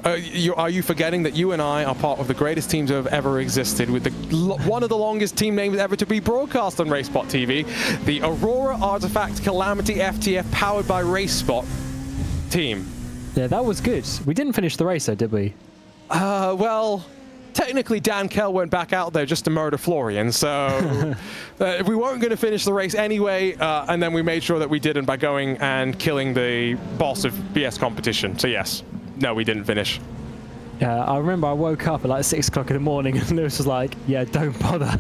Are you forgetting that you and I are part of the greatest teams that have ever existed, with one of the longest team names ever to be broadcast on RaceSpot TV, the Aurora Artifact Calamity FTF powered by RaceSpot team. Yeah, that was good. We didn't finish the race though, did we? Well, technically Dan Kell went back out there just to murder Florian, so we weren't going to finish the race anyway, and then we made sure that we didn't by going and killing the boss of BS Competition. So yes. No, we didn't finish. Yeah, I remember I woke up at like 6 o'clock in the morning and Lewis was like, yeah, don't bother.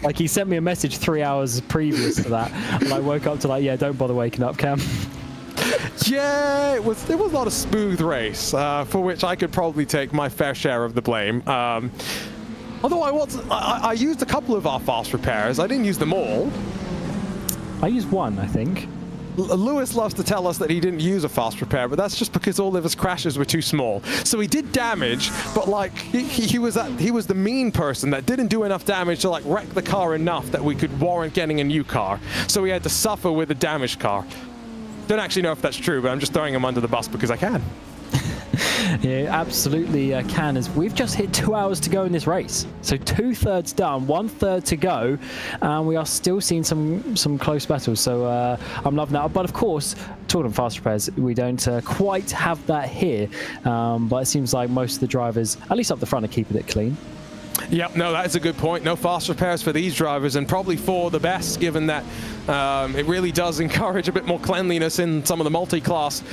Like he sent me a message 3 hours previous to that. And I woke up to like, yeah, don't bother waking up, Cam. Yeah, it was not a smooth race, for which I could probably take my fair share of the blame. Although I used a couple of our fast repairs. I didn't use them all. I used one, I think. Lewis loves to tell us that he didn't use a fast repair, but that's just because all of his crashes were too small. So he did damage, but like he was the mean person that didn't do enough damage to like wreck the car enough that we could warrant getting a new car. So he had to suffer with a damaged car. Don't actually know if that's true, but I'm just throwing him under the bus because I can. Yeah, absolutely can. As we've just hit 2 hours to go in this race, so 2/3 done, 1/3 to go, and we are still seeing some close battles. So I'm loving that. But of course, talking of fast repairs, we don't quite have that here. But it seems like most of the drivers, at least up the front, are keeping it clean. Yep, no, that is a good point. No fast repairs for these drivers, and probably for the best, given that it really does encourage a bit more cleanliness in some of the multi-class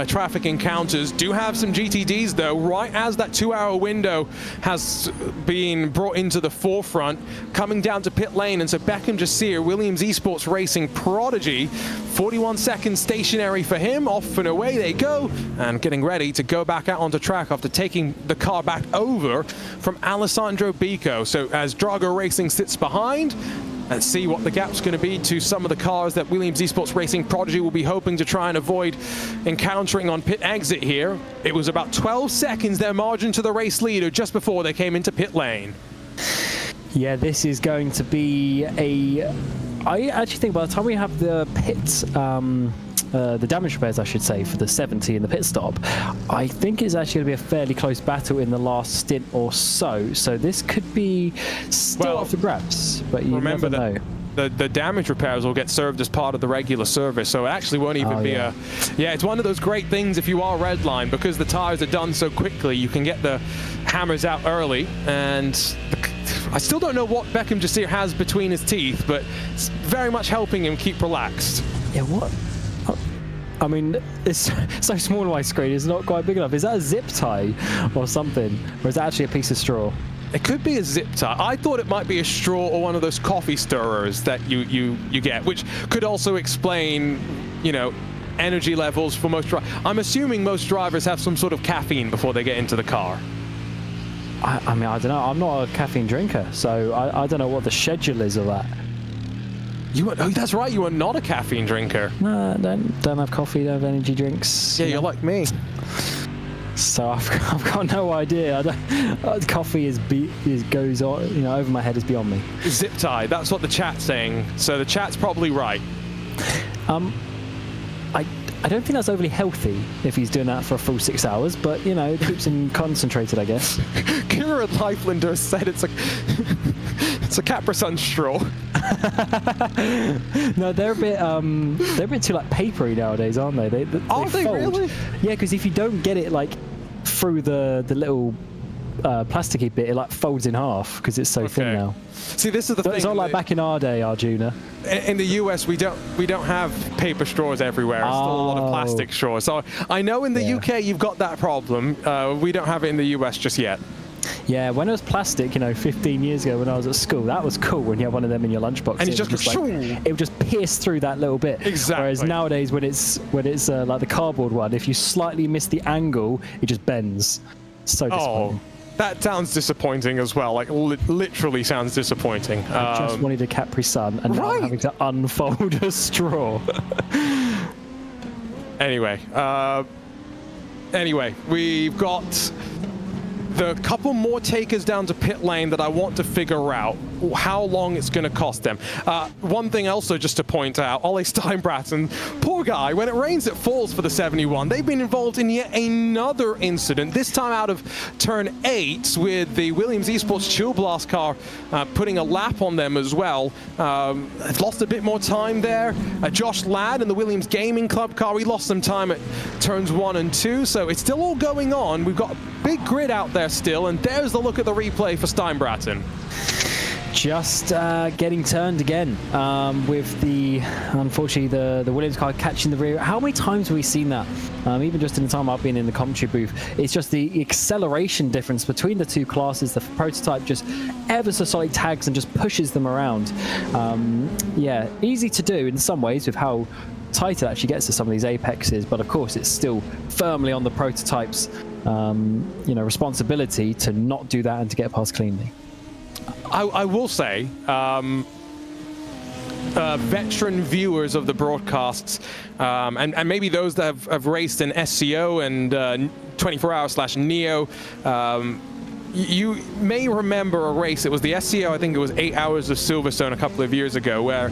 traffic encounters. Do have some GTDs, though, right as that 2-hour window has been brought into the forefront, coming down to pit lane. And so Beckham Jasir, Williams Esports Racing prodigy, 41 seconds stationary for him. Off and away they go, and getting ready to go back out onto track after taking the car back over from Alessandro Bico. So as Drago Racing sits behind, let's see what the gap's going to be to some of the cars that Williams Esports Racing Prodigy will be hoping to try and avoid encountering on pit exit here. It was about 12 seconds their margin to the race leader just before they came into pit lane. Yeah, this is going to be I actually think by the time we have the pits, the damage repairs, I should say, for the 70 in the pit stop, I think it's actually going to be a fairly close battle in the last stint or so. So this could be still up for grabs, but you never know. The damage repairs will get served as part of the regular service, so it actually won't even be a... Yeah, it's one of those great things if you are redline, because the tires are done so quickly, you can get the hammers out early, and I still don't know what Beckham Jasir has between his teeth, but it's very much helping him keep relaxed. Yeah, what? I mean, it's so small on my screen, it's not quite big enough. Is that a zip tie or something? Or is that actually a piece of straw? It could be a zip tie. I thought it might be a straw or one of those coffee stirrers that you get, which could also explain, you know, energy levels for most drivers. I'm assuming most drivers have some sort of caffeine before they get into the car. I mean, I don't know. I'm not a caffeine drinker, so I don't know what the schedule is of that. Oh, that's right. You are not a caffeine drinker. No, don't have coffee, don't have energy drinks. Yeah, you're like me. So I've got no idea. Coffee goes on, you know, over my head, is beyond me. Zip tie. That's what the chat's saying. So the chat's probably right. I don't think that's overly healthy if he's doing that for a full 6 hours, but, you know, it keeps him concentrated, I guess. Kira Leiflander said it's a Capri-Sun straw. No, they're a bit too like papery nowadays, aren't they? They Are they fold. really? Yeah, because if you don't get it like through the little plasticky bit, it like folds in half because it's so thin now. See, this is the thing. It's not like back in our day, Arjuna. In the US, we don't have paper straws everywhere. It's still a lot of plastic straws. So I know in the UK you've got that problem. We don't have it in the US just yet. Yeah, when it was plastic, you know, 15 years ago when I was at school, that was cool when you had one of them in your lunchbox. And it would just pierce through that little bit. Exactly. Whereas nowadays, when it's like the cardboard one, if you slightly miss the angle, it just bends. So disappointing. That sounds disappointing as well. Like literally sounds disappointing. I just wanted a Capri Sun, and now I'm having to unfold a straw. Anyway, we've got the couple more takers down to pit lane that I want to figure out how long it's going to cost them. One thing also just to point out, Ole Steinbraten, poor guy, when it rains it falls for the 71. They've been involved in yet another incident, this time out of turn 8 with the Williams Esports Chill Blast car putting a lap on them as well. They've lost a bit more time there. Josh Ladd and the Williams Gaming Club car, we lost some time at turns 1 and 2, so it's still all going on. We've got a big grid out there still, and there's the look at the replay for Steinbraten. Just getting turned again with unfortunately the Williams car catching the rear. How many times have we seen that? Even just in the time I've been in the commentary booth, it's just the acceleration difference between the two classes. The prototype just ever so slightly tags and just pushes them around. Yeah, easy to do in some ways with how tight it actually gets to some of these apexes, but of course it's still firmly on the prototype's responsibility to not do that and to get past cleanly. I will say, veteran viewers of the broadcasts, and maybe those that have raced in SCO and 24-hour/Neo, you may remember a race. It was the SCO, I think it was 8 Hours of Silverstone a couple of years ago, where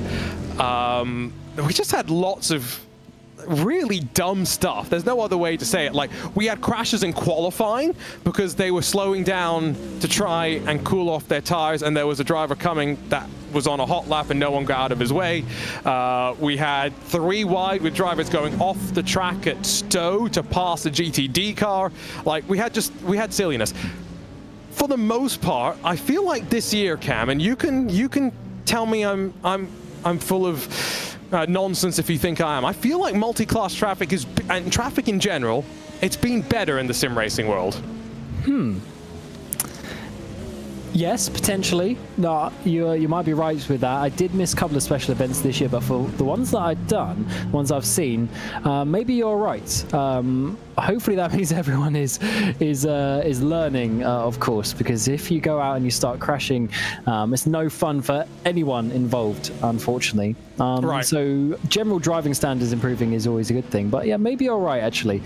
we just had lots of really dumb stuff. There's no other way to say it. Like, we had crashes in qualifying because they were slowing down to try and cool off their tires, and there was a driver coming that was on a hot lap and no one got out of his way. We had 3 wide with drivers going off the track at Stowe to pass the GTD car. Like, we had silliness. For the most part, I feel like this year, Cam, and you can tell me I'm full of nonsense if you think I am. I feel like multi-class traffic and traffic in general, it's been better in the sim racing world. Yes, potentially. No, you might be right with that. I did miss a couple of special events this year, but for the ones that I've done, the ones I've seen, maybe you're right. Hopefully that means everyone is learning, of course, because if you go out and you start crashing, it's no fun for anyone involved, unfortunately. Right. So general driving standards improving is always a good thing. But yeah, maybe you're right, actually,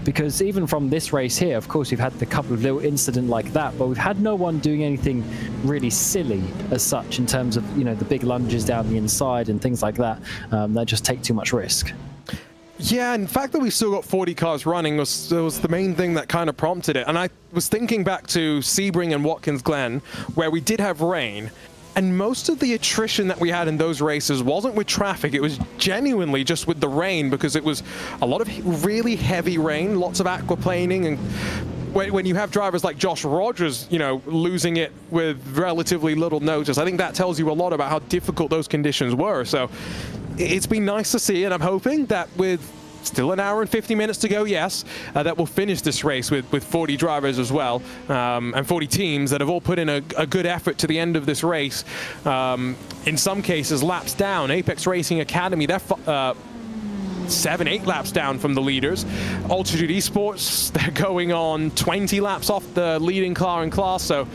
because even from this race here, of course, we've had a couple of little incidents like that, but we've had no one doing anything really silly as such in terms of, you know, the big lunges down the inside and things like that that just take too much risk. Yeah, and the fact that we still got 40 cars running was the main thing that kind of prompted it. And I was thinking back to Sebring and Watkins Glen, where we did have rain, and most of the attrition that we had in those races wasn't with traffic. It was genuinely just with the rain, because it was a lot of really heavy rain, lots of aquaplaning, and when you have drivers like Josh Rogers, you know, losing it with relatively little notice, I think that tells you a lot about how difficult those conditions were. So it's been nice to see, and I'm hoping that with still an hour and 50 minutes to go, yes, that we'll finish this race with 40 drivers as well, and 40 teams that have all put in a good effort to the end of this race. In some cases, laps down. Apex Racing Academy, they're 7-8 laps down from the leaders. Altitude Esports, they're going on 20 laps off the leading car in class. So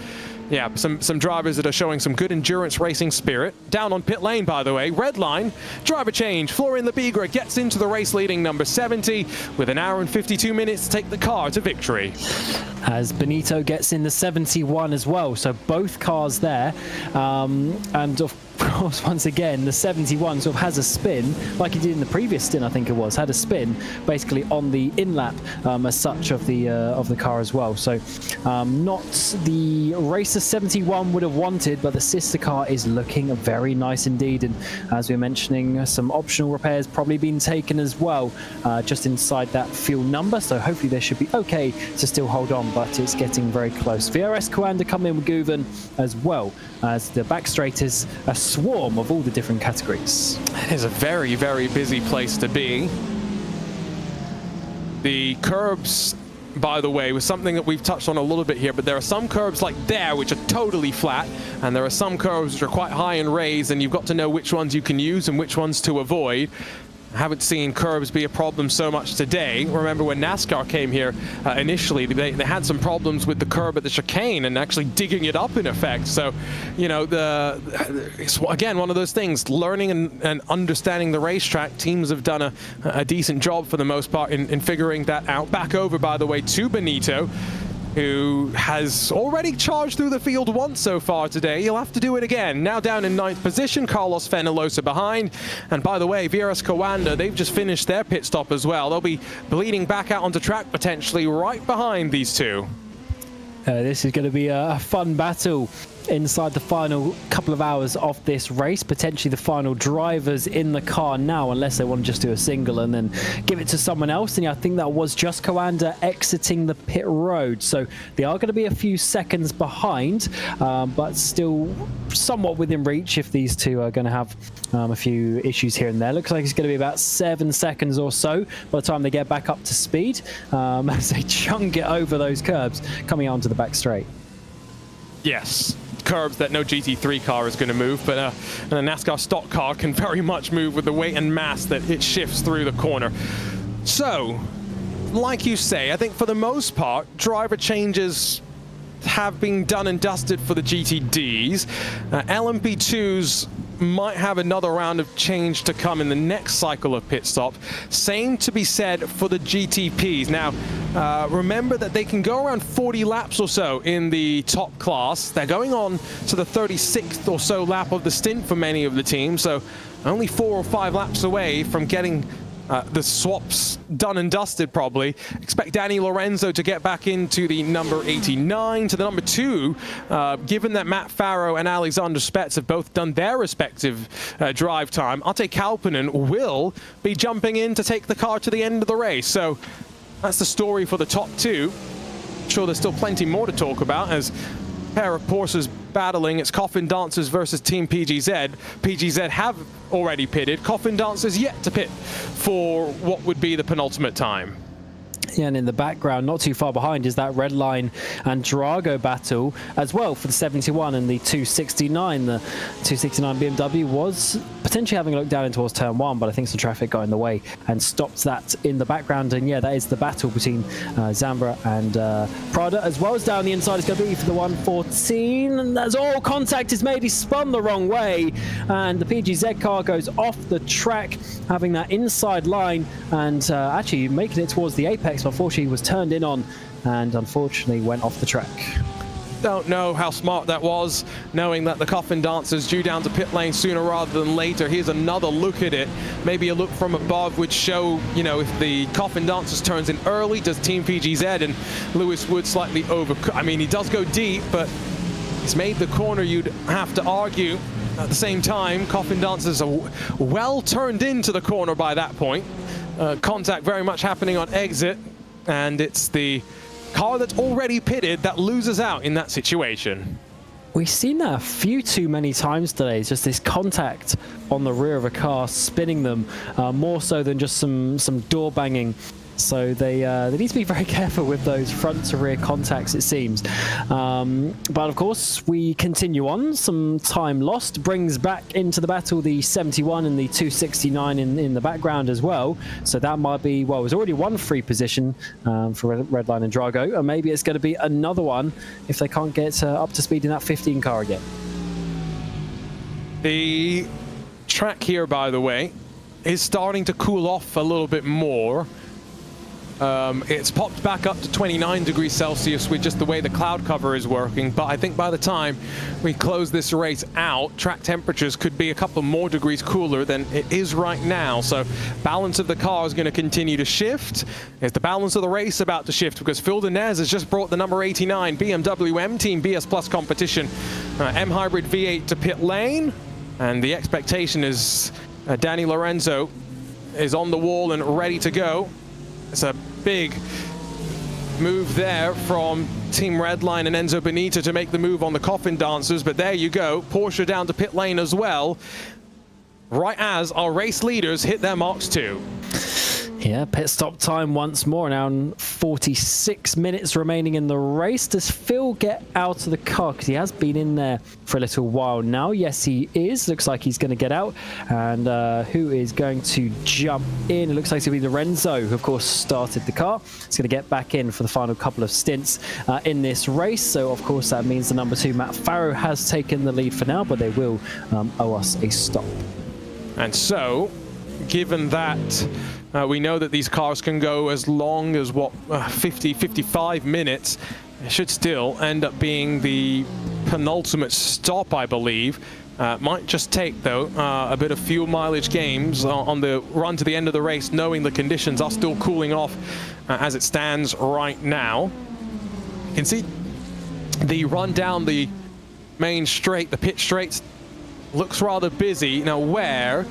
yeah, some drivers that are showing some good endurance racing spirit. Down on pit lane, by the way, red line, driver change. Florian Lebigra gets into the race leading number 70 with an hour and 52 minutes to take the car to victory. As Benito gets in the 71 as well, so both cars there. And of course, once again, the 71 sort of has a spin, like he did in the previous stint, I think it was, had a spin basically on the in-lap as such of the car as well. So not the racer 71 would have wanted, but the sister car is looking very nice indeed. And as we were mentioning, some optional repairs probably been taken as well, just inside that fuel number. So hopefully they should be okay to still hold on, but it's getting very close. VRS Coanda come in with Guven as well, as the back straight is a swarm of all the different categories. It is a very, very busy place to be. The curbs, by the way, was something that we've touched on a little bit here, but there are some curbs like there which are totally flat, and there are some curbs which are quite high and raised, and you've got to know which ones you can use and which ones to avoid. I haven't seen curbs be a problem so much today. Remember when NASCAR came here initially, they had some problems with the curb at the chicane and actually digging it up in effect. So, you know, it's again one of those things, learning and understanding the racetrack. Teams have done a decent job for the most part in figuring that out. Back over, by the way, to Benito, who has already charged through the field once so far today. He'll have to do it again. Now down in 9th position, Carlos Fenalosa behind. And by the way, VRS Coanda, they've just finished their pit stop as well. They'll be bleeding back out onto track, potentially right behind these two. This is going to be a fun battle inside the final couple of hours of this race. Potentially the final drivers in the car now, unless they want to just do a single and then give it to someone else. And yeah, I think that was just Coanda exiting the pit road. So they are going to be a few seconds behind, but still somewhat within reach if these two are going to have a few issues here and there. Looks like it's going to be about 7 seconds or so by the time they get back up to speed, as they chunk it over those curbs coming onto the back straight. Yes, curbs that no GT3 car is going to move, but a NASCAR stock car can very much move with the weight and mass that it shifts through the corner. So, like you say, I think for the most part, driver changes have been done and dusted for the GTDs. LMP2s might have another round of change to come in the next cycle of pit stop. Same to be said for the GTPs. Now, remember that they can go around 40 laps or so in the top class. They're going on to the 36th or so lap of the stint for many of the teams, so only 4 or 5 laps away from getting the swaps done and dusted probably. Expect Danny Lorenzo to get back into the number 89 to the number 2, given that Matt Farrow and Alexander Spetz have both done their respective drive time. Ate Kalpanen will be jumping in to take the car to the end of the race. So that's the story for the top 2. I'm sure there's still plenty more to talk about as pair of Porsches battling. It's Coffin Dancers versus Team PGZ. PGZ have already pitted. Coffin Dancers yet to pit for what would be the penultimate time. Yeah, and in the background, not too far behind, is that Red Line and Drago battle as well for the 71 and the 269. The 269 BMW was potentially having a look down in towards turn 1, but I think some traffic got in the way and stopped that in the background. And yeah, that is the battle between Zambra and Prada, as well as down the inside. It's going to be for the 114. And as all contact is made, he spun the wrong way, and the PGZ car goes off the track, having that inside line and actually making it towards the apex. Unfortunately, was turned in on and unfortunately went off the track. Don't know how smart that was, knowing that the Coffin Dancers due down to pit lane sooner rather than later. Here's another look at it. Maybe a look from above would show, you know, if the Coffin Dancers turns in early, does Team PGZ, and Lewis Wood slightly over. I mean, he does go deep, but he's made the corner, you'd have to argue. At the same time, Coffin Dancers are well turned into the corner by that point. Contact very much happening on exit, and it's the car that's already pitted that loses out in that situation. We've seen that a few too many times today. It's just this contact on the rear of a car, spinning them, more so than just some door banging. So they need to be very careful with those front to rear contacts, it seems. But of course, we continue on. Some time lost brings back into the battle the 71 and the 269 in the background as well. So that might be, well, it was already one free position for Redline and Drago, and maybe it's going to be another one if they can't get up to speed in that 15 car again. The track here, by the way, is starting to cool off a little bit more. It's popped back up to 29 degrees Celsius with just the way the cloud cover is working, but I think by the time we close this race out, track temperatures could be a couple more degrees cooler than it is right now. So balance of the car is going to continue to shift. Is the balance of the race about to shift? Because Phil Denez has just brought the number 89 BMW M Team BS Plus competition M Hybrid V8 to pit lane, and the expectation is Danny Lorenzo is on the wall and ready to go. It's a big move there from Team Redline and Enzo Benita to make the move on the coffin dancers, but there you go, Porsche down to pit lane as well, right as our race leaders hit their marks too. Yeah, pit stop time once more. Now 46 minutes remaining in the race. Does Phil get out of the car? Because he has been in there for a little while now. Yes, he is. Looks like he's going to get out. And who is going to jump in? It looks like it's going to be Lorenzo, who of course started the car. He's going to get back in for the final couple of stints in this race. So of course that means the number 2, Matt Farrow, has taken the lead for now, but they will owe us a stop. And so, given that we know that these cars can go as long as, 55 minutes. It should still end up being the penultimate stop, I believe. Might just take, though, a bit of fuel mileage gains on the run to the end of the race, knowing the conditions are still cooling off as it stands right now. You can see the run down the main straight, the pit straight, looks rather busy. Now, where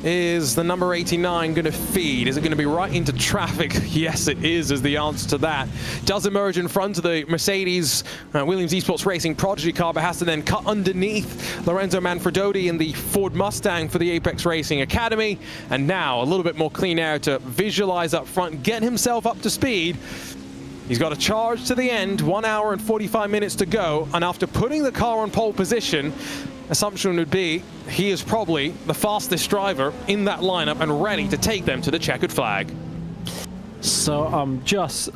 is the number 89 going to feed? Is it going to be right into traffic? Yes, it is the answer to that. Does emerge in front of the Mercedes Williams Esports Racing Prodigy car, but has to then cut underneath Lorenzo Manfredotti in the Ford Mustang for the Apex Racing Academy. And now a little bit more clean air to visualize up front, get himself up to speed. He's got a charge to the end, 1 hour and 45 minutes to go. And after putting the car on pole position, assumption would be he is probably the fastest driver in that lineup and ready to take them to the checkered flag. So I'm just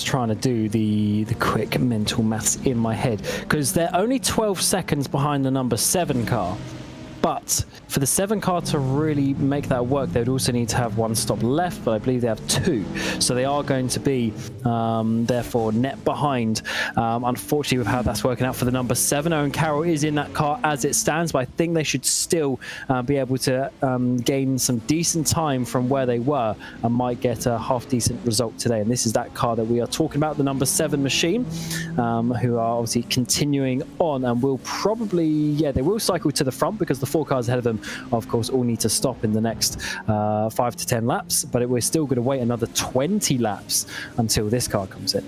trying to do the quick mental maths in my head, because they're only 12 seconds behind the number 7 car. But for the 7 car to really make that work, they would also need to have 1 stop left, but I believe they have 2. So they are going to be, therefore, net behind, unfortunately, with how that's working out for the number 7. Owen Carroll is in that car as it stands, but I think they should still be able to gain some decent time from where they were and might get a half-decent result today. And this is that car that we are talking about, the number 7 machine, who are obviously continuing on and will probably, they will cycle to the front because the 4 cars ahead of them, of course, all need to stop in the next 5 to 10 laps, but we're still going to wait another 20 laps until this car comes in.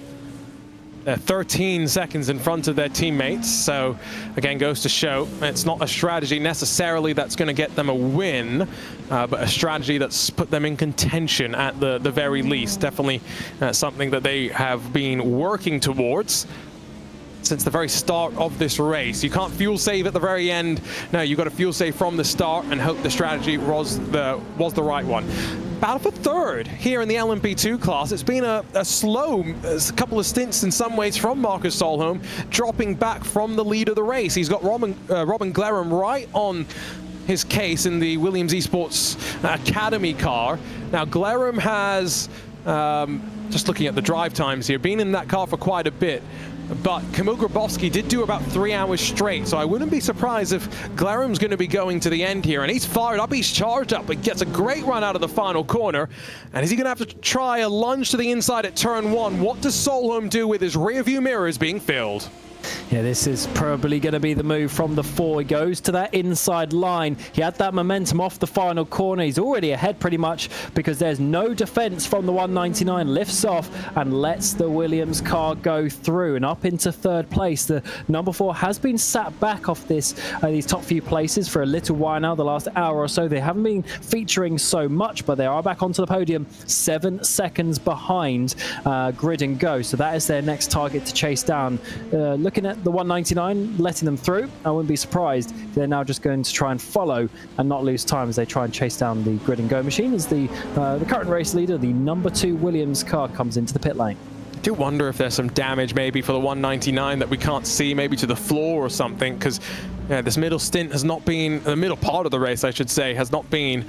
They're 13 seconds in front of their teammates, so again goes to show it's not a strategy necessarily that's going to get them a win, but a strategy that's put them in contention at the very least. Definitely something that they have been working towards since the very start of this race. You can't fuel save at the very end. No, you've got to fuel save from the start and hope the strategy was the right one. Battle for 3rd here in the LMP2 class. It's been a slow couple of stints in some ways from Marcus Solholm, dropping back from the lead of the race. He's got Robin Glerham right on his case in the Williams Esports Academy car. Now, Glerham has, just looking at the drive times here, been in that car for quite a bit. But Kamil Grabowski did do about 3 hours straight, so I wouldn't be surprised if Glerham's going to be going to the end here. And he's fired up, he's charged up, he gets a great run out of the final corner. And is he going to have to try a lunge to the inside at turn 1? What does Solholm do with his rear view mirrors being filled? Yeah, this is probably going to be the move from the 4. He goes to that inside line. He had that momentum off the final corner. He's already ahead pretty much because there's no defense from the 199. Lifts off and lets the Williams car go through and up into 3rd place. The number 4 has been sat back off these top few places for a little while now, the last hour or so. They haven't been featuring so much, but they are back onto the podium, 7 seconds behind Grid and Go. So that is their next target to chase down. Looking at the 199, letting them through, I wouldn't be surprised if they're now just going to try and follow and not lose time as they try and chase down the Grid and Go machine as the current race leader, the number 2 Williams car, comes into the pit lane. I do wonder if there's some damage maybe for the 199 that we can't see, maybe to the floor or something, because this middle stint has not been, the middle part of the race, I should say, has not been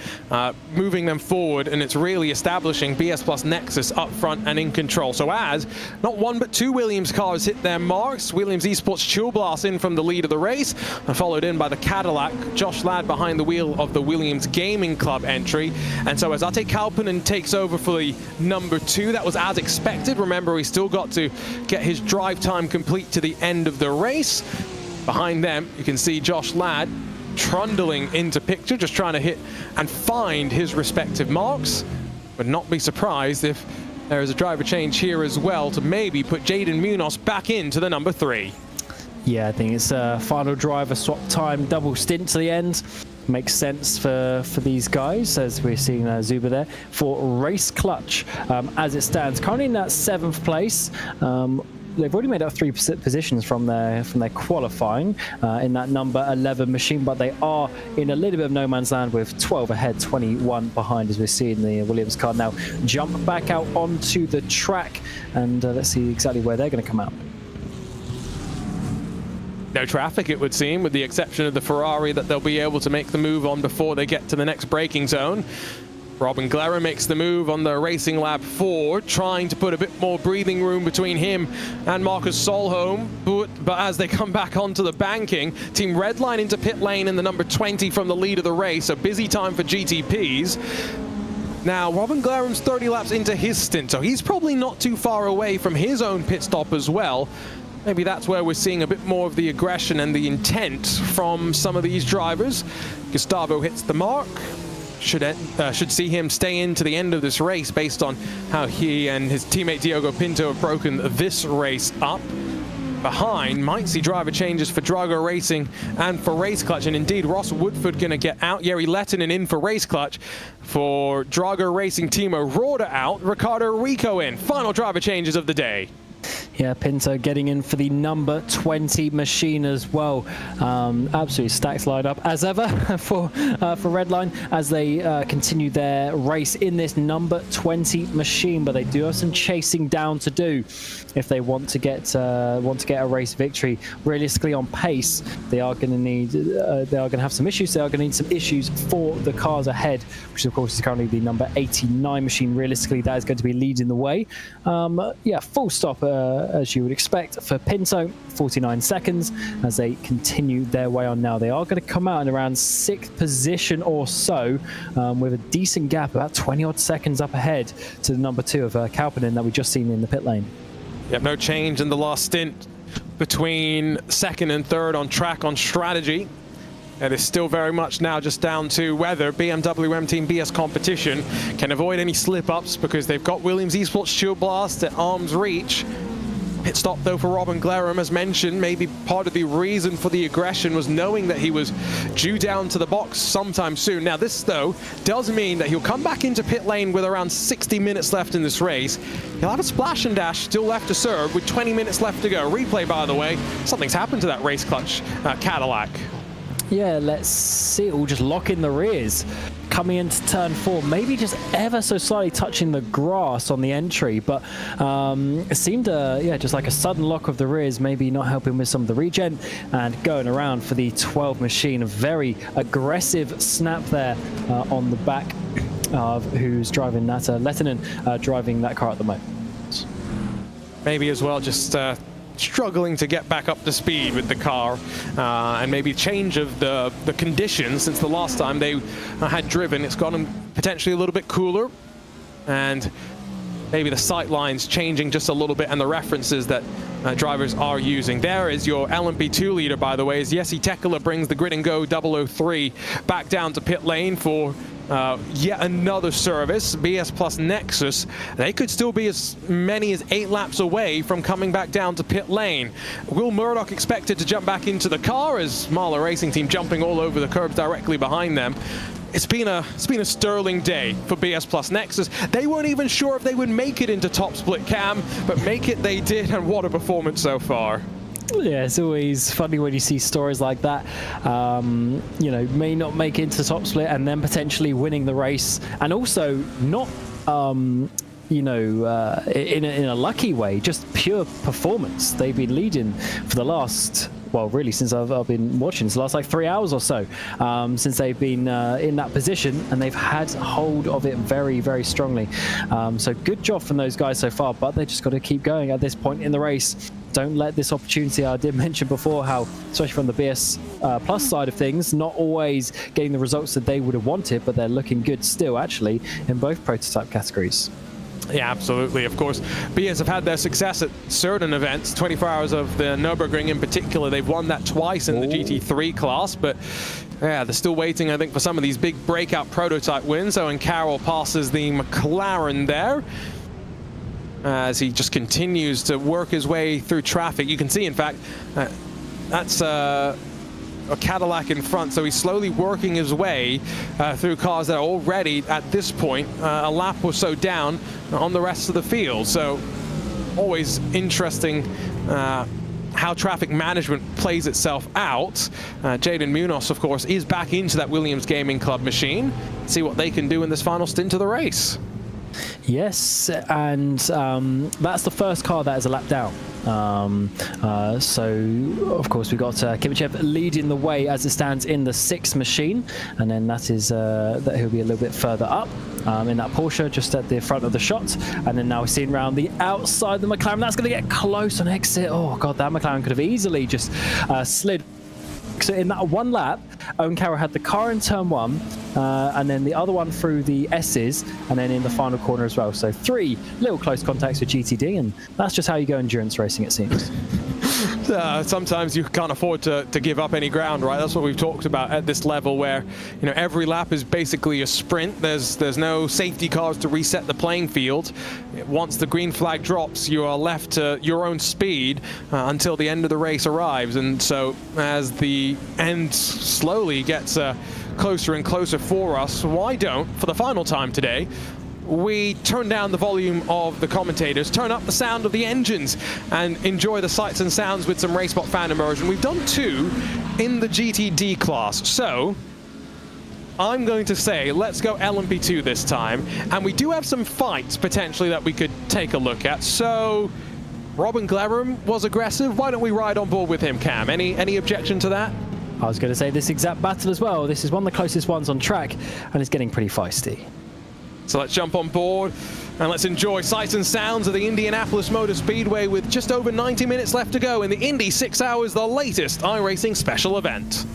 moving them forward, and it's really establishing BS Plus Nexus up front and in control. So as not 1 but 2 Williams cars hit their marks, Williams Esports Chill Blast in from the lead of the race, and followed in by the Cadillac, Josh Ladd behind the wheel of the Williams Gaming Club entry. And so as Ate Kalpanen takes over for the number 2, that was as expected. Remember, he still got to get his drive time complete to the end of the race. Behind them, you can see Josh Ladd trundling into picture, just trying to hit and find his respective marks. But not be surprised if there is a driver change here as well to maybe put Jaden Munoz back into the number 3. Yeah, I think it's a final driver swap time, double stint to the end. Makes sense for these guys, as we're seeing Zuba there, for Race Clutch as it stands. Currently in that 7th place. They've already made up 3 positions from their qualifying in that number 11 machine, but they are in a little bit of no man's land with 12 ahead, 21 behind, as we're seeing the Williams car now jump back out onto the track, and let's see exactly where they're going to come out. No traffic, it would seem, with the exception of the Ferrari that they'll be able to make the move on before they get to the next braking zone. Robin Glera makes the move on the Racing Lab 4, trying to put a bit more breathing room between him and Marcus Solholm. But as they come back onto the banking, Team Redline into pit lane in the number 20 from the lead of the race. A busy time for GTPs. Now, Robin Glaram's 30 laps into his stint, so he's probably not too far away from his own pit stop as well. Maybe that's where we're seeing a bit more of the aggression and the intent from some of these drivers. Gustavo hits the mark. Should see him stay into the end of this race based on how he and his teammate Diogo Pinto have broken this race up. Behind, might see driver changes for Drago Racing and for Race Clutch, and indeed Ross Woodford going to get out. Jeri Lehtinen in for Race Clutch. For Drago Racing, Timo Roda out. Ricardo Rico in. Final driver changes of the day. Yeah, Pinto getting in for the number 20 machine as well. Absolutely stacked lineup as ever for Redline as they continue their race in this number 20 machine. But they do have some chasing down to do if they want to get a race victory. Realistically, on pace, they are going to need have some issues. They are going to need some issues for the cars ahead, which of course is currently the number 89 machine. Realistically, that is going to be leading the way. Yeah, full stop. As you would expect for Pinto, 49 seconds as they continue their way on now. They are going to come out in around 6th position or so with a decent gap, about 20 odd seconds up ahead to the number 2 of Kalpanen that we just seen in the pit lane. Yep, no change in the last stint between 2nd and 3rd on track on strategy. It is still very much now just down to whether BMW M Team BS Competition can avoid any slip-ups because they've got Williams Esports Shield Blast at arm's reach. Pit stop though for Robin Glaram, as mentioned. Maybe part of the reason for the aggression was knowing that he was due down to the box sometime soon. Now this though does mean that he'll come back into pit lane with around 60 minutes left in this race. He'll have a splash and dash still left to serve with 20 minutes left to go. Replay, by the way, something's happened to that Race Clutch Cadillac. Yeah, let's see. We'll just lock in the rears. Coming into turn 4, maybe just ever so slightly touching the grass on the entry, but it seemed just like a sudden lock of the rears, maybe not helping with some of the regen, and going around for the 12 machine. A very aggressive snap there on the back of who's driving that, Lehtinen driving that car at the moment. Maybe as well just struggling to get back up to speed with the car, and maybe change of the conditions since the last time they had driven. It's gotten potentially a little bit cooler, and maybe the sight lines changing just a little bit and the references that drivers are using. There is your LMP2 leader, by the way, as Jesse Tekela brings the Grid and Go 003 back down to pit lane for yet another service. BS Plus Nexus, they could still be as many as 8 laps away from coming back down to pit lane. Will Murdoch expected to jump back into the car as Marla Racing Team jumping all over the curbs directly behind them. It's been a sterling day for BS Plus Nexus. They weren't even sure if they would make it into top split, Cam, but make it they did, and what a performance so far. Yeah, it's always funny when you see stories like that. You know, may not make it into top split and then potentially winning the race, and also not, you know, in a lucky way, just pure performance. They've been leading for the last, well, really since I've been watching, it's the last like 3 hours or so, since they've been in that position, and they've had hold of it very, very strongly. So good job from those guys so far, but they just got to keep going at this point in the race. Don't let this opportunity, I did mention before how, especially from the BS Plus side of things, not always getting the results that they would have wanted, but they're looking good still, actually, in both prototype categories. Yeah, absolutely. Of course, BS have had their success at certain events, 24 Hours of the Nürburgring in particular. They've won that twice in the GT3 class, but yeah, they're still waiting, I think, for some of these big breakout prototype wins. Owen Carroll passes the McLaren there, as he just continues to work his way through traffic. You can see, in fact, that's a Cadillac in front, so he's slowly working his way through cars that are already, at this point, a lap or so down on the rest of the field. So always interesting how traffic management plays itself out. Jaden Munoz, of course, is back into that Williams Gaming Club machine. See what they can do in this final stint of the race. Yes, and that's the first car that is a lap down. So, of course, we've got Kivichev leading the way as it stands in the 6th machine, and then that is that he'll be a little bit further up in that Porsche, just at the front of the shot. And then now we're seeing around the outside the McLaren. That's going to get close on exit. Oh, God, that McLaren could have easily just slid. So in that one lap, Owen Carroll had the car in turn 1, and then the other one through the S's, and then in the final corner as well. So 3 little close contacts with GTD, and that's just how you go endurance racing, it seems. Sometimes you can't afford to give up any ground, right? That's what we've talked about at this level, where, you know, every lap is basically a sprint. There's no safety cars to reset the playing field. Once the green flag drops, you are left to your own speed until the end of the race arrives. And so as the end slowly gets closer and closer for us, why don't, for the final time today, we turn down the volume of the commentators, turn up the sound of the engines, and enjoy the sights and sounds with some Racebot fan immersion. We've done 2 in the GTD class, so I'm going to say let's go LMP2 this time, and we do have some fights potentially that we could take a look at. So Robin Glerum was aggressive. Why don't we ride on board with him, Cam? Any objection to that? I was going to say this exact battle as well. This is one of the closest ones on track, and it's getting pretty feisty. So let's jump on board and let's enjoy sights and sounds of the Indianapolis Motor Speedway with just over 90 minutes left to go in the Indy 6 Hours, the latest iRacing special event.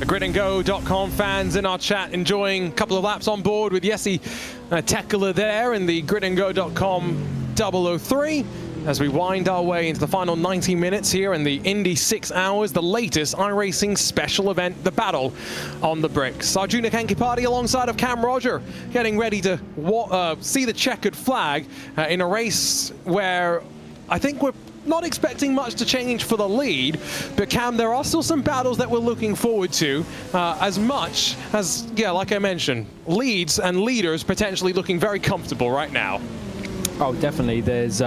The gridandgo.com fans in our chat enjoying a couple of laps on board with Jesse Tekela there in the gridandgo.com 003 as we wind our way into the final 90 minutes here in the Indy 6 Hours, the latest iRacing special event, the Battle on the Bricks. Arjuna Kankipati alongside of Cam Roger getting ready to see the checkered flag in a race where I think we're not expecting much to change for the lead, but Cam, there are still some battles that we're looking forward to, as much as, yeah, like I mentioned, leads and leaders potentially looking very comfortable right now. Oh, definitely. There's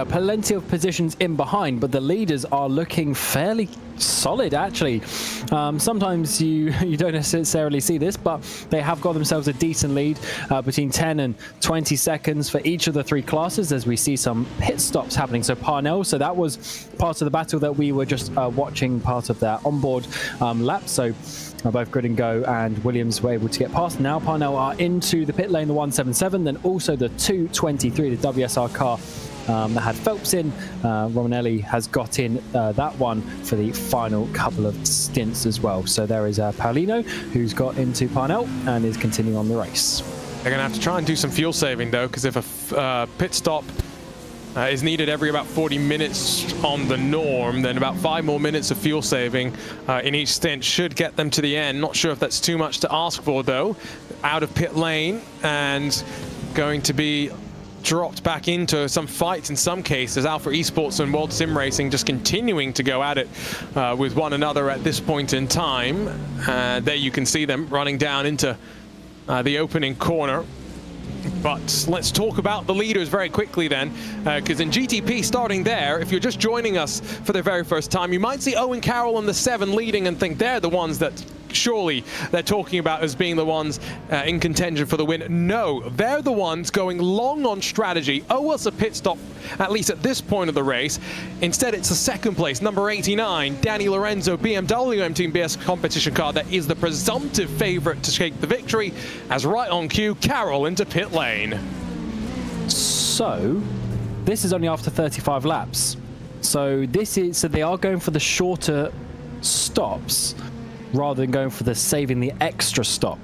plenty of positions in behind, but the leaders are looking fairly solid, actually. Sometimes you don't necessarily see this, but they have got themselves a decent lead between 10 and 20 seconds for each of the three classes, as we see some pit stops happening. So Parnell, so that was part of the battle that we were just watching, part of their onboard lap. So both Grid and Go and Williams were able to get past. Now Parnell are into the pit lane, the 177, then also the 223, the WSR car that had Phelps in. Romanelli has got in that one for the final couple of stints as well. So there is Paulino, who's got into Parnell and is continuing on the race. They're going to have to try and do some fuel saving, though, because if a pit stop is needed every about 40 minutes on the norm, then about 5 more minutes of fuel saving in each stint should get them to the end. Not sure if that's too much to ask for, though. Out of pit lane and going to be dropped back into some fights in some cases. Alpha Esports and World Sim Racing just continuing to go at it with one another at this point in time. There you can see them running down into the opening corner. But let's talk about the leaders very quickly then, because in GTP starting there, if you're just joining us for the very first time, you might see Owen Carroll and the 7 leading and think they're the ones that surely they're talking about as being the ones in contention for the win. No, they're the ones going long on strategy. Oh, it's a pit stop, at least at this point of the race. Instead, it's a second place, number 89, Danny Lorenzo, BMW MTBS competition car that is the presumptive favorite to take the victory, as right on cue, Carroll into pit lane. So this is only after 35 laps. So they are going for the shorter stops rather than going for the saving the extra stop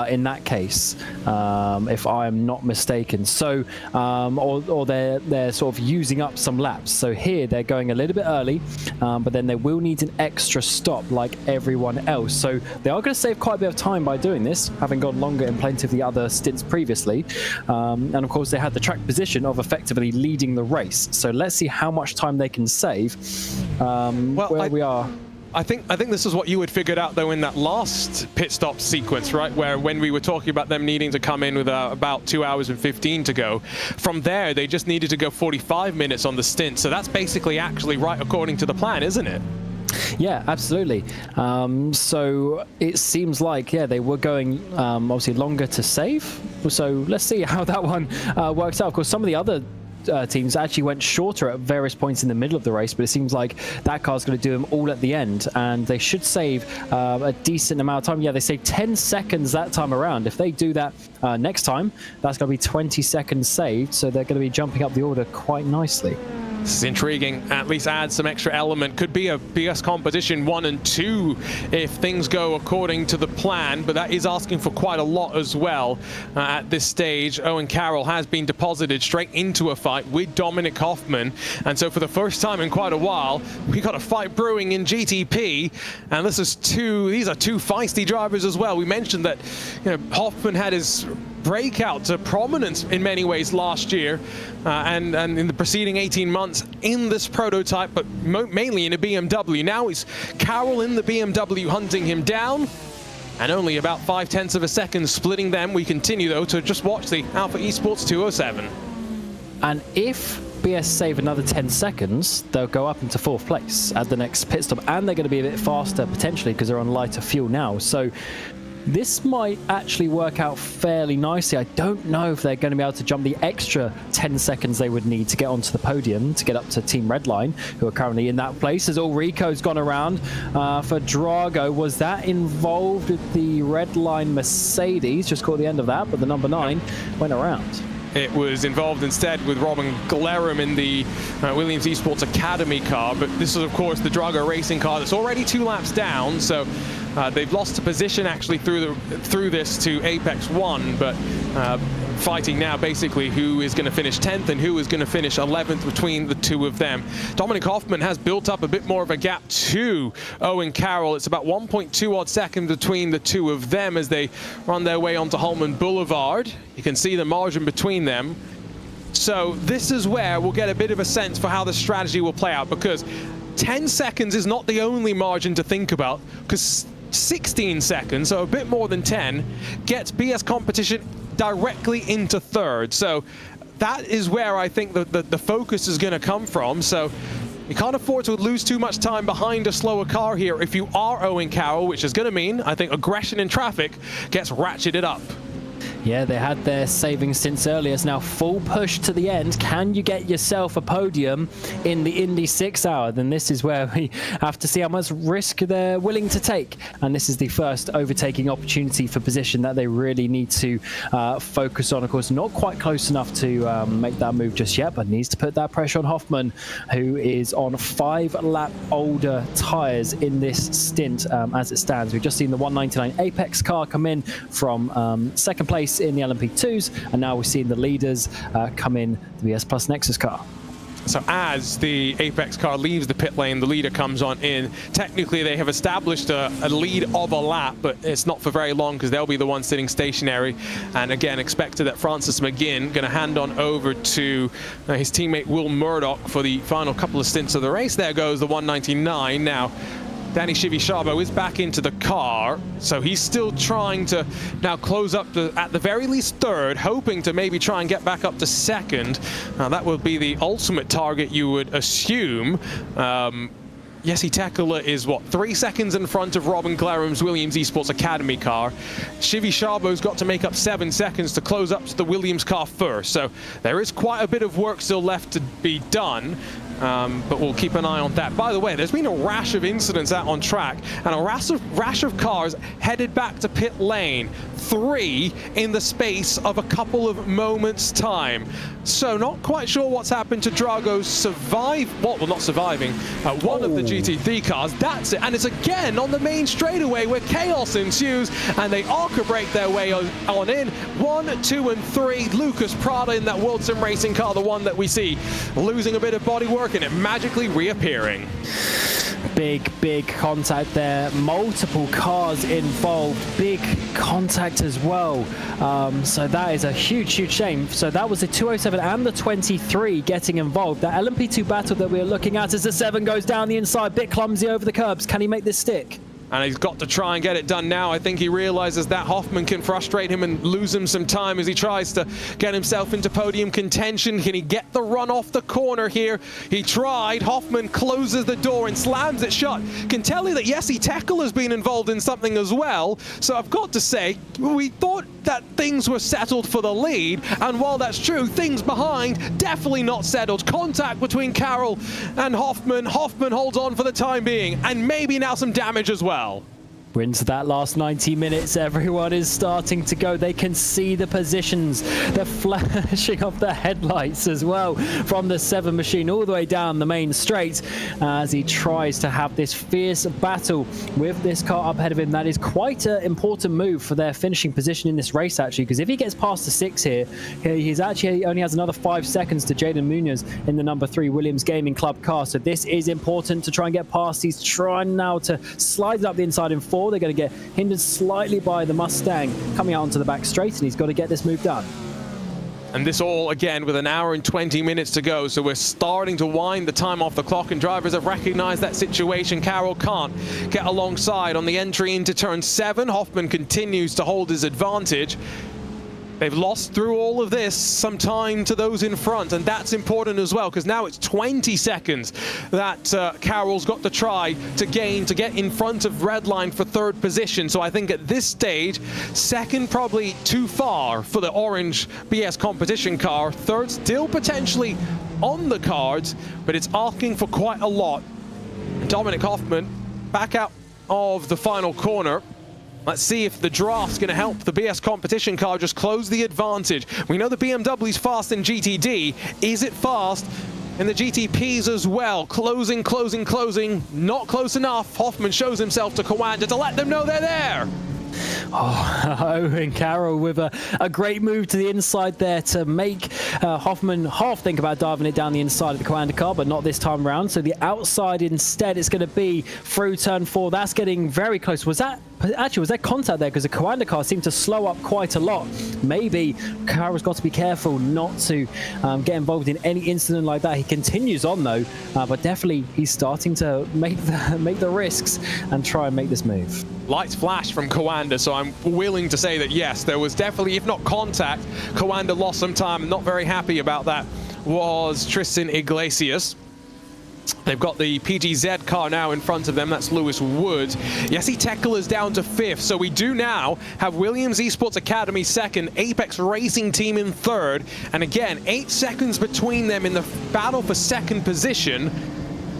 in that case, if I am not mistaken. So or they're sort of using up some laps. So here they're going a little bit early, but then they will need an extra stop like everyone else. So they are going to save quite a bit of time by doing this, having gone longer in plenty of the other stints previously. And of course they had the track position of effectively leading the race. So let's see how much time they can save. We are. I think this is what you had figured out, though, in that last pit stop sequence, right? Where when we were talking about them needing to come in with about 2 hours and 15 to go. From there, they just needed to go 45 minutes on the stint. So that's basically actually right according to the plan, isn't it? Yeah, absolutely. So it seems like, yeah, they were going obviously longer to save. So let's see how that one works out. Of course, some of the other teams actually went shorter at various points in the middle of the race, but it seems like that car's going to do them all at the end, and they should save a decent amount of time. Yeah, they saved 10 seconds that time around. If they do that next time, that's going to be 20 seconds saved, so they're going to be jumping up the order quite nicely. This is intriguing. At least add some extra element. Could be a BS competition 1 and 2 if things go according to the plan, but that is asking for quite a lot as well at this stage. Owen Carroll has been deposited straight into a fight with Dominic Hoffman, and so for the first time in quite a while, we got a fight brewing in GTP, and these are two feisty drivers as well. We mentioned that, you know, Hoffman had his breakout to prominence in many ways last year and in the preceding 18 months in this prototype, but mainly in a BMW. Now it's Carroll in the BMW hunting him down, and only about 0.5 of a second splitting them. We continue, though, to just watch the Alpha Esports 207. And if BS save another 10 seconds, they'll go up into 4th place at the next pit stop, and they're going to be a bit faster potentially because they're on lighter fuel now. So this might actually work out fairly nicely. I don't know if they're going to be able to jump the extra 10 seconds they would need to get onto the podium to get up to Team Redline, who are currently in that place, as Ulrico's gone around for Drago. Was that involved with the Redline Mercedes? Just caught the end of that, but the number 9 went around. It was involved instead with Robin Glerum in the Williams Esports Academy car, but this is of course the Drago Racing car that's already 2 laps down, so they've lost a position actually through this to Apex 1, but fighting now basically who is going to finish 10th and who is going to finish 11th between the two of them. Dominic Hoffman has built up a bit more of a gap to Owen Carroll. It's about 1.2 odd seconds between the two of them as they run their way onto Holman Boulevard. You can see the margin between them. So this is where we'll get a bit of a sense for how the strategy will play out, because 10 seconds is not the only margin to think about, because 16 seconds, so a bit more than 10, gets BS Competition directly into third. So that is where I think the focus is going to come from. So you can't afford to lose too much time behind a slower car here if you are Owen Carroll, which is going to mean, I think, aggression in traffic gets ratcheted up. Yeah, they had their savings since earlier. It's now full push to the end. Can you get yourself a podium in the Indy 6 hour? Then this is where we have to see how much risk they're willing to take. And this is the first overtaking opportunity for position that they really need to focus on. Of course, not quite close enough to make that move just yet, but needs to put that pressure on Hoffman, who is on 5-lap older tyres in this stint as it stands. We've just seen the 199 Apex car come in from second place in the LMP2s, and now we're seeing the leaders come in the BS Plus Nexus car. So as the Apex car leaves the pit lane, the leader comes on in. Technically, they have established a lead of a lap, but it's not for very long because they'll be the one sitting stationary. And again, expected that Francis McGinn going to hand on over to his teammate Will Murdoch for the final couple of stints of the race. There goes the 199. Now, Danny Chivisciabo is back into the car, so he's still trying to now close up to, at the very least, third, hoping to maybe try and get back up to second. Now, that would be the ultimate target, you would assume. Jesse Tekela is, what, 3 seconds in front of Robin Glerum's Williams Esports Academy car. Chivisciabo's got to make up 7 seconds to close up to the Williams car first. So there is quite a bit of work still left to be done. But we'll keep an eye on that. By the way, there's been a rash of incidents out on track and a rash of cars headed back to pit lane. 3 in the space of a couple of moments' time. So not quite sure what's happened to Drago's well, not surviving, one of the GT3 cars. That's it. And it's again on the main straightaway where chaos ensues and they arca brake their way on in. 1, 2, and 3. Lucas Prada in that World Sim Racing car, the one that we see losing a bit of bodywork and it magically reappearing. Big contact there. Multiple cars involved. Big contact as well. So that is a huge shame. So that was the 207 and the 23 getting involved. That LMP2 battle that we're looking at as the 7 goes down the inside. Bit clumsy over the curbs. Can he make this stick? And he's got to try and get it done now. I think he realizes that Hoffman can frustrate him and lose him some time as he tries to get himself into podium contention. Can he get the run off the corner here? He tried. Hoffman closes the door and slams it shut. Can tell you that Jesse Tekela has been involved in something as well. So I've got to say, we thought that things were settled for the lead. And while that's true, things behind, definitely not settled. Contact between Carroll and Hoffman. Hoffman holds on for the time being. And maybe now some damage as well. We're into that last 90 minutes. Everyone is starting to go. They can see the positions. They're flashing off the headlights as well from the 7 machine all the way down the main straight as he tries to have this fierce battle with this car up ahead of him. That is quite an important move for their finishing position in this race, actually, because if he gets past the 6 here, he's actually only has another 5 seconds to Jaden Munoz in the number 3 Williams Gaming Club car. So this is important to try and get past. He's trying now to slide it up the inside in 4. They're going to get hindered slightly by the Mustang coming out onto the back straight, and he's got to get this move done. And this all, again, with an hour and 20 minutes to go. So we're starting to wind the time off the clock, and drivers have recognized that situation. Carroll can't get alongside on the entry into turn 7. Hoffman continues to hold his advantage. They've lost through all of this some time to those in front, and that's important as well, because now it's 20 seconds that Carroll's got to try to gain to get in front of Redline for 3rd position. So I think at this stage, 2nd probably too far for the orange BS competition car. 3rd still potentially on the cards, but it's asking for quite a lot. Dominic Hoffman back out of the final corner. Let's see if the draft's going to help the BS competition car just close the advantage. We know the BMW's fast in GTD. Is it fast in the GTPs as well? Closing, closing, closing. Not close enough. Hoffman shows himself to Coanda to let them know they're there. Oh, Owen Carroll with a great move to the inside there to make Hoffman half think about diving it down the inside of the Coanda car, but not this time around. So the outside instead, it's going to be through turn 4. That's getting very close. Was there contact there? Because the Coanda car seemed to slow up quite a lot. Maybe Carroll's got to be careful not to get involved in any incident like that. He continues on though, but definitely he's starting to make the risks and try and make this move. Lights flash from Coanda, so I'm willing to say that yes, there was definitely, if not contact, Coanda lost some time. Not very happy about that was Tristan Iglesias. They've got the PGZ car now in front of them. That's Lewis Wood. Jesse Tekkel is down to 5th. So we do now have Williams Esports Academy 2nd, Apex Racing Team in 3rd. And again, 8 seconds between them in the battle for 2nd position.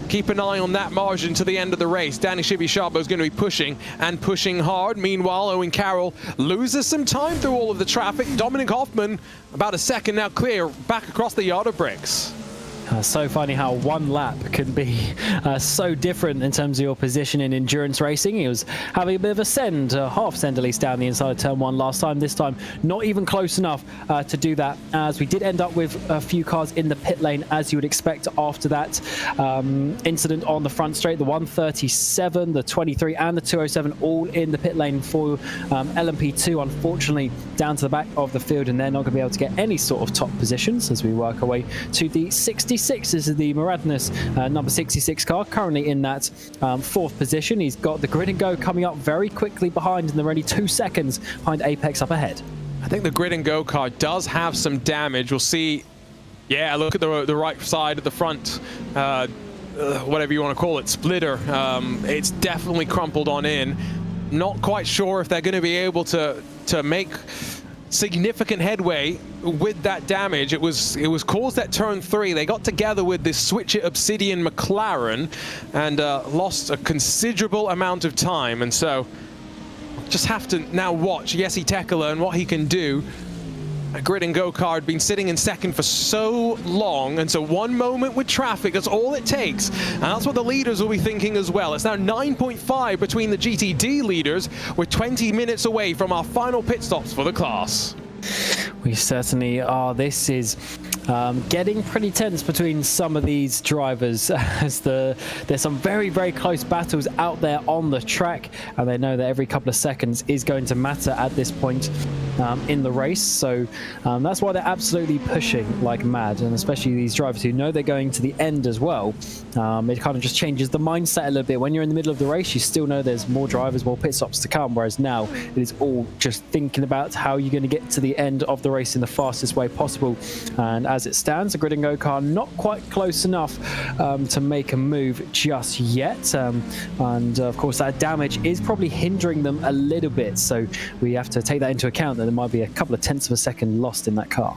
Keep an eye on that margin to the end of the race. Danny Chivisciabo is going to be pushing and pushing hard. Meanwhile, Owen Carroll loses some time through all of the traffic. Dominic Hoffman, about a second now clear, back across the yard of bricks. So funny how one lap can be so different in terms of your position in endurance racing. He was having a bit of a send, half send at least, down the inside of turn 1 last time. This time, not even close enough to do that, as we did end up with a few cars in the pit lane, as you would expect after that incident on the front straight. The 137, the 23, and the 207 all in the pit lane for LMP2, unfortunately, down to the back of the field, and they're not going to be able to get any sort of top positions as we work our way to the 66. This is the Maradnes number 66 car, currently in that 4th position. He's got the grid and go coming up very quickly behind, and they're only 2 seconds behind Apex up ahead. I think the grid and go car does have some damage. We'll see. Yeah, look at the right side of the front, whatever you want to call it, splitter. It's definitely crumpled on in. Not quite sure if they're going to be able to make significant headway with that damage. It was caused at turn 3. They got together with this Switch It Obsidian McLaren and lost a considerable amount of time, and so just have to now watch Jesse Tekela and what he can do. A grid and go car had been sitting in 2nd for so long, and so one moment with traffic, that's all it takes, and that's what the leaders will be thinking as well. It's now 9.5 between the GTD leaders. We're 20 minutes away from our final pit stops for the class. We certainly are. This is getting pretty tense between some of these drivers as there's some very, very close battles out there on the track, and they know that every couple of seconds is going to matter at this point in the race. So that's why they're absolutely pushing like mad, and especially these drivers who know they're going to the end as well. It kind of just changes the mindset a little bit. When you're in the middle of the race, you still know there's more drivers, more pit stops to come, whereas now it is all just thinking about how you're going to get to the end of the race in the fastest way possible. And as it stands, the grid and go car not quite close enough to make a move just yet, and of course that damage is probably hindering them a little bit, so we have to take that into account, that there might be a couple of tenths of a second lost in that car.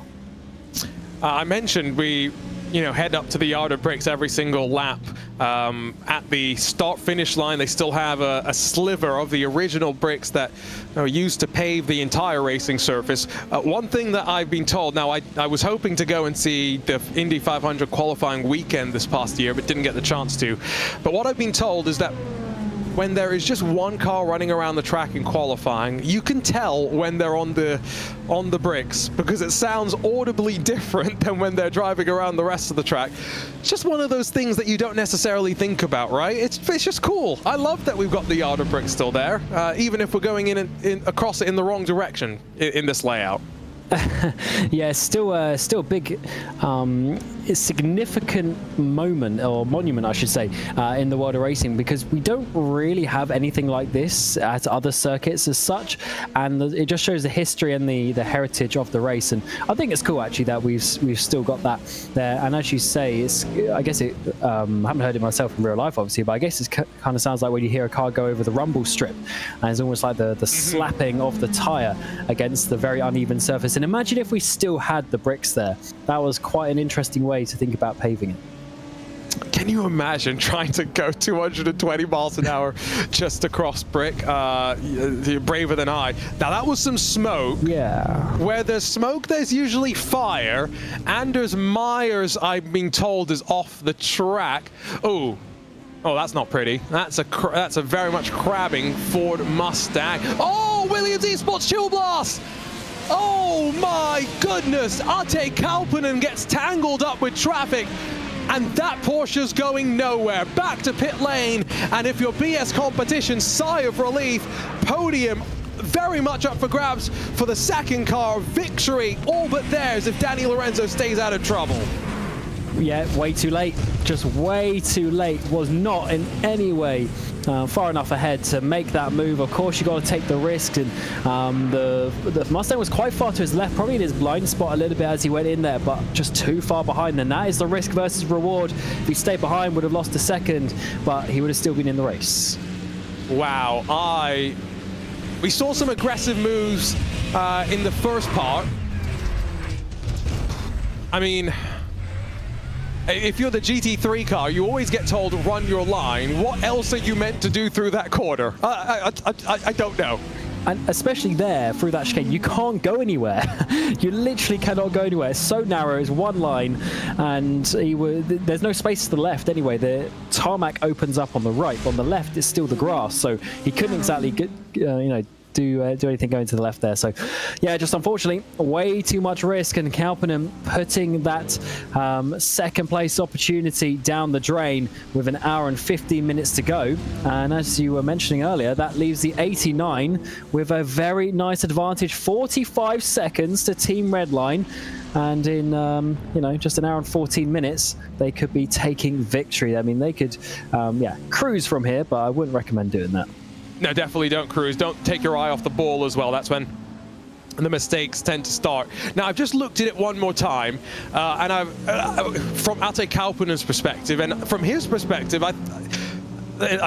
I mentioned we head up to the yard of bricks every single lap. At the start-finish line, they still have a sliver of the original bricks that are used to pave the entire racing surface. One thing that I've been told, now I was hoping to go and see the Indy 500 qualifying weekend this past year, but didn't get the chance to. But what I've been told is that when there is just one car running around the track in qualifying, you can tell when they're on the bricks, because it sounds audibly different than when they're driving around the rest of the track. It's just one of those things that you don't necessarily think about, right? It's just cool. I love that we've got the yard of bricks still there, even if we're going in across it in the wrong direction in this layout. Yeah, still a big significant moment, or monument I should say, in the world of racing, because we don't really have anything like this at other circuits as such, and it just shows the history and the heritage of the race. And I think it's cool actually that we've still got that there. And as you say, I guess I haven't heard it myself in real life obviously, but I guess it kind of sounds like when you hear a car go over the rumble strip, and it's almost like the slapping of the tire against the very uneven surface. And imagine if we still had the bricks there. That was quite an interesting way to think about paving it. Can you imagine trying to go 220 miles an hour just to cross brick? You're braver than I. Now, that was some smoke. Yeah. Where there's smoke, there's usually fire. Anders Myers, I've been told, is off the track. Oh, that's not pretty. That's a very much crabbing Ford Mustang. Oh, Williams Esports Chill Blast! Oh my goodness! Ate Kalpanen gets tangled up with traffic, and that Porsche's going nowhere. Back to pit lane, and if you're BS Competition, sigh of relief. Podium very much up for grabs for the second car. Victory all but theirs if Danny Lorenzo stays out of trouble. Yeah, way too late. Just way too late. Was not in any way far enough ahead to make that move. Of course, you got to take the risk, and the Mustang was quite far to his left, probably in his blind spot a little bit as he went in there, but just too far behind. And that is the risk versus reward. If he stayed behind, would have lost a second, but he would have still been in the race. Wow, we saw some aggressive moves in the first part. I mean, if you're the GT3 car, you always get told run your line. What else are you meant to do through that corner? I don't know. And especially there, through that chicane, you can't go anywhere. You literally cannot go anywhere. It's so narrow, it's one line, and there's no space to the left anyway. The tarmac opens up on the right. On the left, it's still the grass, so he couldn't exactly get, do anything going to the left there. So yeah, just unfortunately way too much risk, and Kalpanen putting that second place opportunity down the drain with 1 hour and 15 minutes to go. And as you were mentioning earlier, that leaves the 89 with a very nice advantage, 45 seconds to Team Redline. And in just 1 hour and 14 minutes, they could be taking victory. I mean, they could cruise from here, but I wouldn't recommend doing that. No, definitely don't cruise. Don't take your eye off the ball as well. That's when the mistakes tend to start. Now, I've just looked at it one more time, and from Ate Kalpanen's perspective, and from his perspective, I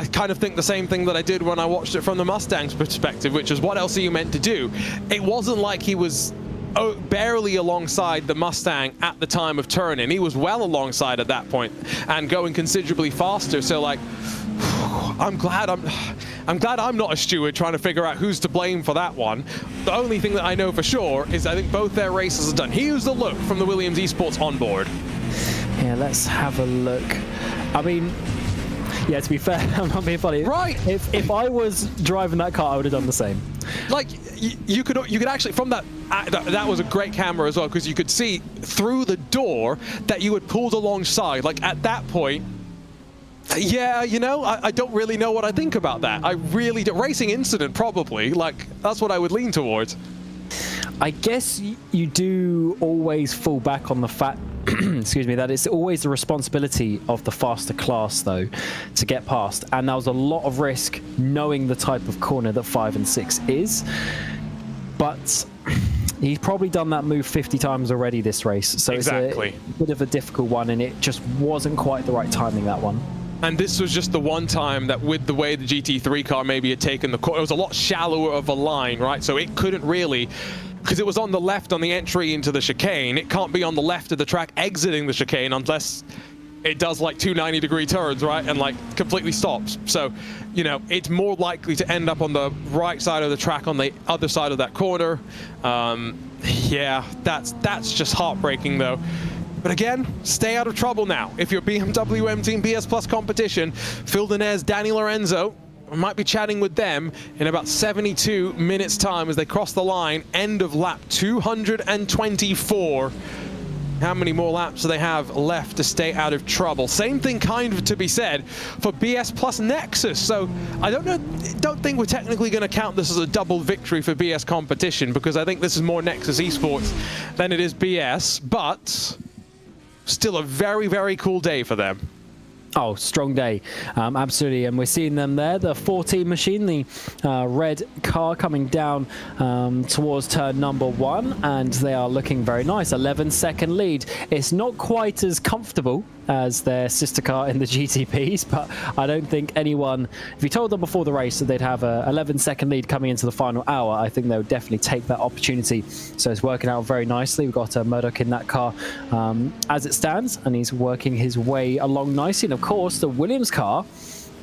kind of think the same thing that I did when I watched it from the Mustang's perspective, which is, what else are you meant to do? It wasn't like he was barely alongside the Mustang at the time of turning. He was well alongside at that point and going considerably faster. So, like, I'm glad I'm not a steward trying to figure out who's to blame for that one. The only thing that I know for sure is I think both their races are done. Here's the look from the Williams Esports onboard. Yeah, let's have a look. I mean, yeah, to be fair, I'm not being funny. Right. If I was driving that car, I would have done the same. Like, you could actually, from that was a great camera as well, because you could see through the door that you had pulled alongside. Like, at that point, yeah, I don't really know what I think about that. I really do. Racing incident, probably. Like, that's what I would lean towards. I guess you do always fall back on the fact, excuse me, that it's always the responsibility of the faster class, though, to get past. And there was a lot of risk knowing the type of corner that 5 and 6 is. But he's probably done that move 50 times already this race. So exactly. It's a bit of a difficult one, and it just wasn't quite the right timing, that one. And this was just the one time that, with the way the GT3 car maybe had taken the corner, it was a lot shallower of a line, right? So it couldn't really, because it was on the left on the entry into the chicane. It can't be on the left of the track exiting the chicane unless it does like 2 90-degree turns, right? And like completely stops. So, it's more likely to end up on the right side of the track on the other side of that corner. Yeah, that's just heartbreaking though. But again, stay out of trouble now. If you're BMW M Team BS Plus competition, Phil Denez, Danny Lorenzo, I might be chatting with them in about 72 minutes time as they cross the line, end of lap 224. How many more laps do they have left to stay out of trouble? Same thing kind of to be said for BS Plus Nexus. So I don't think we're technically going to count this as a double victory for BS competition, because I think this is more Nexus Esports than it is BS, but still a very, very cool day for them. Oh, strong day. Absolutely. And we're seeing them there. The 14 machine, the red car coming down towards turn number 1. And they are looking very nice. 11-second lead. It's not quite as comfortable as their sister car in the GTPs, but I don't think anyone, if you told them before the race that they'd have a 11-second lead coming into the final hour, I think they would definitely take that opportunity. So it's working out very nicely. We've got Murdoch in that car as it stands, and he's working his way along nicely. And of course, the Williams car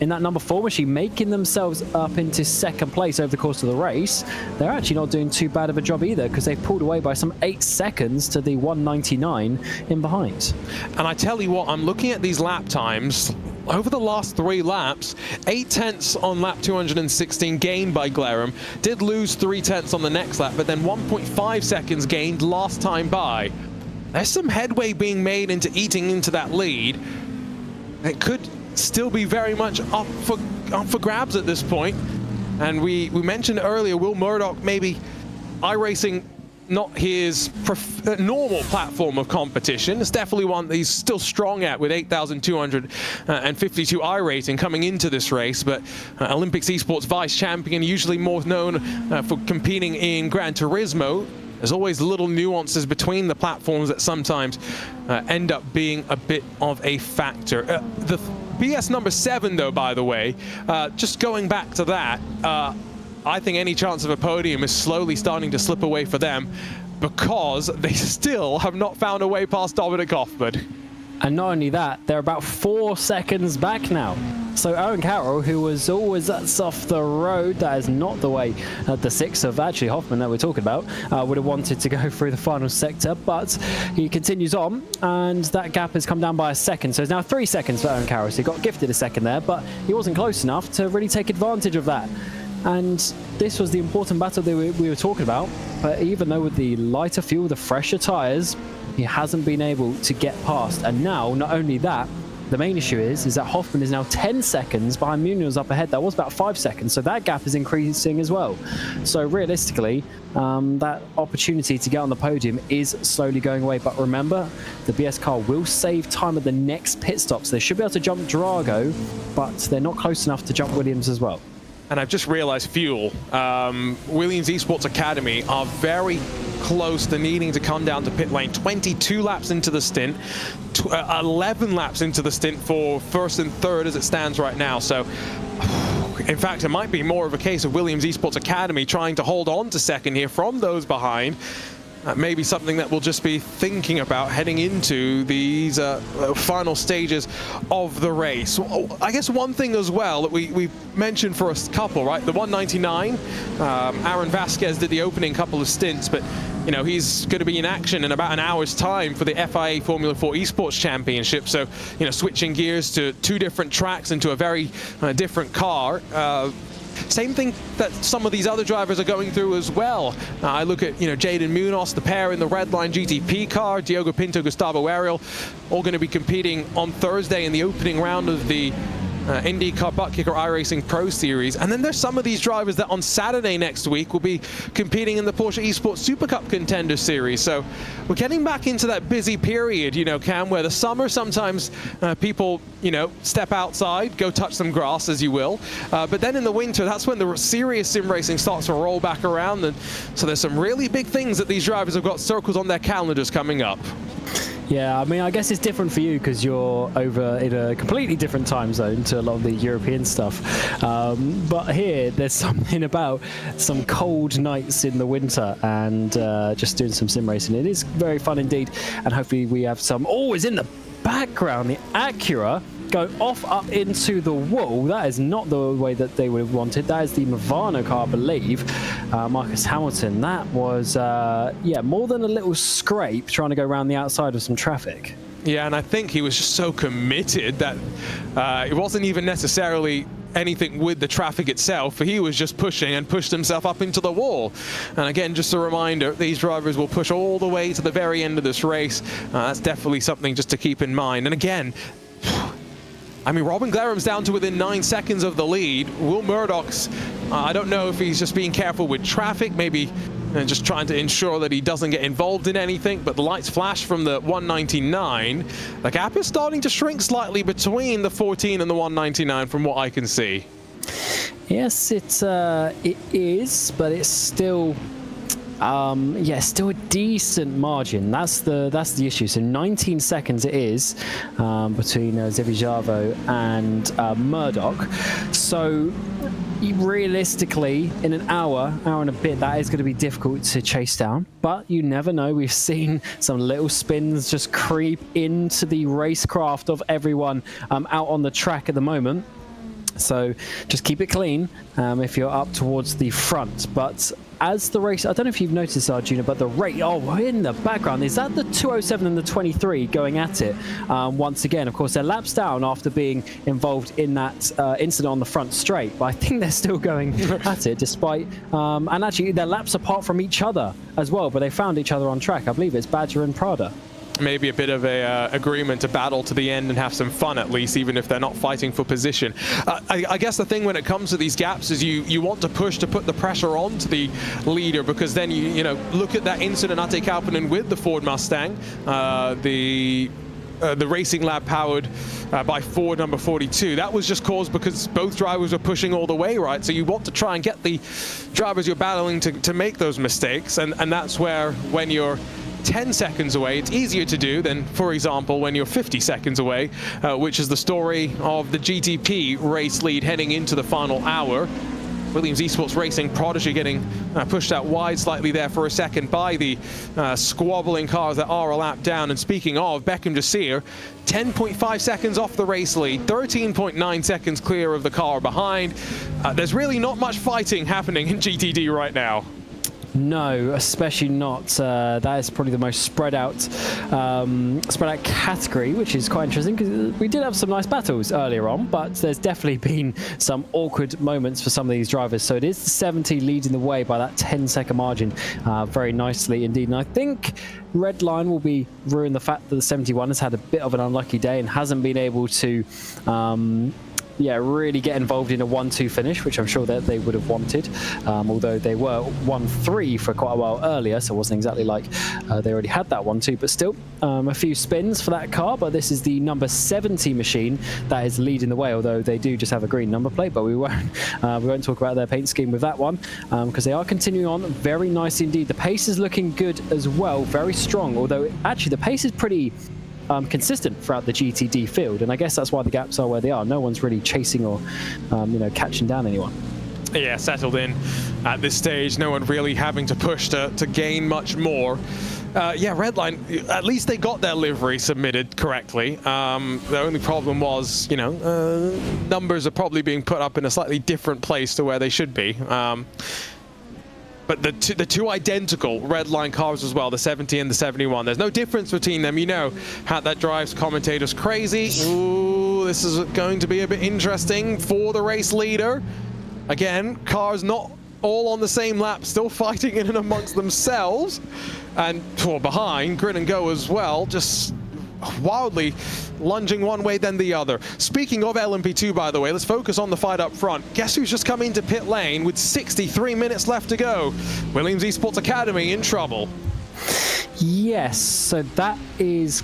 in that number 4 machine making themselves up into second place over the course of the race. They're actually not doing too bad of a job either, because they've pulled away by some 8 seconds to the 199 in behind. And I tell you what, I'm looking at these lap times. Over the last 3 laps, 8 tenths on lap 216 gained by Glerham, did lose 3 tenths on the next lap, but then 1.5 seconds gained last time by. There's some headway being made into eating into that lead. It could still be very much up for grabs at this point. And we mentioned earlier, Will Murdoch, maybe iRacing not his normal platform of competition. It's definitely one that he's still strong at with 8,252 iRating coming into this race, but Olympics Esports Vice Champion, usually more known for competing in Gran Turismo. There's always little nuances between the platforms that sometimes end up being a bit of a factor. The BS number 7, though, by the way, just going back to that, I think any chance of a podium is slowly starting to slip away for them, because they still have not found a way past Dominic Hoffman. And not only that, they're about 4 seconds back now. So Owen Carroll, who was always that's off the road, that is not the way the 6 of actually Hoffman that we're talking about would have wanted to go through the final sector, but he continues on, and that gap has come down by a second. So it's now 3 seconds for Owen Carroll. So he got gifted a second there, but he wasn't close enough to really take advantage of that. And this was the important battle that we were talking about. But even though with the lighter fuel, the fresher tyres, he hasn't been able to get past. And now, not only that, the main issue is that Hoffman is now 10 seconds behind Munoz up ahead. That was about 5 seconds, so that gap is increasing as well. So realistically, that opportunity to get on the podium is slowly going away. But remember, the BS car will save time at the next pit stop, so they should be able to jump Drago, but they're not close enough to jump Williams as well. And I've just realized fuel. Williams Esports Academy are very close to needing to come down to pit lane. 22 laps into the stint, 11 laps into the stint for first and third as it stands right now. So, in fact, it might be more of a case of Williams Esports Academy trying to hold on to second here from those behind. Maybe something that we'll just be thinking about heading into these final stages of the race. I guess one thing as well that we mentioned for a couple, right? The 199, Aaron Vasquez did the opening couple of stints, but you know, he's going to be in action in about an hour's time for the FIA Formula 4 Esports Championship. So, you know, switching gears to 2 different tracks into a very different car. Same thing that some of these other drivers are going through as well. I look at, you know, Jaden Munoz, the pair in the Redline GTP car, Diogo Pinto, Gustavo Ariel, all going to be competing on Thursday in the opening round of the IndyCar Butt Kicker iRacing Pro Series. And then there's some of these drivers that on Saturday next week will be competing in the Porsche Esports Super Cup Contender Series. So we're getting back into that busy period, you know, Cam, where the summer sometimes people, you know, step outside, go touch some grass, as you will. But then in the winter, that's when the serious sim racing starts to roll back around. And so there's some really big things that these drivers have got circled on their calendars coming up. Yeah, I mean, I guess it's different for you because you're over in a completely different time zone to a lot of the European stuff. But here, there's something about some cold nights in the winter and just doing some sim racing. It is very fun indeed, and hopefully we have some. Oh, it's in the background, the Acura go off up into the wall. That is not the way that they would have wanted. That is the Movano car, I believe. Marcus Hamilton. That was, yeah, more than a little scrape trying to go around the outside of some traffic. Yeah, and I think he was just so committed that it wasn't even necessarily anything with the traffic itself. He was just pushing and pushed himself up into the wall. And again, just a reminder, these drivers will push all the way to the very end of this race. That's definitely something just to keep in mind. And again, I mean, Robin Glerham's down to within 9 seconds of the lead. Will Murdoch's, I don't know if he's just being careful with traffic, maybe just trying to ensure that he doesn't get involved in anything, but the lights flash from the 199. The gap is starting to shrink slightly between the 14 and the 199 from what I can see. Yes, it is, but it's still Yeah, still a decent margin. That's the issue. So 19 seconds it is between Zivijavo and Murdoch. So realistically, in an hour and a bit, that is going to be difficult to chase down. But you never know. We've seen some little spins just creep into the racecraft of everyone out on the track at the moment. So just keep it clean if you're up towards the front. But as the race, I don't know if you've noticed, Arjuna, but the rate, in the background, is that the 207 and the 23 going at it once again? Of course, they're laps down after being involved in that incident on the front straight, but I think they're still going at it despite, and actually they're laps apart from each other as well, but they found each other on track. I believe it's Badger and Prada. Maybe a bit of a agreement to battle to the end and have some fun at least, even if they're not fighting for position. I guess the thing when it comes to these gaps is you want to push to put the pressure on to the leader, because then you know, look at that incident Ate Kauppinen with the Ford Mustang, the racing lab powered by Ford number 42. That was just caused because both drivers were pushing all the way, right? So you want to try and get the drivers you're battling to make those mistakes, and that's where, when you're 10 seconds away, it's easier to do than, for example, when you're 50 seconds away, which is the story of the GTP race lead heading into the final hour. Williams Esports Racing Prodigy getting pushed out wide slightly there for a second by the squabbling cars that are a lap down. And speaking of, Beckham Jasir, 10.5 seconds off the race lead, 13.9 seconds clear of the car behind. There's really not much fighting happening in GTD right now. No, especially not. That is probably the most spread out category, which is quite interesting because we did have some nice battles earlier on, but there's definitely been some awkward moments for some of these drivers. So it is the 70 leading the way by that 10-second margin very nicely indeed. And I think Red Line will be ruin the fact that the 71 has had a bit of an unlucky day and hasn't been able to really get involved in a 1-2 finish, which I'm sure that they would have wanted, although they were 1-3 for quite a while earlier, so it wasn't exactly like they already had that 1-2, but still a few spins for that car. But this is the number 70 machine that is leading the way, although they do just have a green number plate, but we won't talk about their paint scheme with that one, because they are continuing on very nice indeed. The pace is looking good as well, very strong, although actually the pace is pretty consistent throughout the GTD field, and I guess that's why the gaps are where they are. No one's really chasing or catching down anyone. Yeah, settled in at this stage. No one really having to push to gain much more. Redline, at least they got their livery submitted correctly. The only problem was, numbers are probably being put up in a slightly different place to where they should be. But the two identical red line cars as well, the 70 and the 71. There's no difference between them. You know how that drives commentators crazy. Ooh, this is going to be a bit interesting for the race leader. Again, cars not all on the same lap, still fighting in and amongst themselves. And behind, Grin and Go as well, just wildly lunging one way then the other. Speaking of LMP2, by the way, let's focus on the fight up front. Guess who's just come into pit lane with 63 minutes left to go? Williams Esports Academy in trouble. Yes, so that is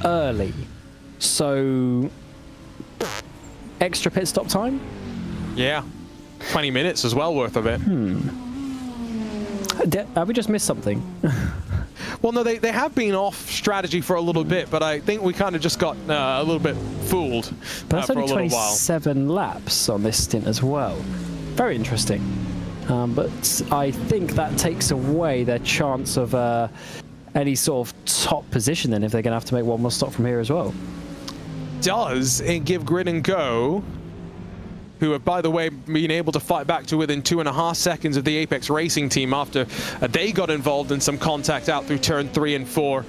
early. So extra pit stop time? Yeah, 20 minutes as well worth of it. Have we just missed something? Well, no, they have been off strategy for a little bit, but I think we kind of just got a little bit fooled but that's for a only little while. 27 laps on this stint as well. Very interesting. But I think that takes away their chance of any sort of top position then, if they're going to have to make one more stop from here as well. Does it give Grid and Go, who have, by the way, been able to fight back to within 2.5 seconds of the Apex Racing team after they got involved in some contact out through turn 3 and 4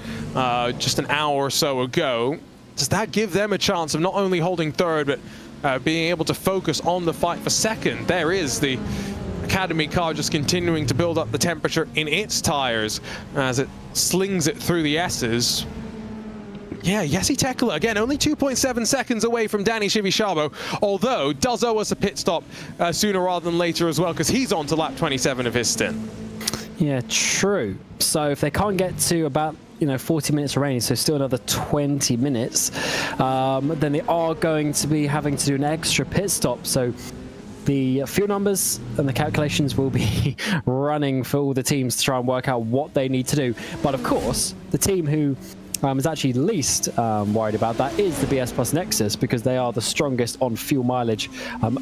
just an hour or so ago. Does that give them a chance of not only holding third, but being able to focus on the fight for second? There is the Academy car just continuing to build up the temperature in its tires as it slings it through the S's. Yeah, Jesse Tekla, again, only 2.7 seconds away from Danny Chivisciabo, although does owe us a pit stop sooner rather than later as well, because he's on to lap 27 of his stint. Yeah, true. So if they can't get to about 40 minutes remaining, so still another 20 minutes, then they are going to be having to do an extra pit stop. So the fuel numbers and the calculations will be running for all the teams to try and work out what they need to do. But of course, the team who is actually least worried about that is the BS Plus Nexus, because they are the strongest on fuel mileage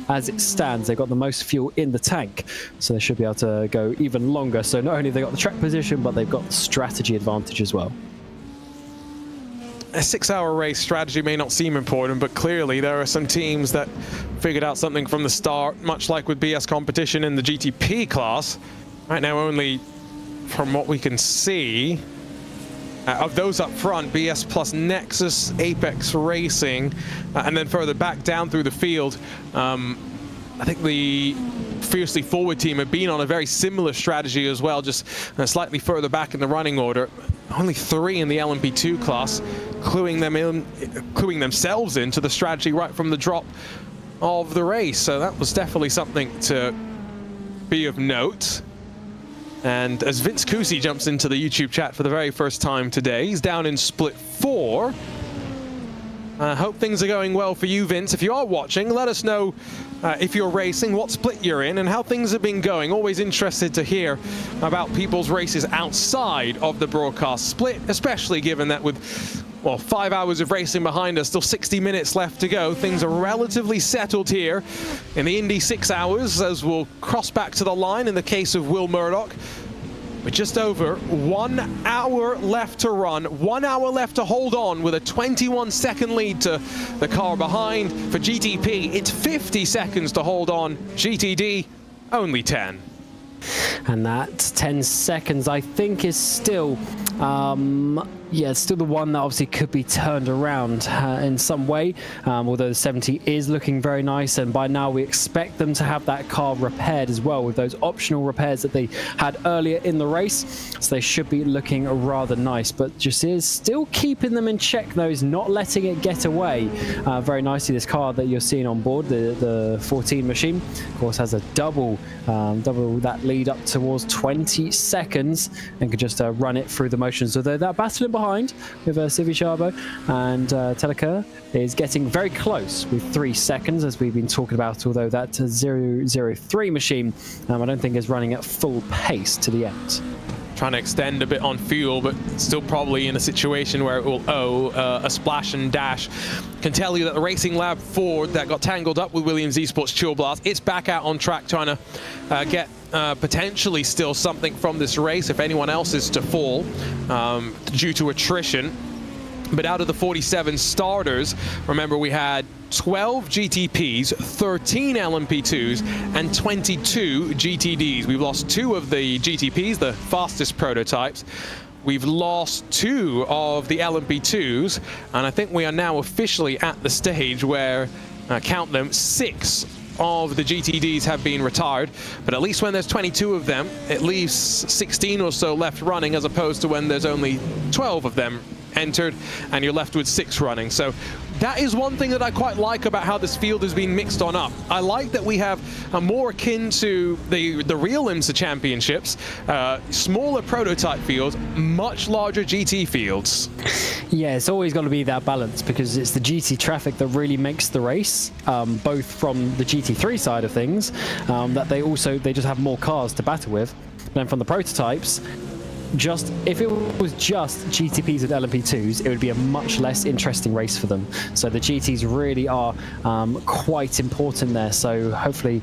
as it stands. They've got the most fuel in the tank, so they should be able to go even longer. So not only have they got the track position, but they've got the strategy advantage as well. A 6-hour race strategy may not seem important, but clearly there are some teams that figured out something from the start, much like with BS competition in the GTP class. Right now, only from what we can see, of those up front, BS Plus Nexus, Apex Racing, and then further back down through the field, I think the Fiercely Forward team have been on a very similar strategy as well, just slightly further back in the running order. Only 3 in the LMP2 class, cluing themselves into the strategy right from the drop of the race. So that was definitely something to be of note. And as Vince Cusi jumps into the YouTube chat for the very first time today, he's down in split 4. I hope things are going well for you, Vince. If you are watching, let us know if you're racing, what split you're in, and how things have been going. Always interested to hear about people's races outside of the broadcast split, especially given that with, well, 5 hours of racing behind us, still 60 minutes left to go. Things are relatively settled here in the Indy 6 hours, as we'll cross back to the line in the case of Will Murdoch. With just over 1 hour left to run, 1 hour left to hold on, with a 21-second lead to the car behind. For GTP, it's 50 seconds to hold on. GTD, only 10. And that 10 seconds, I think, is still, it's still the one that obviously could be turned around in some way, although the 70 is looking very nice, and by now we expect them to have that car repaired as well with those optional repairs that they had earlier in the race, so they should be looking rather nice. But just is still keeping them in check, though, is not letting it get away very nicely. This car that you're seeing on board, the 14 machine, of course, has a double that lead up towards 20 seconds and can just run it through the motions. Although that battling behind with Sivi Chabo, and Teleka is getting very close with 3 seconds, as we've been talking about, although that 003 machine I don't think is running at full pace to the end. Trying to extend a bit on fuel, but still probably in a situation where it will owe a splash and dash. Can tell you that the Racing Lab Ford that got tangled up with Williams Esports Chill Blast, it's back out on track, trying to get potentially still something from this race if anyone else is to fall due to attrition. But out of the 47 starters, remember we had 12 GTPs, 13 LMP2s, and 22 GTDs. We've lost 2 of the GTPs, the fastest prototypes. We've lost 2 of the LMP2s, and I think we are now officially at the stage where, count them, 6 of the GTDs have been retired. But at least when there's 22 of them, it leaves 16 or so left running, as opposed to when there's only 12 of them entered and you're left with 6 running. So that is one thing that I quite like about how this field has been mixed on up. I like that we have a more akin to the real IMSA championships, smaller prototype fields, much larger GT fields. Yeah, it's always got to be that balance, because it's the GT traffic that really makes the race, both from the GT3 side of things, that they just have more cars to battle with. But then from the prototypes, if it was just GTPs with LMP2s, it would be a much less interesting race for them. So the GTs really are quite important there. So hopefully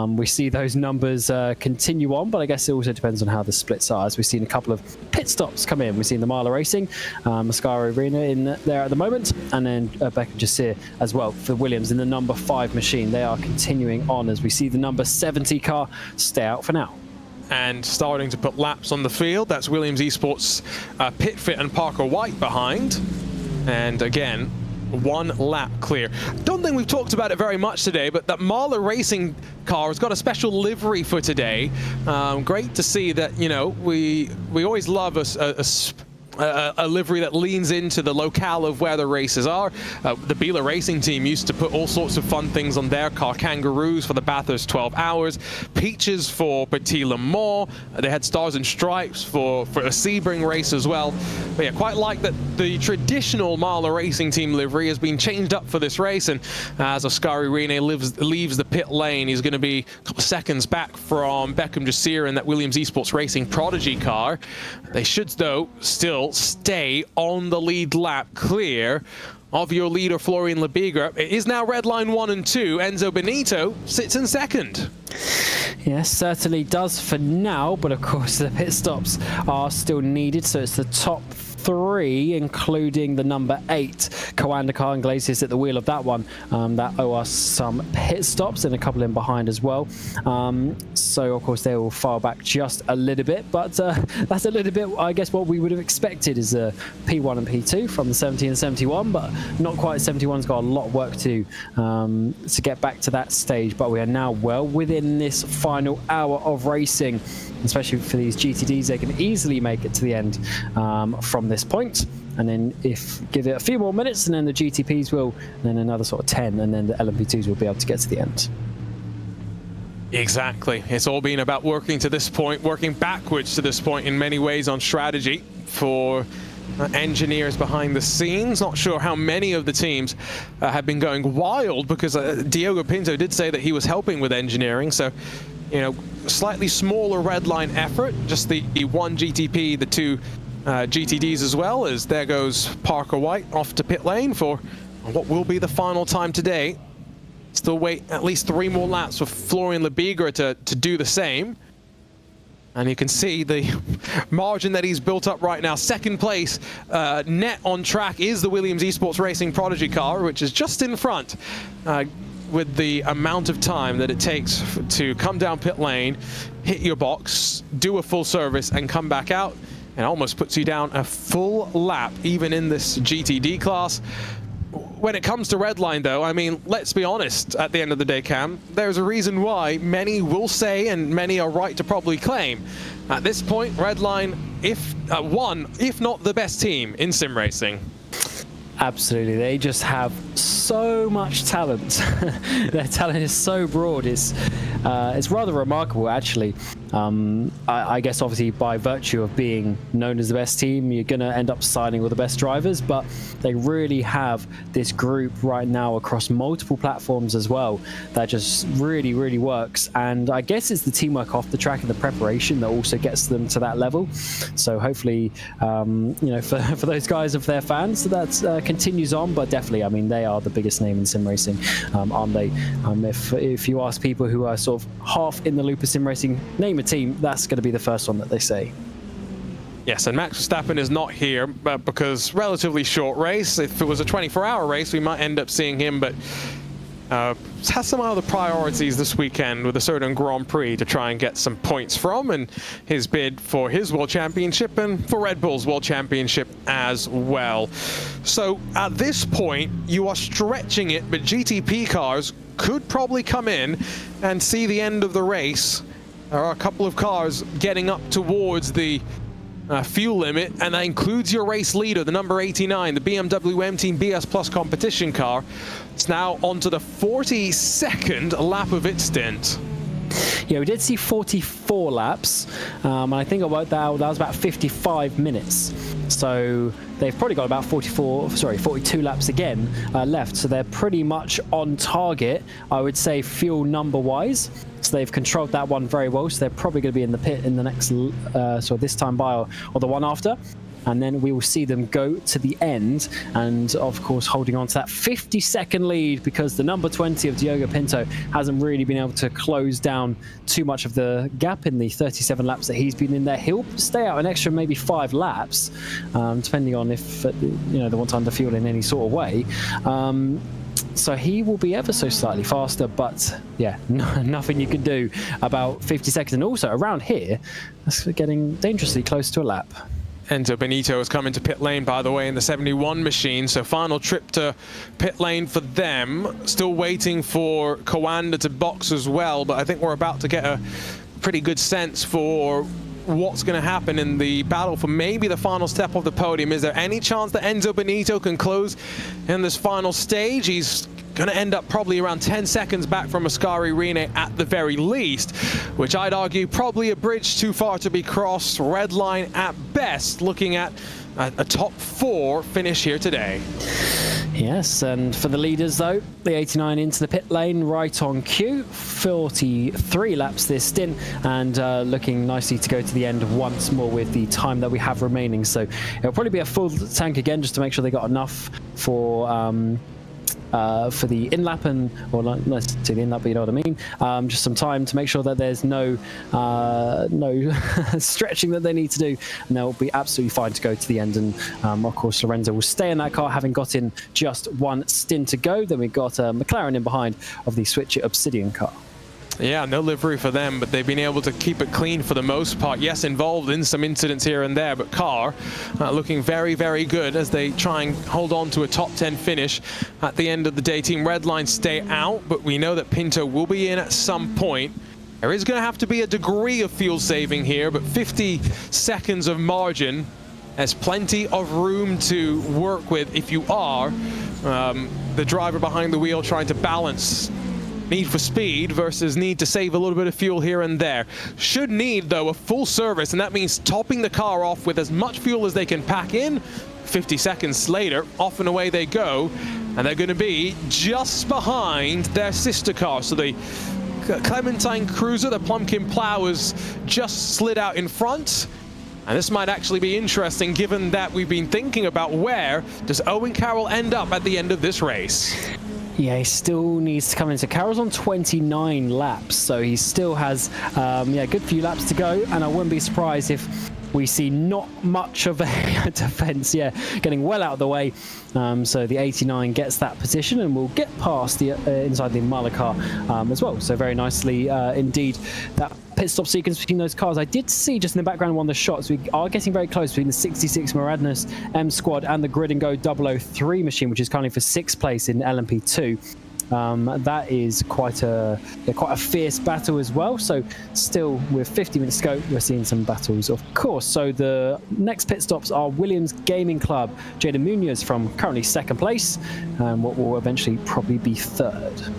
we see those numbers continue on, but I guess it also depends on how the splits are. As we've seen a couple of pit stops come in. We've seen the Marla Racing, Mascara Arena in there at the moment, and then Becca Jasir as well for Williams in the number 5 machine. They are continuing on as we see the number 70 car stay out for now. And starting to put laps on the field. That's Williams Esports, Pitfit and Parker White behind. And again, 1 lap clear. Don't think we've talked about it very much today, but that Marla Racing car has got a special livery for today. Great to see that, you know, we always love a a livery that leans into the locale of where the races are. The Biela Racing team used to put all sorts of fun things on their car. Kangaroos for the Bathurst 12 Hours, Peaches for Petit Le Mans. They had Stars and Stripes for a Sebring race as well. But yeah, quite like that the traditional Marla Racing team livery has been changed up for this race. And as Oscar Irene leaves the pit lane, he's going to be a couple of seconds back from Beckham Jasir in that Williams Esports Racing Prodigy car. They should, though, still stay on the lead lap, clear of your leader Florian Lebiger. It is now red line 1 and 2. Enzo Benito sits in second. Yes, certainly does for now, but of course the pit stops are still needed, so it's the top 3, including the number 8 Coanda car, and Glacius at the wheel of that one, that owe us some pit stops and a couple in behind as well. So of course they will file back just a little bit, but that's a little bit, I guess, what we would have expected is a P1 and P2 from the 70 and 71, but not quite. 71's got a lot of work to get back to that stage, but we are now well within this final hour of racing. Especially for these GTDs, they can easily make it to the end from this point. And then give it a few more minutes, and then the GTPs will, and then another sort of 10, and then the LMP2s will be able to get to the end. Exactly. It's all been about working to this point, working backwards to this point in many ways on strategy for engineers behind the scenes. Not sure how many of the teams have been going wild, because Diogo Pinto did say that he was helping with engineering. So, you know, slightly smaller red line effort, just the one GTP, the 2 GTDs as well, as there goes Parker White off to pit lane for what will be the final time today. Still wait at least 3 more laps for Florian Lebiger to do the same. And you can see the margin that he's built up right now. Second place, net on track, is the Williams Esports Racing Prodigy car, which is just in front. With the amount of time that it takes to come down pit lane, hit your box, do a full service, and come back out, it almost puts you down a full lap, even in this GTD class. When it comes to redline, though, I mean, let's be honest, at the end of the day, Cam, there's a reason why many will say, and many are right to probably claim, at this point, redline, if not the best team in sim racing. Absolutely, they just have so much talent. Their talent is so broad. It's rather remarkable, actually. I guess obviously by virtue of being known as the best team, you're going to end up signing with the best drivers, but they really have this group right now across multiple platforms as well that just really, really works. And I guess it's the teamwork off the track and the preparation that also gets them to that level. So hopefully, you know, for those guys, of their fans, that continues on. But definitely, I mean, they are the biggest name in sim racing, aren't they? If you ask people who are sort of half in the loop of sim racing, name a team, that's going to be the first one that they say. Yes, and Max Verstappen is not here because relatively short race. If it was a 24-hour race, we might end up seeing him, but has some other priorities this weekend with a certain Grand Prix to try and get some points from, and his bid for his World Championship and for Red Bull's World Championship as well. So at this point, you are stretching it, but GTP cars could probably come in and see the end of the race. There are a couple of cars getting up towards the fuel limit, and that includes your race leader, the number 89, the BMW M Team BS Plus competition car. It's now onto the 42nd lap of its stint. Yeah, we did see 44 laps, and I think I worked out that was about 55 minutes. So they've probably got about 42 laps again left. So they're pretty much on target, I would say, fuel number wise. So they've controlled that one very well. So they're probably going to be in the pit in the next, so this time by or the one after. And then we will see them go to the end, and of course holding on to that 50-second lead, because the number 20 of Diogo Pinto hasn't really been able to close down too much of the gap in the 37 laps that he's been in there. He'll stay out an extra maybe 5 laps, depending on if you know, they want to underfuel in any sort of way. So he will be ever so slightly faster, but yeah, nothing you can do about 50 seconds. And also around here, that's getting dangerously close to a lap. Enzo Benito has come into pit lane, by the way, in the 71 machine. So final trip to pit lane for them. Still waiting for Coanda to box as well, but I think we're about to get a pretty good sense for what's going to happen in the battle for maybe the final step of the podium. Is there any chance that Enzo Benito can close in this final stage? He's going to end up probably around 10 seconds back from Ascari Rene at the very least, which I'd argue probably a bridge too far to be crossed. Red line at best, looking at a top 4 finish here today. Yes, and for the leaders though, the 89 into the pit lane right on cue. 43 laps this stint, and looking nicely to go to the end once more with the time that we have remaining. So it'll probably be a full tank again just to make sure they got enough for the in-lap, and, or let's do the in-lap, but you know what I mean. Just some time to make sure that there's no stretching that they need to do, and they'll be absolutely fine to go to the end. And of course, Lorenzo will stay in that car, having got in just one stint to go. Then we've got McLaren in behind of the Switch Obsidian car. Yeah, no livery for them, but they've been able to keep it clean for the most part. Yes, involved in some incidents here and there, but car looking very, very good as they try and hold on to a top 10 finish at the end of the day. Team Redline stay out, but we know that Pinto will be in at some point. There is going to have to be a degree of fuel saving here, but 50 seconds of margin. There's plenty of room to work with if you are the driver behind the wheel trying to balance need for speed versus need to save a little bit of fuel here and there. Should need, though, a full service, and that means topping the car off with as much fuel as they can pack in. 50 seconds later, off and away they go, and they're going to be just behind their sister car. So the Clementine Cruiser, the Plumpkin Plow, has just slid out in front. And this might actually be interesting, given that we've been thinking about where does Owen Carroll end up at the end of this race. Yeah, he still needs to come in. So Carroll's on 29 laps, so he still has a good few laps to go, and I wouldn't be surprised if we see not much of a defense, getting well out of the way. So the 89 gets that position and will get past the inside the Imala car as well. So very nicely indeed, that pit stop sequence between those cars. I did see just in the background one of the shots, we are getting very close between the 66 Maradness M Squad and the Grid and Go 003 machine, which is currently for 6th place in LMP2. That is quite a fierce battle as well. So still with 50 minutes to go, we're seeing some battles, of course. So the next pit stops are Williams Gaming Club, Jaden Munoz from currently 2nd place, and what will eventually probably be 3rd.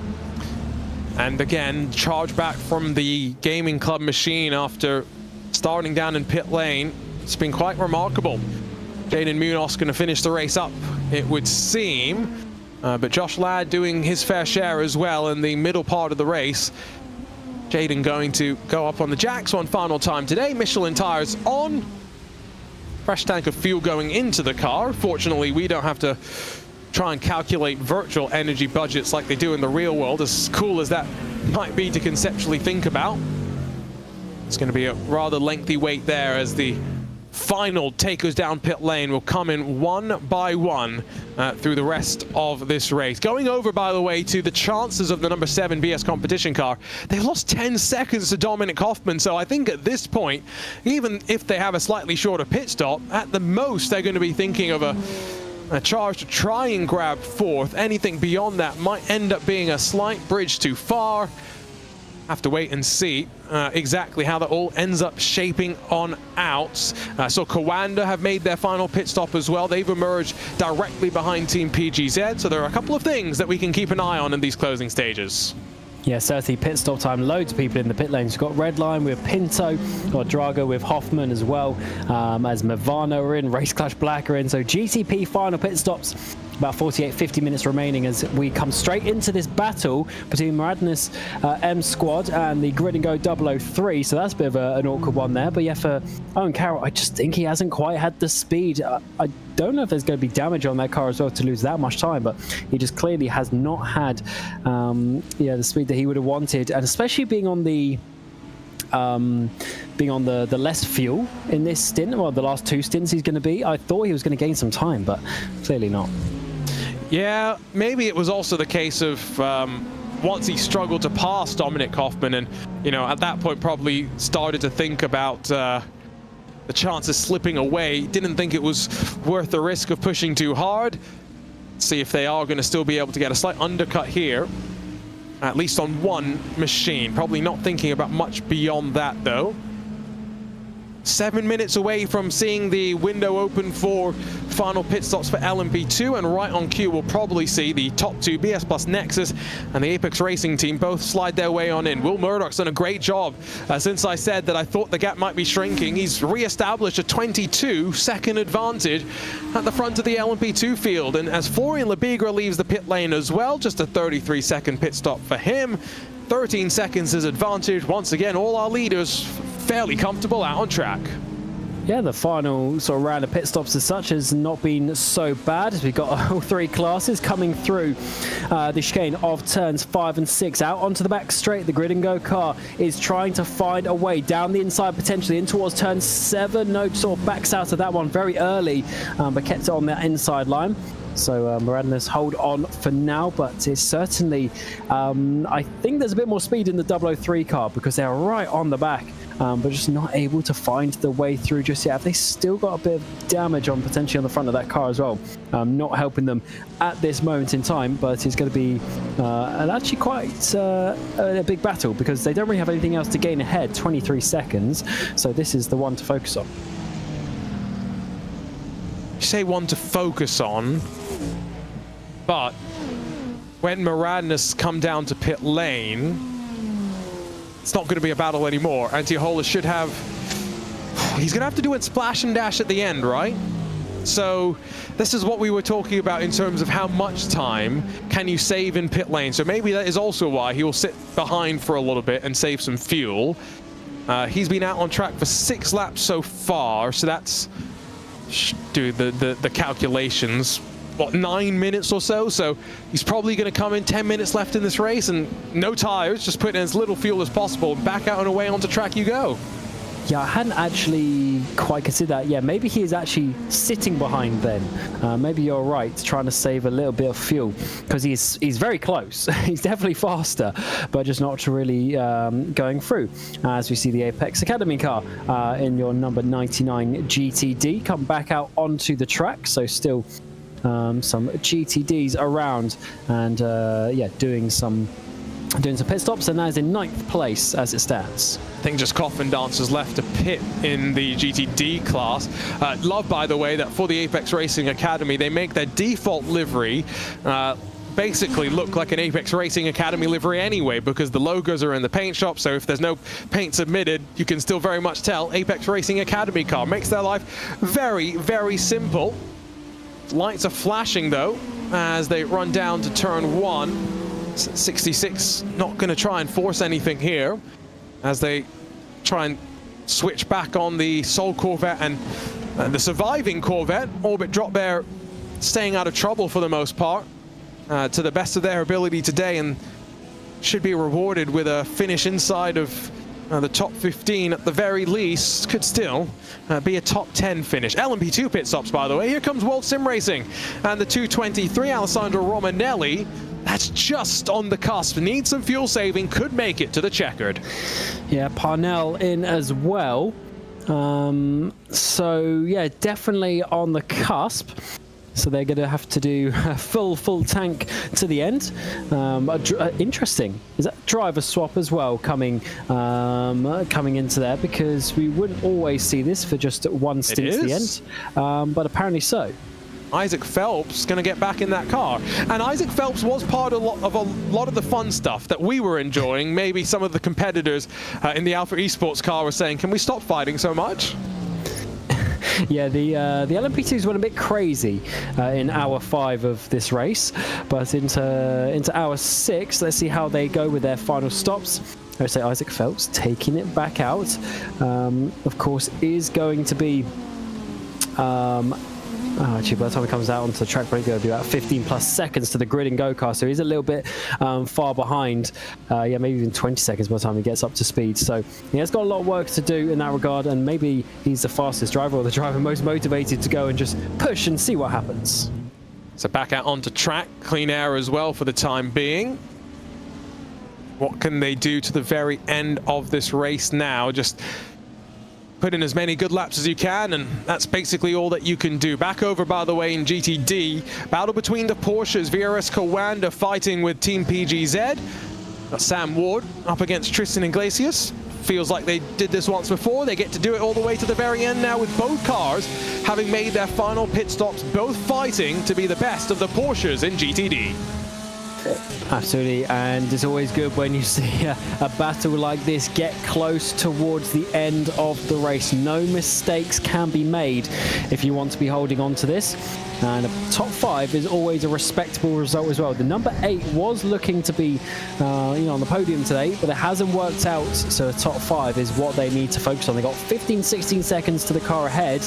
And again, charge back from the Gaming Club machine after starting down in pit lane. It's been quite remarkable. Jaden Munoz going to finish the race up, it would seem. But Josh Ladd doing his fair share as well in the middle part of the race. Jaden going to go up on the jacks one final time today. Michelin tires on. Fresh tank of fuel going into the car. Fortunately, we don't have to try and calculate virtual energy budgets like they do in the real world, as cool as that might be to conceptually think about. It's going to be a rather lengthy wait there as the final takers down pit lane will come in one by one through the rest of this race. Going over, by the way, to the chances of the number 7 BS competition car. They've lost 10 seconds to Dominic Hoffman, so I think at this point, even if they have a slightly shorter pit stop, at the most they're going to be thinking of a charge to try and grab 4th. Anything beyond that might end up being a slight bridge too far. Have to wait and see exactly how that all ends up shaping on out. So Kawanda have made their final pit stop as well. They've emerged directly behind Team PGZ. So there are a couple of things that we can keep an eye on in these closing stages. Yeah, 30 pit stop time. Loads of people in the pit lanes. We've got Redline with Pinto, got Drago with Hoffman as well, as Mavano are in, Race Clash Black are in. So GTP final pit stops. About 50 minutes remaining as we come straight into this battle between Maradness M Squad and the Grid and Go 003. So that's a bit of an awkward one there. But yeah, for Owen Carroll, I just think he hasn't quite had the speed. I don't know if there's going to be damage on that car as well to lose that much time, but he just clearly has not had the speed that he would have wanted, and especially being on the less fuel in this stint, well, the last 2 stints he's going to be. I thought he was going to gain some time, but clearly not. Yeah, maybe it was also the case of once he struggled to pass Dominic Hoffman, and at that point probably started to think about the chances slipping away. Didn't think it was worth the risk of pushing too hard. See if they are going to still be able to get a slight undercut here, at least on one machine. Probably not thinking about much beyond that, though. 7 minutes away from seeing the window open for final pit stops for LMP2, and right on cue we'll probably see the top two, BS Plus Nexus and the Apex Racing team, both slide their way on in. Will Murdoch's done a great job since I said that I thought the gap might be shrinking. He's re-established a 22-second advantage at the front of the LMP2 field, and as Florian Labigra leaves the pit lane as well, just a 33-second pit stop for him. 13 seconds is advantage. Once again, all our leaders fairly comfortable out on track. Yeah, the final sort of round of pit stops as such has not been so bad, as we've got all three classes coming through the chicane of turns 5 and 6 out onto the back straight. The Grid and Go car is trying to find a way down the inside, potentially in towards turn 7. No, sort of backs out of that one very early, but kept it on that inside line. So Moradnes hold on for now, but it's certainly, I think there's a bit more speed in the 003 car because they're right on the back, but just not able to find the way through just yet. They still got a bit of damage on potentially on the front of that car as well, not helping them at this moment in time, but it's going to be actually quite a big battle because they don't really have anything else to gain ahead, 23 seconds, so this is the one to focus on. You say one to focus on, but when Moradnes come down to pit lane, it's not going to be a battle anymore. Antiola should have... He's going to have to do a splash and dash at the end, right? So this is what we were talking about in terms of how much time can you save in pit lane. So maybe that is also why he will sit behind for a little bit and save some fuel. He's been out on track for 6 laps so far, so that's... do the calculations, what, 9 minutes or so? So he's probably going to come in 10 minutes left in this race and no tires, just putting in as little fuel as possible, back out and away onto track you go. Yeah, I hadn't actually quite considered that. Yeah, maybe he is actually sitting behind then. Maybe you're right, trying to save a little bit of fuel because he's very close. He's definitely faster, but just not really going through. As we see the Apex Academy car in your number 99 GTD come back out onto the track. So still some GTDs around and yeah, doing some pit stops, and that is in 9th place as it stands. I think just Coffin Dancers left a pit in the GTD class. Love, by the way, that for the Apex Racing Academy, they make their default livery basically look like an Apex Racing Academy livery anyway, because the logos are in the paint shop, so if there's no paint submitted, you can still very much tell Apex Racing Academy car. Makes their life very, very simple. Lights are flashing, though, as they run down to turn 1. 66 not going to try and force anything here as they try and switch back on the Soul Corvette and the surviving Corvette. Orbit Drop Bear staying out of trouble for the most part to the best of their ability today, and should be rewarded with a finish inside of the top 15 at the very least. Could still be a top 10 finish. LMP2 pit stops, by the way. Here comes World Sim Racing and the 223 Alessandro Romanelli. That's just on the cusp. Needs some fuel saving, could make it to the checkered. Yeah, Parnell in as well. So yeah, definitely on the cusp. So they're going to have to do a full tank to the end. Interesting. Is that driver swap as well coming into there? Because we wouldn't always see this for just one stint to the end. But apparently so. Isaac Phelps going to get back in that car. And Isaac Phelps was part of a lot of the fun stuff that we were enjoying. Maybe some of the competitors in the Alpha Esports car were saying, can we stop fighting so much? Yeah, the LMP2s went a bit crazy in hour 5 of this race, but into hour 6, let's see how they go with their final stops. I would say Isaac Phelps taking it back out, of course, is going to be actually, by the time he comes out onto the track, probably going to be about 15 plus seconds to the Grid and Go car, so he's a little bit far behind. Yeah, maybe even 20 seconds by the time he gets up to speed. So yeah, he's got a lot of work to do in that regard, and maybe he's the fastest driver or the driver most motivated to go and just push and see what happens. So back out onto track, clean air as well for the time being. What can they do to the very end of this race now? Just put in as many good laps as you can, and that's basically all that you can do. Back over, by the way, in GTD, battle between the Porsches. VRS Kawanda fighting with Team PGZ. Got Sam Ward up against Tristan Iglesias. feels like they did this once before. They get to do it all the way to the very end now with both cars having made their final pit stops, both fighting to be the best of the Porsches in GTD. Absolutely, and it's always good when you see a battle like this get close towards the end of the race. No mistakes can be made if you want to be holding on to this. And a top 5 is always a respectable result as well. The number 8 was looking to be on the podium today, but it hasn't worked out. So a top 5 is what they need to focus on. They got 15-16 seconds to the car ahead.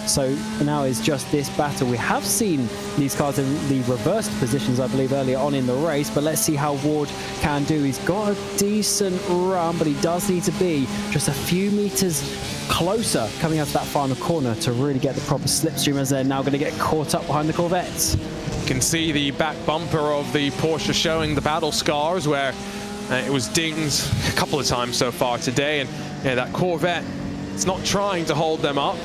So now is just this battle. We have seen these cars in the reversed positions, I believe, earlier on in the race, but let's see how Ward can do. He's got a decent run, but he does need to be just a few meters closer coming out of that final corner to really get the proper slipstream, as they're now going to get caught up behind the Corvettes. You can see the back bumper of the Porsche showing the battle scars where it was dinged a couple of times so far today, and that Corvette, it's not trying to hold them up.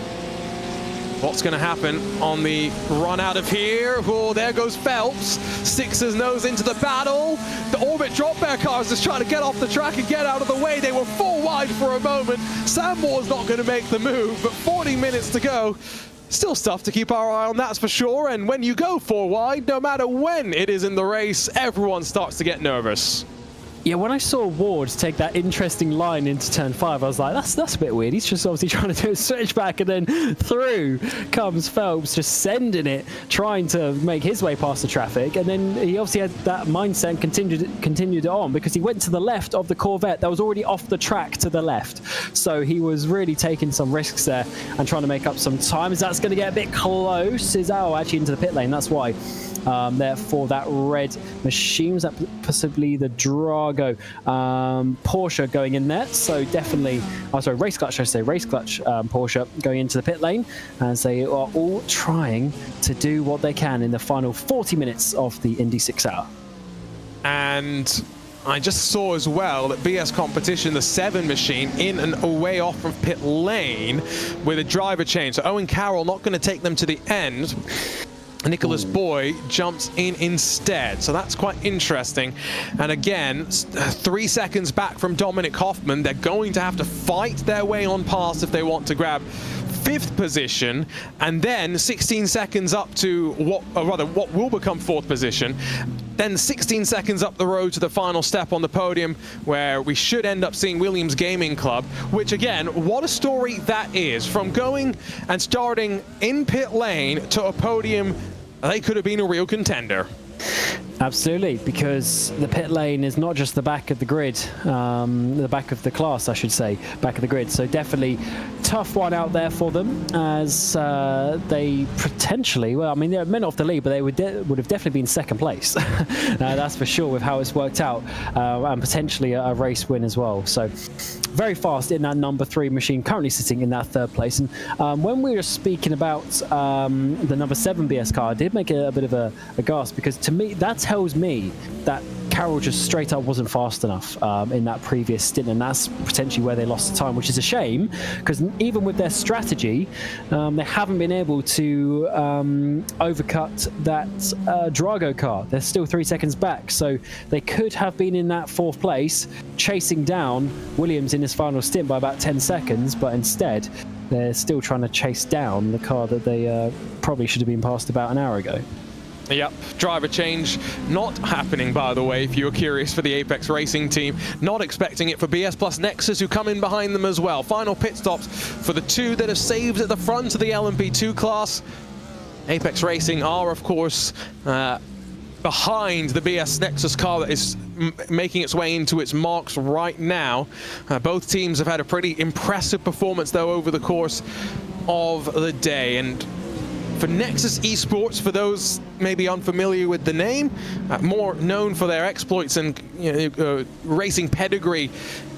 What's going to happen on the run out of here? Oh, there goes Phelps. Sticks his nose into the battle. The Orbit drop bear cars just trying to get off the track and get out of the way. They were 4 wide for a moment. Sandmore's not going to make the move, but 40 minutes to go. Still stuff to keep our eye on, that's for sure. And when you go 4 wide, no matter when it is in the race, everyone starts to get nervous. Yeah, when I saw Ward take that interesting line into turn 5, I was like, that's a bit weird. He's just obviously trying to do a switch back, and then through comes Phelps, just sending it, trying to make his way past the traffic. And then he obviously had that mindset and continued it on, because he went to the left of the Corvette that was already off the track to the left. So he was really taking some risks there and trying to make up some time. As that's going to get a bit close, actually into the pit lane. That's why. Therefore, that red machine, was that possibly the Drago Porsche going in there? So definitely, race clutch, I should say, race clutch Porsche going into the pit lane, as they are all trying to do what they can in the final 40 minutes of the Indy 6 hour. And I just saw as well that BS Competition, the 7 machine, in and away off from pit lane with a driver change. So Owen Carroll not going to take them to the end. Nicholas Boy jumps in instead, so that's quite interesting. And again, 3 seconds back from Dominic Hoffman. They're going to have to fight their way on past if they want to grab 5th position, and then 16 seconds up to what will become 4th position. Then 16 seconds up the road to the final step on the podium, where we should end up seeing Williams Gaming Club, which again, what a story that is. From going and starting in pit lane to a podium, they could have been a real contender. Absolutely, because the pit lane is not just the back of the grid, the back of the class, I should say, back of the grid. So definitely tough one out there for them, as they potentially, well, I mean, they're men off the lead, but they would have definitely been 2nd place. That's for sure with how it's worked out, and potentially a race win as well. So very fast in that number 3 machine, currently sitting in that 3rd place. And when we were speaking about the number 7 BS car, I did make a bit of a gasp, because to me, that tells me that Carroll just straight up wasn't fast enough in that previous stint, and that's potentially where they lost the time, which is a shame, because even with their strategy, they haven't been able to overcut that Drago car. They're still 3 seconds back, so they could have been in that 4th place, chasing down Williams in his final stint by about 10 seconds, but instead they're still trying to chase down the car that they probably should have been passed about an hour ago. Yep, driver change not happening, by the way, if you were curious, for the Apex Racing team. Not expecting it for BS Plus Nexus, who come in behind them as well. Final pit stops for the 2 that have saved at the front of the LMP2 class. Apex Racing are, of course, behind the BS Nexus car that is making its way into its marks right now. Both teams have had a pretty impressive performance, though, over the course of the day. And for Nexus Esports, for those maybe unfamiliar with the name, more known for their exploits and racing pedigree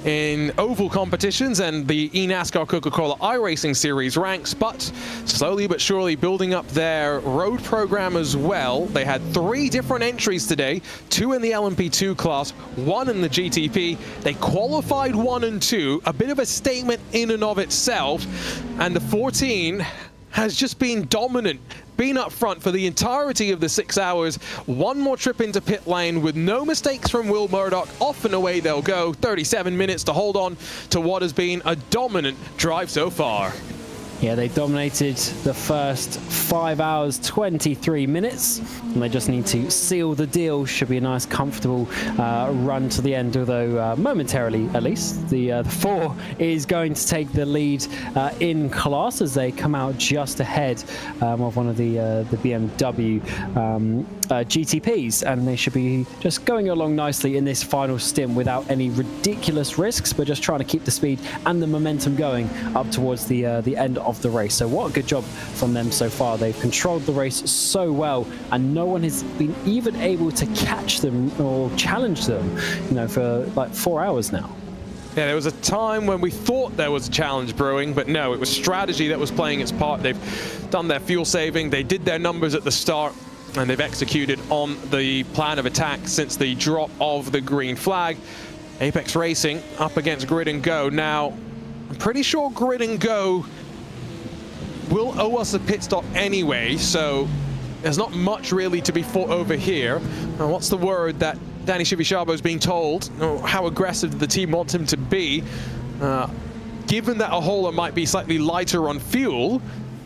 in oval competitions and the eNASCAR Coca-Cola iRacing Series ranks, but slowly but surely building up their road program as well. They had 3 different entries today, 2 in the LMP2 class, 1 in the GTP. They qualified 1 and 2, a bit of a statement in and of itself, and the 14 has just been dominant. been up front for the entirety of the 6 hours. One more trip into pit lane with no mistakes from Will Murdoch. Off and away they'll go. 37 minutes to hold on to what has been a dominant drive so far. Yeah, they dominated the first 5 hours, 23 minutes, and they just need to seal the deal. Should be a nice, comfortable run to the end, although momentarily, at least, the 4 is going to take the lead in class as they come out just ahead of one of the BMW GTPs, and they should be just going along nicely in this final stint without any ridiculous risks, but just trying to keep the speed and the momentum going up towards the end of the race. So what a good job from them so far. They've controlled the race so well, and no one has been even able to catch them or challenge them, you know, for like 4 hours now. Yeah, there was a time when we thought there was a challenge brewing, but no, it was strategy that was playing its part. They've done their fuel saving, they did their numbers at the start, and they've executed on the plan of attack since the drop of the green flag. Apex Racing up against Grid and Go. Now, I'm pretty sure Grid and Go will owe us a pit stop anyway, so there's not much really to be fought over here. What's the word that Danny Chivisciabo is being told? How aggressive the team wants him to be? Given that Ahola might be slightly lighter on fuel,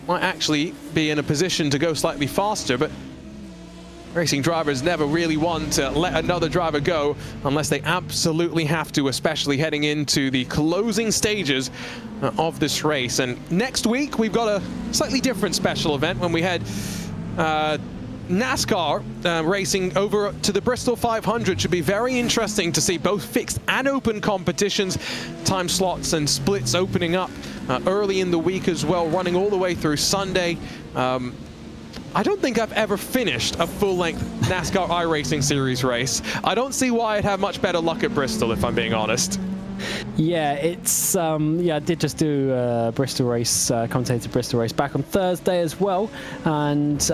might actually be in a position to go slightly faster, but racing drivers never really want to let another driver go unless they absolutely have to, especially heading into the closing stages of this race. And next week we've got a slightly different special event when we head NASCAR racing over to the Bristol 500. Should be very interesting to see both fixed and open competitions, time slots and splits opening up early in the week as well, running all the way through Sunday. I don't think I've ever finished a full-length NASCAR iRacing Series race. I don't see why I'd have much better luck at Bristol, if I'm being honest. Yeah, it's yeah, I did just do a Bristol race, commentated Bristol race back on Thursday as well, and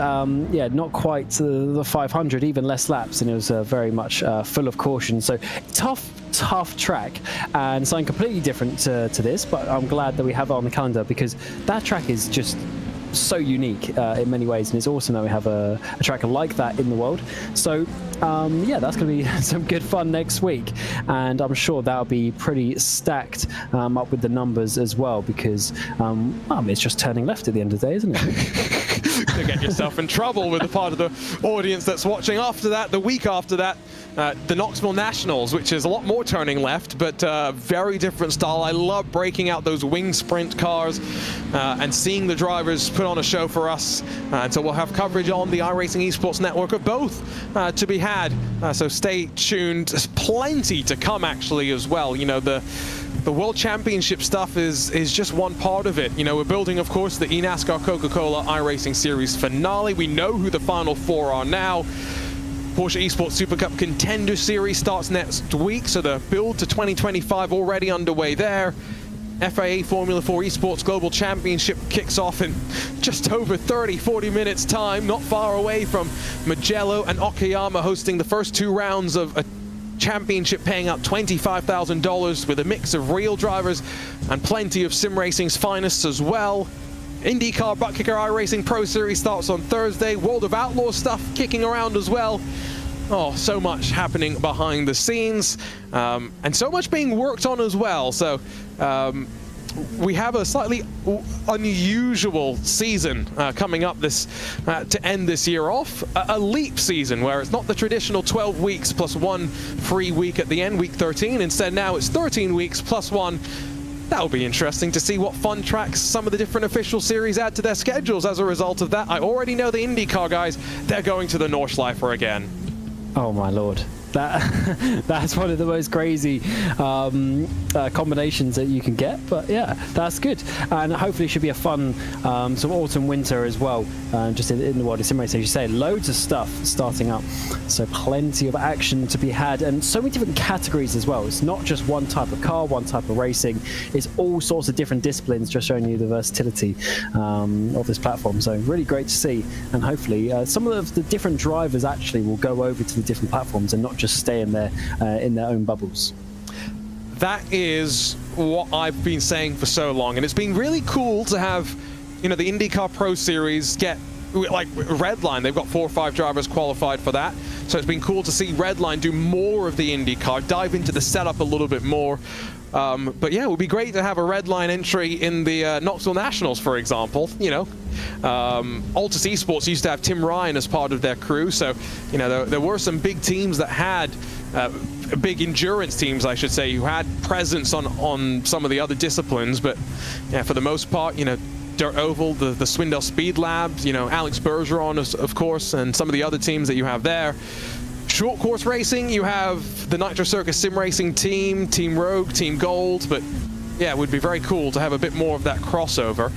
yeah, not quite the 500, even less laps, and it was very much full of caution. So tough track, and something completely different to this, but I'm glad that we have it on the calendar because that track is just so unique in many ways, and it's awesome that we have a track like that in the world. So yeah, that's going to be some good fun next week, and I'm sure that'll be pretty stacked up with the numbers as well, because it's just turning left at the end of the day, isn't it? To get yourself in trouble with the part of the audience that's watching. After that, the week after that, the Knoxville Nationals, which is a lot more turning left, but very different style. I love breaking out those wing sprint cars and seeing the drivers put on a show for us. And so we'll have coverage on the iRacing Esports Network of both to be had. So stay tuned. There's plenty to come actually as well. You know, the World Championship stuff is just one part of it. You know, we're building, of course, the eNASCAR Coca-Cola iRacing Series finale. We know who the final 4 are now. Porsche Esports Super Cup Contender Series starts next week, so the build to 2025 already underway there. FIA Formula 4 Esports Global Championship kicks off in just over 30-40 minutes time, not far away from Mugello and Okayama hosting the first 2 rounds of a championship, paying out $25,000 with a mix of real drivers and plenty of sim racing's finest as well. IndyCar Butt Kicker iRacing Pro Series starts on Thursday. World of Outlaws stuff kicking around as well. Oh, so much happening behind the scenes, and so much being worked on as well. So we have a slightly unusual season coming up this to end this year off. A leap season where it's not the traditional 12 weeks plus 1 free week at the end, week 13. Instead, now it's 13 weeks plus 1. That'll be interesting to see what fun tracks some of the different official series add to their schedules as a result of that. I already know the IndyCar guys, they're going to the Nordschleifer again. Oh my lord. That's one of the most crazy combinations that you can get, but yeah, that's good, and hopefully it should be a fun sort of autumn winter as well, just in the world of sim racing. As you say, loads of stuff starting up, so plenty of action to be had, and so many different categories as well. It's not just one type of car, one type of racing, it's all sorts of different disciplines, just showing you the versatility of this platform. So really great to see, and hopefully some of the different drivers actually will go over to the different platforms and not just stay in their own bubbles. That is what I've been saying for so long, and it's been really cool to have, you know, the IndyCar Pro Series get like Redline, they've got 4 or 5 drivers qualified for that. So it's been cool to see Redline do more of the IndyCar, dive into the setup a little bit more. But yeah, it would be great to have a Redline entry in the Knoxville Nationals, for example. You know, Altus Esports used to have Tim Ryan as part of their crew, so you know there were some big teams that had big endurance teams, I should say, who had presence on some of the other disciplines. But yeah, for the most part, you know, Dirt Oval, the Swindell Speed Labs, you know, Alex Bergeron, of course, and some of the other teams that you have there. Short course racing, you have the Nitro Circus Sim Racing team, Team Rogue, Team Gold, but yeah, it would be very cool to have a bit more of that crossover.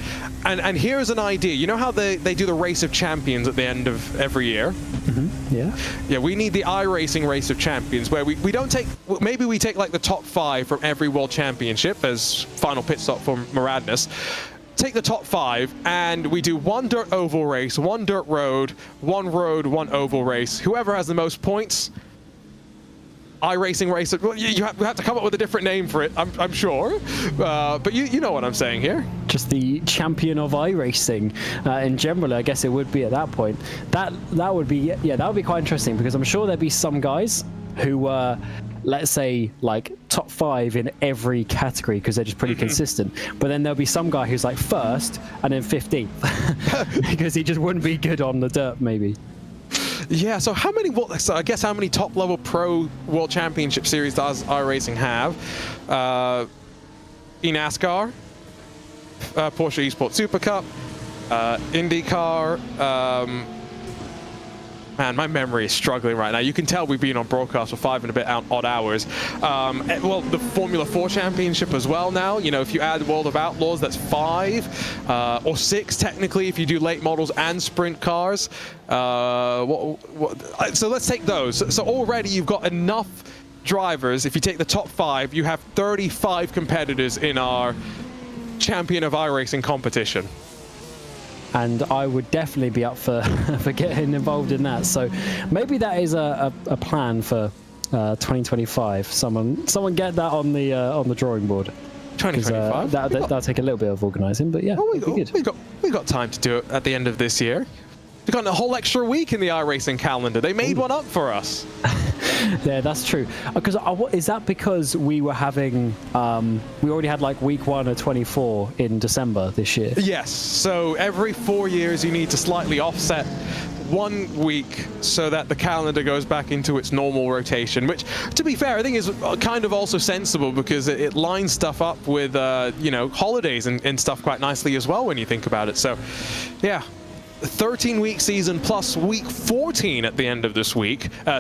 And here's an idea. You know how they do the Race of Champions at the end of every year? Mm-hmm. Yeah. Yeah, we need the iRacing Race of Champions, where we don't take, maybe we take like the top 5 from every World Championship as final pit stop for Maradness. Take the top 5 and we do 1 dirt oval race, 1 dirt road, 1 road, 1 oval race. Whoever has the most points, iRacing race. Well, you have to come up with a different name for it, I'm sure. But you know what I'm saying here. Just the champion of iRacing in general, I guess it would be at that point. That would be, yeah, that would be quite interesting, because I'm sure there'd be some guys who were, let's say, like top 5 in every category because they're just pretty consistent. But then there'll be some guy who's like first and then 15th because he just wouldn't be good on the dirt, maybe. Yeah, so I guess how many top-level pro World Championship Series does iRacing have? eNASCAR, Porsche Esports Super Cup, IndyCar. Man, my memory is struggling right now. You can tell we've been on broadcast for 5 and a bit odd hours. Well, the Formula 4 Championship as well now. You know, if you add World of Outlaws, that's 5 or 6 technically if you do late models and sprint cars. So let's take those. So already you've got enough drivers. If you take the top 5, you have 35 competitors in our Champion of iRacing competition. And I would definitely be up for getting involved in that. So maybe that is a plan for 2025. Someone get that on the drawing board. 2025. That'll take a little bit of organising, but yeah, we got time to do it at the end of this year. We've got a whole extra week in the iRacing calendar. They made one up for us. Yeah, that's true. Because is that because we were having we already had like week 1 of 24 in December this year? Yes. So every 4 years you need to slightly offset 1 week so that the calendar goes back into its normal rotation, which, to be fair, I think is kind of also sensible because it lines stuff up with you know, holidays and stuff quite nicely as well when you think about it. So yeah. 13-week season plus week 14 at the end of this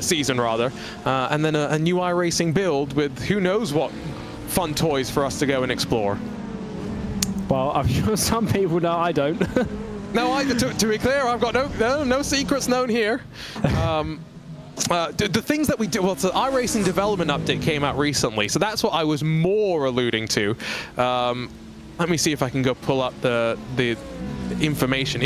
season rather, and then a new iRacing build with who knows what fun toys for us to go and explore. Well, I'm sure some people know. I don't. No, to be clear, I've got no secrets known here. The things that we do, well, the iRacing development update came out recently, so that's what I was more alluding to. Let me see if I can go pull up the information.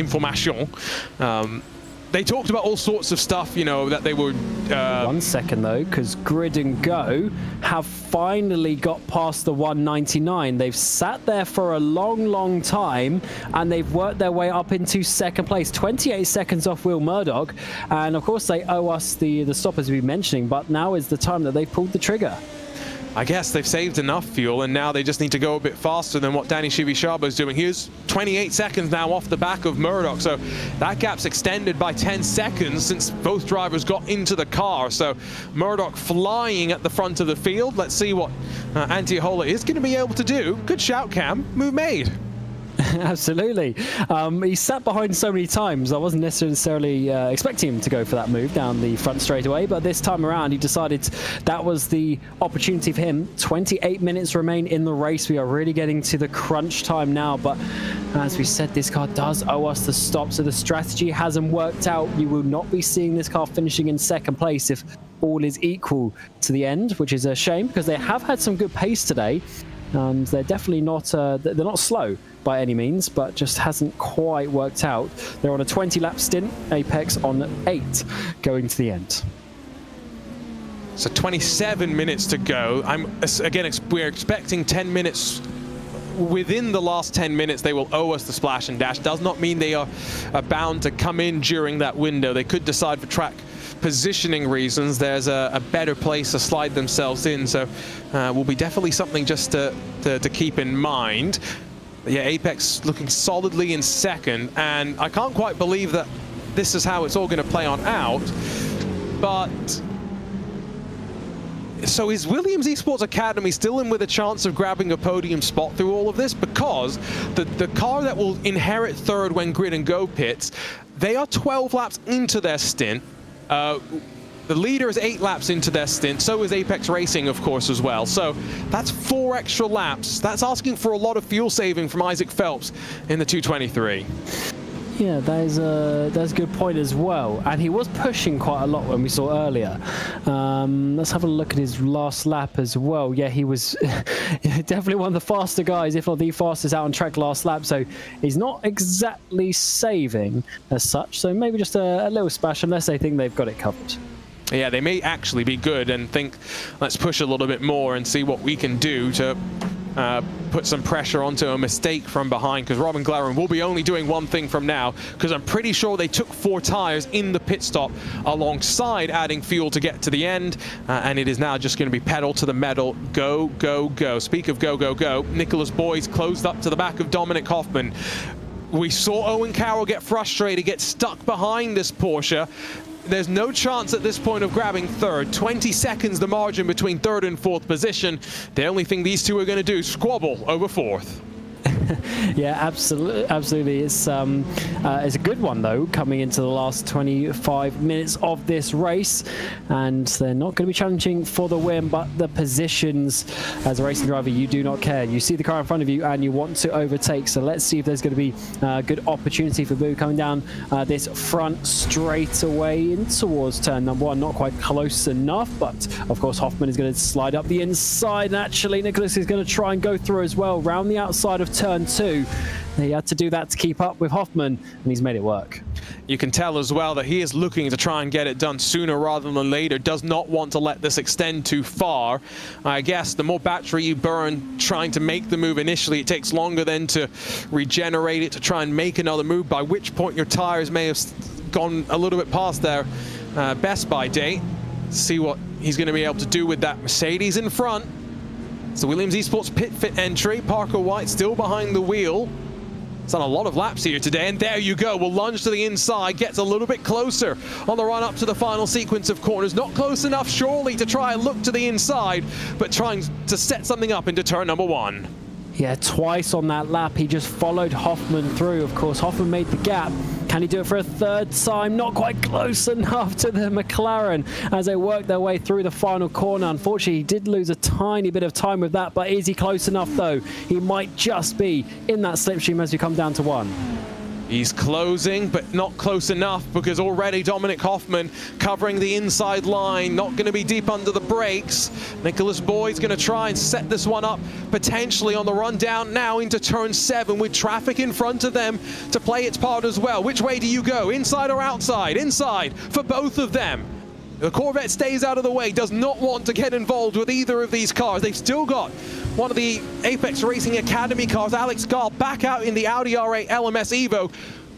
They talked about all sorts of stuff, you know, that they would... 1 second, though, because Grid and Go have finally got past the 199. They've sat there for a long, long time, and they've worked their way up into 2nd place. 28 seconds off Will Murdoch, and of course they owe us the stoppers we've been mentioning, but now is the time that they've pulled the trigger. I guess they've saved enough fuel, and now they just need to go a bit faster than what Danny Chivisciabo is doing. Here's 28 seconds now off the back of Murdoch, so that gap's extended by 10 seconds since both drivers got into the car. So Murdoch flying at the front of the field. Let's see what Antiola is going to be able to do. Good shout, Cam. Move made. Absolutely. He sat behind so many times. I wasn't necessarily expecting him to go for that move down the front straightaway, but this time around he decided that was the opportunity for him. 28 minutes remain in the race. We are really getting to the crunch time now, but as we said, this car does owe us the stop, so the strategy hasn't worked out. You will not be seeing this car finishing in 2nd place if all is equal to the end, which is a shame because they have had some good pace today. And they're definitely not they're not slow by any means, but just hasn't quite worked out. They're on a 20-lap stint, Apex on 8 going to the end. So 27 minutes to go. We're expecting 10 minutes within the last 10 minutes, they will owe us the splash and dash. Does not mean they are bound to come in during that window. They could decide for track positioning reasons there's a better place to slide themselves in. So will be definitely something just to keep in mind. Yeah, Apex looking solidly in second, and I can't quite believe that this is how it's all going to play on out. But so is Williams Esports Academy still in with a chance of grabbing a podium spot through all of this? Because the car that will inherit third when Grid and Go pits, they are 12 laps into their stint. The leader is 8 laps into their stint. So is Apex Racing, of course, as well. So that's 4 extra laps. That's asking for a lot of fuel saving from Isaac Phelps in the 223. Yeah, that's a good point as well. And he was pushing quite a lot when we saw earlier. Let's have a look at his last lap as well. Yeah, he was definitely one of the faster guys, if not the fastest out on track last lap. So he's not exactly saving as such. So maybe just a little splash, unless they think they've got it covered. Yeah, they may actually be good and think, let's push a little bit more and see what we can do to put some pressure onto a mistake from behind, because Robin Glaron will be only doing one thing from now, because I'm pretty sure they took 4 tires in the pit stop alongside adding fuel to get to the end, and it is now just going to be pedal to the metal. Go, go, go. Speak of go, go, go. Nicholas Boyes closed up to the back of Dominic Hoffman. We saw Owen Carroll get frustrated, get stuck behind this Porsche. There's no chance at this point of grabbing third. 20 seconds the margin between third and fourth position. The only thing these two are going to do is squabble over fourth. Yeah, absolutely. It's a good one though, coming into the last 25 minutes of this race, and they're not going to be challenging for the win, but the positions, as a racing driver, you do not care. You see the car in front of you and you want to overtake. So let's see if there's going to be a good opportunity for Boo coming down this front straight away in towards turn number 1. Not quite close enough, but of course Hoffman is going to slide up the inside, and actually Nicholas is going to try and go through as well, round the outside of turn 2. He had to do that to keep up with Hoffman, and he's made it work. You can tell as well that he is looking to try and get it done sooner rather than later, does not want to let this extend too far. I guess the more battery you burn trying to make the move initially, it takes longer then to regenerate it, to try and make another move, by which point your tires may have gone a little bit past their best by date. See what he's going to be able to do with that Mercedes in front. It's the Williams Esports pit fit entry. Parker White still behind the wheel. It's done a lot of laps here today, and there you go. We'll lunge to the inside, gets a little bit closer on the run up to the final sequence of corners. Not close enough, surely, to try and look to the inside, but trying to set something up into turn number 1. Yeah, twice on that lap, he just followed Hoffman through. Of course, Hoffman made the gap. Can he do it for a third time? Not quite close enough to the McLaren as they work their way through the final corner. Unfortunately, he did lose a tiny bit of time with that, but is he close enough though? He might just be in that slipstream as we come down to 1. He's closing, but not close enough, because already Dominic Hoffman covering the inside line, not going to be deep under the brakes. Nicholas Boyd's going to try and set this one up, potentially on the run down now into turn 7, with traffic in front of them to play its part as well. Which way do you go? Inside or outside? Inside for both of them. The Corvette stays out of the way, does not want to get involved with either of these cars. They've still got one of the Apex Racing Academy cars, Alex Gall, back out in the Audi R8 LMS Evo.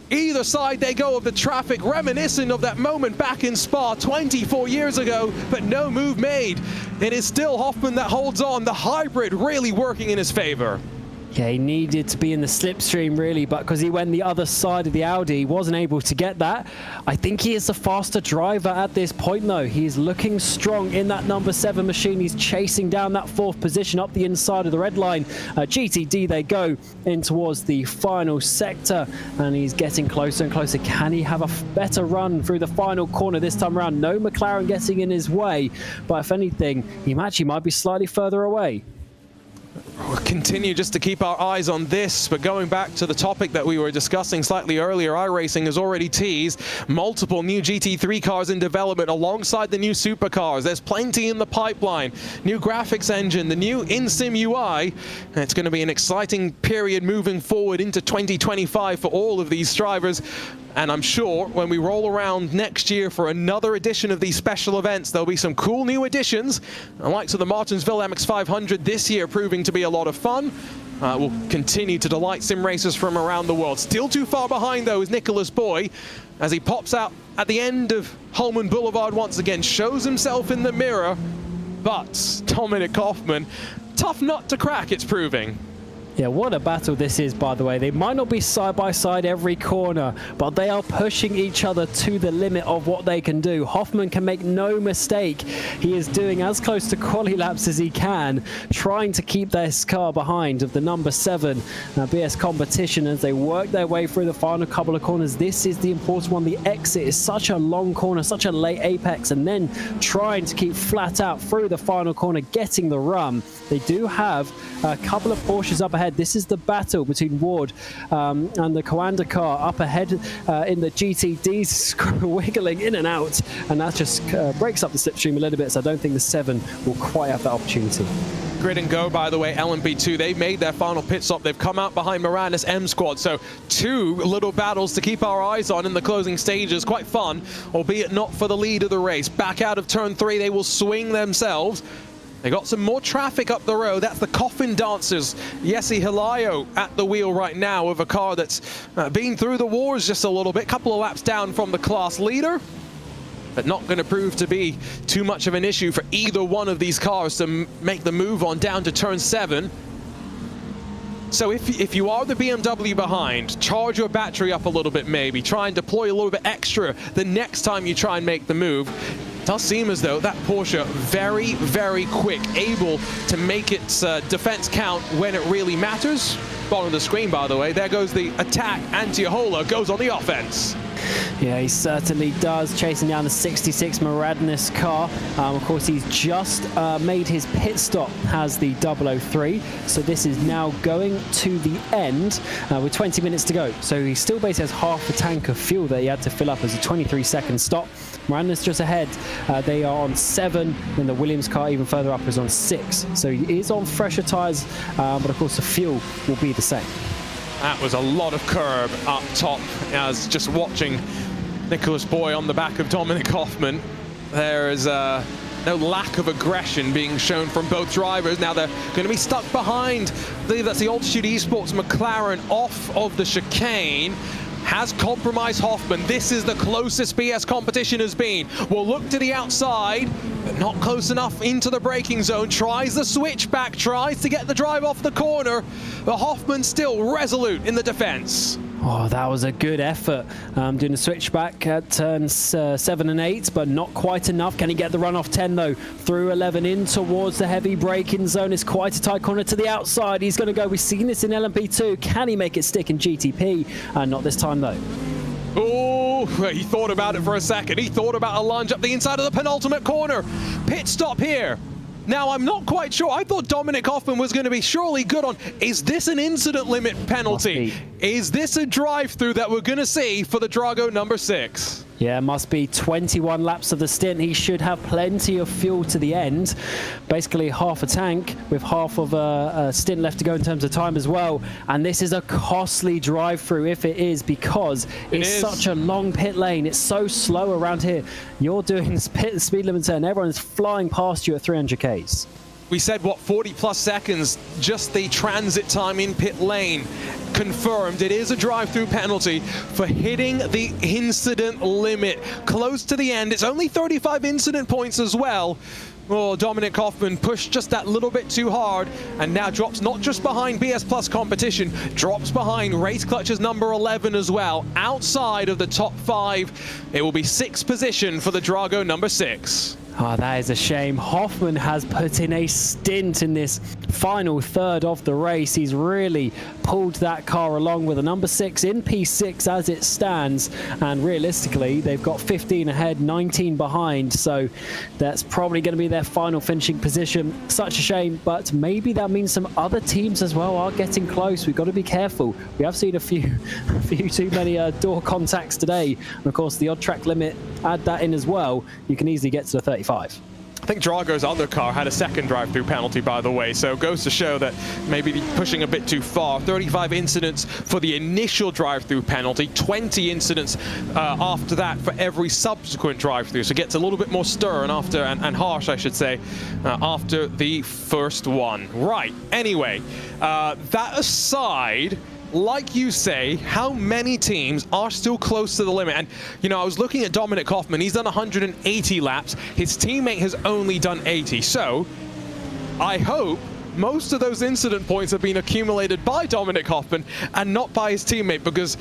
Either side they go of the traffic, reminiscent of that moment back in Spa 24 years ago, but no move made. It is still Hoffman that holds on, the hybrid really working in his favor. Yeah, he needed to be in the slipstream really, but because he went the other side of the Audi, he wasn't able to get that. I think he is the faster driver at this point though. He's looking strong in that number 7 machine. He's chasing down that 4th position up the inside of the red line. GTD they go in towards the final sector, and he's getting closer and closer. Can he have a better run through the final corner this time around? No McLaren getting in his way, but if anything, he actually might be slightly further away. We'll continue just to keep our eyes on this, but going back to the topic that we were discussing slightly earlier, iRacing has already teased multiple new GT3 cars in development alongside the new supercars. There's plenty in the pipeline. New graphics engine, the new in-sim UI. It's going to be an exciting period moving forward into 2025 for all of these drivers. And I'm sure when we roll around next year for another edition of these special events, there'll be some cool new additions. The likes of the Martinsville MX500 this year proving to be a lot of fun. will continue to delight sim racers from around the world. Still too far behind, though, is Nicholas Boy, as he pops out at the end of Holman Boulevard once again, shows himself in the mirror. But Dominic Hoffman, tough nut to crack, it's proving. Yeah, what a battle this is, by the way. They might not be side by side every corner, but they are pushing each other to the limit of what they can do. Hoffman can make no mistake. He is doing as close to quali laps as he can, trying to keep this car behind of the number 7 BS Competition as they work their way through the final couple of corners. This is the important one. The exit is such a long corner, such a late apex, and then trying to keep flat out through the final corner, getting the run. They do have a couple of Porsches up ahead. This is the battle between Ward and the Coanda car up ahead in the GTDs, wiggling in and out, and that just breaks up the slipstream a little bit, so I don't think the 7 will quite have that opportunity. Grid and Go, by the way, LMP2, they've made their final pit stop. They've come out behind Moranis M Squad, so 2 little battles to keep our eyes on in the closing stages. Quite fun, albeit not for the lead of the race. Back out of turn 3, they will swing themselves. They got some more traffic up the road. That's the Coffin Dancers. Yessi Hilayo at the wheel right now of a car that's been through the wars just a little bit. Couple of laps down from the class leader, but not going to prove to be too much of an issue for either one of these cars to make the move on down to turn 7. So if you are the BMW behind, charge your battery up a little bit maybe. Try and deploy a little bit extra the next time you try and make the move. It does seem as though that Porsche very, very quick, able to make its defense count when it really matters. Bottom of the screen, by the way, there goes the attack. Antiola goes on the offense. Yeah, he certainly does, chasing down the 66 Moradnis car. Of course, he's just made his pit stop, has the 003. So this is now going to the end with 20 minutes to go. So he still basically has half a tank of fuel that he had to fill up as a 23-second stop. Moradnis just ahead. They are on 7, and the Williams car even further up is on 6. So he is on fresher tyres, but of course the fuel will be the same. That was a lot of curb up top, as just watching Nicholas Boy on the back of Dominic Hoffman. There is no lack of aggression being shown from both drivers. Now they're going to be stuck behind. I believe that's the Altitude Esports McLaren off of the chicane. Has compromised Hoffman. This is the closest BS Competition has been. Will look to the outside, but not close enough into the braking zone. Tries the switchback, tries to get the drive off the corner, but Hoffman still resolute in the defense. Oh, that was a good effort, doing a switchback at turns 7 and 8, but not quite enough. Can he get the run off 10 though? Through 11 in towards the heavy braking zone. It's quite a tight corner to the outside. He's going to go. We've seen this in LMP2. Can he make it stick in GTP? Not this time though. Oh, he thought about it for a second. He thought about a lunge up the inside of the penultimate corner. Pit stop here. Now, I'm not quite sure. I thought Dominic Hoffman was going to be surely good on. Is this an incident limit penalty? Is this a drive-through that we're going to see for the Drago number 6? Yeah, must be 21 laps of the stint. He should have plenty of fuel to the end. Basically half a tank with half of a stint left to go in terms of time as well. And this is a costly drive-through if it is, because it's such a long pit lane. It's so slow around here. You're doing the speed limiter and everyone's flying past you at 300 Ks. We said, what, 40 plus seconds, just the transit time in pit lane. Confirmed, it is a drive-through penalty for hitting the incident limit. Close to the end, it's only 35 incident points as well. Oh, Dominic Hoffman pushed just that little bit too hard and now drops not just behind BS Plus Competition, drops behind Race Clutch's number 11 as well. Outside of the top 5, it will be 6th position for the Drago number 6. Oh, that is a shame. Hoffman has put in a stint in this final third of the race. He's really pulled that car along with a number 6 in P6 as it stands. And realistically, they've got 15 ahead, 19 behind. So that's probably going to be their final finishing position. Such a shame, but maybe that means some other teams as well are getting close. We've got to be careful. We have seen a few too many door contacts today. And of course, the odd track limit, add that in as well. You can easily get to the 35. I think Drago's other car had a second drive-through penalty, by the way, so it goes to show that maybe pushing a bit too far. 35 incidents for the initial drive-through penalty, 20 incidents after that for every subsequent drive-through. So it gets a little bit more stern after, and harsh, I should say, after the first one. Right, anyway, that aside, like you say, how many teams are still close to the limit? And, you know, I was looking at Dominic Hoffman. He's done 180 laps. His teammate has only done 80. So I hope most of those incident points have been accumulated by Dominic Hoffman and not by his teammate, because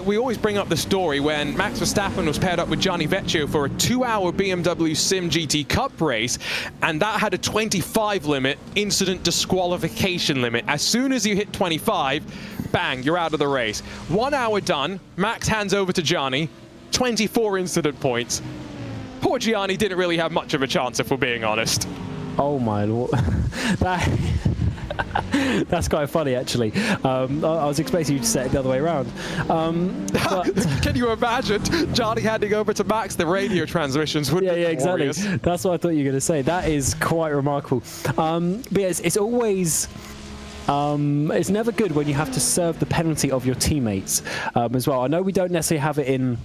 we always bring up the story when Max Verstappen was paired up with Gianni Vecchio for a 2-hour BMW Sim GT Cup race, and that had a 25 limit, incident disqualification limit. As soon as you hit 25, bang, you're out of the race. 1 hour done, Max hands over to Gianni, 24 incident points. Poor Gianni didn't really have much of a chance, if we're being honest. Oh my lord, that's quite funny actually. I was expecting you to say it the other way around. Can you imagine Johnny handing over to Max the radio transmissions? Yeah, exactly. That's what I thought you were going to say. That is quite remarkable. But yeah, it's always... it's never good when you have to serve the penalty of your teammates as well. I know we don't necessarily have it in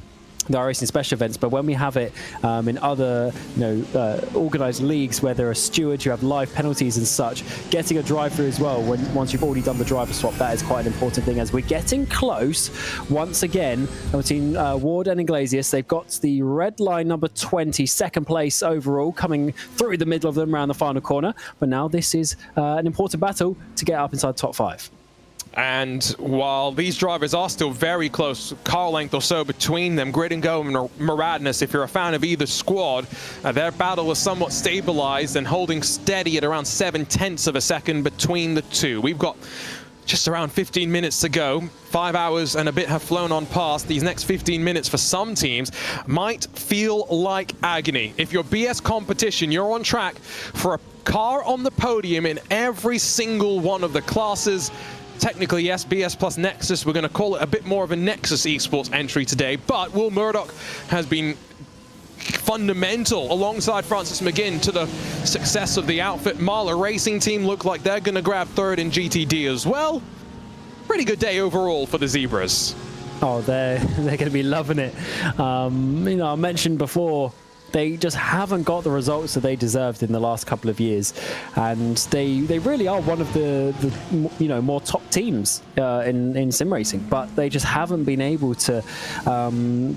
the iRacing special events, but when we have it in other, organised leagues where there are stewards who have live penalties and such, getting a drive-through as well, once you've already done the driver swap, that is quite an important thing. As we're getting close, once again, between Ward and Iglesias, they've got the red line number 20, second place overall, coming through the middle of them around the final corner. But now this is an important battle to get up inside top 5. And while these drivers are still very close, car length or so between them, Grid and Go and Maradness, if you're a fan of either squad, their battle is somewhat stabilized and holding steady at around 0.7 of a second between the two. We've got just around 15 minutes to go. 5 hours and a bit have flown on past. These next 15 minutes for some teams might feel like agony. If you're BS competition, you're on track for a car on the podium in every single one of the classes. Technically, yes, BS plus Nexus. We're going to call it a bit more of a Nexus esports entry today, but Will Murdoch has been fundamental alongside Francis McGinn to the success of the outfit. Marla Racing Team look like they're going to grab third in GTD as well. Pretty good day overall for the Zebras. Oh, they're going to be loving it. I mentioned before, they just haven't got the results that they deserved in the last couple of years, and they really are one of the more top teams in sim racing, but they just haven't been able to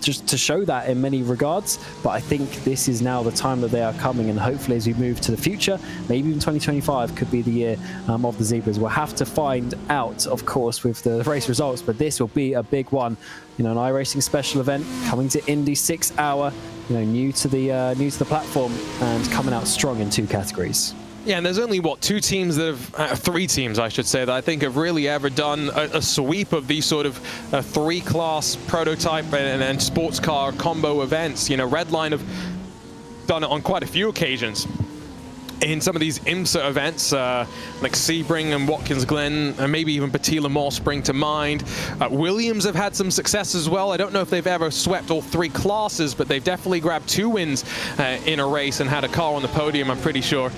just to show that in many regards. But I think this is now the time that they are coming, and hopefully as we move to the future, maybe even 2025 could be the year of the Zebras. We'll have to find out, of course, with the race results, but this will be a big one. An iRacing special event coming to Indy, 6 hour. New to the platform and coming out strong in 2 categories. Yeah, and there's only, two teams that have, 3 teams, I should say, that I think have really ever done a sweep of these sort of 3-class prototype and sports car combo events. Redline have done it on quite a few occasions. In some of these IMSA events, like Sebring and Watkins Glen, and maybe even Petit Le Mans spring to mind. Williams have had some success as well. I don't know if they've ever swept all 3 classes, but they've definitely grabbed 2 wins in a race and had a car on the podium, I'm pretty sure.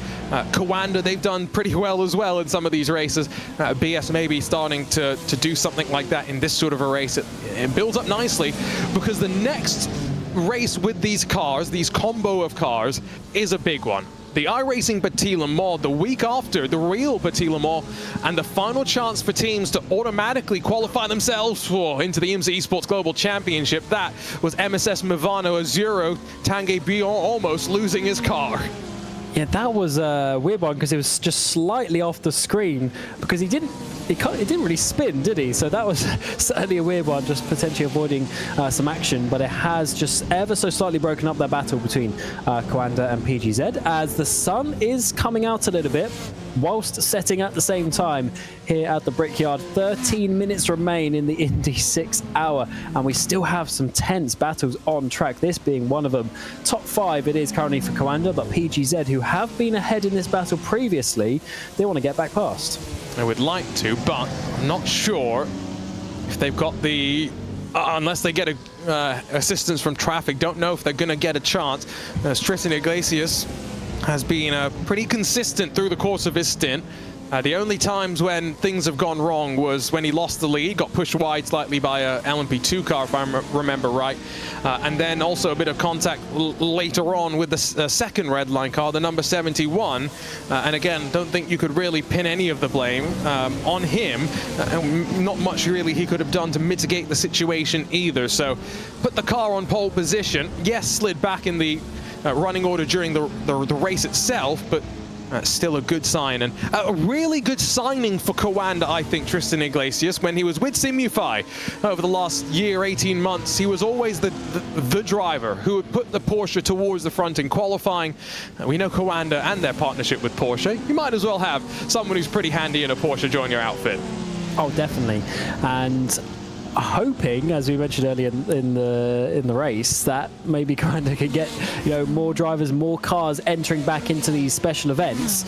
Kawanda, they've done pretty well as well in some of these races. BS maybe starting to do something like that in this sort of a race. It builds up nicely, because the next race with these cars, these combo of cars, is a big one. The iRacing Petit Le Mans, the week after the real Petit Le Mans, and the final chance for teams to automatically qualify themselves into the IMSA Esports Global Championship. That was MSS Movano Azuro, Tanguy Bion almost losing his car. Yeah, that was a weird one, because it was just slightly off the screen, because it didn't really spin, did he? So that was certainly a weird one, just potentially avoiding some action, but it has just ever so slightly broken up that battle between Kawanda and PGZ, as the sun is coming out a little bit whilst setting at the same time here at the Brickyard. 13 minutes remain in the Indy 6 hour, and we still have some tense battles on track, this being one of them. Top 5 it is currently for Kawanda, but PGZ, who have been ahead in this battle previously, they want to get back past. I would like to, but I'm not sure if they've got the... unless they get assistance from traffic, don't know if they're going to get a chance. Tristan Iglesias has been pretty consistent through the course of his stint. The only times when things have gone wrong was when he lost the lead, got pushed wide slightly by a LMP2 car, if I remember right. And then also a bit of contact later on with the second red line car, the number 71. And again, don't think you could really pin any of the blame on him. Not much really he could have done to mitigate the situation either. So put the car on pole position. Yes, slid back in the running order during the race itself, but still a good sign, and a really good signing for Coanda, I think, Tristan Iglesias. When he was with Simufy over the last year, 18 months, he was always the driver who would put the Porsche towards the front in qualifying. We know Coanda and their partnership with Porsche. You might as well have someone who's pretty handy in a Porsche join your outfit. Oh, definitely. And hoping, as we mentioned earlier in the race, that maybe Coanda could get more drivers, more cars entering back into these special events,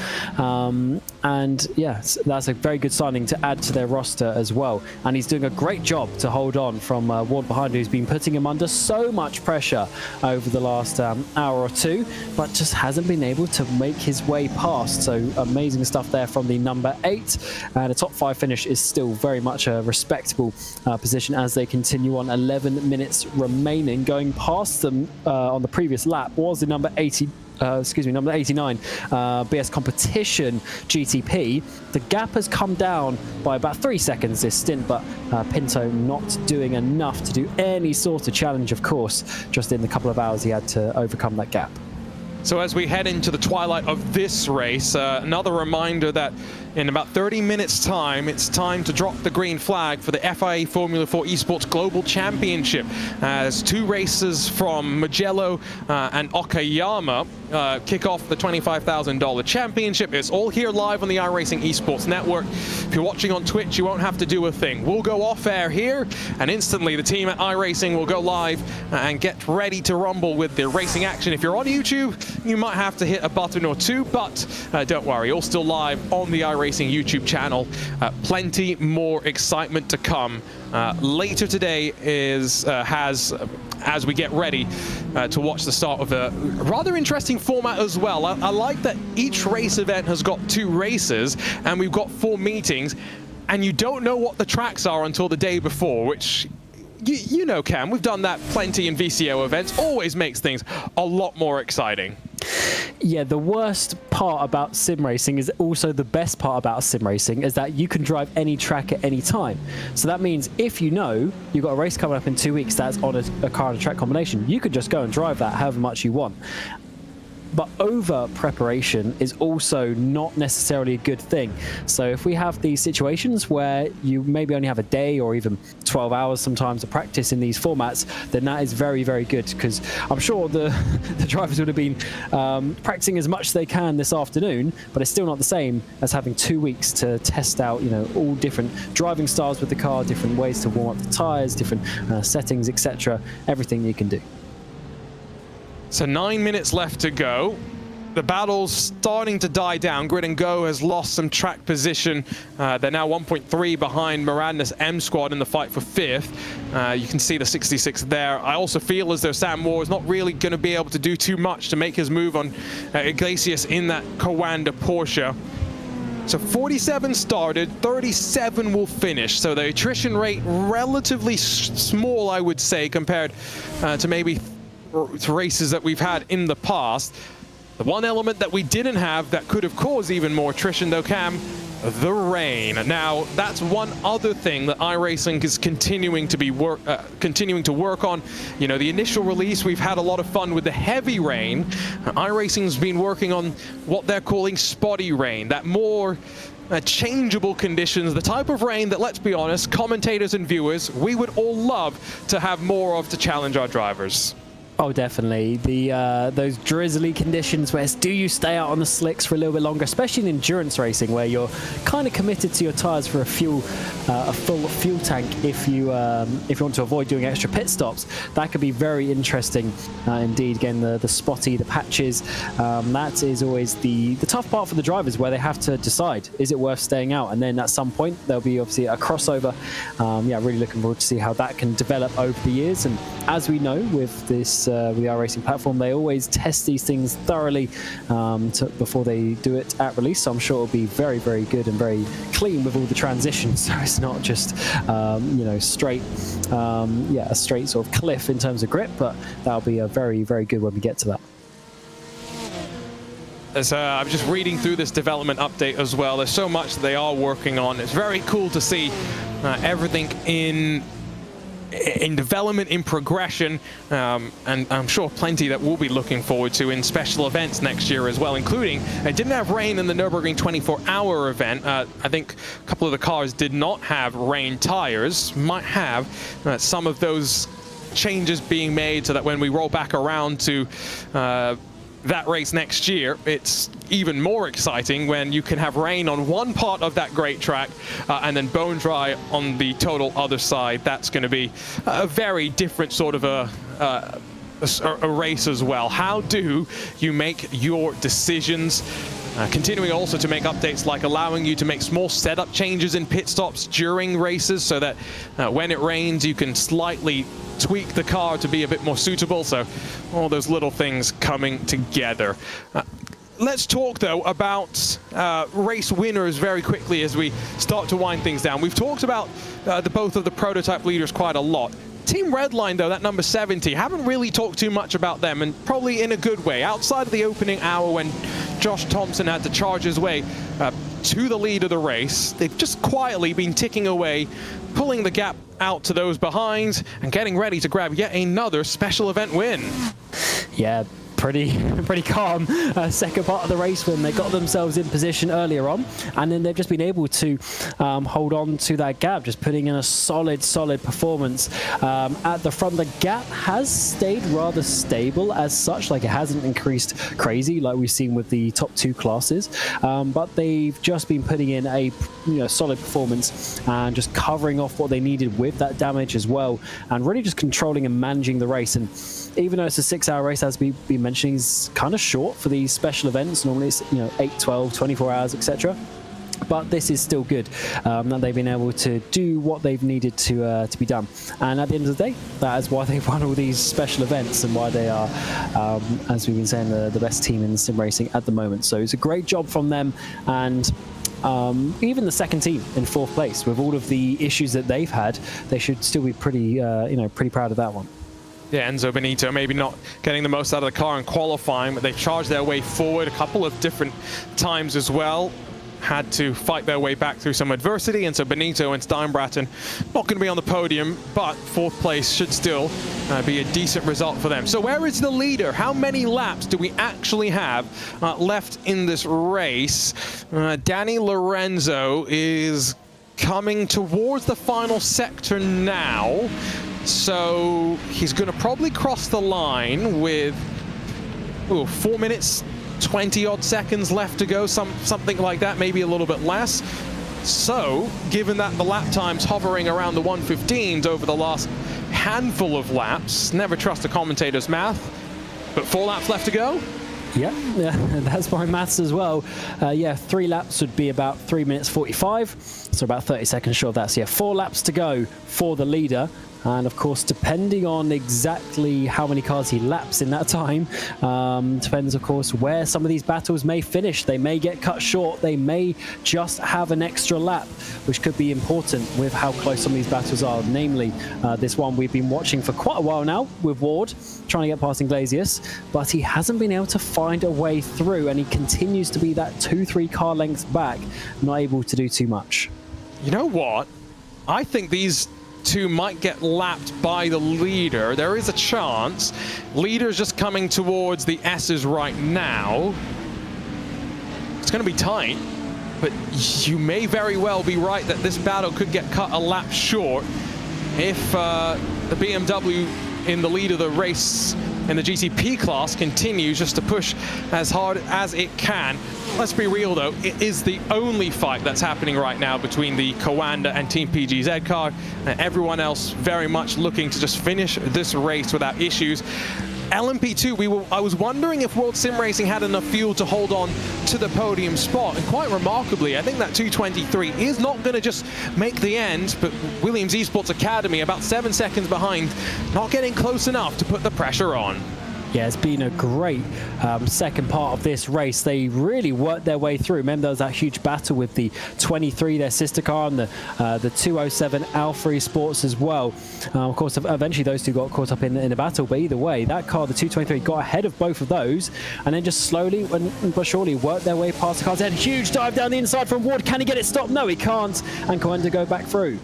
and yes, that's a very good signing to add to their roster as well. And he's doing a great job to hold on from Ward behind, who's been putting him under so much pressure over the last hour or two, but just hasn't been able to make his way past. So amazing stuff there from the number 8, and a top 5 finish is still very much a respectable position as they continue on. 11 minutes remaining. Going past them on the previous lap was the number 89 BS Competition GTP. The gap has come down by about 3 seconds this stint, but Pinto not doing enough to do any sort of challenge, of course. Just in the couple of hours he had to overcome that gap. So as we head into the twilight of this race, another reminder that in about 30 minutes time, it's time to drop the green flag for the FIA Formula 4 Esports Global Championship, as 2 races from Mugello and Okayama kick off the $25,000 championship. It's all here live on the iRacing Esports Network. If you're watching on Twitch, you won't have to do a thing. We'll go off air here, and instantly the team at iRacing will go live and get ready to rumble with the racing action. If you're on YouTube, you might have to hit a button or two, but don't worry, all still live on the iRacing YouTube channel. Plenty more excitement to come. Later today has as we get ready to watch the start of a rather interesting format as well. I like that each race event has got 2 races, and we've got 4 meetings, and you don't know what the tracks are until the day before, which you know, Cam, we've done that plenty in VCO events. Always makes things a lot more exciting. Yeah, the worst part about sim racing is also the best part about sim racing, is that you can drive any track at any time. So that means if you know you've got a race coming up in 2 weeks that's on a car and a track combination, you could just go and drive that however much you want. But over preparation is also not necessarily a good thing. So if we have these situations where you maybe only have a day or even 12 hours sometimes to practice in these formats, then that is very, very good, because I'm sure the drivers would have been practicing as much as they can this afternoon, but it's still not the same as having 2 weeks to test out, all different driving styles with the car, different ways to warm up the tires, different settings, etc. Everything you can do. So 9 minutes left to go. The battle's starting to die down. Grid and Go has lost some track position. They're now 1.3 behind Miranda's M Squad in the fight for 5th. You can see the 66 there. I also feel as though Sam Moore is not really going to be able to do too much to make his move on Iglesias in that Coanda Porsche. So 47 started, 37 will finish. So the attrition rate relatively small, I would say, compared to maybe to races that we've had in the past. The one element that we didn't have that could have caused even more attrition, though, Cam, the rain. Now, that's one other thing that iRacing is continuing to work on. The initial release, we've had a lot of fun with the heavy rain. iRacing's been working on what they're calling spotty rain, that more changeable conditions, the type of rain that, let's be honest, commentators and viewers, we would all love to have more of to challenge our drivers. Oh, definitely. Those drizzly conditions where do you stay out on the slicks for a little bit longer, especially in endurance racing where you're kind of committed to your tires for a full fuel tank if you want to avoid doing extra pit stops. That could be very interesting indeed. Again, the spotty, the patches, that is always the tough part for the drivers, where they have to decide, is it worth staying out? And then at some point there'll be obviously a crossover. Yeah, really looking forward to see how that can develop over the years. And as we know with this the iRacing platform. They always test these things thoroughly before they do it at release, so I'm sure it'll be very, very good and very clean with all the transitions, so it's not just straight a straight sort of cliff in terms of grip, but that'll be a very, very good when we get to that. I'm just reading through this development update as well. There's so much that they are working on. It's very cool to see everything in development, in progression, and I'm sure plenty that we'll be looking forward to in special events next year as well, including it didn't have rain in the Nürburgring 24-hour event. I think a couple of the cars did not have rain tires. Might have some of those changes being made so that when we roll back around to that race next year, it's even more exciting when you can have rain on one part of that great track and then bone dry on the total other side. That's going to be a very different sort of a race as well. How do you make your decisions? Continuing also to make updates like allowing you to make small setup changes in pit stops during races so that when it rains you can slightly tweak the car to be a bit more suitable. So all those little things coming together. Let's talk though about race winners very quickly as we start to wind things down. We've talked about both of the prototype leaders quite a lot. Team Redline, though, that number 70, haven't really talked too much about them, and probably in a good way. Outside of the opening hour when Josh Thompson had to charge his way to the lead of the race, they've just quietly been ticking away, pulling the gap out to those behind, and getting ready to grab yet another special event win. Yeah. Pretty calm second part of the race when they got themselves in position earlier on, and then they've just been able to hold on to that gap, just putting in a solid performance at the front. The gap has stayed rather stable as such, like it hasn't increased crazy like we've seen with the top two classes, but they've just been putting in a solid performance and just covering off what they needed with that damage as well, and really just controlling and managing the race. And even though it's a 6-hour race, as we've been mentioning, is kind of short for these special events. Normally it's 8, 12, 24 hours, etc. But this is still good that they've been able to do what they've needed to be done. And at the end of the day, that is why they've won all these special events and why they are, as we've been saying, the best team in sim racing at the moment. So it's a great job from them. And even the second team in 4th place, with all of the issues that they've had, they should still be pretty proud of that one. Yeah, Enzo Benito maybe not getting the most out of the car in qualifying, but they charged their way forward a couple of different times as well. Had to fight their way back through some adversity, and so Benito and Steinbraten not going to be on the podium, but 4th place should still be a decent result for them. So where is the leader? How many laps do we actually have left in this race? Danny Lorenzo is coming towards the final sector now. So he's going to probably cross the line with 4 minutes, 20-odd seconds left to go, something like that, maybe a little bit less. So, given that the lap time's hovering around the 1:15s over the last handful of laps, never trust a commentator's math, but 4 laps left to go? Yeah, that's my maths as well. 3 laps would be about 3 minutes 45, so about 30 seconds short of that. So yeah, 4 laps to go for the leader. And of course, depending on exactly how many cars he laps in that time, depends, of course, where some of these battles may finish. They may get cut short. They may just have an extra lap, which could be important with how close some of these battles are. Namely, this one we've been watching for quite a while now with Ward, trying to get past Iglesias, but he hasn't been able to find a way through, and he continues to be that 2-3 car lengths back, not able to do too much. You know what? I think these two might get lapped by the leader. There is a chance. Leader's just coming towards the S's right now. It's going to be tight, but you may very well be right that this battle could get cut a lap short if the BMW in the lead of the race in the GTP class continues just to push as hard as it can. Let's be real though, it is the only fight that's happening right now between the Coanda and Team PGZ car, and everyone else very much looking to just finish this race without issues. LMP2, I was wondering if World Sim Racing had enough fuel to hold on to the podium spot, and quite remarkably, I think that 2:23 is not going to just make the end, but Williams Esports Academy about 7 seconds behind, not getting close enough to put the pressure on. Yeah, it's been a great second part of this race. They really worked their way through. Remember, there was that huge battle with the 23, their sister car, and the 207 Alpha Esports as well. Of course, eventually those two got caught up in a battle, but either way, that car, the 223, got ahead of both of those, and then just slowly but surely worked their way past the cars. Then huge dive down the inside from Ward. Can he get it stopped? No, he can't, and going to go back through.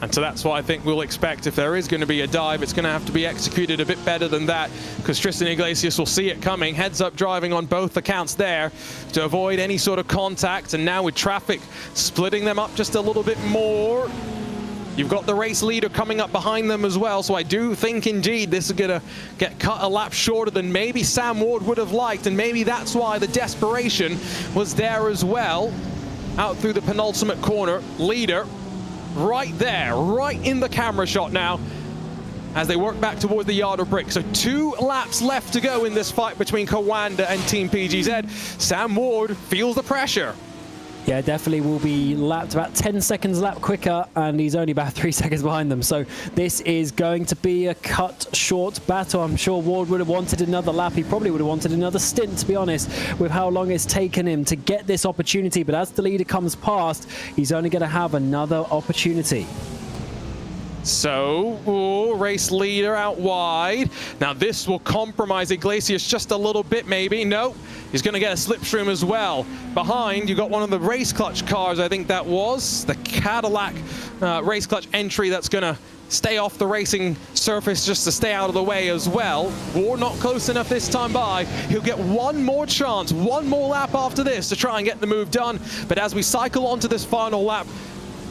And so that's what I think we'll expect. If there is going to be a dive, it's going to have to be executed a bit better than that, because Tristan Iglesias will see it coming. Heads up driving on both accounts there to avoid any sort of contact. And now with traffic splitting them up just a little bit more, you've got the race leader coming up behind them as well. So I do think indeed this is going to get cut a lap shorter than maybe Sam Ward would have liked. And maybe that's why the desperation was there as well. Out through the penultimate corner, leader right there, right in the camera shot now, as they work back towards the yard of bricks. So 2 laps left to go in this fight between Kawanda and Team PGZ. Sam Ward feels the pressure. Yeah, definitely will be lapped about 10 seconds lap quicker, and he's only about 3 seconds behind them. So this is going to be a cut short battle. I'm sure Ward would have wanted another lap. He probably would have wanted another stint, to be honest, with how long it's taken him to get this opportunity. But as the leader comes past, he's only going to have another opportunity. So, race leader out wide. Now this will compromise Iglesias just a little bit, maybe. No, he's going to get a slipstream as well. Behind, you got one of the race clutch cars, I think that was. The Cadillac race clutch entry that's going to stay off the racing surface just to stay out of the way as well. Ward not close enough this time by. He'll get one more chance, one more lap after this to try and get the move done. But as we cycle onto this final lap,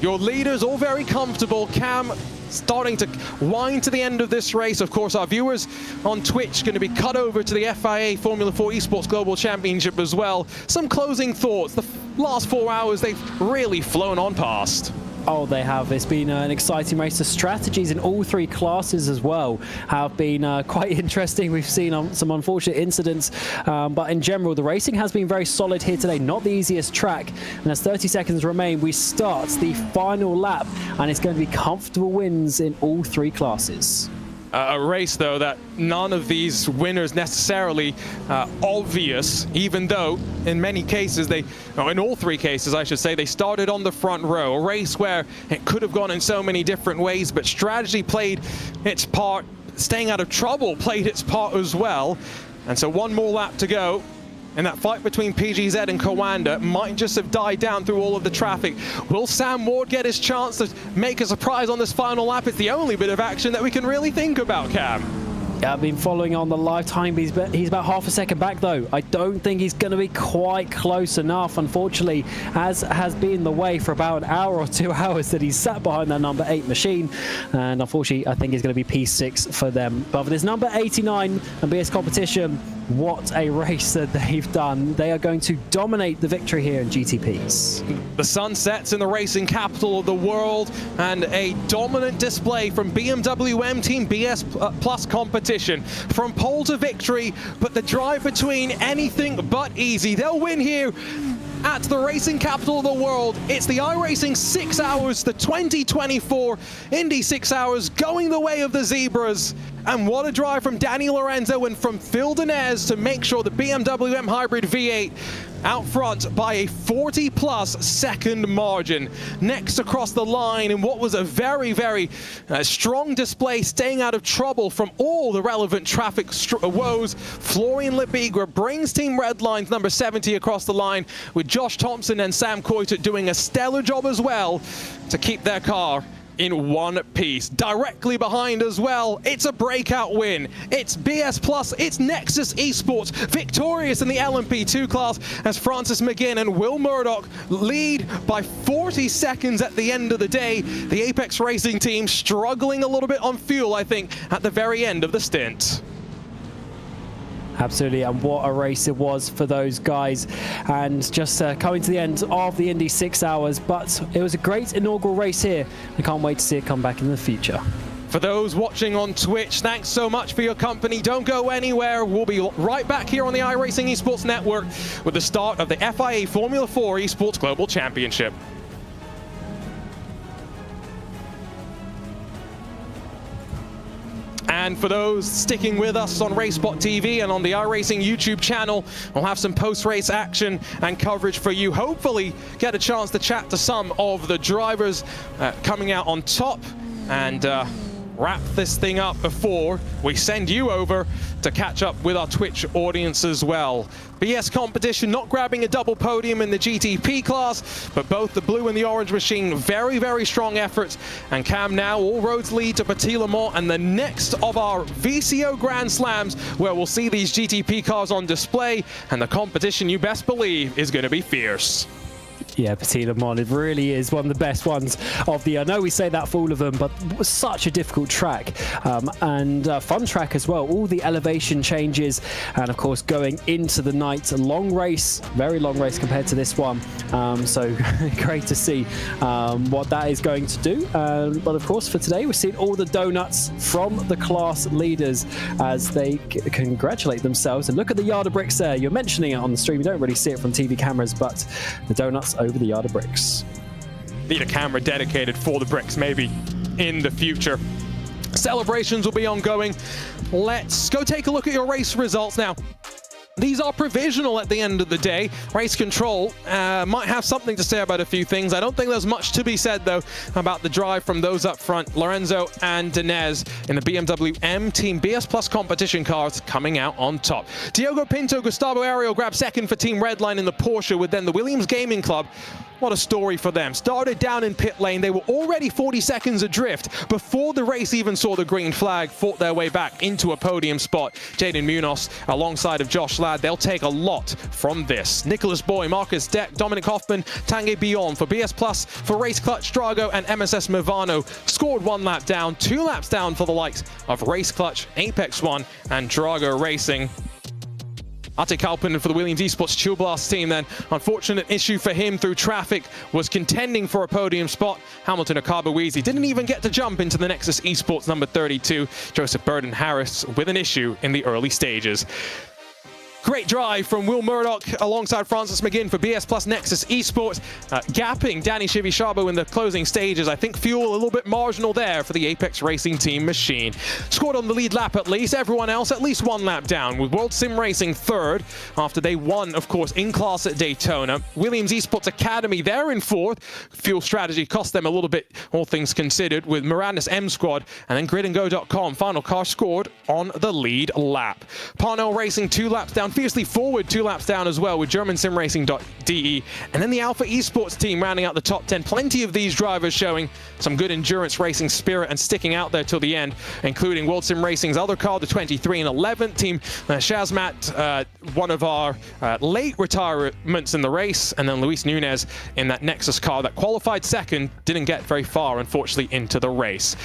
your leaders all very comfortable. Cam starting to wind to the end of this race. Of course, our viewers on Twitch going to be cut over to the FIA Formula 4 Esports Global Championship as well. Some closing thoughts. The last 4 hours, they've really flown on past. Oh, they have. It's been an exciting race. The strategies in all 3 classes as well have been quite interesting. We've seen some unfortunate incidents, but in general, the racing has been very solid here today. Not the easiest track. And as 30 seconds remain, we start the final lap, and it's going to be comfortable wins in all 3 classes. A race, though, that none of these winners necessarily obvious, even though in many cases in all 3 cases, I should say, they started on the front row. A race where it could have gone in so many different ways, but strategy played its part. Staying out of trouble played its part as well. And so 1 more lap to go. And that fight between PGZ and Kawanda might just have died down through all of the traffic. Will Sam Ward get his chance to make a surprise on this final lap? It's the only bit of action that we can really think about, Cam. Yeah, I've been following on the live time. He's about half a second back, though. I don't think he's going to be quite close enough, unfortunately, as has been the way for about an hour or 2 hours that he's sat behind that number 8 machine. And unfortunately, I think it's going to be P6 for them. But for this number 89 and BS competition, what a race that they've done. They are going to dominate the victory here in GTPs. The sun sets in the racing capital of the world, and a dominant display from BMW M Team BS Plus competition. From pole to victory, but the drive between anything but easy. They'll win here at the racing capital of the world. It's the iRacing 6 Hours, the 2024 Indy 6 Hours, going the way of the Zebras. And what a drive from Danny Lorenzo and from Phil Denez to make sure the BMW M Hybrid V8 out front by a 40-plus second margin. Next across the line in what was a very, very strong display, staying out of trouble from all the relevant traffic woes, Florian Lebigra brings Team Redline's number 70 across the line, with Josh Thompson and Sam Coyter doing a stellar job as well to keep their car in one piece. Directly behind as well, it's a breakout win. It's BS Plus, it's Nexus Esports, victorious in the LMP2 class as Francis McGinn and Will Murdoch lead by 40 seconds at the end of the day. The Apex Racing team struggling a little bit on fuel, I think, at the very end of the stint. Absolutely, and what a race it was for those guys. And just coming to the end of the Indy 6 Hours, but it was a great inaugural race here. I can't wait to see it come back in the future. For those watching on Twitch, thanks so much for your company. Don't go anywhere. We'll be right back here on the iRacing Esports Network with the start of the FIA Formula 4 Esports Global Championship. And for those sticking with us on RaceSpot TV and on the iRacing YouTube channel, we'll have some post-race action and coverage for you. Hopefully get a chance to chat to some of the drivers coming out on top and wrap this thing up before we send you over to catch up with our Twitch audience as well. BS competition not grabbing a double podium in the GTP class, but both the blue and the orange machine, very, very strong efforts. And Cam, now all roads lead to Petit Le Mans and the next of our VCO Grand Slams, where we'll see these GTP cars on display, and the competition, you best believe, is going to be fierce. Yeah, Petit Le Mans, it really is one of the best ones of the year. I know we say that for all of them, but it was such a difficult track and fun track as well. All the elevation changes, and of course going into the night, a long race, very long race compared to this one. So great to see what that is going to do. But of course for today, we're seeing all the donuts from the class leaders as they congratulate themselves. And look at the yard of bricks there. You're mentioning it on the stream. You don't really see it from TV cameras, but the donuts over the yard of bricks. Need a camera dedicated for the bricks maybe in the future. Celebrations will be ongoing. Let's go take a look at your race results now. These are provisional at the end of the day. Race control might have something to say about a few things. I don't think there's much to be said, though, about the drive from those up front. Lorenzo and Dinez in the BMW M Team BS Plus competition cars coming out on top. Diogo Pinto, Gustavo Ariel grabbed second for Team Redline in the Porsche, with then the Williams Gaming Club. What a story for them. Started down in pit lane. They were already 40 seconds adrift before the race even saw the green flag, fought their way back into a podium spot. Jaden Munoz alongside of Josh Ladd. They'll take a lot from this. Nicholas Boy, Marcus Deck, Dominic Hoffman, Tanguy Billon for BS Plus, for Race Clutch, Drago and MSS Movano scored 1 lap down, 2 laps down for the likes of Race Clutch, Apex One and Drago Racing. Ate Kalpin for the Williams Esports Chill Blast team then. Unfortunate issue for him through traffic, was contending for a podium spot. Hamilton Akabawizi didn't even get to jump into the Nexus Esports number 32. Joseph Burden Harris with an issue in the early stages. Great drive from Will Murdoch alongside Francis McGinn for BS Plus Nexus Esports, gapping Danny Chivichabo in the closing stages. I think fuel a little bit marginal there for the Apex Racing Team machine. Scored on the lead lap at least, everyone else at least 1 lap down, with World Sim Racing third after they won, of course, in class at Daytona. Williams Esports Academy, they're in fourth. Fuel strategy cost them a little bit, all things considered, with Miranda's M Squad, and then gridandgo.com, final car scored on the lead lap. Parnell Racing 2 laps down, fiercely forward 2 laps down as well with GermanSimRacing.de, and then the Alpha Esports team rounding out the top 10. Plenty of these drivers showing some good endurance racing spirit and sticking out there till the end, including World Sim Racing's other car, the 23 and 11th team, Shazmat, one of our late retirements in the race, and then Luis Nunez in that Nexus car that qualified second, didn't get very far, unfortunately, into the race.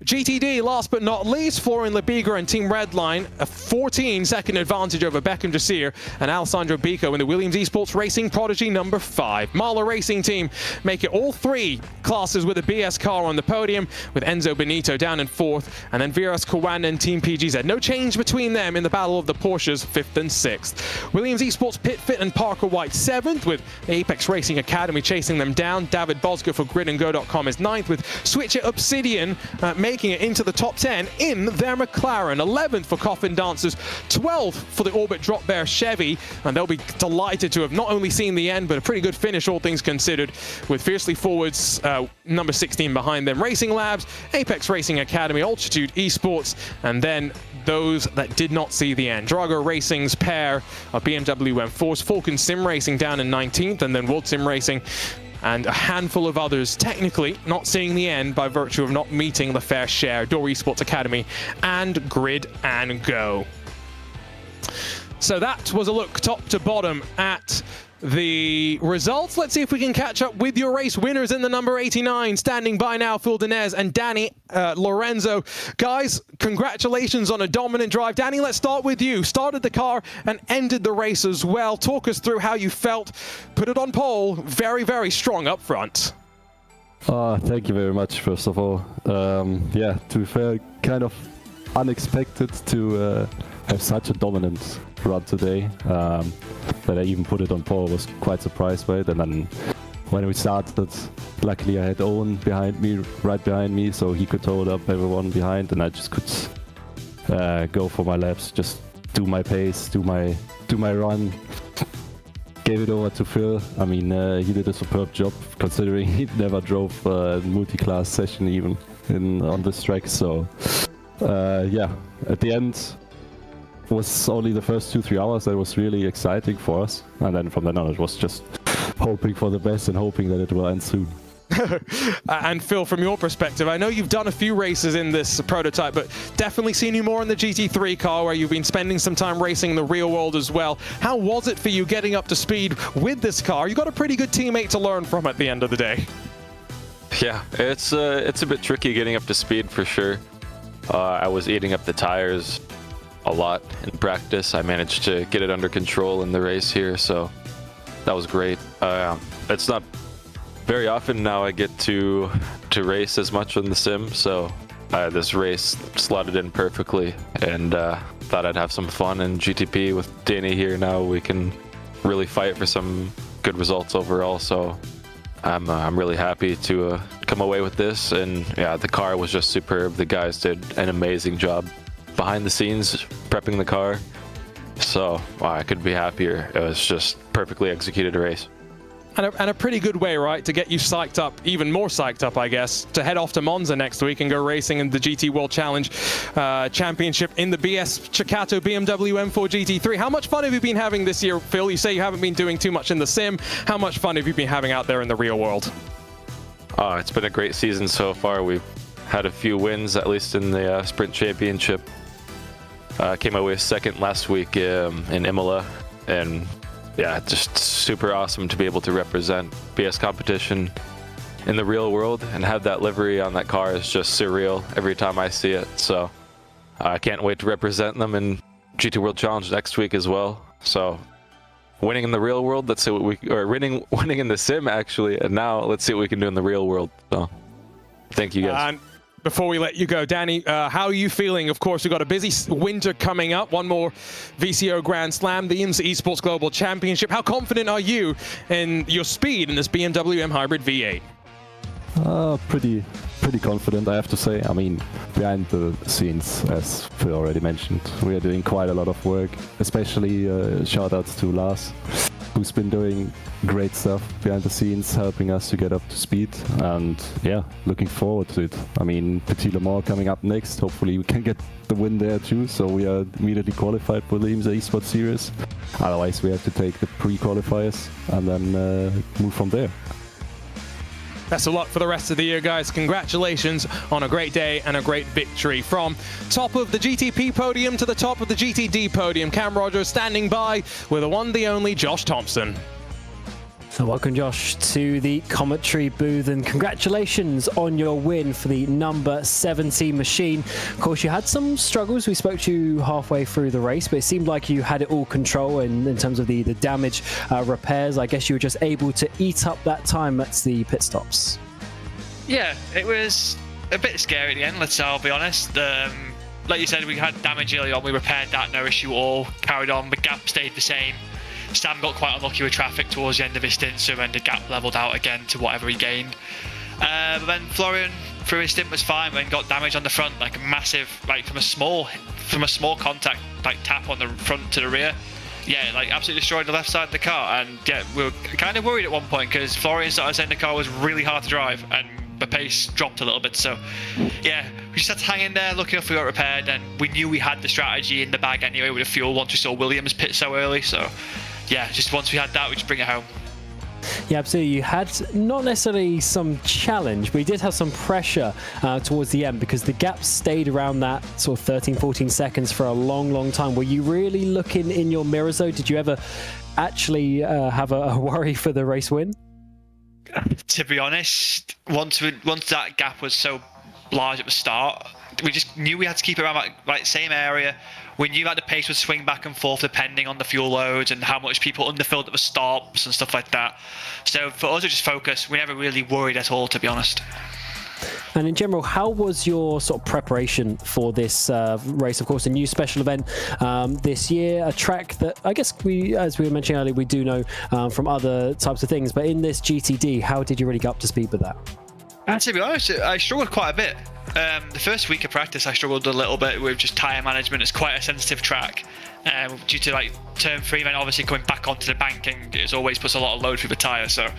GTD, last but not least, Florian Lebiger and Team Redline, a 14-second advantage over Beckham Jasir and Alessandro Bico in the Williams Esports Racing Prodigy number 5. Marla Racing Team make it all 3 classes with a BS car on the podium, with Enzo Benito down in 4th, and then Viras Kawanda and Team PGZ. No change between them in the battle of the Porsches, 5th and 6th. Williams Esports Pitfit and Parker White 7th, with Apex Racing Academy chasing them down. David Bosger for gridandgo.com is 9th, with Switcher Obsidian making it into the top 10 in their McLaren. 11th for Coffin Dancers, 12th for the Orbit Drop Bear Chevy, and they'll be delighted to have not only seen the end, but a pretty good finish, all things considered, with Fiercely Forwards number 16 behind them. Racing Labs, Apex Racing Academy, Altitude Esports, and then those that did not see the end. Drago Racing's pair of BMW M4s, Falcon Sim Racing down in 19th, and then World Sim Racing and a handful of others technically not seeing the end by virtue of not meeting the fair share. Door Esports Academy and Grid and Go. So that was a look top to bottom at the results. Let's see if we can catch up with your race winners in the number 89. Standing by now, Phil Dinez and Danny Lorenzo. Guys, congratulations on a dominant drive. Danny, let's start with you. Started the car and ended the race as well. Talk us through how you felt. Put it on pole. Very, very strong up front. Thank you very much, first of all. Yeah, to be fair, kind of unexpected to have such a dominant run today. That I even put it on pole, was quite surprised by it. And then when we started, luckily I had Owen right behind me, so he could hold up everyone behind, and I just could go for my laps, just do my pace, do my run. Gave it over to Phil. I mean, he did a superb job considering he never drove a multi-class session even on this track. So yeah, at the end was only the first 2-3 hours that was really exciting for us, and then from then on it was just hoping for the best and hoping that it will end soon. And Phil, from your perspective, I know you've done a few races in this prototype, but definitely seen you more in the GT3 car, where you've been spending some time racing in the real world as well. How was it for you getting up to speed with this car? You got a pretty good teammate to learn from at the end of the day. Yeah, it's a bit tricky getting up to speed for sure. I was eating up the tires a lot in practice. I managed to get it under control in the race here, so that was great. It's not very often now I get to race as much in the sim, so this race slotted in perfectly, and thought I'd have some fun in GTP with Danny here. Now we can really fight for some good results overall, so I'm really happy to come away with this. And yeah, the car was just superb. The guys did an amazing job behind the scenes prepping the car, so wow, I couldn't be happier. It was just perfectly executed race. And a pretty good way, right, to get you psyched up, even more psyched up, I guess, to head off to Monza next week and go racing in the GT World Challenge Championship in the BS Ciccato BMW M4 GT3. How much fun have you been having this year, Phil? You say you haven't been doing too much in the sim. How much fun have you been having out there in the real world? It's been a great season so far. We've had a few wins, at least in the Sprint Championship. Came away second last week in Imola, and yeah, just super awesome to be able to represent BS competition in the real world, and have that livery on that car is just surreal every time I see it. So I can't wait to represent them in GT World Challenge next week as well. So winning in the real world, let's see what winning in the sim actually, and now let's see what we can do in the real world. So thank you guys. Before we let you go, Danny, how are you feeling? Of course, we've got a busy winter coming up. One more VCO Grand Slam, the IMSA Esports Global Championship. How confident are you in your speed in this BMW M Hybrid V8? Pretty confident, I have to say. I mean, behind the scenes, as Phil already mentioned, we are doing quite a lot of work, especially shout-outs to Lars, who's been doing great stuff behind the scenes, helping us to get up to speed, and yeah, looking forward to it. I mean, Petit Le Mans coming up next. Hopefully we can get the win there too, so we are immediately qualified for the IMSA Esports Series. Otherwise we have to take the pre-qualifiers and then move from there. Best of luck for the rest of the year, guys. Congratulations on a great day and a great victory. From top of the GTP podium to the top of the GTD podium, Cam Rogers standing by with the one, the only Josh Thompson. So welcome, Josh, to the commentary booth, and congratulations on your win for the number 70 machine. Of course, you had some struggles. We spoke to you halfway through the race, but it seemed like you had it all control in terms of the damage repairs. I guess you were just able to eat up that time at the pit stops. Yeah, it was a bit scary at the end, I'll be honest. Like you said, we had damage early on. We repaired that, no issue at all. Carried on, the gap stayed the same. Sam got quite unlucky with traffic towards the end of his stint, so then the gap levelled out again to whatever he gained. But then Florian, through his stint, was fine, but then got damage on the front, like a massive, like from a small contact, like tap on the front to the rear. Yeah, like absolutely destroyed the left side of the car, and yeah, we were kind of worried at one point because Florian started saying the car was really hard to drive and the pace dropped a little bit. So yeah, we just had to hang in there, lucky enough we got repaired, and we knew we had the strategy in the bag anyway with the fuel once we saw Williams pit so early. So yeah, just once we had that, we just bring it home. Yeah, absolutely. You had not necessarily some challenge, but you did have some pressure towards the end because the gap stayed around that sort of 13-14 seconds for a long time. Were you really looking in your mirrors though? Did you ever actually have a worry for the race win? To be honest, once that gap was so large at the start, we just knew we had to keep it around like same area. We knew that the pace would swing back and forth depending on the fuel loads and how much people underfilled at the stops and stuff like that. So for us, it was just focus. We never really worried at all, to be honest. And in general, how was your sort of preparation for this race? Of course, a new special event this year, a track that I guess as we were mentioning earlier, we do know from other types of things. But in this GTD, how did you really get up to speed with that? To be honest, I struggled quite a bit. The first week of practice, I struggled a little bit with just tyre management. It's quite a sensitive track due to like turn 3, then obviously coming back onto the banking, it always puts a lot of load through the tyre. So I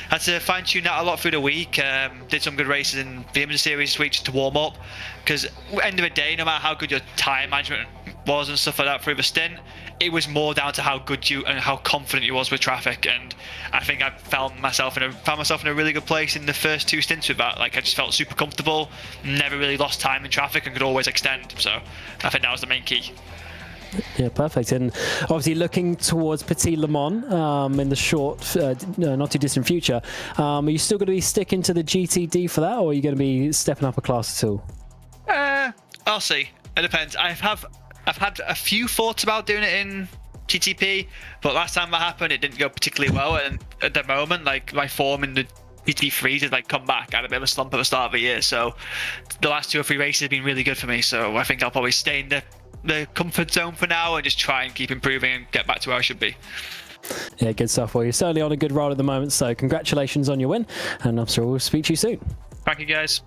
had to fine tune that a lot through the week. Did some good races in the IMSA series this week just to warm up, because at the end of the day, no matter how good your tyre management was and stuff like that through the stint, it was more down to how good you and how confident you was with traffic. And I think I found myself in a really good place in the first 2 stints with that. Like, I just felt super comfortable, never really lost time in traffic, and could always extend. So I think that was the main key. Yeah, perfect. And obviously looking towards Petit Le Mans in the short, not too distant future, are you still going to be sticking to the GTD for that, or are you going to be stepping up a class at all? I'll see. It depends. I've had a few thoughts about doing it in GTP, but last time that happened, it didn't go particularly well. And at the moment, like, my form in the GT3s has like come back. I had a bit of a slump at the start of the year, so the last 2 or 3 races have been really good for me. So I think I'll probably stay in the comfort zone for now and just try and keep improving and get back to where I should be. Yeah, good stuff. Well, you're certainly on a good roll at the moment, so congratulations on your win, and I'm sure we'll speak to you soon. Thank you, guys.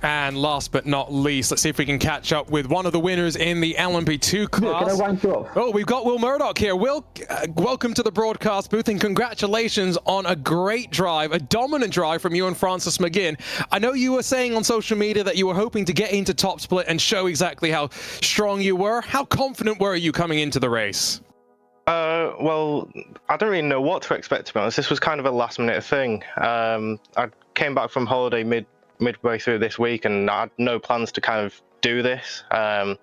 And last but not least, let's see if we can catch up with one of the winners in the LMP2 class. Can I wind you off? Oh, we've got Will Murdoch here. Will, welcome to the broadcast booth, and congratulations on a great drive, a dominant drive from you and Francis McGinn. I know you were saying on social media that you were hoping to get into top split and show exactly how strong you were. How confident were you coming into the race? Well, I don't really know what to expect, to be honest. This was kind of a last-minute thing. I came back from holiday midway through this week, and I had no plans to kind of do this. And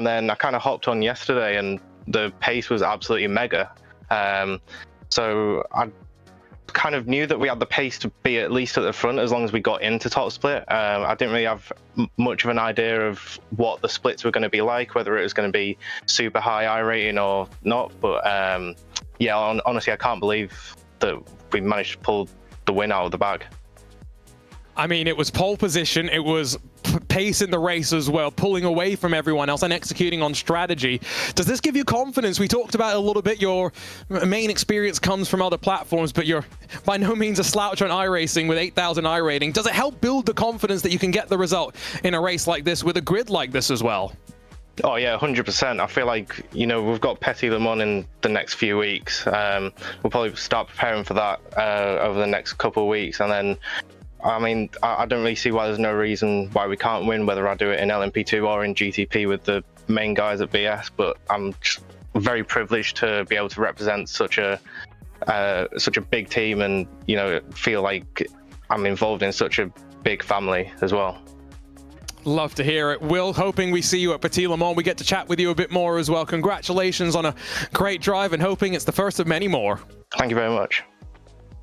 then I kind of hopped on yesterday, and the pace was absolutely mega. So I kind of knew that we had the pace to be at least at the front as long as we got into top split. I didn't really have much of an idea of what the splits were going to be like, whether it was going to be super high iRating or not. But yeah, honestly, I can't believe that we managed to pull the win out of the bag. I mean, it was pole position, it was pace in the race as well, pulling away from everyone else and executing on strategy. Does this give you confidence? We talked about it a little bit. Your main experience comes from other platforms, but you're by no means a slouch on iRacing with 8,000 iRating. Does it help build the confidence that you can get the result in a race like this with a grid like this as well? Oh yeah, 100%. I feel like, you know, we've got Petit Le Mans in the next few weeks. We'll probably start preparing for that over the next couple of weeks, and then I mean, I don't really see why there's no reason why we can't win, whether I do it in LMP2 or in GTP with the main guys at BS. But I'm just very privileged to be able to represent such a big team, and, you know, feel like I'm involved in such a big family as well. Love to hear it. Will, hoping we see you at Petit Le Mans. We get to chat with you a bit more as well. Congratulations on a great drive, and hoping it's the first of many more. Thank you very much.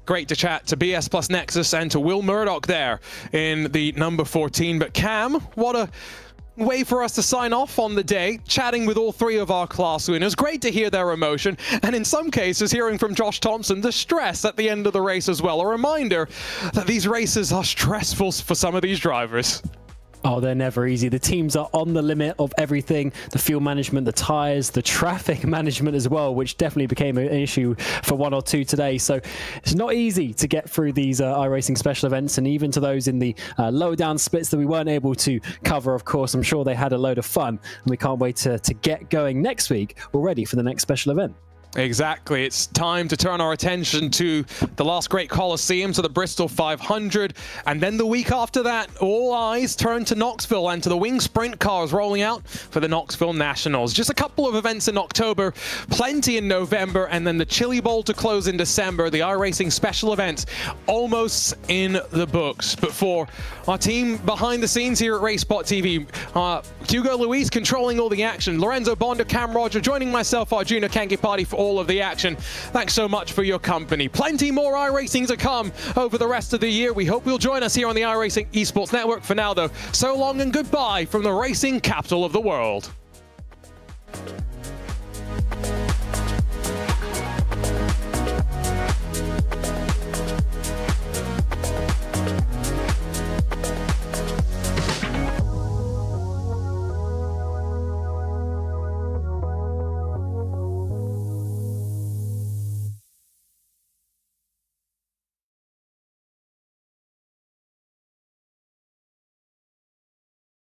Great to chat to BS Plus Nexus and to Will Murdoch there in the number 14. But Cam, what a way for us to sign off on the day, chatting with all 3 of our class winners. Great to hear their emotion, and in some cases hearing from Josh Thompson the stress at the end of the race as well. A reminder that these races are stressful for some of these drivers. Oh, they're never easy. The teams are on the limit of everything. The fuel management, the tyres, the traffic management as well, which definitely became an issue for 1 or 2 today. So it's not easy to get through these iRacing special events, and even to those in the lower down splits that we weren't able to cover, of course. I'm sure they had a load of fun, and we can't wait to get going next week already for the next special event. Exactly. It's time to turn our attention to the last great Coliseum, to the Bristol 500. And then the week after that, all eyes turn to Knoxville and to the wing sprint cars rolling out for the Knoxville Nationals. Just a couple of events in October, plenty in November, and then the Chili Bowl to close in December. The iRacing special event almost in the books. But for our team behind the scenes here at RaceSpot TV, Hugo Luis controlling all the action, Lorenzo Bonda, Cam Roger, joining myself, Arjuna Kankipati, for all of the action. Thanks so much for your company. Plenty more iRacing to come over the rest of the year. We hope you'll join us here on the iRacing Esports Network. For now, though, so long and goodbye from the racing capital of the world.